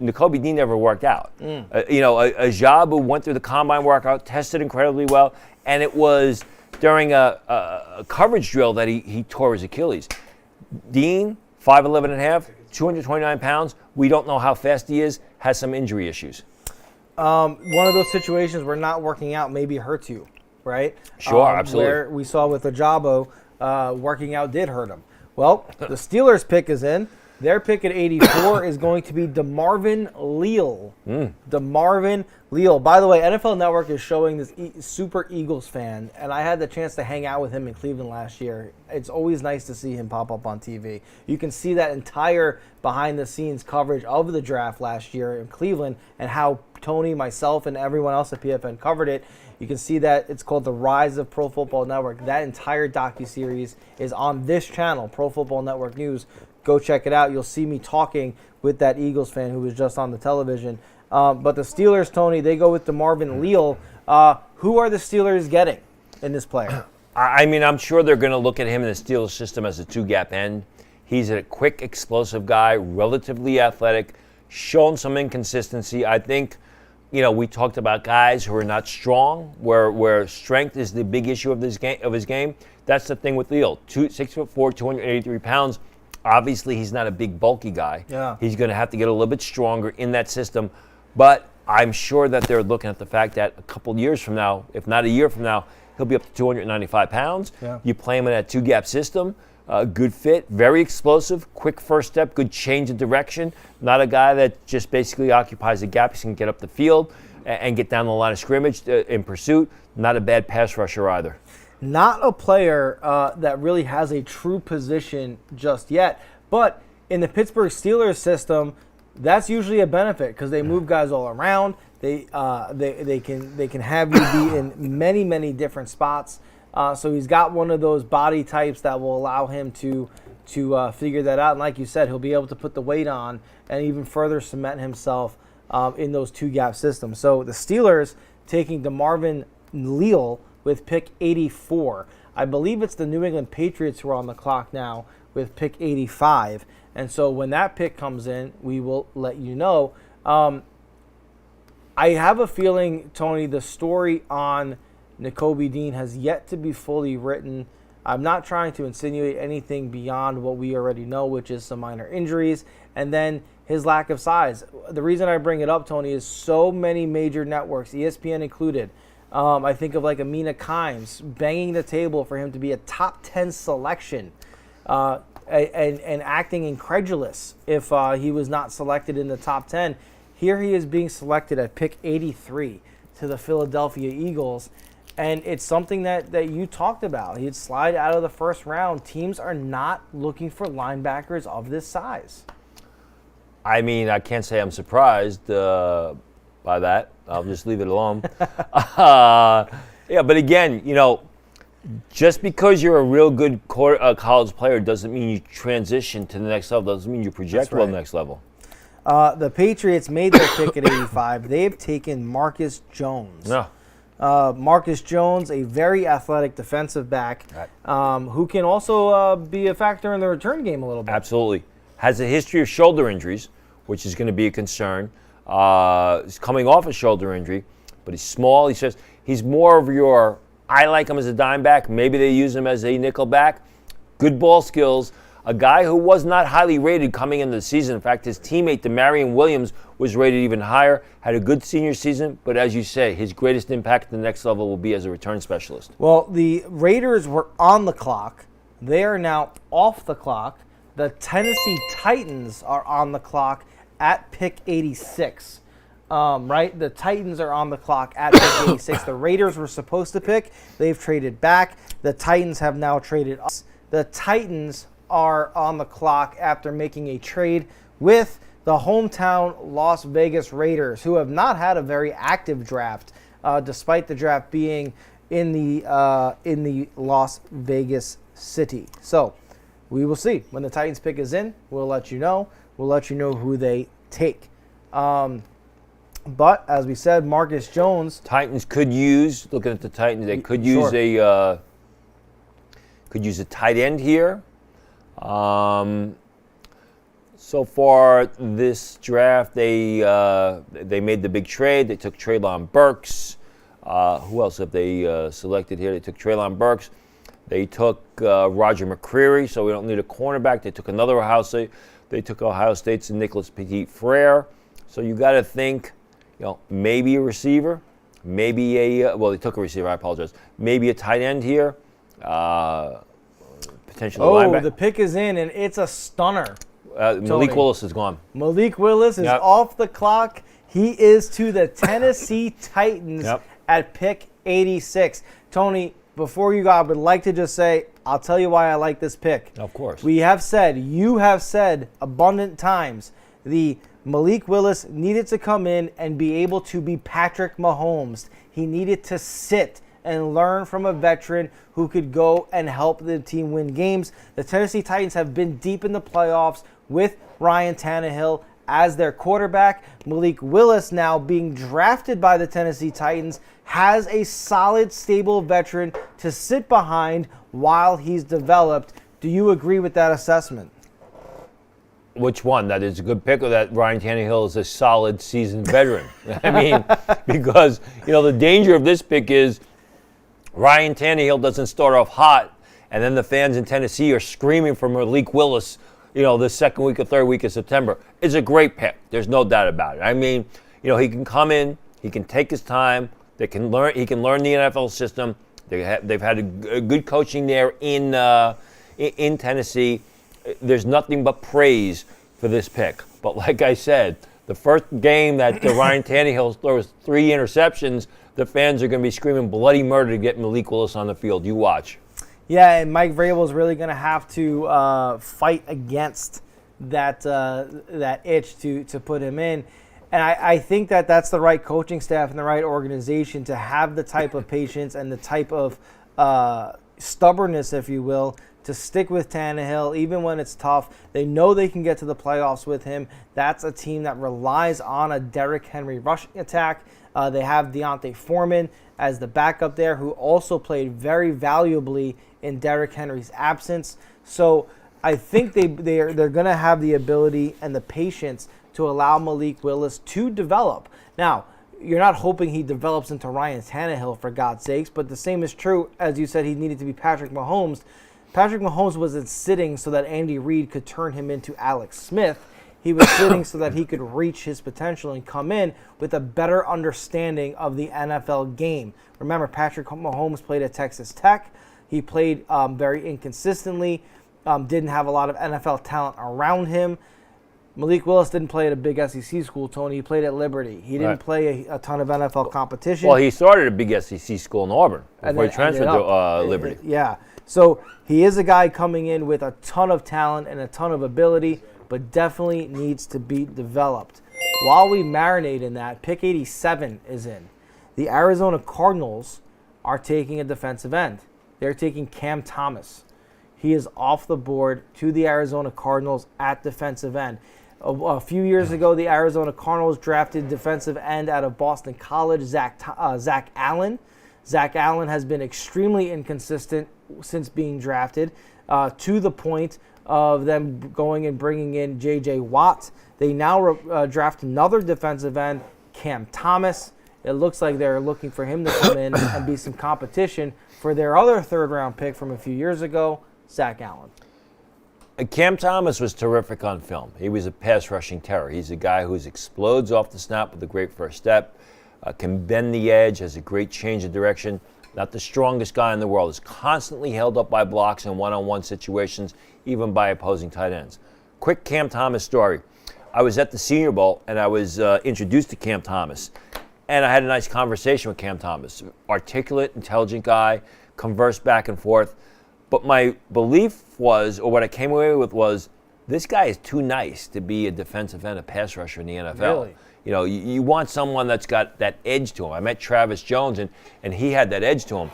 Nakobe Dean never worked out. Ajabu went through the combine workout, tested incredibly well, and it was during a coverage drill that he tore his Achilles. Dean, 5'11 and a half, 229 pounds. We don't know how fast he is, has some injury issues. One of those situations where not working out maybe hurts you, right? Sure, absolutely. Where we saw with Ojabo, working out did hurt him. Well, the Steelers' pick is in. Their pick at 84 is going to be DeMarvin Leal. DeMarvin Leal. By the way, NFL Network is showing this super Eagles fan, and I had the chance to hang out with him in Cleveland last year. It's always nice to see him pop up on TV. You can see that entire behind-the-scenes coverage of the draft last year in Cleveland and how Tony, myself, and everyone else at PFN covered it. You can see that it's called The Rise of Pro Football Network. That entire docuseries is on this channel, Pro Football Network News. Go check it out. You'll see me talking with that Eagles fan who was just on the television. But the Steelers, Tony, they go with DeMarvin Leal. Who are the Steelers getting in this player? I mean, I'm sure they're going to look at him in the Steelers system as a two-gap end. He's a quick, explosive guy, relatively athletic, shown some inconsistency. I think, we talked about guys who are not strong, where strength is the big issue of his game. That's the thing with Leal. 6'4", 283 pounds. Obviously, he's not a big, bulky guy. Yeah. He's going to have to get a little bit stronger in that system. But I'm sure that they're looking at the fact that a couple years from now, if not a year from now, he'll be up to 295 pounds. Yeah. You play him in that two-gap system. Good fit, very explosive, quick first step, good change of direction. Not a guy that just basically occupies a gap. He can get up the field and get down the line of scrimmage in pursuit. Not a bad pass rusher either. Not a player that really has a true position just yet. But in the Pittsburgh Steelers system, that's usually a benefit because they move guys all around. They can have you be in many, many different spots. So he's got one of those body types that will allow him to figure that out. And like you said, he'll be able to put the weight on and even further cement himself in those two-gap systems. So the Steelers taking DeMarvin Leal with pick 84. I believe it's the New England Patriots who are on the clock now with pick 85. And so when that pick comes in, we will let you know. I have a feeling, Tony, the story on Nakobe Dean has yet to be fully written. I'm not trying to insinuate anything beyond what we already know, which is some minor injuries, and then his lack of size. The reason I bring it up, Tony, is so many major networks, ESPN included, I think of like Amina Kimes banging the table for him to be a top 10 selection and acting incredulous if he was not selected in the top 10. Here he is being selected at pick 83 to the Philadelphia Eagles. And it's something that you talked about. He'd slide out of the first round. Teams are not looking for linebackers of this size. I mean, I can't say I'm surprised by that. I'll just leave it alone. But again, just because you're a real good college player doesn't mean you transition to the next level. Doesn't mean you project well to the next level. The Patriots made their pick at 85. They have taken Marcus Jones. No. Marcus Jones, a very athletic defensive back, who can also be a factor in the return game a little bit. Absolutely. Has a history of shoulder injuries, which is going to be a concern. He's coming off a shoulder injury, but he's small. He says he's more of your, I like him as a dime back. Maybe they use him as a nickel back. Good ball skills. A guy who was not highly rated coming into the season. In fact, his teammate, Demarion Williams, was rated even higher, had a good senior season, but as you say, his greatest impact at the next level will be as a return specialist. Well, the Raiders were on the clock. They are now off the clock. The Tennessee Titans are on the clock at pick 86. right? The Titans are on the clock at pick 86. The Raiders were supposed to pick. They've traded back. The Titans have now traded up. The Titans are on the clock after making a trade with the hometown Las Vegas Raiders, who have not had a very active draft, despite the draft being in the Las Vegas city. So we will see. When the Titans pick is in, we'll let you know. We'll let you know who they take. But as we said, Marcus Jones. Titans could use, looking at the Titans, they could use a tight end here. So far this draft, they made the big trade. They took Treylon Burks. Who else have they selected here? They took Treylon Burks. They took Roger McCreary, so we don't need a cornerback. They took another Ohio State. They took Ohio State's Nicholas Petit-Frere. So you got to think, maybe a receiver, maybe they took a receiver. I apologize. Maybe a tight end here. Potentially linebacker. The pick is in, and it's a stunner. Malik Willis is gone. Malik Willis is off the clock. He is to the Tennessee Titans at pick 86. Tony, before you go, I would like to just say, I'll tell you why I like this pick. Of course. You have said abundant times, the Malik Willis needed to come in and be able to be Patrick Mahomes. He needed to sit and learn from a veteran who could go and help the team win games. The Tennessee Titans have been deep in the playoffs with Ryan Tannehill as their quarterback. Malik Willis, now being drafted by the Tennessee Titans, has a solid, stable veteran to sit behind while he's developed. Do you agree with that assessment? Which one? That is a good pick, or that Ryan Tannehill is a solid, seasoned veteran? I mean, because, the danger of this pick is Ryan Tannehill doesn't start off hot, and then the fans in Tennessee are screaming for Malik Willis, the second week or third week of September. It's a great pick. There's no doubt about it. I mean, he can come in, he can take his time, he can learn the NFL system. They've had a good coaching there in Tennessee. There's nothing but praise for this pick. But like I said, the first game that Ryan Tannehill throws 3 interceptions, the fans are going to be screaming bloody murder to get Malik Willis on the field. You watch. Yeah, and Mike Vrabel is really going to have to fight against that itch to put him in. And I think that's the right coaching staff and the right organization to have the type of patience and the type of stubbornness, if you will, to stick with Tannehill even when it's tough. They know they can get to the playoffs with him. That's a team that relies on a Derrick Henry rushing attack. They have Deontay Foreman as the backup there, who also played very valuably in Derrick Henry's absence. So I think they're going to have the ability and the patience to allow Malik Willis to develop. Now, you're not hoping he develops into Ryan Tannehill, for God's sakes, but the same is true, as you said, he needed to be Patrick Mahomes. Patrick Mahomes wasn't sitting so that Andy Reid could turn him into Alex Smith. He was sitting so that he could reach his potential and come in with a better understanding of the NFL game. Remember, Patrick Mahomes played at Texas Tech. He played very inconsistently, didn't have a lot of NFL talent around him. Malik Willis didn't play at a big SEC school, Tony. He played at Liberty. He didn't play a ton of NFL competition. Well, he started a big SEC school in Auburn before he transferred to Liberty. Yeah. So he is a guy coming in with a ton of talent and a ton of ability, but definitely needs to be developed. While we marinate in that, pick 87 is in. The Arizona Cardinals are taking a defensive end. They're taking Cam Thomas. He is off the board to the Arizona Cardinals at defensive end. A few years ago, the Arizona Cardinals drafted defensive end out of Boston College, Zach Allen. Zach Allen has been extremely inconsistent since being drafted, to the point of them going and bringing in J.J. Watt. They now draft another defensive end, Cam Thomas. It looks like they're looking for him to come in and be some competition for their other third-round pick from a few years ago, Zach Allen. Cam Thomas was terrific on film. He was a pass-rushing terror. He's a guy who explodes off the snap with a great first step, can bend the edge, has a great change of direction. Not the strongest guy in the world. Is constantly held up by blocks in one-on-one situations, even by opposing tight ends. Quick Cam Thomas story. I was at the Senior Bowl, and I was introduced to Cam Thomas. And I had a nice conversation with Cam Thomas. Articulate, intelligent guy, conversed back and forth. But my belief was, or what I came away with was, this guy is too nice to be a defensive end, a pass rusher in the NFL. Really? You know, you want someone that's got that edge to him. I met Travis Jones, and he had that edge to him.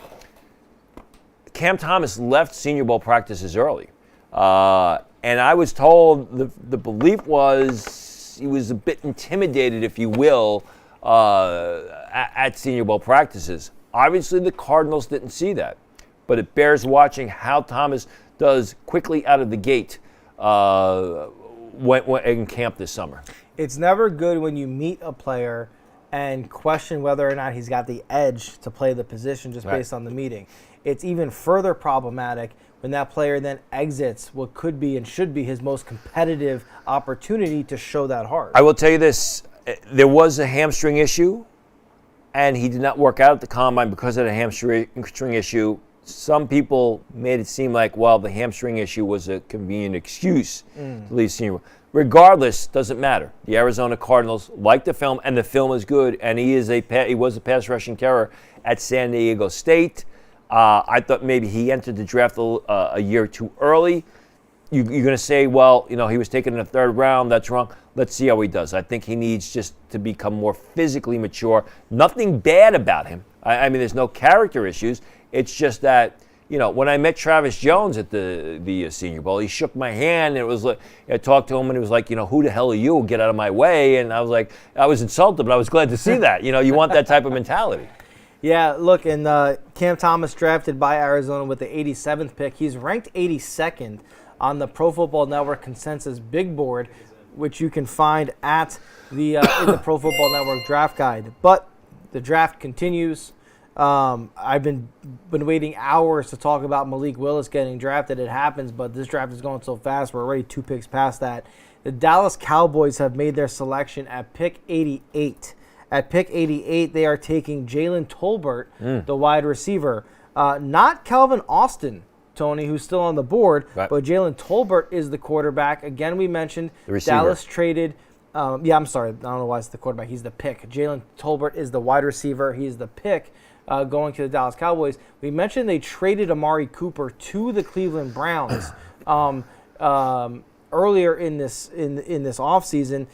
Cam Thomas left Senior Bowl practices early. And I was told the belief was he was a bit intimidated, if you will, at Senior Bowl practices. Obviously, the Cardinals didn't see that. But it bears watching how Thomas does quickly out of the gate in camp this summer. It's never good when you meet a player and question whether or not he's got the edge to play the position just based on the meeting. It's even further problematic when that player then exits what could be and should be his most competitive opportunity to show that heart. I will tell you this. There was a hamstring issue, and he did not work out at the combine because of the hamstring issue. Some people made it seem like, well, the hamstring issue was a convenient excuse to leave Senior. Regardless, doesn't matter. The Arizona Cardinals like the film, and the film is good, and he was a pass rushing terror at San Diego State. I thought maybe he entered the draft a year too early. You're going to say, well, you know, he was taken in the third round. That's wrong. Let's see how he does. I think he needs just to become more physically mature. Nothing bad about him. I mean, there's no character issues. It's just that, you know, when I met Travis Jones at the Senior Bowl, he shook my hand, and it was like, I talked to him, and he was like, you know, who the hell are you? Get out of my way. And I was like, I was insulted, but I was glad to see that. You know, you want that type of mentality. Yeah, look, and Cam Thomas drafted by Arizona with the 87th pick. He's ranked 82nd on the Pro Football Network consensus big board, which you can find at the in the Pro Football Network draft guide. But the draft continues. I've been waiting hours to talk about Malik Willis getting drafted. It happens, but this draft is going so fast. We're already 2 picks past that. The Dallas Cowboys have made their selection at pick 88. At pick 88, they are taking Jalen Tolbert, the wide receiver. Not Calvin Austin, Tony, who's still on the board, but Jalen Tolbert is the quarterback. Again, we mentioned Dallas traded. I'm sorry. I don't know why it's the quarterback. He's the pick. Jalen Tolbert is the wide receiver. He's the pick going to the Dallas Cowboys. We mentioned they traded Amari Cooper to the Cleveland Browns earlier in this offseason.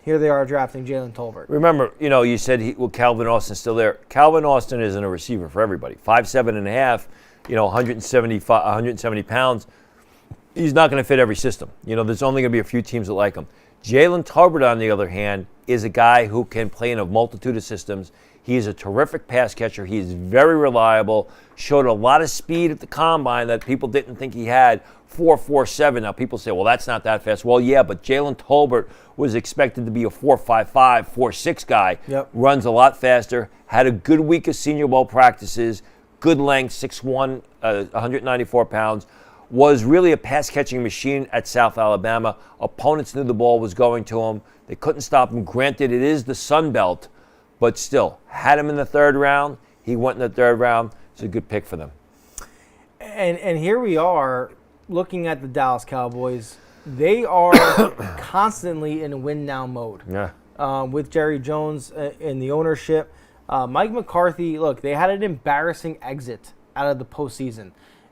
Here they are drafting Jalen Tolbert. Remember, you know, you said Calvin Austin's still there. Calvin Austin isn't a receiver for everybody. 5'7.5", you know, 170 pounds. He's not going to fit every system. You know, there's only going to be a few teams that like him. Jalen Tolbert, on the other hand, is a guy who can play in a multitude of systems. He is a terrific pass catcher. He is very reliable. Showed a lot of speed at the combine that people didn't think he had. 4.47. Now people say, well, that's not that fast. Well, yeah, but Jalen Tolbert was expected to be a 4.55, 4.6 guy. Yep. Runs a lot faster. Had a good week of Senior Bowl practices. Good length, 6'1", 194 pounds. Was really a pass-catching machine at South Alabama. Opponents knew the ball was going to him. They couldn't stop him. Granted, it is the Sun Belt, but still, had him in the third round. He went in the third round. It's a good pick for them. And here we are looking at the Dallas Cowboys. They are constantly in win-now mode. Yeah. With Jerry Jones in the ownership. Mike McCarthy, look, they had an embarrassing exit out of the postseason.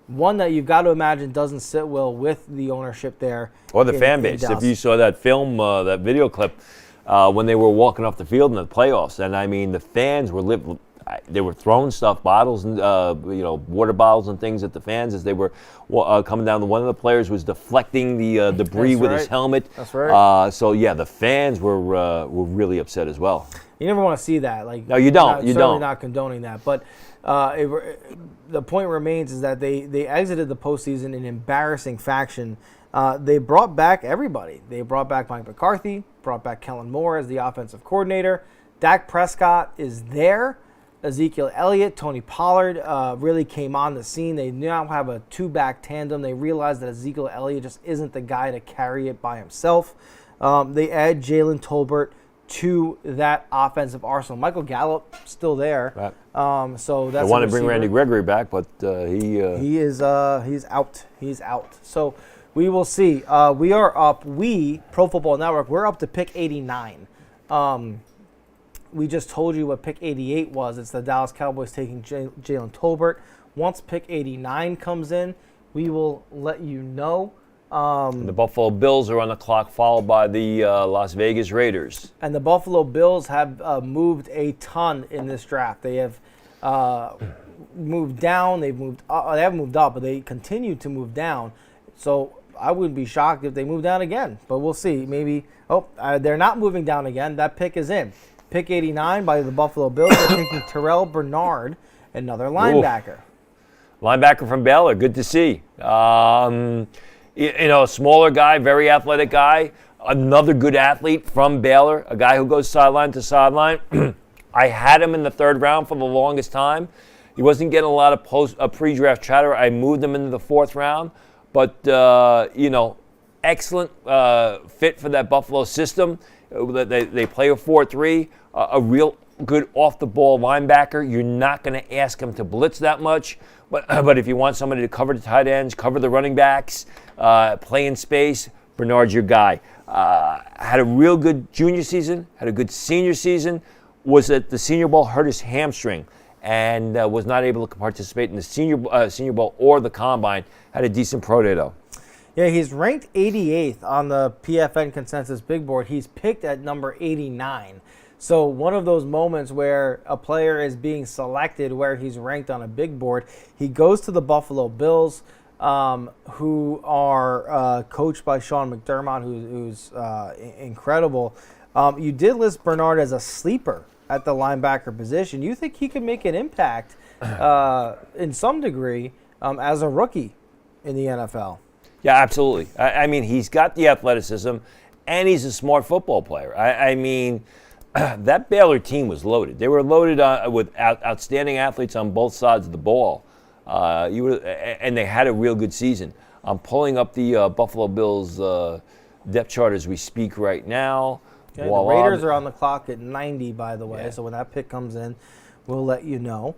One that you've got to imagine doesn't sit well with the ownership there. Or the fan base. If you saw that film, that video clip, when they were walking off the field in the playoffs, and I mean, the fans were they were throwing stuff, bottles and water bottles and things at the fans as they were coming down. One of the players was deflecting the debris with his helmet. That's right. So yeah, the fans were really upset as well. You never want to see that. Like, no, you don't. You certainly don't. Not condoning that, but the point remains is that they exited the postseason in embarrassing fashion. They brought back everybody. They brought back Mike McCarthy, brought back Kellen Moore as the offensive coordinator. Dak Prescott is there. Ezekiel Elliott, Tony Pollard really came on the scene. They now have a two-back tandem. They realized that Ezekiel Elliott just isn't the guy to carry it by himself. They add Jalen Tolbert to that offensive arsenal. Michael Gallup still there. Right. So that's. They want to bring Randy Gregory back, but he's he's out. He's out. So We will see. We are up. Pro Football Network, we're up to pick 89. We just told you what pick 88 was. It's the Dallas Cowboys taking Jalen Tolbert. Once pick 89 comes in, we will let you know. The Buffalo Bills are on the clock, followed by the Las Vegas Raiders. And the Buffalo Bills have moved a ton in this draft. They have moved down. They've moved up. They haven't moved up, but they continue to move down. So I wouldn't be shocked if they move down again. But we'll see. Maybe. They're not moving down again. That pick is in. Pick 89 by the Buffalo Bills. They're taking Terrell Bernard, another linebacker. Linebacker from Baylor. Good to see. A smaller guy, very athletic guy. Another good athlete from Baylor, a guy who goes sideline to sideline. I had him in the third round for the longest time. He wasn't getting a lot of pre-draft chatter. I moved him into the fourth round. But, excellent fit for that Buffalo system. They play a 4-3, a real good off-the-ball linebacker. You're not going to ask him to blitz that much. But if you want somebody to cover the tight ends, cover the running backs, play in space, Bernard's your guy. Had a real good junior season, had a good senior season. Was at the Senior Bowl, hurt his hamstring, and was not able to participate in the Senior Bowl or the Combine. Had a decent pro day, though. Yeah, he's ranked 88th on the PFN Consensus Big Board. He's picked at number 89. So one of those moments where a player is being selected where he's ranked on a big board. He goes to the Buffalo Bills, who are coached by Sean McDermott, who's incredible. You did list Bernard as a sleeper at the linebacker position. You think he can make an impact in some degree as a rookie in the NFL? Yeah, absolutely. I mean, he's got the athleticism, and he's a smart football player. That Baylor team was loaded. They were loaded with outstanding athletes on both sides of the ball. And they had a real good season. I'm pulling up the Buffalo Bills depth chart as we speak right now. Okay, the Raiders are on the clock at 90, by the way. Yeah. So when that pick comes in, we'll let you know.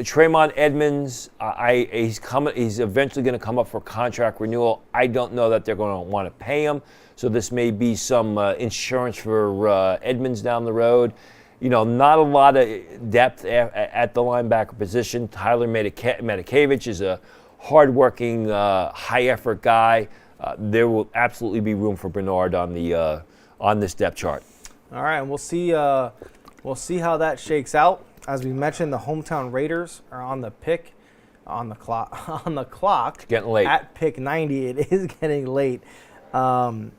Tremont Edmonds, he's eventually going to come up for contract renewal. I don't know that they're going to want to pay him. So this may be some insurance for Edmonds down the road. Not a lot of depth at the linebacker position. Tyler Medikevich is a hardworking, high-effort guy. There will absolutely be room for Bernard on this depth chart. All right, and we'll see how that shakes out. As we mentioned, the hometown Raiders are on the clock. It's getting late. At pick 90, it is getting late. So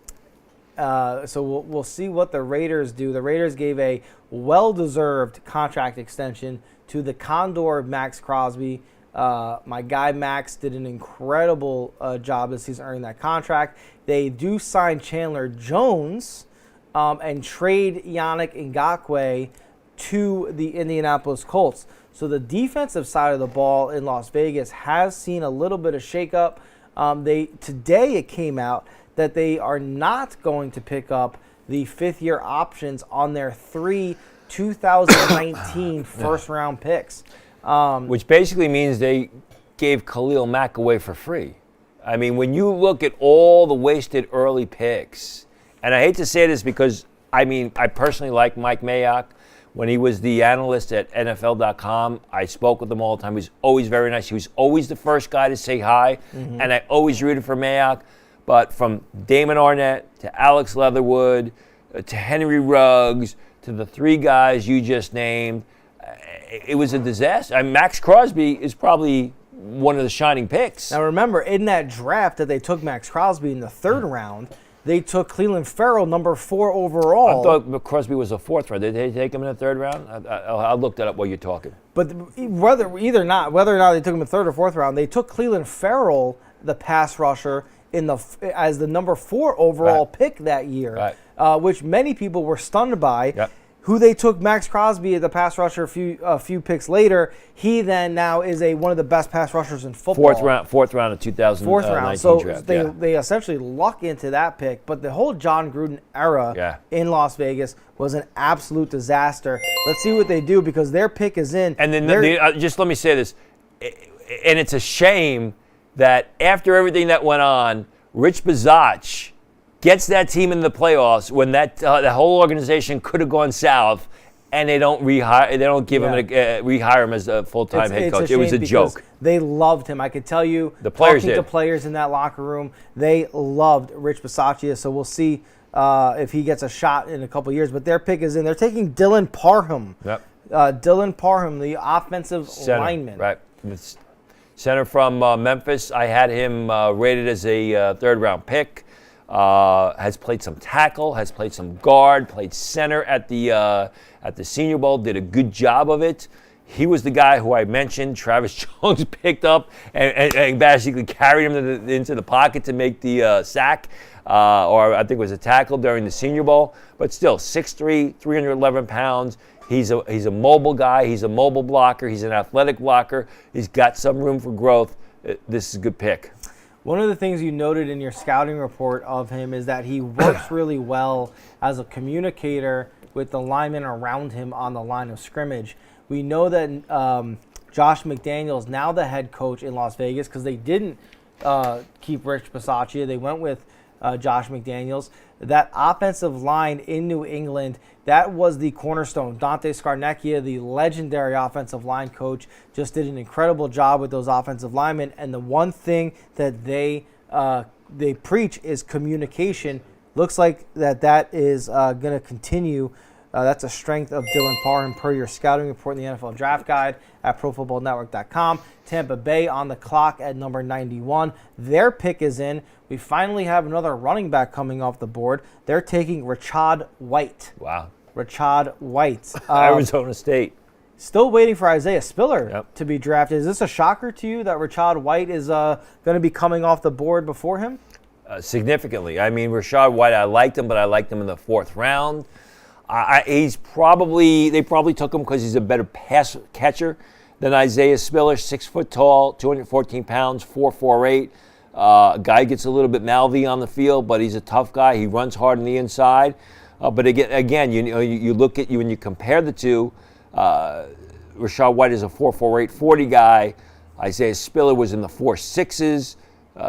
we'll see what the Raiders do. The Raiders gave a well-deserved contract extension to the Condor Max Crosby. My guy Max did an incredible job this season earning that contract. They do sign Chandler Jones and trade Yannick Ngakoue to the Indianapolis Colts. So the defensive side of the ball in Las Vegas has seen a little bit of shakeup. Today it came out that they are not going to pick up the fifth-year options on their 3 2019 first-round picks. Which basically means they gave Khalil Mack away for free. I mean, when you look at all the wasted early picks, and I hate to say this because, I personally like Mike Mayock. When he was the analyst at NFL.com, I spoke with him all the time. He was always very nice. He was always the first guy to say hi, and I always rooted for Mayock. But from Damon Arnett to Alex Leatherwood to Henry Ruggs to the three guys you just named, it was a disaster. Max Crosby is probably one of the shining picks. Now remember, in that draft that they took Max Crosby in the third round, they took Clelin Ferrell, number 4 overall. I thought Crosby was a fourth round. Did they take him in the third round? I'll look that up while you're talking. But whether or not they took him in the third or fourth round, they took Clelin Ferrell, the pass rusher, as the number 4 overall pick that year, which many people were stunned by. Yep. Who they took Max Crosby, the pass rusher, a few picks later. He then now is one of the best pass rushers in football. Fourth round of 2019 fourth round. So draft. They essentially luck into that pick. But the whole John Gruden era in Las Vegas was an absolute disaster. Let's see what they do because their pick is in. And then just let me say this, and it's a shame that after everything that went on, Rich Bisaccia gets that team in the playoffs when the whole organization could have gone south, and they don't rehire. They don't give him rehire him as a full-time head coach. It was a joke. They loved him. I could tell you, the players talking to players in that locker room, they loved Rich Bisaccia. So we'll see if he gets a shot in a couple years. But their pick is in. They're taking Dylan Parham. Yep. Dylan Parham, the offensive lineman. Right. Center from Memphis. I had him rated as a third-round pick. Has played some tackle, has played some guard, played center at the Senior Bowl, did a good job of it. He was the guy who I mentioned Travis Jones picked up and basically carried him into the pocket to make the sack, or I think it was a tackle during the Senior Bowl. But still, 6'3", 311 pounds. He's a mobile guy. He's a mobile blocker. He's an athletic blocker. He's got some room for growth. This is a good pick. One of the things you noted in your scouting report of him is that he works really well as a communicator with the linemen around him on the line of scrimmage. We know that Josh McDaniels, now the head coach in Las Vegas, because they didn't keep Rich Bisaccia. They went with Josh McDaniels. That offensive line in New England, that was the cornerstone. Dante Scarnecchia, the legendary offensive line coach, just did an incredible job with those offensive linemen. And the one thing that they preach is communication. Looks like that is going to continue. That's a strength of Dylan Parham per your scouting report in the NFL Draft Guide at ProFootballNetwork.com. Tampa Bay on the clock at number 91. Their pick is in. We finally have another running back coming off the board. They're taking Rachaad White. Wow. Rachaad White. Arizona State. Still waiting for Isaiah Spiller to be drafted. Is this a shocker to you that Rachaad White is going to be coming off the board before him? Significantly. I mean, Rachaad White, I liked him, but I liked him in the fourth round. They probably took him because he's a better pass catcher than Isaiah Spiller. 6 foot tall, 214 pounds, 4'8". Guy gets a little bit mouthy on the field, but he's a tough guy. He runs hard on the inside. But again, you look at when you compare the two. Rachaad White is a 4'8", 40 guy. Isaiah Spiller was in the 4'6s.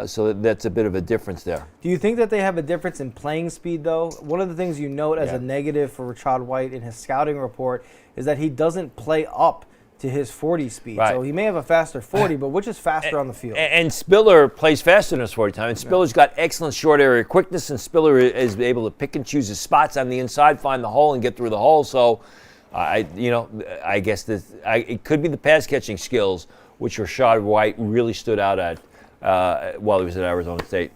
So that's a bit of a difference there. Do you think that they have a difference in playing speed, though? One of the things you note as a negative for Rachaad White in his scouting report is that he doesn't play up to his 40 speed. Right. So he may have a faster 40, but which is faster on the field? And Spiller plays faster than his 40 time. And Spiller's got excellent short area quickness, and Spiller is able to pick and choose his spots on the inside, find the hole, and get through the hole. So, I guess it could be the pass catching skills, which Rachaad White really stood out at. While he was at Arizona State.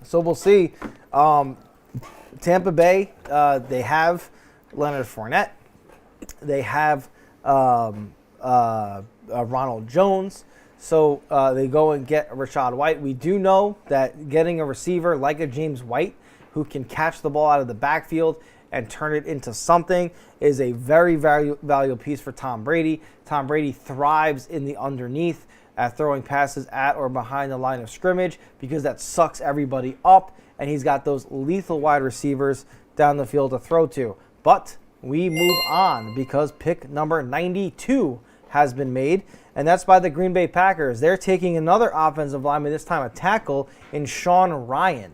So we'll see. Tampa Bay, they have Leonard Fournette. They have Ronald Jones. So they go and get Rachaad White. We do know that getting a receiver like a James White who can catch the ball out of the backfield and turn it into something is a very valuable piece for Tom Brady. Tom Brady thrives in the underneath at throwing passes at or behind the line of scrimmage because that sucks everybody up, and he's got those lethal wide receivers down the field to throw to. But we move on because pick number 92 has been made, and that's by the Green Bay Packers. They're taking another offensive lineman, this time a tackle, in Sean Ryan.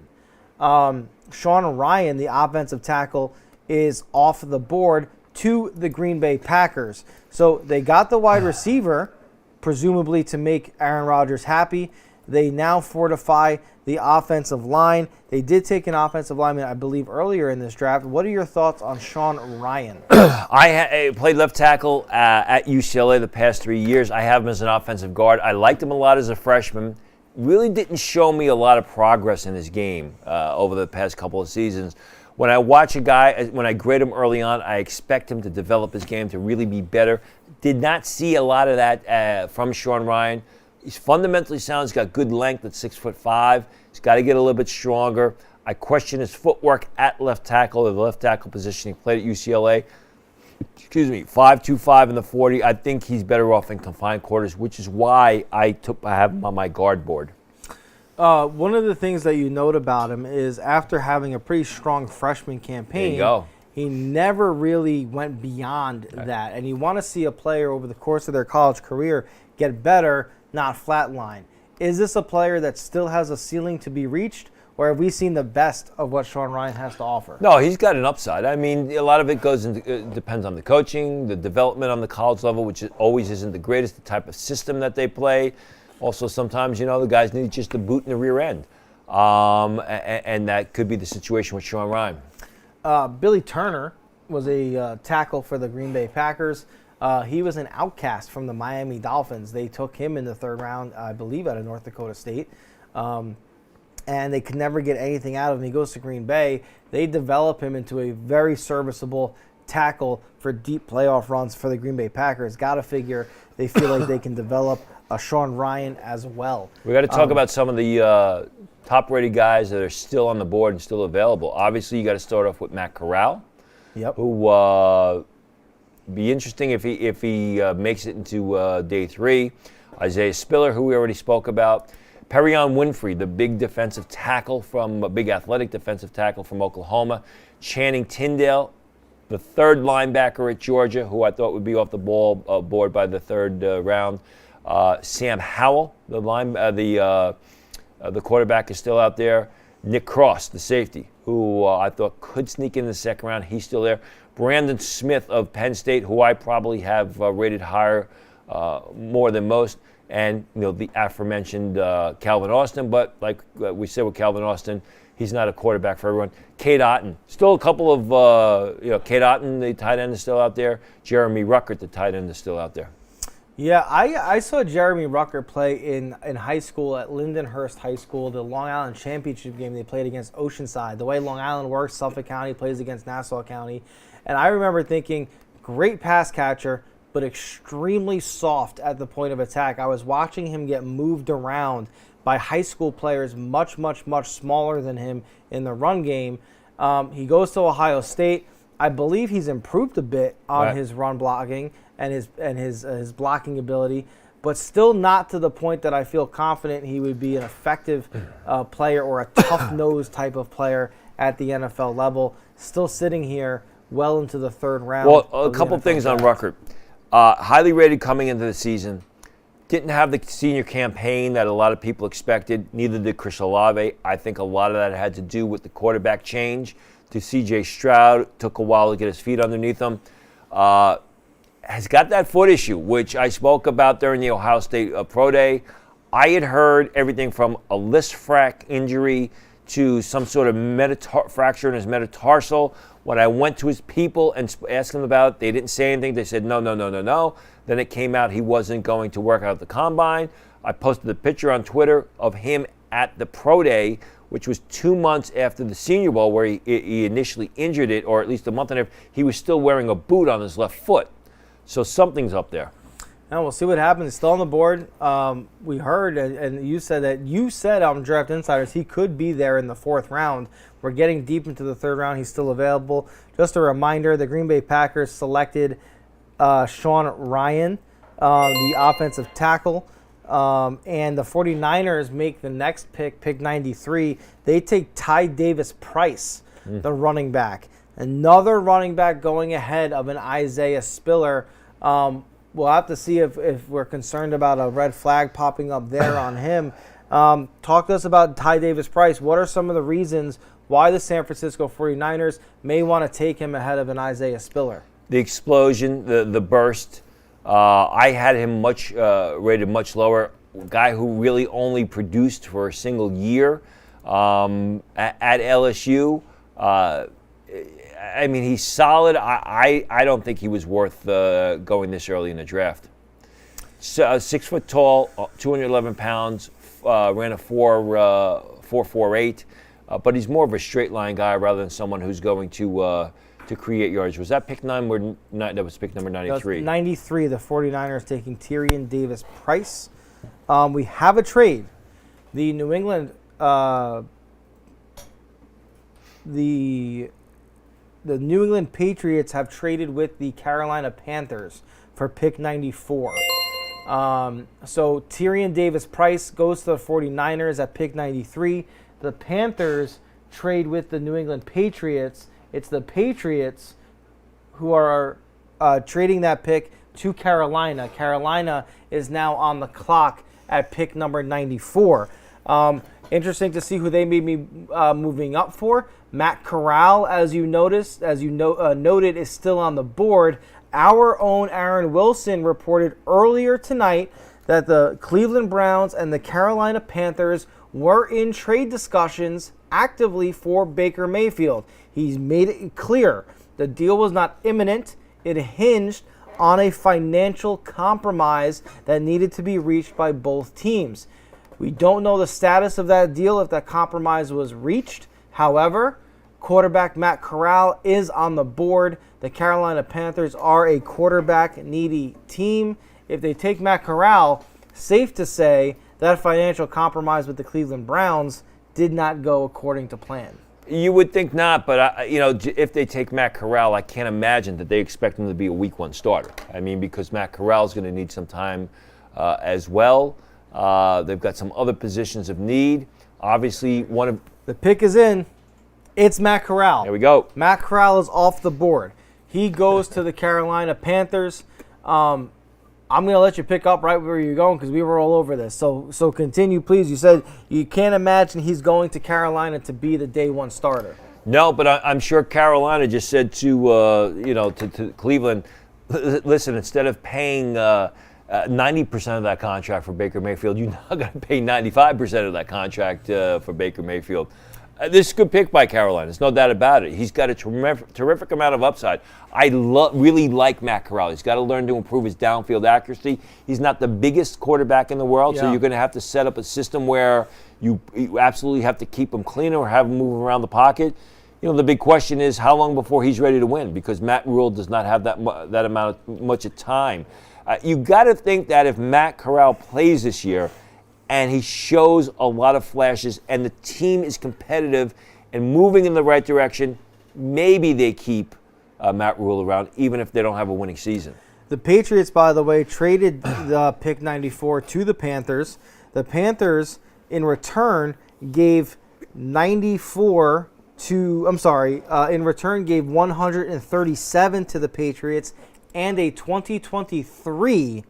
Sean Ryan, the offensive tackle, is off the board to the Green Bay Packers. So they got the wide receiver, presumably to make Aaron Rodgers happy. They now fortify the offensive line. They did take an offensive lineman, I believe, earlier in this draft. What are your thoughts on Sean Ryan? I played left tackle at UCLA the past 3 years. I have him as an offensive guard. I liked him a lot as a freshman. Really didn't show me a lot of progress in his game over the past couple of seasons. When I watch a guy, when I grade him early on, I expect him to develop his game to really be better. Did not see a lot of that from Sean Ryan. He's fundamentally sound. He's got good length at 6'5". He's got to get a little bit stronger. I question his footwork at left tackle, the left tackle position. He played at UCLA. 5'2", in the 40. I think he's better off in confined quarters, which is why I have him on my guard board. One of the things that you note about him is after having a pretty strong freshman campaign, he never really went beyond that. And you want to see a player over the course of their college career get better, not flatline. is this a player that still has a ceiling to be reached, or have we seen the best of what Sean Ryan has to offer? No, he's got an upside. I mean, a lot of it depends on the coaching, the development on the college level, which always isn't the greatest, the type of system that they play. Also, sometimes, the guys need just a boot in the rear end. And that could be the situation with Sean Ryan. Billy Turner was a tackle for the Green Bay Packers. He was an outcast from the Miami Dolphins. They took him in the third round, I believe, out of North Dakota State. And they could never get anything out of him. He goes to Green Bay. They develop him into a very serviceable tackle for deep playoff runs for the Green Bay Packers. Got to figure they feel like they can develop a Sean Ryan as well. We got to talk about some of the top-rated guys that are still on the board and still available. Obviously, you got to start off with Matt Corral. Yep. Who be interesting if he makes it into day 3. Isaiah Spiller, who we already spoke about. Perion Winfrey, the big defensive tackle big athletic defensive tackle from Oklahoma. Channing Tindale, the third linebacker at Georgia, who I thought would be off the board by the third round. Sam Howell, the quarterback, is still out there. Nick Cross, the safety, who I thought could sneak in the second round. He's still there. Brandon Smith of Penn State, who I probably have rated higher, more than most. And the aforementioned Calvin Austin, but like we said with Calvin Austin, he's not a quarterback for everyone. Cade Otton, still a couple of Cade Otton, the tight end, is still out there. Jeremy Ruckert, the tight end, is still out there. Yeah, I saw Jeremy Ruckert play in high school at Lindenhurst High School, the Long Island Championship game they played against Oceanside. The way Long Island works, Suffolk County plays against Nassau County, and I remember thinking, great pass catcher, but extremely soft at the point of attack. I was watching him get moved around by high school players much, much, much smaller than him in the run game. He goes to Ohio State. I believe he's improved a bit on his run blocking and his blocking ability, but still not to the point that I feel confident he would be an effective player or a tough-nosed type of player at the NFL level. Still sitting here well into the third round. Well, a couple things on Ruckert. Highly rated coming into the season. Didn't have the senior campaign that a lot of people expected. Neither did Chris Olave. I think a lot of that had to do with the quarterback change to C.J. Stroud. Took a while to get his feet underneath him. Has got that foot issue, which I spoke about during the Ohio State Pro Day. I had heard everything from a Lisfranc injury to some sort of fracture in his metatarsal. When I went to his people and asked them about it, they didn't say anything. They said, no. Then it came out he wasn't going to work out at the combine. I posted a picture on Twitter of him at the Pro Day, which was 2 months after the Senior Bowl, where he initially injured it, or at least a month and a half. He was still wearing a boot on his left foot. So something's up there. And we'll see what happens. It's still on the board. We heard, and you said on Draft Insiders he could be there in the fourth round. We're getting deep into the third round. He's still available. Just a reminder, the Green Bay Packers selected Sean Ryan, the offensive tackle, and the 49ers make the next pick 93. They take Ty Davis-Price, the running back. Another running back going ahead of an Isaiah Spiller. We'll have to see if we're concerned about a red flag popping up there on him. Talk to us about Ty Davis-Price. What are some of the reasons why the San Francisco 49ers may want to take him ahead of an Isaiah Spiller? The explosion, the burst. I had him rated much lower. A guy who really only produced for a single year at LSU. I mean, he's solid. I don't think he was worth going this early in the draft. 6 foot tall, 211 pounds, ran a 4.48, but he's more of a straight line guy rather than someone who's going to create yards. Was that pick 9 or not? That was pick number 93. 93. The 49ers taking Tyrion Davis-Price. We have a trade. The New England the New England Patriots have traded with the Carolina Panthers for pick 94. So Tyrion Davis-Price goes to the 49ers at pick 93. The Panthers trade with the New England Patriots. It's the Patriots who are trading that pick to Carolina. Carolina is now on the clock at pick number 94. Interesting to see who they may be moving up for. Matt Corral, as you noticed, noted, is still on the board. Our own Aaron Wilson reported earlier tonight that the Cleveland Browns and the Carolina Panthers were in trade discussions actively for Baker Mayfield. He's made it clear the deal was not imminent. It hinged on a financial compromise that needed to be reached by both teams. We don't know the status of that deal, if that compromise was reached. However, quarterback Matt Corral is on the board. The Carolina Panthers are a quarterback-needy team. If they take Matt Corral, safe to say that financial compromise with the Cleveland Browns did not go according to plan. You would think not, but if they take Matt Corral, I can't imagine that they expect him to be a Week 1 starter. I mean, because Matt Corral is going to need some time as well. They've got some other positions of need. Obviously, the pick is in. It's Matt Corral. There we go. Matt Corral is off the board. He goes to the Carolina Panthers. I'm going to let you pick up right where you're going because we were all over this. So continue, please. You said you can't imagine he's going to Carolina to be the day 1 starter. No, but I'm sure Carolina just said to Cleveland, listen, instead of paying 90% of that contract for Baker Mayfield, you're now going to pay 95% of that contract for Baker Mayfield. This is a good pick by Carolina. There's no doubt about it. He's got a terrific amount of upside. I really like Matt Corral. He's got to learn to improve his downfield accuracy. He's not the biggest quarterback in the world, so you're going to have to set up a system where you absolutely have to keep him clean or have him move around the pocket. The big question is how long before he's ready to win, because Matt Rule does not have that amount of much of time. You got to think that if Matt Corral plays this year, and he shows a lot of flashes, and the team is competitive and moving in the right direction, maybe they keep Matt Rule around, even if they don't have a winning season. The Patriots, by the way, traded the pick 94 to the Panthers. The Panthers, in return, gave 137 to the Patriots and a 2023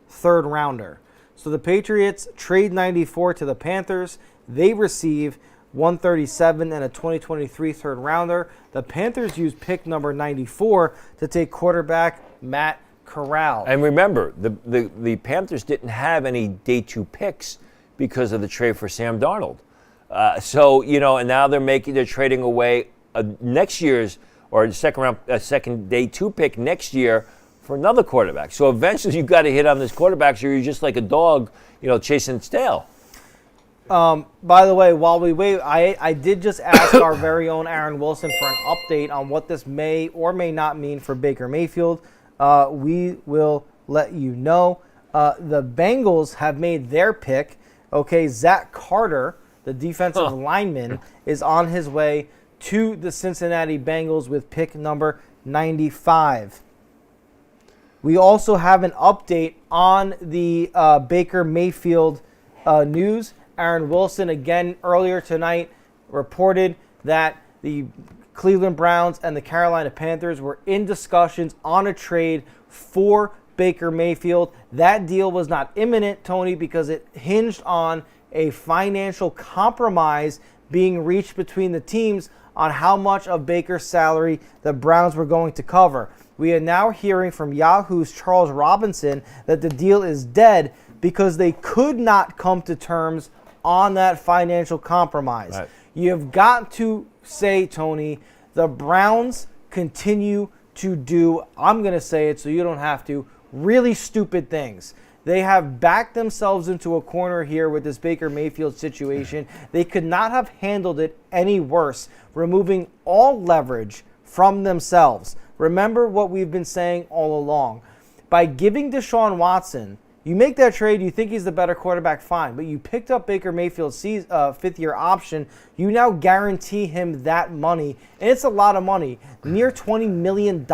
third rounder. So the Patriots trade 94 to the Panthers. They receive 137 and a 2023 third rounder. The Panthers use pick number 94 to take quarterback Matt Corral. And remember, the Panthers didn't have any day 2 picks because of the trade for Sam Darnold. And now they're trading away next year's or second day 2 pick next year for another quarterback. So eventually you've got to hit on this quarterback, so you're just like a dog, chasing its tail. By the way, while we wait, I did just ask our very own Aaron Wilson for an update on what this may or may not mean for Baker Mayfield. We will let you know. The Bengals have made their pick. Okay, Zach Carter, the defensive lineman, is on his way to the Cincinnati Bengals with pick number 95. We also have an update on the Baker Mayfield news. Aaron Wilson, again, earlier tonight, reported that the Cleveland Browns and the Carolina Panthers were in discussions on a trade for Baker Mayfield. That deal was not imminent, Tony, because it hinged on a financial compromise being reached between the teams on how much of Baker's salary the Browns were going to cover. We are now hearing from Yahoo's Charles Robinson that the deal is dead because they could not come to terms on that financial compromise. Right. You've got to say, Tony, the Browns continue to do, I'm going to say it so you don't have to, really stupid things. They have backed themselves into a corner here with this Baker Mayfield situation. They could not have handled it any worse, removing all leverage from themselves. Remember what we've been saying all along. By giving Deshaun Watson, you make that trade, you think he's the better quarterback, fine. But you picked up Baker Mayfield's fifth-year option. You now guarantee him that money. And it's a lot of money, near $20 million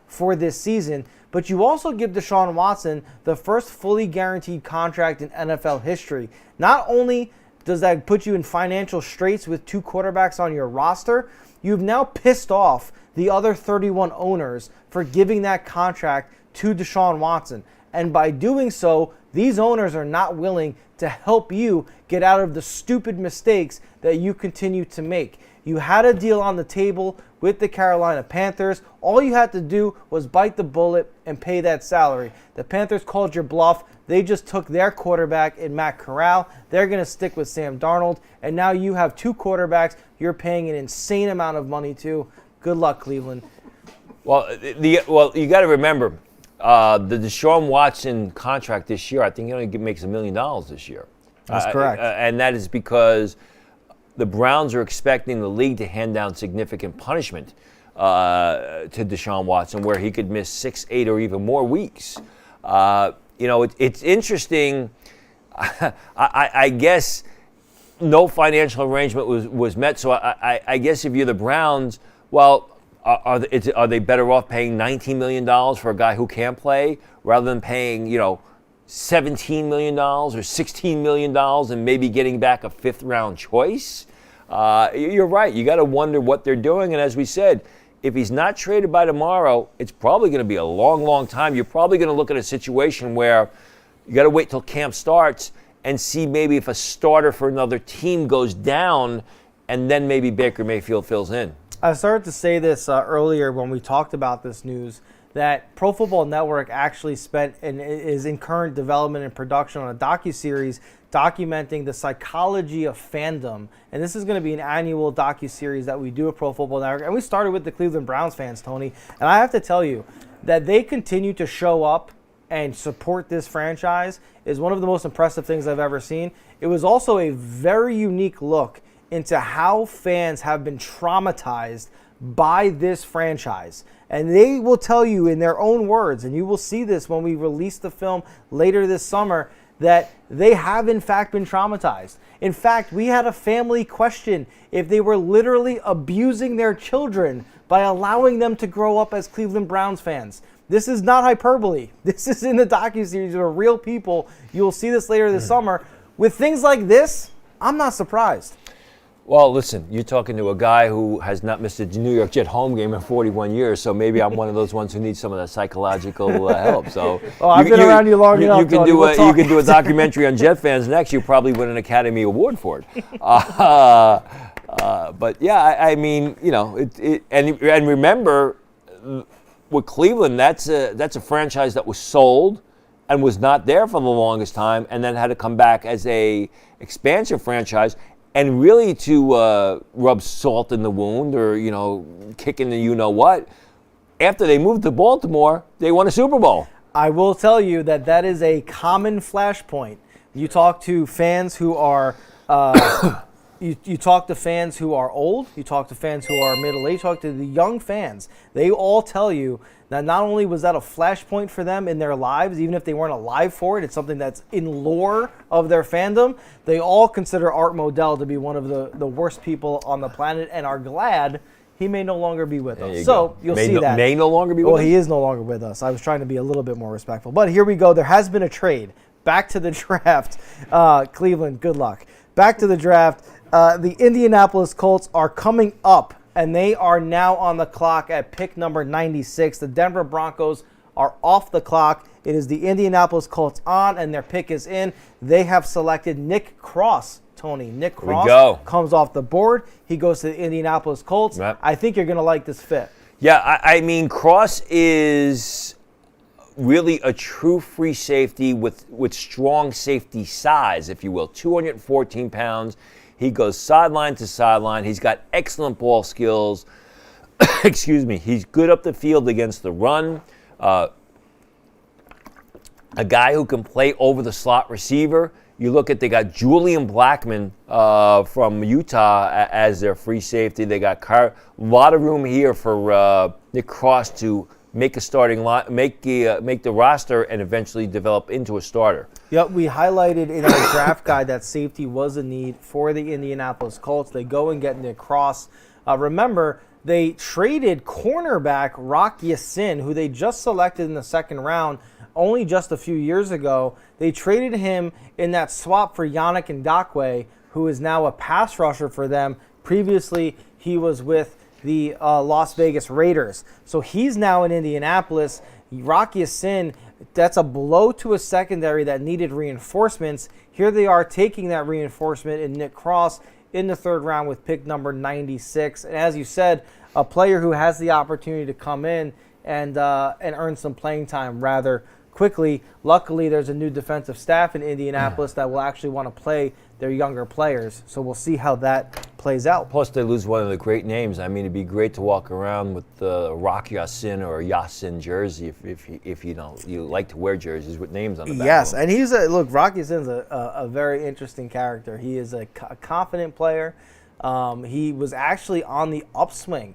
for this season. But you also give Deshaun Watson the first fully guaranteed contract in NFL history. Not only does that put you in financial straits with 2 quarterbacks on your roster, you've now pissed off the other 31 owners for giving that contract to Deshaun Watson. And by doing so, These owners are not willing to help you get out of the stupid mistakes that you continue to make. You had a deal on the table with the Carolina Panthers. All you had to do was bite the bullet and pay that salary. The Panthers called your bluff. They just took their quarterback in Matt Corral. They're going to stick with Sam Darnold. And now you have 2 quarterbacks you're paying an insane amount of money to. Good luck, Cleveland. Well, you got to remember, the Deshaun Watson contract this year, I think he only makes $1 million this year. That's correct. And that is because the Browns are expecting the league to hand down significant punishment to Deshaun Watson, where he could miss 6, 8, or even more weeks. It's interesting. I guess no financial arrangement was met. So I guess if you're the Browns, well, are they better off paying $19 million for a guy who can't play rather than paying $17 million or $16 million and maybe getting back a 5th-round choice? You're right. You got to wonder what they're doing. And as we said, if he's not traded by tomorrow, it's probably going to be a long, long time. You're probably going to look at a situation where you got to wait till camp starts and see maybe if a starter for another team goes down, and then maybe Baker Mayfield fills in. I started to say this earlier when we talked about this news, that Pro Football Network actually spent and is in current development and production on a docuseries documenting the psychology of fandom. And this is going to be an annual docuseries that we do at Pro Football Network. And we started with the Cleveland Browns fans, Tony. And I have to tell you that they continue to show up and support this franchise is one of the most impressive things I've ever seen. It was also a very unique look into how fans have been traumatized by this franchise. And they will tell you in their own words, and you will see this when we release the film later this summer, that they have in fact been traumatized. In fact, we had a family question if they were literally abusing their children by allowing them to grow up as Cleveland Browns fans. This is not hyperbole. This is in the docuseries of real people. You will see this later this summer. With things like this, I'm not surprised. Well, listen, you're talking to a guy who has not missed a New York Jet home game in 41 years, so maybe I'm one of those ones who needs some of that psychological help. So, I've been around you long enough. You can do a documentary on Jet fans next. You probably win an Academy Award for it. But yeah, I mean, and remember, with Cleveland, that's a franchise that was sold and was not there for the longest time, and then had to come back as a expansion franchise. And really to rub salt in the wound or, kick in the you-know-what, after they moved to Baltimore, they won a Super Bowl. I will tell you that is a common flashpoint. You talk to fans who are you talk to fans who are old, you talk to fans who are middle-aged, you talk to the young fans. They all tell you that not only was that a flashpoint for them in their lives, even if they weren't alive for it, it's something that's in lore of their fandom. They all consider Art Modell to be one of the worst people on the planet and are glad he may no longer be with us. So you'll see that. May no longer be with us? Well, he is no longer with us. I was trying to be a little bit more respectful. But here we go. There has been a trade. Back to the draft. Cleveland, good luck. Back to the draft. The Indianapolis Colts are coming up, and they are now on the clock at pick number 96. The Denver Broncos are off the clock. It is the Indianapolis Colts on, and their pick is in. They have selected Nick Cross, Tony. Nick Cross comes off the board. He goes to the Indianapolis Colts. Yep. I think you're going to like this fit. Yeah, I mean, Cross is really a true free safety with strong safety size, if you will, 214 pounds. He goes sideline to sideline. He's got excellent ball skills. Excuse me. He's good up the field against the run. A guy who can play over the slot receiver. You look at, they got Julian Blackmon from Utah as their free safety. They got a lot of room here for Nick Cross to make a starting make the roster and eventually develop into a starter. Yep, we highlighted in our draft guide that safety was a need for the Indianapolis Colts. They go and get Nick Cross. Remember, they traded cornerback Rock Ya-Sin, who they just selected in the second round only just a few years ago. They traded him in that swap for Yannick Ngakoue, who is now a pass rusher for them. Previously, he was with the Las Vegas Raiders. So he's now in Indianapolis. Rocky Sin, that's a blow to a secondary that needed reinforcements. Here they are taking that reinforcement in Nick Cross in the third round with pick number 96. And as you said, a player who has the opportunity to come in and earn some playing time rather quickly. Luckily, there's a new defensive staff in Indianapolis that will actually want to play their younger players. So we'll see how that plays out. Plus, they lose one of the great names. I mean, it'd be great to walk around with the Rock Ya-Sin or Ya-Sin jersey if you know you like to wear jerseys with names on the back. Yes, and he's Rock Ya-Sin's a very interesting character. He is a confident player. He was actually on the upswing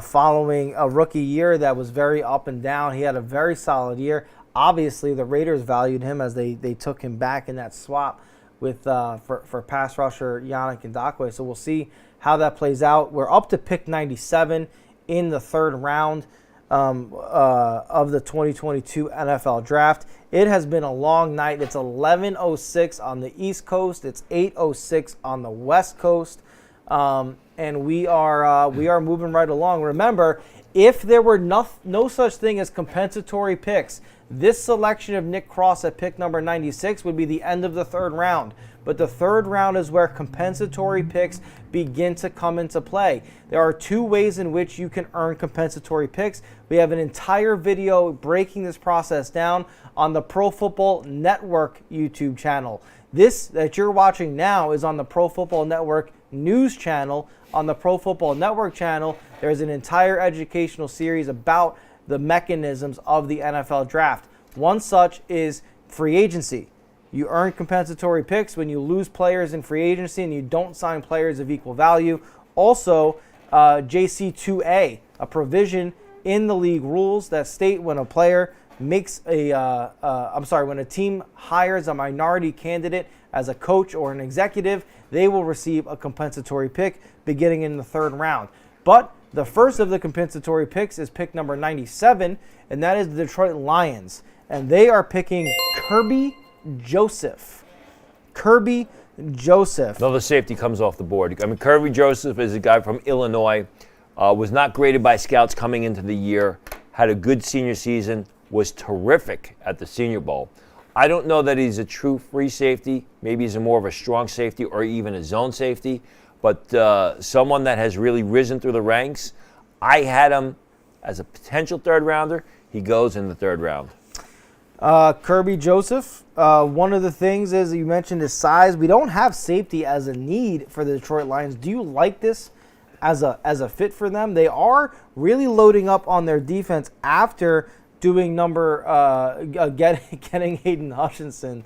following a rookie year that was very up and down. He had a very solid year. Obviously, the Raiders valued him as they took him back in that swap with for pass rusher Yannick Ngakoue. So we'll see how that plays out. We're up to pick 97 in the third round of the 2022 NFL Draft. It has been a long night. It's 11:06 on the East Coast. It's 8:06 on the West Coast, and we are moving right along. Remember, if there were no such thing as compensatory picks, this selection of Nick Cross at pick number 96 would be the end of the third round. But the third round is where compensatory picks begin to come into play. There are two ways in which you can earn compensatory picks. We have an entire video breaking this process down on the Pro Football Network YouTube channel. This that you're watching now is on the Pro Football Network news channel. On the Pro Football Network channel, there's an entire educational series about the mechanisms of the NFL draft. One such is free agency. You earn compensatory picks when you lose players in free agency and you don't sign players of equal value. Also, JC2A, a provision in the league rules that state when a player makes when a team hires a minority candidate as a coach or an executive, they will receive a compensatory pick beginning in the third round. But the first of the compensatory picks is pick number 97, and that is the Detroit Lions. And they are picking Kirby Joseph. Kirby Joseph. Another safety comes off the board. I mean, Kirby Joseph is a guy from Illinois, was not graded by scouts coming into the year, had a good senior season, was terrific at the Senior Bowl. I don't know that he's a true free safety. Maybe he's more of a strong safety or even a zone safety. But someone that has really risen through the ranks. I had him as a potential third rounder. He goes in the third round. Kirby Joseph, one of the things is you mentioned his size. We don't have safety as a need for the Detroit Lions. Do you like this as a fit for them? They are really loading up on their defense after doing getting Hayden Hutchinson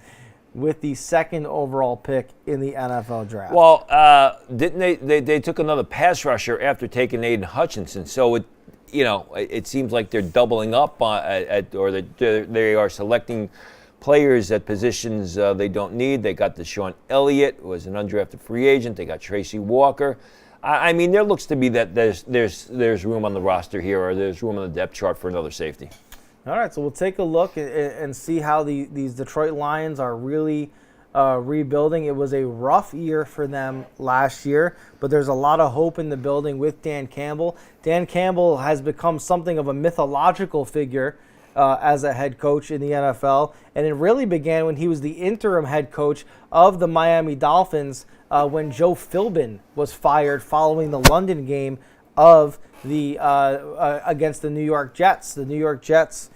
with the second overall pick in the NFL draft. Well, didn't they took another pass rusher after taking Hayden Hutchinson? So it seems like they're doubling up they are selecting players at positions they don't need. They got Deshaun Elliott, who was an undrafted free agent. They got Tracy Walker. I mean, there looks to be that there's room on the roster here, or there's room on the depth chart for another safety. All right, so we'll take a look and see how these Detroit Lions are really rebuilding. It was a rough year for them last year, but there's a lot of hope in the building with Dan Campbell. Dan Campbell has become something of a mythological figure as a head coach in the NFL, and it really began when he was the interim head coach of the Miami Dolphins when Joe Philbin was fired following the London game of the against the New York Jets. The New York Jets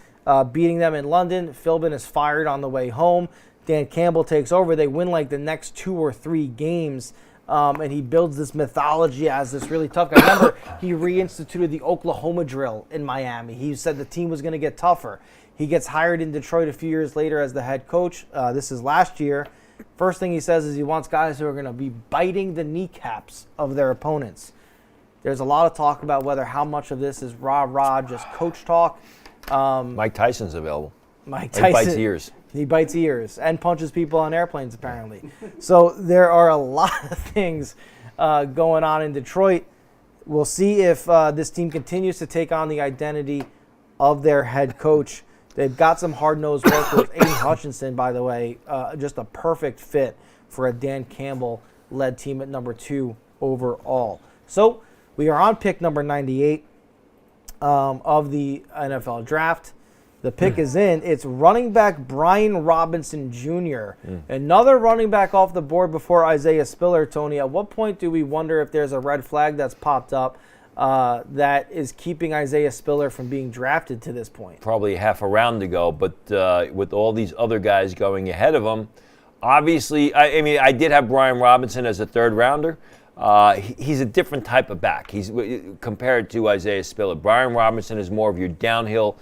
beating them in London. Philbin is fired on the way home. Dan Campbell takes over. They win like the next 2 or 3 games, and he builds this mythology as this really tough guy. Remember, he reinstituted the Oklahoma drill in Miami. He said the team was going to get tougher. He gets hired in Detroit a few years later as the head coach. This is last year. First thing he says is he wants guys who are going to be biting the kneecaps of their opponents. There's a lot of talk about how much of this is rah-rah, just coach talk. Mike Tyson's available. Mike Tyson. He bites ears. He bites ears and punches people on airplanes, apparently. So there are a lot of things going on in Detroit. We'll see if this team continues to take on the identity of their head coach. They've got some hard-nosed work with Aiden Hutchinson, by the way, just a perfect fit for a Dan Campbell-led team at number 2 overall. So we are on pick number 98 of the NFL draft. The pick is in. It's running back Brian Robinson Jr. Another running back off the board before Isaiah Spiller, Tony. At what point do we wonder if there's a red flag that's popped up that is keeping Isaiah Spiller from being drafted to this point? Probably half a round ago, but with all these other guys going ahead of him, obviously, I did have Brian Robinson as a third rounder. He's a different type of back. He's compared to Isaiah Spiller. Brian Robinson is more of your downhill,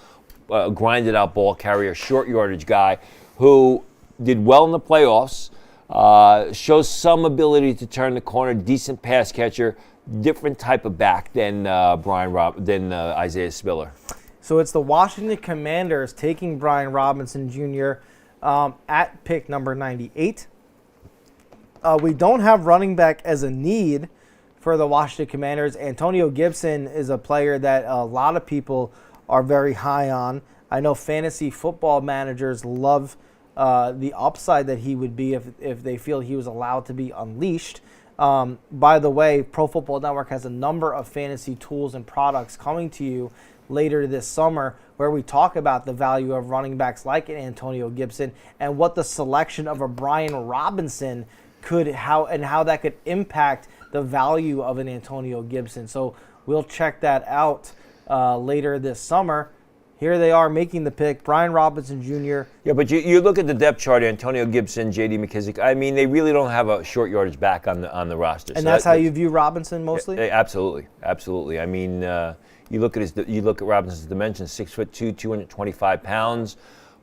grinded out ball carrier, short yardage guy who did well in the playoffs, shows some ability to turn the corner, decent pass catcher, different type of back than Isaiah Spiller. So it's the Washington Commanders taking Brian Robinson Jr. At pick number 98. We don't have running back as a need for the Washington Commanders. Antonio Gibson is a player that a lot of people are very high on. I know fantasy football managers love the upside that he would be if they feel he was allowed to be unleashed. By the way, Pro Football Network has a number of fantasy tools and products coming to you later this summer where we talk about the value of running backs like an Antonio Gibson and what the selection of a Brian Robinson how that could impact the value of an Antonio Gibson. So we'll check that out later this summer. Here they are making the pick, Brian Robinson Jr. Yeah, but you look at the depth chart, Antonio Gibson, J.D. McKissick. I mean, they really don't have a short yardage back on the roster. And so that's how you view Robinson mostly? Absolutely. I mean, you look at Robinson's dimensions: 6'2", 225 pounds,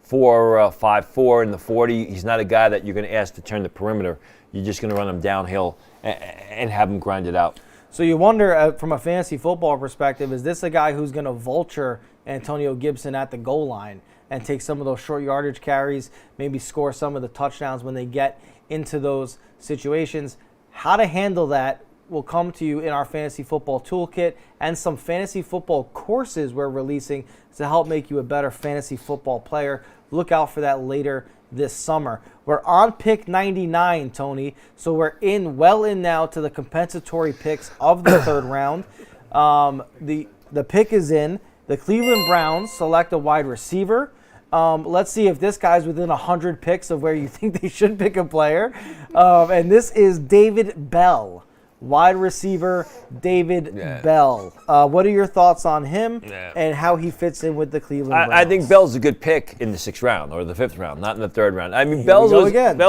4'5'4" in the 40. He's not a guy that you're going to ask to turn the perimeter. You're just going to run him downhill and have him grind it out. So you wonder, from a fantasy football perspective, is this a guy who's going to vulture Antonio Gibson at the goal line and take some of those short yardage carries, maybe score some of the touchdowns when they get into those situations? How to handle that will come to you in our fantasy football toolkit and some fantasy football courses we're releasing to help make you a better fantasy football player. Look out for that later this summer. We're on pick 99, Tony, so we're well in now to the compensatory picks of the third round. The pick is in. The Cleveland Browns select a wide receiver. Let's see if this guy's within 100 picks of where you think they should pick a player. And this is David Bell. Wide receiver David Bell. What are your thoughts on him and how he fits in with the Cleveland Browns? I think Bell's a good pick in the 6th round or the 5th round, not in the 3rd round. I mean, Bell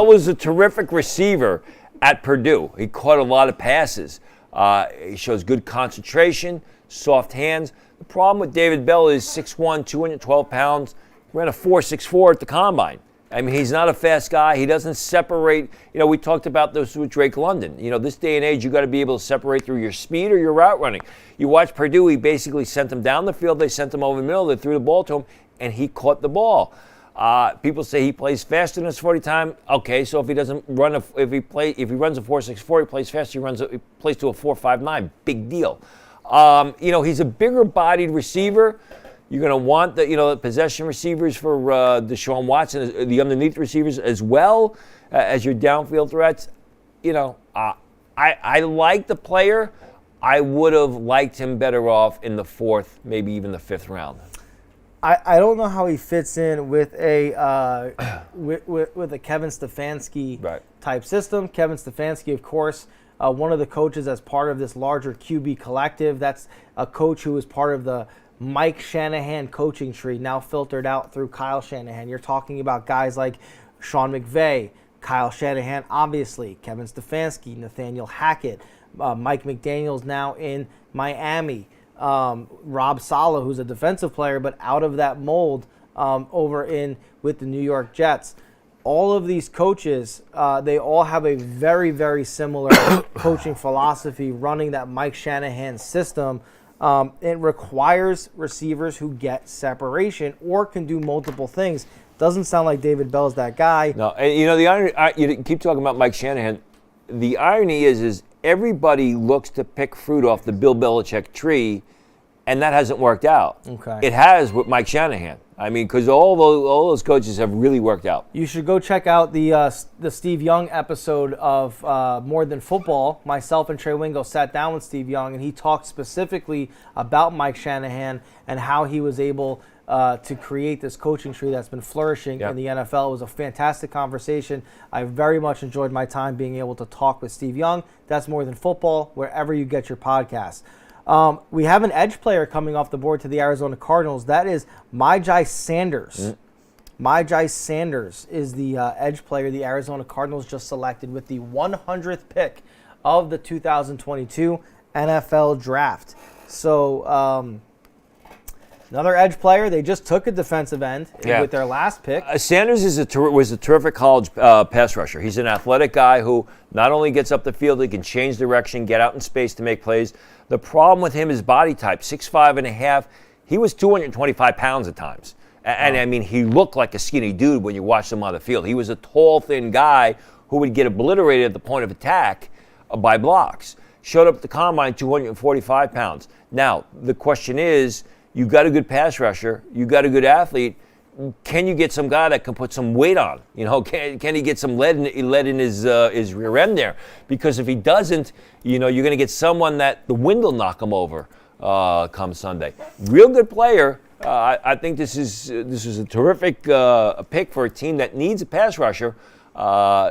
was a terrific receiver at Purdue. He caught a lot of passes. He shows good concentration, soft hands. The problem with David Bell is 6'1", 212 pounds. Ran a 4.64 at the combine. I mean, he's not a fast guy. He doesn't separate. We talked about this with Drake London. This day and age, you got to be able to separate through your speed or your route running. You watch Purdue, he basically sent him down the field. They sent him over the middle. They threw the ball to him, and he caught the ball. People say he plays faster than his 40 time. Okay, so if he doesn't run, if he runs a 4.64, he plays faster. He plays to a 4.59. Big deal. He's a bigger-bodied receiver. You're going to want the possession receivers for Deshaun Watson, the underneath receivers as well as your downfield threats. I like the player. I would have liked him better off in the 4th, maybe even the 5th round. I don't know how he fits in with a with a Kevin Stefanski type system. Kevin Stefanski, of course, one of the coaches as part of this larger QB collective. That's a coach who is part of the Mike Shanahan coaching tree, now filtered out through Kyle Shanahan. You're talking about guys like Sean McVay, Kyle Shanahan, obviously, Kevin Stefanski, Nathaniel Hackett, Mike McDaniels now in Miami, Rob Saleh, who's a defensive player, but out of that mold over with the New York Jets. All of these coaches, they all have a very, very similar coaching philosophy, running that Mike Shanahan system. It requires receivers who get separation or can do multiple things. Doesn't sound like David Bell's that guy. No, and the irony, you keep talking about Mike Shanahan. The irony is everybody looks to pick fruit off the Bill Belichick tree, and that hasn't worked out. Okay. It has with Mike Shanahan. I mean, because all those coaches have really worked out. You should go check out the Steve Young episode of More Than Football. Myself and Trey Wingo sat down with Steve Young, and he talked specifically about Mike Shanahan and how he was able to create this coaching tree that's been flourishing in the NFL. It was a fantastic conversation. I very much enjoyed my time being able to talk with Steve Young. That's More Than Football, wherever you get your podcasts. We have an edge player coming off the board to the Arizona Cardinals. That is Myjai Sanders. Myjai Sanders is the edge player the Arizona Cardinals just selected with the 100th pick of the 2022 NFL Draft. So, another edge player. They just took a defensive end with their last pick. Sanders was a terrific college pass rusher. He's an athletic guy who not only gets up the field, he can change direction, get out in space to make plays. The problem with him is body type, 6'5" and a half. He was 225 pounds at times. And I mean, he looked like a skinny dude when you watched him on the field. He was a tall, thin guy who would get obliterated at the point of attack by blocks. Showed up at the combine 245 pounds. Now, the question is, you got a good pass rusher, you got a good athlete. Can you get some guy that can put some weight on? You know, can he get some lead in his rear end there? Because if he doesn't, you know, you're going to get someone that the wind will knock him over come Sunday. Real good player. I think this is a terrific pick for a team that needs a pass rusher.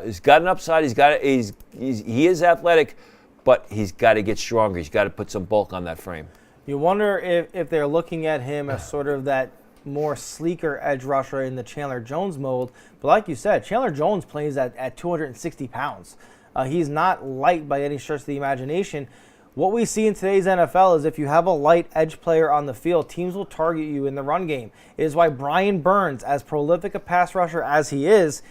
He's got an upside. He is athletic, but he's got to get stronger. He's got to put some bulk on that frame. You wonder if they're looking at him as sort of that more sleeker edge rusher in the Chandler Jones mold. But like you said, Chandler Jones plays at 260 pounds. He's not light by any stretch of the imagination. What we see in today's NFL is if you have a light edge player on the field, teams will target you in the run game. It is why Brian Burns, as prolific a pass rusher as he is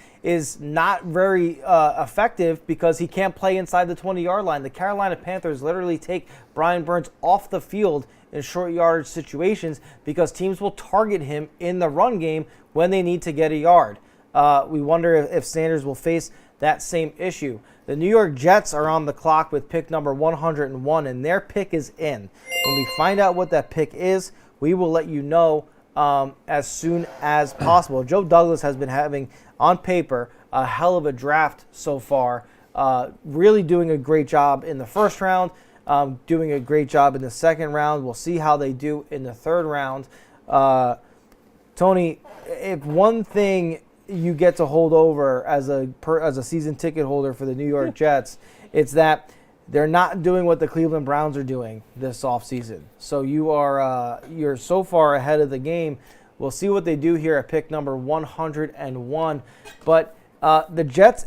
not very effective because he can't play inside the 20-yard line. The Carolina Panthers literally take Brian Burns off the field in short yardage situations because teams will target him in the run game when they need to get a yard. We wonder if Sanders will face that same issue. The New York Jets are on the clock with pick number 101, and their pick is in. When we find out what that pick is, we will let you know as soon as possible. Joe Douglas has been having, on paper, a hell of a draft so far, really doing a great job in the first round, doing a great job in the second round. We'll see how they do in the third round. Tony, if one thing you get to hold over as a season ticket holder for the New York Jets, it's that they're not doing what the Cleveland Browns are doing this offseason. So you're so far ahead of the game. We'll see what they do here at pick number 101. But the Jets,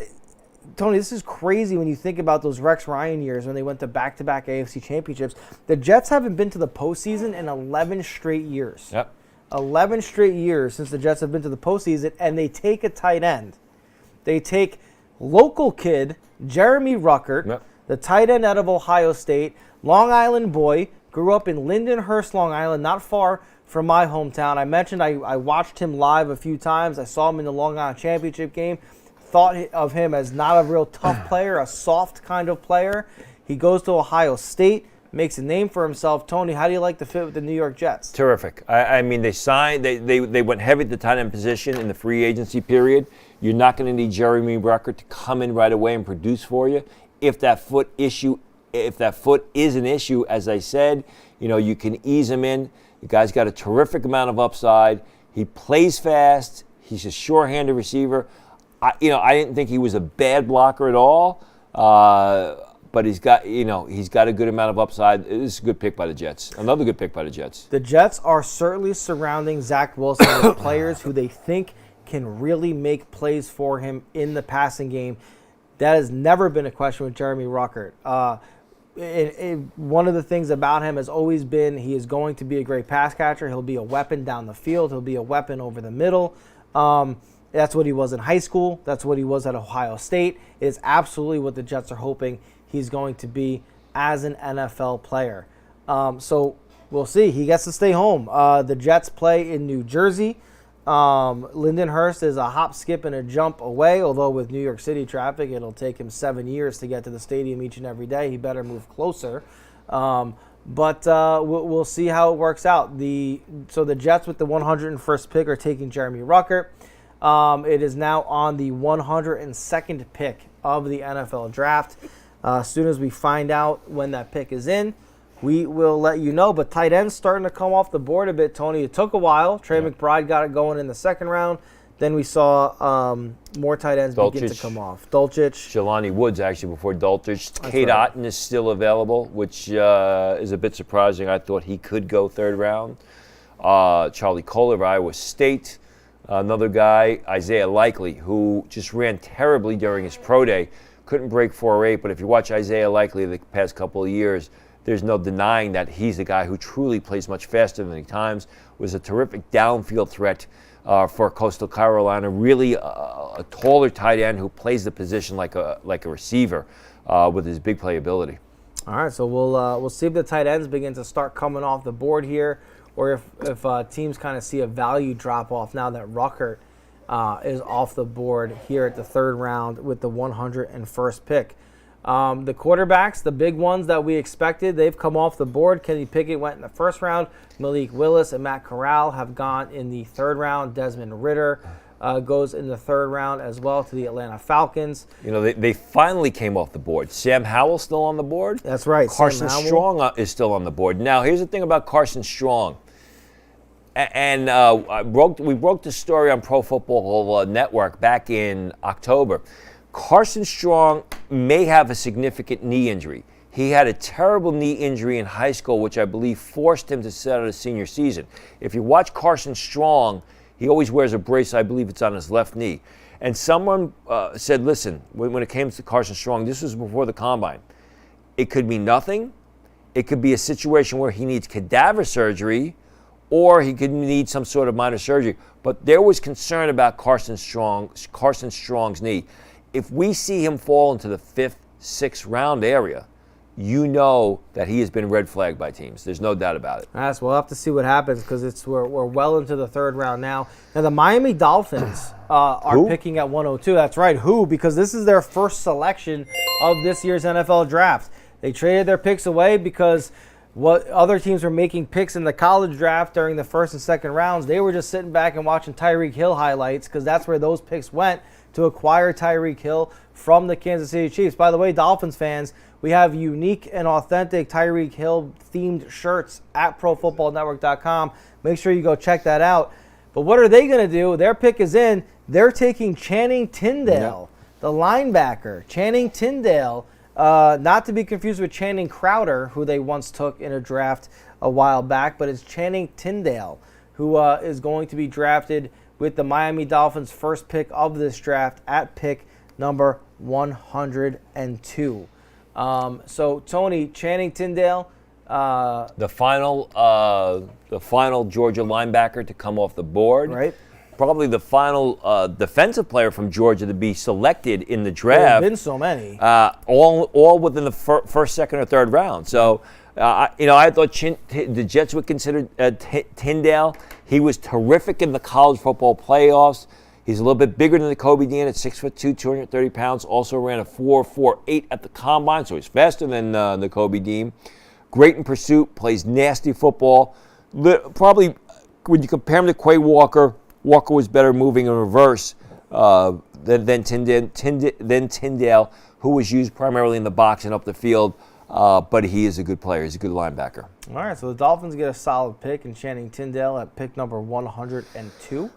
Tony, this is crazy when you think about those Rex Ryan years when they went to back-to-back AFC championships. The Jets haven't been to the postseason in 11 straight years. Yep. 11 straight years since the Jets have been to the postseason, and they take a tight end. They take local kid Jeremy Ruckert, the tight end out of Ohio State, Long Island boy, grew up in Lindenhurst, Long Island, not far from my hometown. I mentioned I watched him live a few times. I saw him in the Long Island Championship game. Thought of him as not a real tough player, a soft kind of player. He goes to Ohio State, makes a name for himself. Tony, how do you like the fit with the New York Jets? Terrific. I mean, they went heavy at the tight end position in the free agency period. You're not going to need Jeremy Ruckert to come in right away and produce for you. If that foot is an issue, as I said, you know, you can ease him in. The guy's got a terrific amount of upside. He plays fast. He's a sure-handed receiver. I didn't think he was a bad blocker at all. But he's got a good amount of upside. This is a good pick by the Jets. Another good pick by the Jets. The Jets are certainly surrounding Zach Wilson with players who they think can really make plays for him in the passing game. That has never been a question with Jeremy Ruckert. One of the things about him has always been he is going to be a great pass catcher. He'll be a weapon down the field. He'll be a weapon over the middle. That's what he was in high school. That's what he was at Ohio State. It is absolutely what the Jets are hoping he's going to be as an NFL player. So we'll see. He gets to stay home. The Jets play in New Jersey. Lindenhurst is a hop, skip, and a jump away, although with New York City traffic, it'll take him 7 years to get to the stadium each and every day. He better move closer. But we'll see how it works out. So the Jets with the 101st pick are taking Jeremy Ruckert. It is now on the 102nd pick of the NFL draft. As soon as we find out when that pick is in, we will let you know. But tight ends starting to come off the board a bit, Tony. It took a while. Trey McBride got it going in the second round. Then we saw more tight ends begin to come off. Dulcich. Jelani Woods, actually, before Dulcich. Kate right. Otten is still available, which is a bit surprising. I thought he could go third round. Charlie Kohler of Iowa State. Another guy, Isaiah Likely, who just ran terribly during his pro day. Couldn't break 4.8, but if you watch Isaiah Likely the past couple of years, there's no denying that he's a guy who truly plays much faster than he times. Was a terrific downfield threat for Coastal Carolina. Really a taller tight end who plays the position like a receiver with his big playability. All right, so we'll see if the tight ends begin to start coming off the board here, or if teams kind of see a value drop off now that Ruckert is off the board here at the third round with the 101st pick. The quarterbacks, the big ones that we expected, they've come off the board. Kenny Pickett went in the first round. Malik Willis and Matt Corral have gone in the third round. Desmond Ridder goes in the third round as well to the Atlanta Falcons. You know, they finally came off the board. Sam Howell still on the board. That's right. Carson Strong is still on the board. Now, here's the thing about Carson Strong. And we broke the story on Pro Football Network back in October. Carson Strong may have a significant knee injury. He had a terrible knee injury in high school, which I believe forced him to sit out his senior season. If you watch Carson Strong, he always wears a brace. I believe it's on his left knee. And someone said, listen, when it came to Carson Strong, this was before the combine. It could be nothing. It could be a situation where he needs cadaver surgery, or he could need some sort of minor surgery. But there was concern about Carson Strong's knee. If we see him fall into the 5th, 6th round area, you know that he has been red flagged by teams. There's no doubt about it. Yes, we'll have to see what happens because we're well into the third round now. Now, the Miami Dolphins are picking at 102. That's right, because this is their first selection of this year's NFL draft. They traded their picks away because what other teams were making picks in the college draft during the first and second rounds. They were just sitting back and watching Tyreek Hill highlights because that's where those picks went to acquire Tyreek Hill from the Kansas City Chiefs. By the way, Dolphins fans, we have unique and authentic Tyreek Hill themed shirts at ProFootballNetwork.com. Make sure you go check that out. But what are they going to do? Their pick is in. They're taking Channing Tindall, the linebacker. Channing Tindall, not to be confused with Channing Crowder, who they once took in a draft a while back, but it's Channing Tindall, who is going to be drafted with the Miami Dolphins' first pick of this draft at pick number 102. So, Tony, Channing Tindall. The final Georgia linebacker to come off the board. Right. Probably the final defensive player from Georgia to be selected in the draft. There have been so many. All within the first, second, or third round. So, I thought the Jets would consider Tindall. He was terrific in the college football playoffs. He's a little bit bigger than the Kobe Dean at 6'2", 230 pounds. Also ran a 4.48 at the combine, so he's faster than the Kobe Dean. Great in pursuit, plays nasty football. Probably when you compare him to Quay Walker, Walker was better moving in reverse than Tindall, who was used primarily in the box and up the field. But he is a good player. He's a good linebacker. All right, so the Dolphins get a solid pick in Channing Tindall at pick number 102.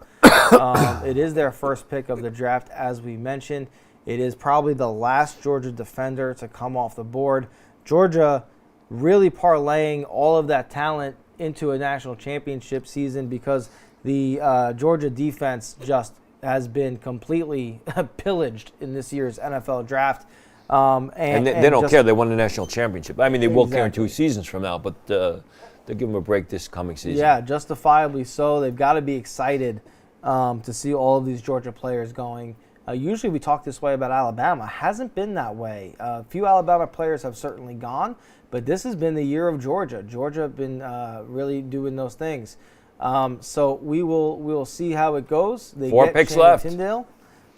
It is their first pick of the draft, as we mentioned. It is probably the last Georgia defender to come off the board. Georgia really parlaying all of that talent into a national championship season because the Georgia defense just has been completely pillaged in this year's NFL draft. And they don't care. They won the national championship. I mean, they will care in 2 seasons from now, but they'll give them a break this coming season. Yeah, justifiably so. They've got to be excited to see all of these Georgia players going. Usually we talk this way about Alabama. Hasn't been that way. A few Alabama players have certainly gone, but this has been the year of Georgia. Georgia have been really doing those things. So we will see how it goes. They 4 get picks Channing left. Tindall.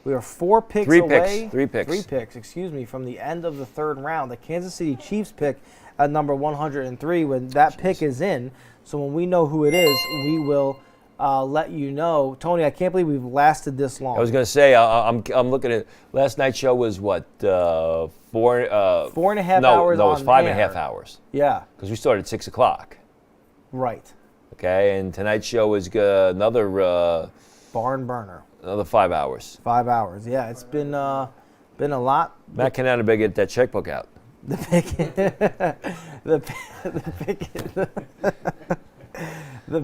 We are 4 picks Three away. picks. 3 picks, from the end of the third round. The Kansas City Chiefs pick at number 103 when that pick is in. So when we know who it is, we will let you know. Tony, I can't believe we've lasted this long. I was going to say, I'm looking at last night's show was what, 4 4.5 hours. No, it was on 5.5 air. hours. Yeah. Because we started at 6 o'clock. Right. Okay, and tonight's show is another Barn burner. another 5 hours. 5 hours. Yeah, it's been a lot. Matt Canada better get that checkbook out. The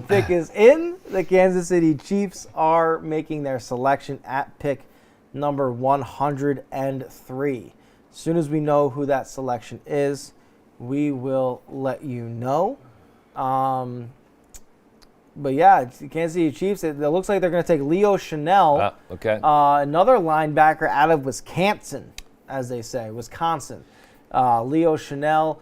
pick is in. The Kansas City Chiefs are making their selection at pick number 103. As soon as we know who that selection is, we will let you know. But yeah, the Kansas City Chiefs, it looks like they're going to take Leo Chanel, Okay. another linebacker out of Wisconsin, as they say, Wisconsin. Leo Chanel,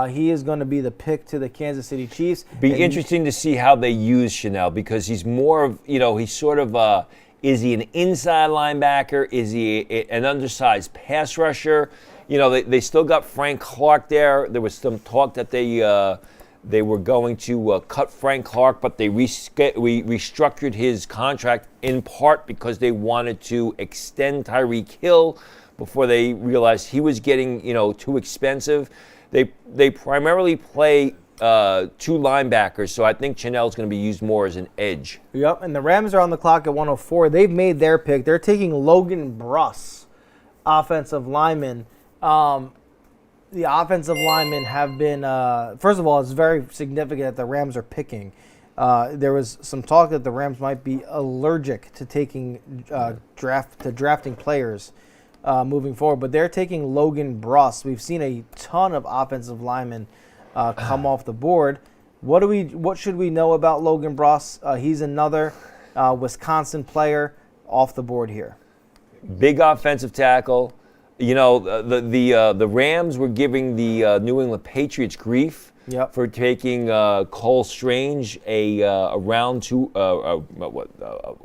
he is going to be the pick to the Kansas City Chiefs. Be interesting to see how they use Chanel because he's more of, he's sort of, is he an inside linebacker? Is he an undersized pass rusher? They still got Frank Clark there. There was some talk that they were going to cut Frank Clark, but they restructured his contract in part because they wanted to extend Tyreek Hill before they realized he was getting, too expensive. They primarily play 2 linebackers, so I think Chanel's going to be used more as an edge. Yep, and the Rams are on the clock at 104. They've made their pick. They're taking Logan Bruss, offensive lineman. The offensive linemen have been, first of all, it's very significant that the Rams are picking. There was some talk that the Rams might be allergic to taking drafting players moving forward, but they're taking Logan Bruss. We've seen a ton of offensive linemen come off the board. What should we know about Logan Bruss? He's another Wisconsin player off the board here. Big offensive tackle. The Rams were giving the New England Patriots grief for taking Cole Strange a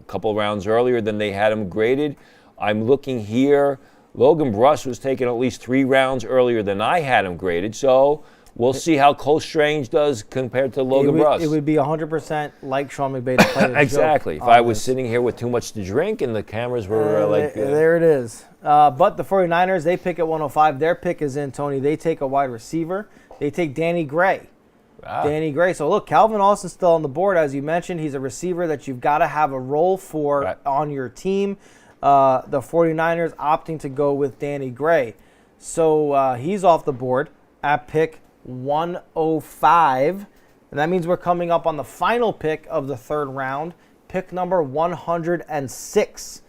couple of rounds earlier than they had him graded. I'm looking here. Logan Bruss was taken at least 3 rounds earlier than I had him graded. So we'll see how Cole Strange does compared to Logan Bruss. It would be 100% like Sean McVay to play the exactly. If I was sitting here with too much to drink and the cameras were there it is. But the 49ers, they pick at 105. Their pick is in, Tony. They take a wide receiver. They take Danny Gray. Danny Gray. So, look, Calvin Austin's still on the board. As you mentioned, he's a receiver that you've got to have a role for on your team. The 49ers opting to go with Danny Gray. So he's off the board at pick 105. And that means we're coming up on the final pick of the 3rd round, pick number 106.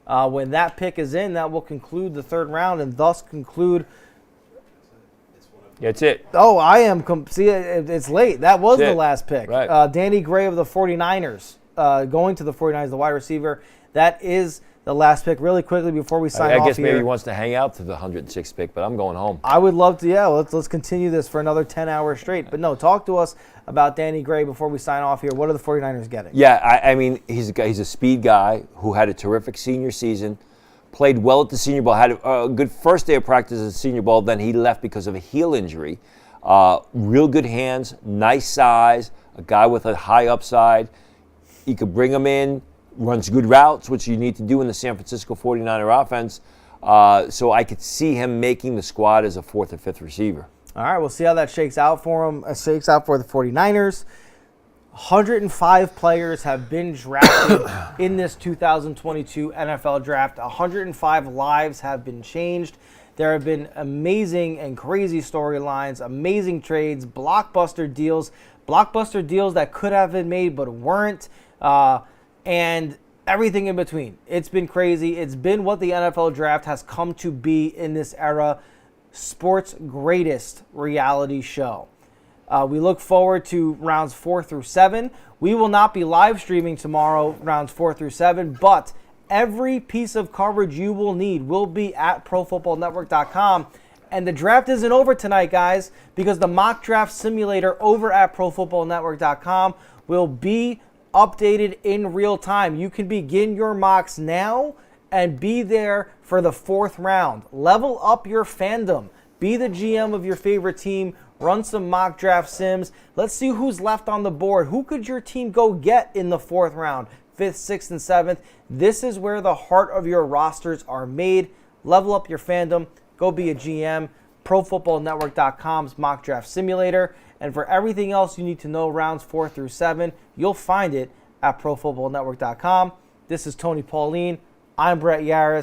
When that pick is in, that will conclude the 3rd round and thus conclude. That's it. Oh, I am. See, it's late. That was the last pick. Right. Danny Gray of the 49ers going to the 49ers, the wide receiver. That is the last pick. Really quickly before we sign off I guess here. maybe he wants to hang out to the 106th pick, but I'm going home. I would love to. Yeah, let's continue this for another 10 hours straight. But no, talk to us about Danny Gray before we sign off here. What are the 49ers getting? Yeah, I mean, he's a speed guy who had a terrific senior season, played well at the Senior Bowl, had a good first day of practice at the Senior Bowl, then he left because of a heel injury. Real good hands, nice size, a guy with a high upside. You could bring him in, runs good routes, which you need to do in the San Francisco 49er offense. So I could see him making the squad as a 4th or 5th receiver. All right, we'll see how that shakes out for him. Shakes out for the 49ers. 105 players have been drafted in this 2022 NFL draft. 105 lives have been changed. There have been amazing and crazy storylines, amazing trades, blockbuster deals that could have been made but weren't, and everything in between. It's been crazy. It's been what the NFL draft has come to be in this era. Sports' greatest reality show. We look forward to rounds 4 through 7. We will not be live streaming tomorrow, rounds 4 through 7, but every piece of coverage you will need will be at ProFootballNetwork.com. And the draft isn't over tonight, guys, because the mock draft simulator over at ProFootballNetwork.com will be updated in real time. You can begin your mocks now and be there for the 4th round. Level up your fandom. Be the GM of your favorite team run some mock draft sims. Let's see who's left on the board. Who could your team go get in the 4th round, 5th, 6th, and 7th? This is where the heart of your rosters are made. Level up your fandom. Go be a GM. ProFootballNetwork.com's mock draft simulator. And for everything else you need to know rounds 4 through 7, you'll find it at ProFootballNetwork.com. This is Tony Pauline. I'm Brett Yarris.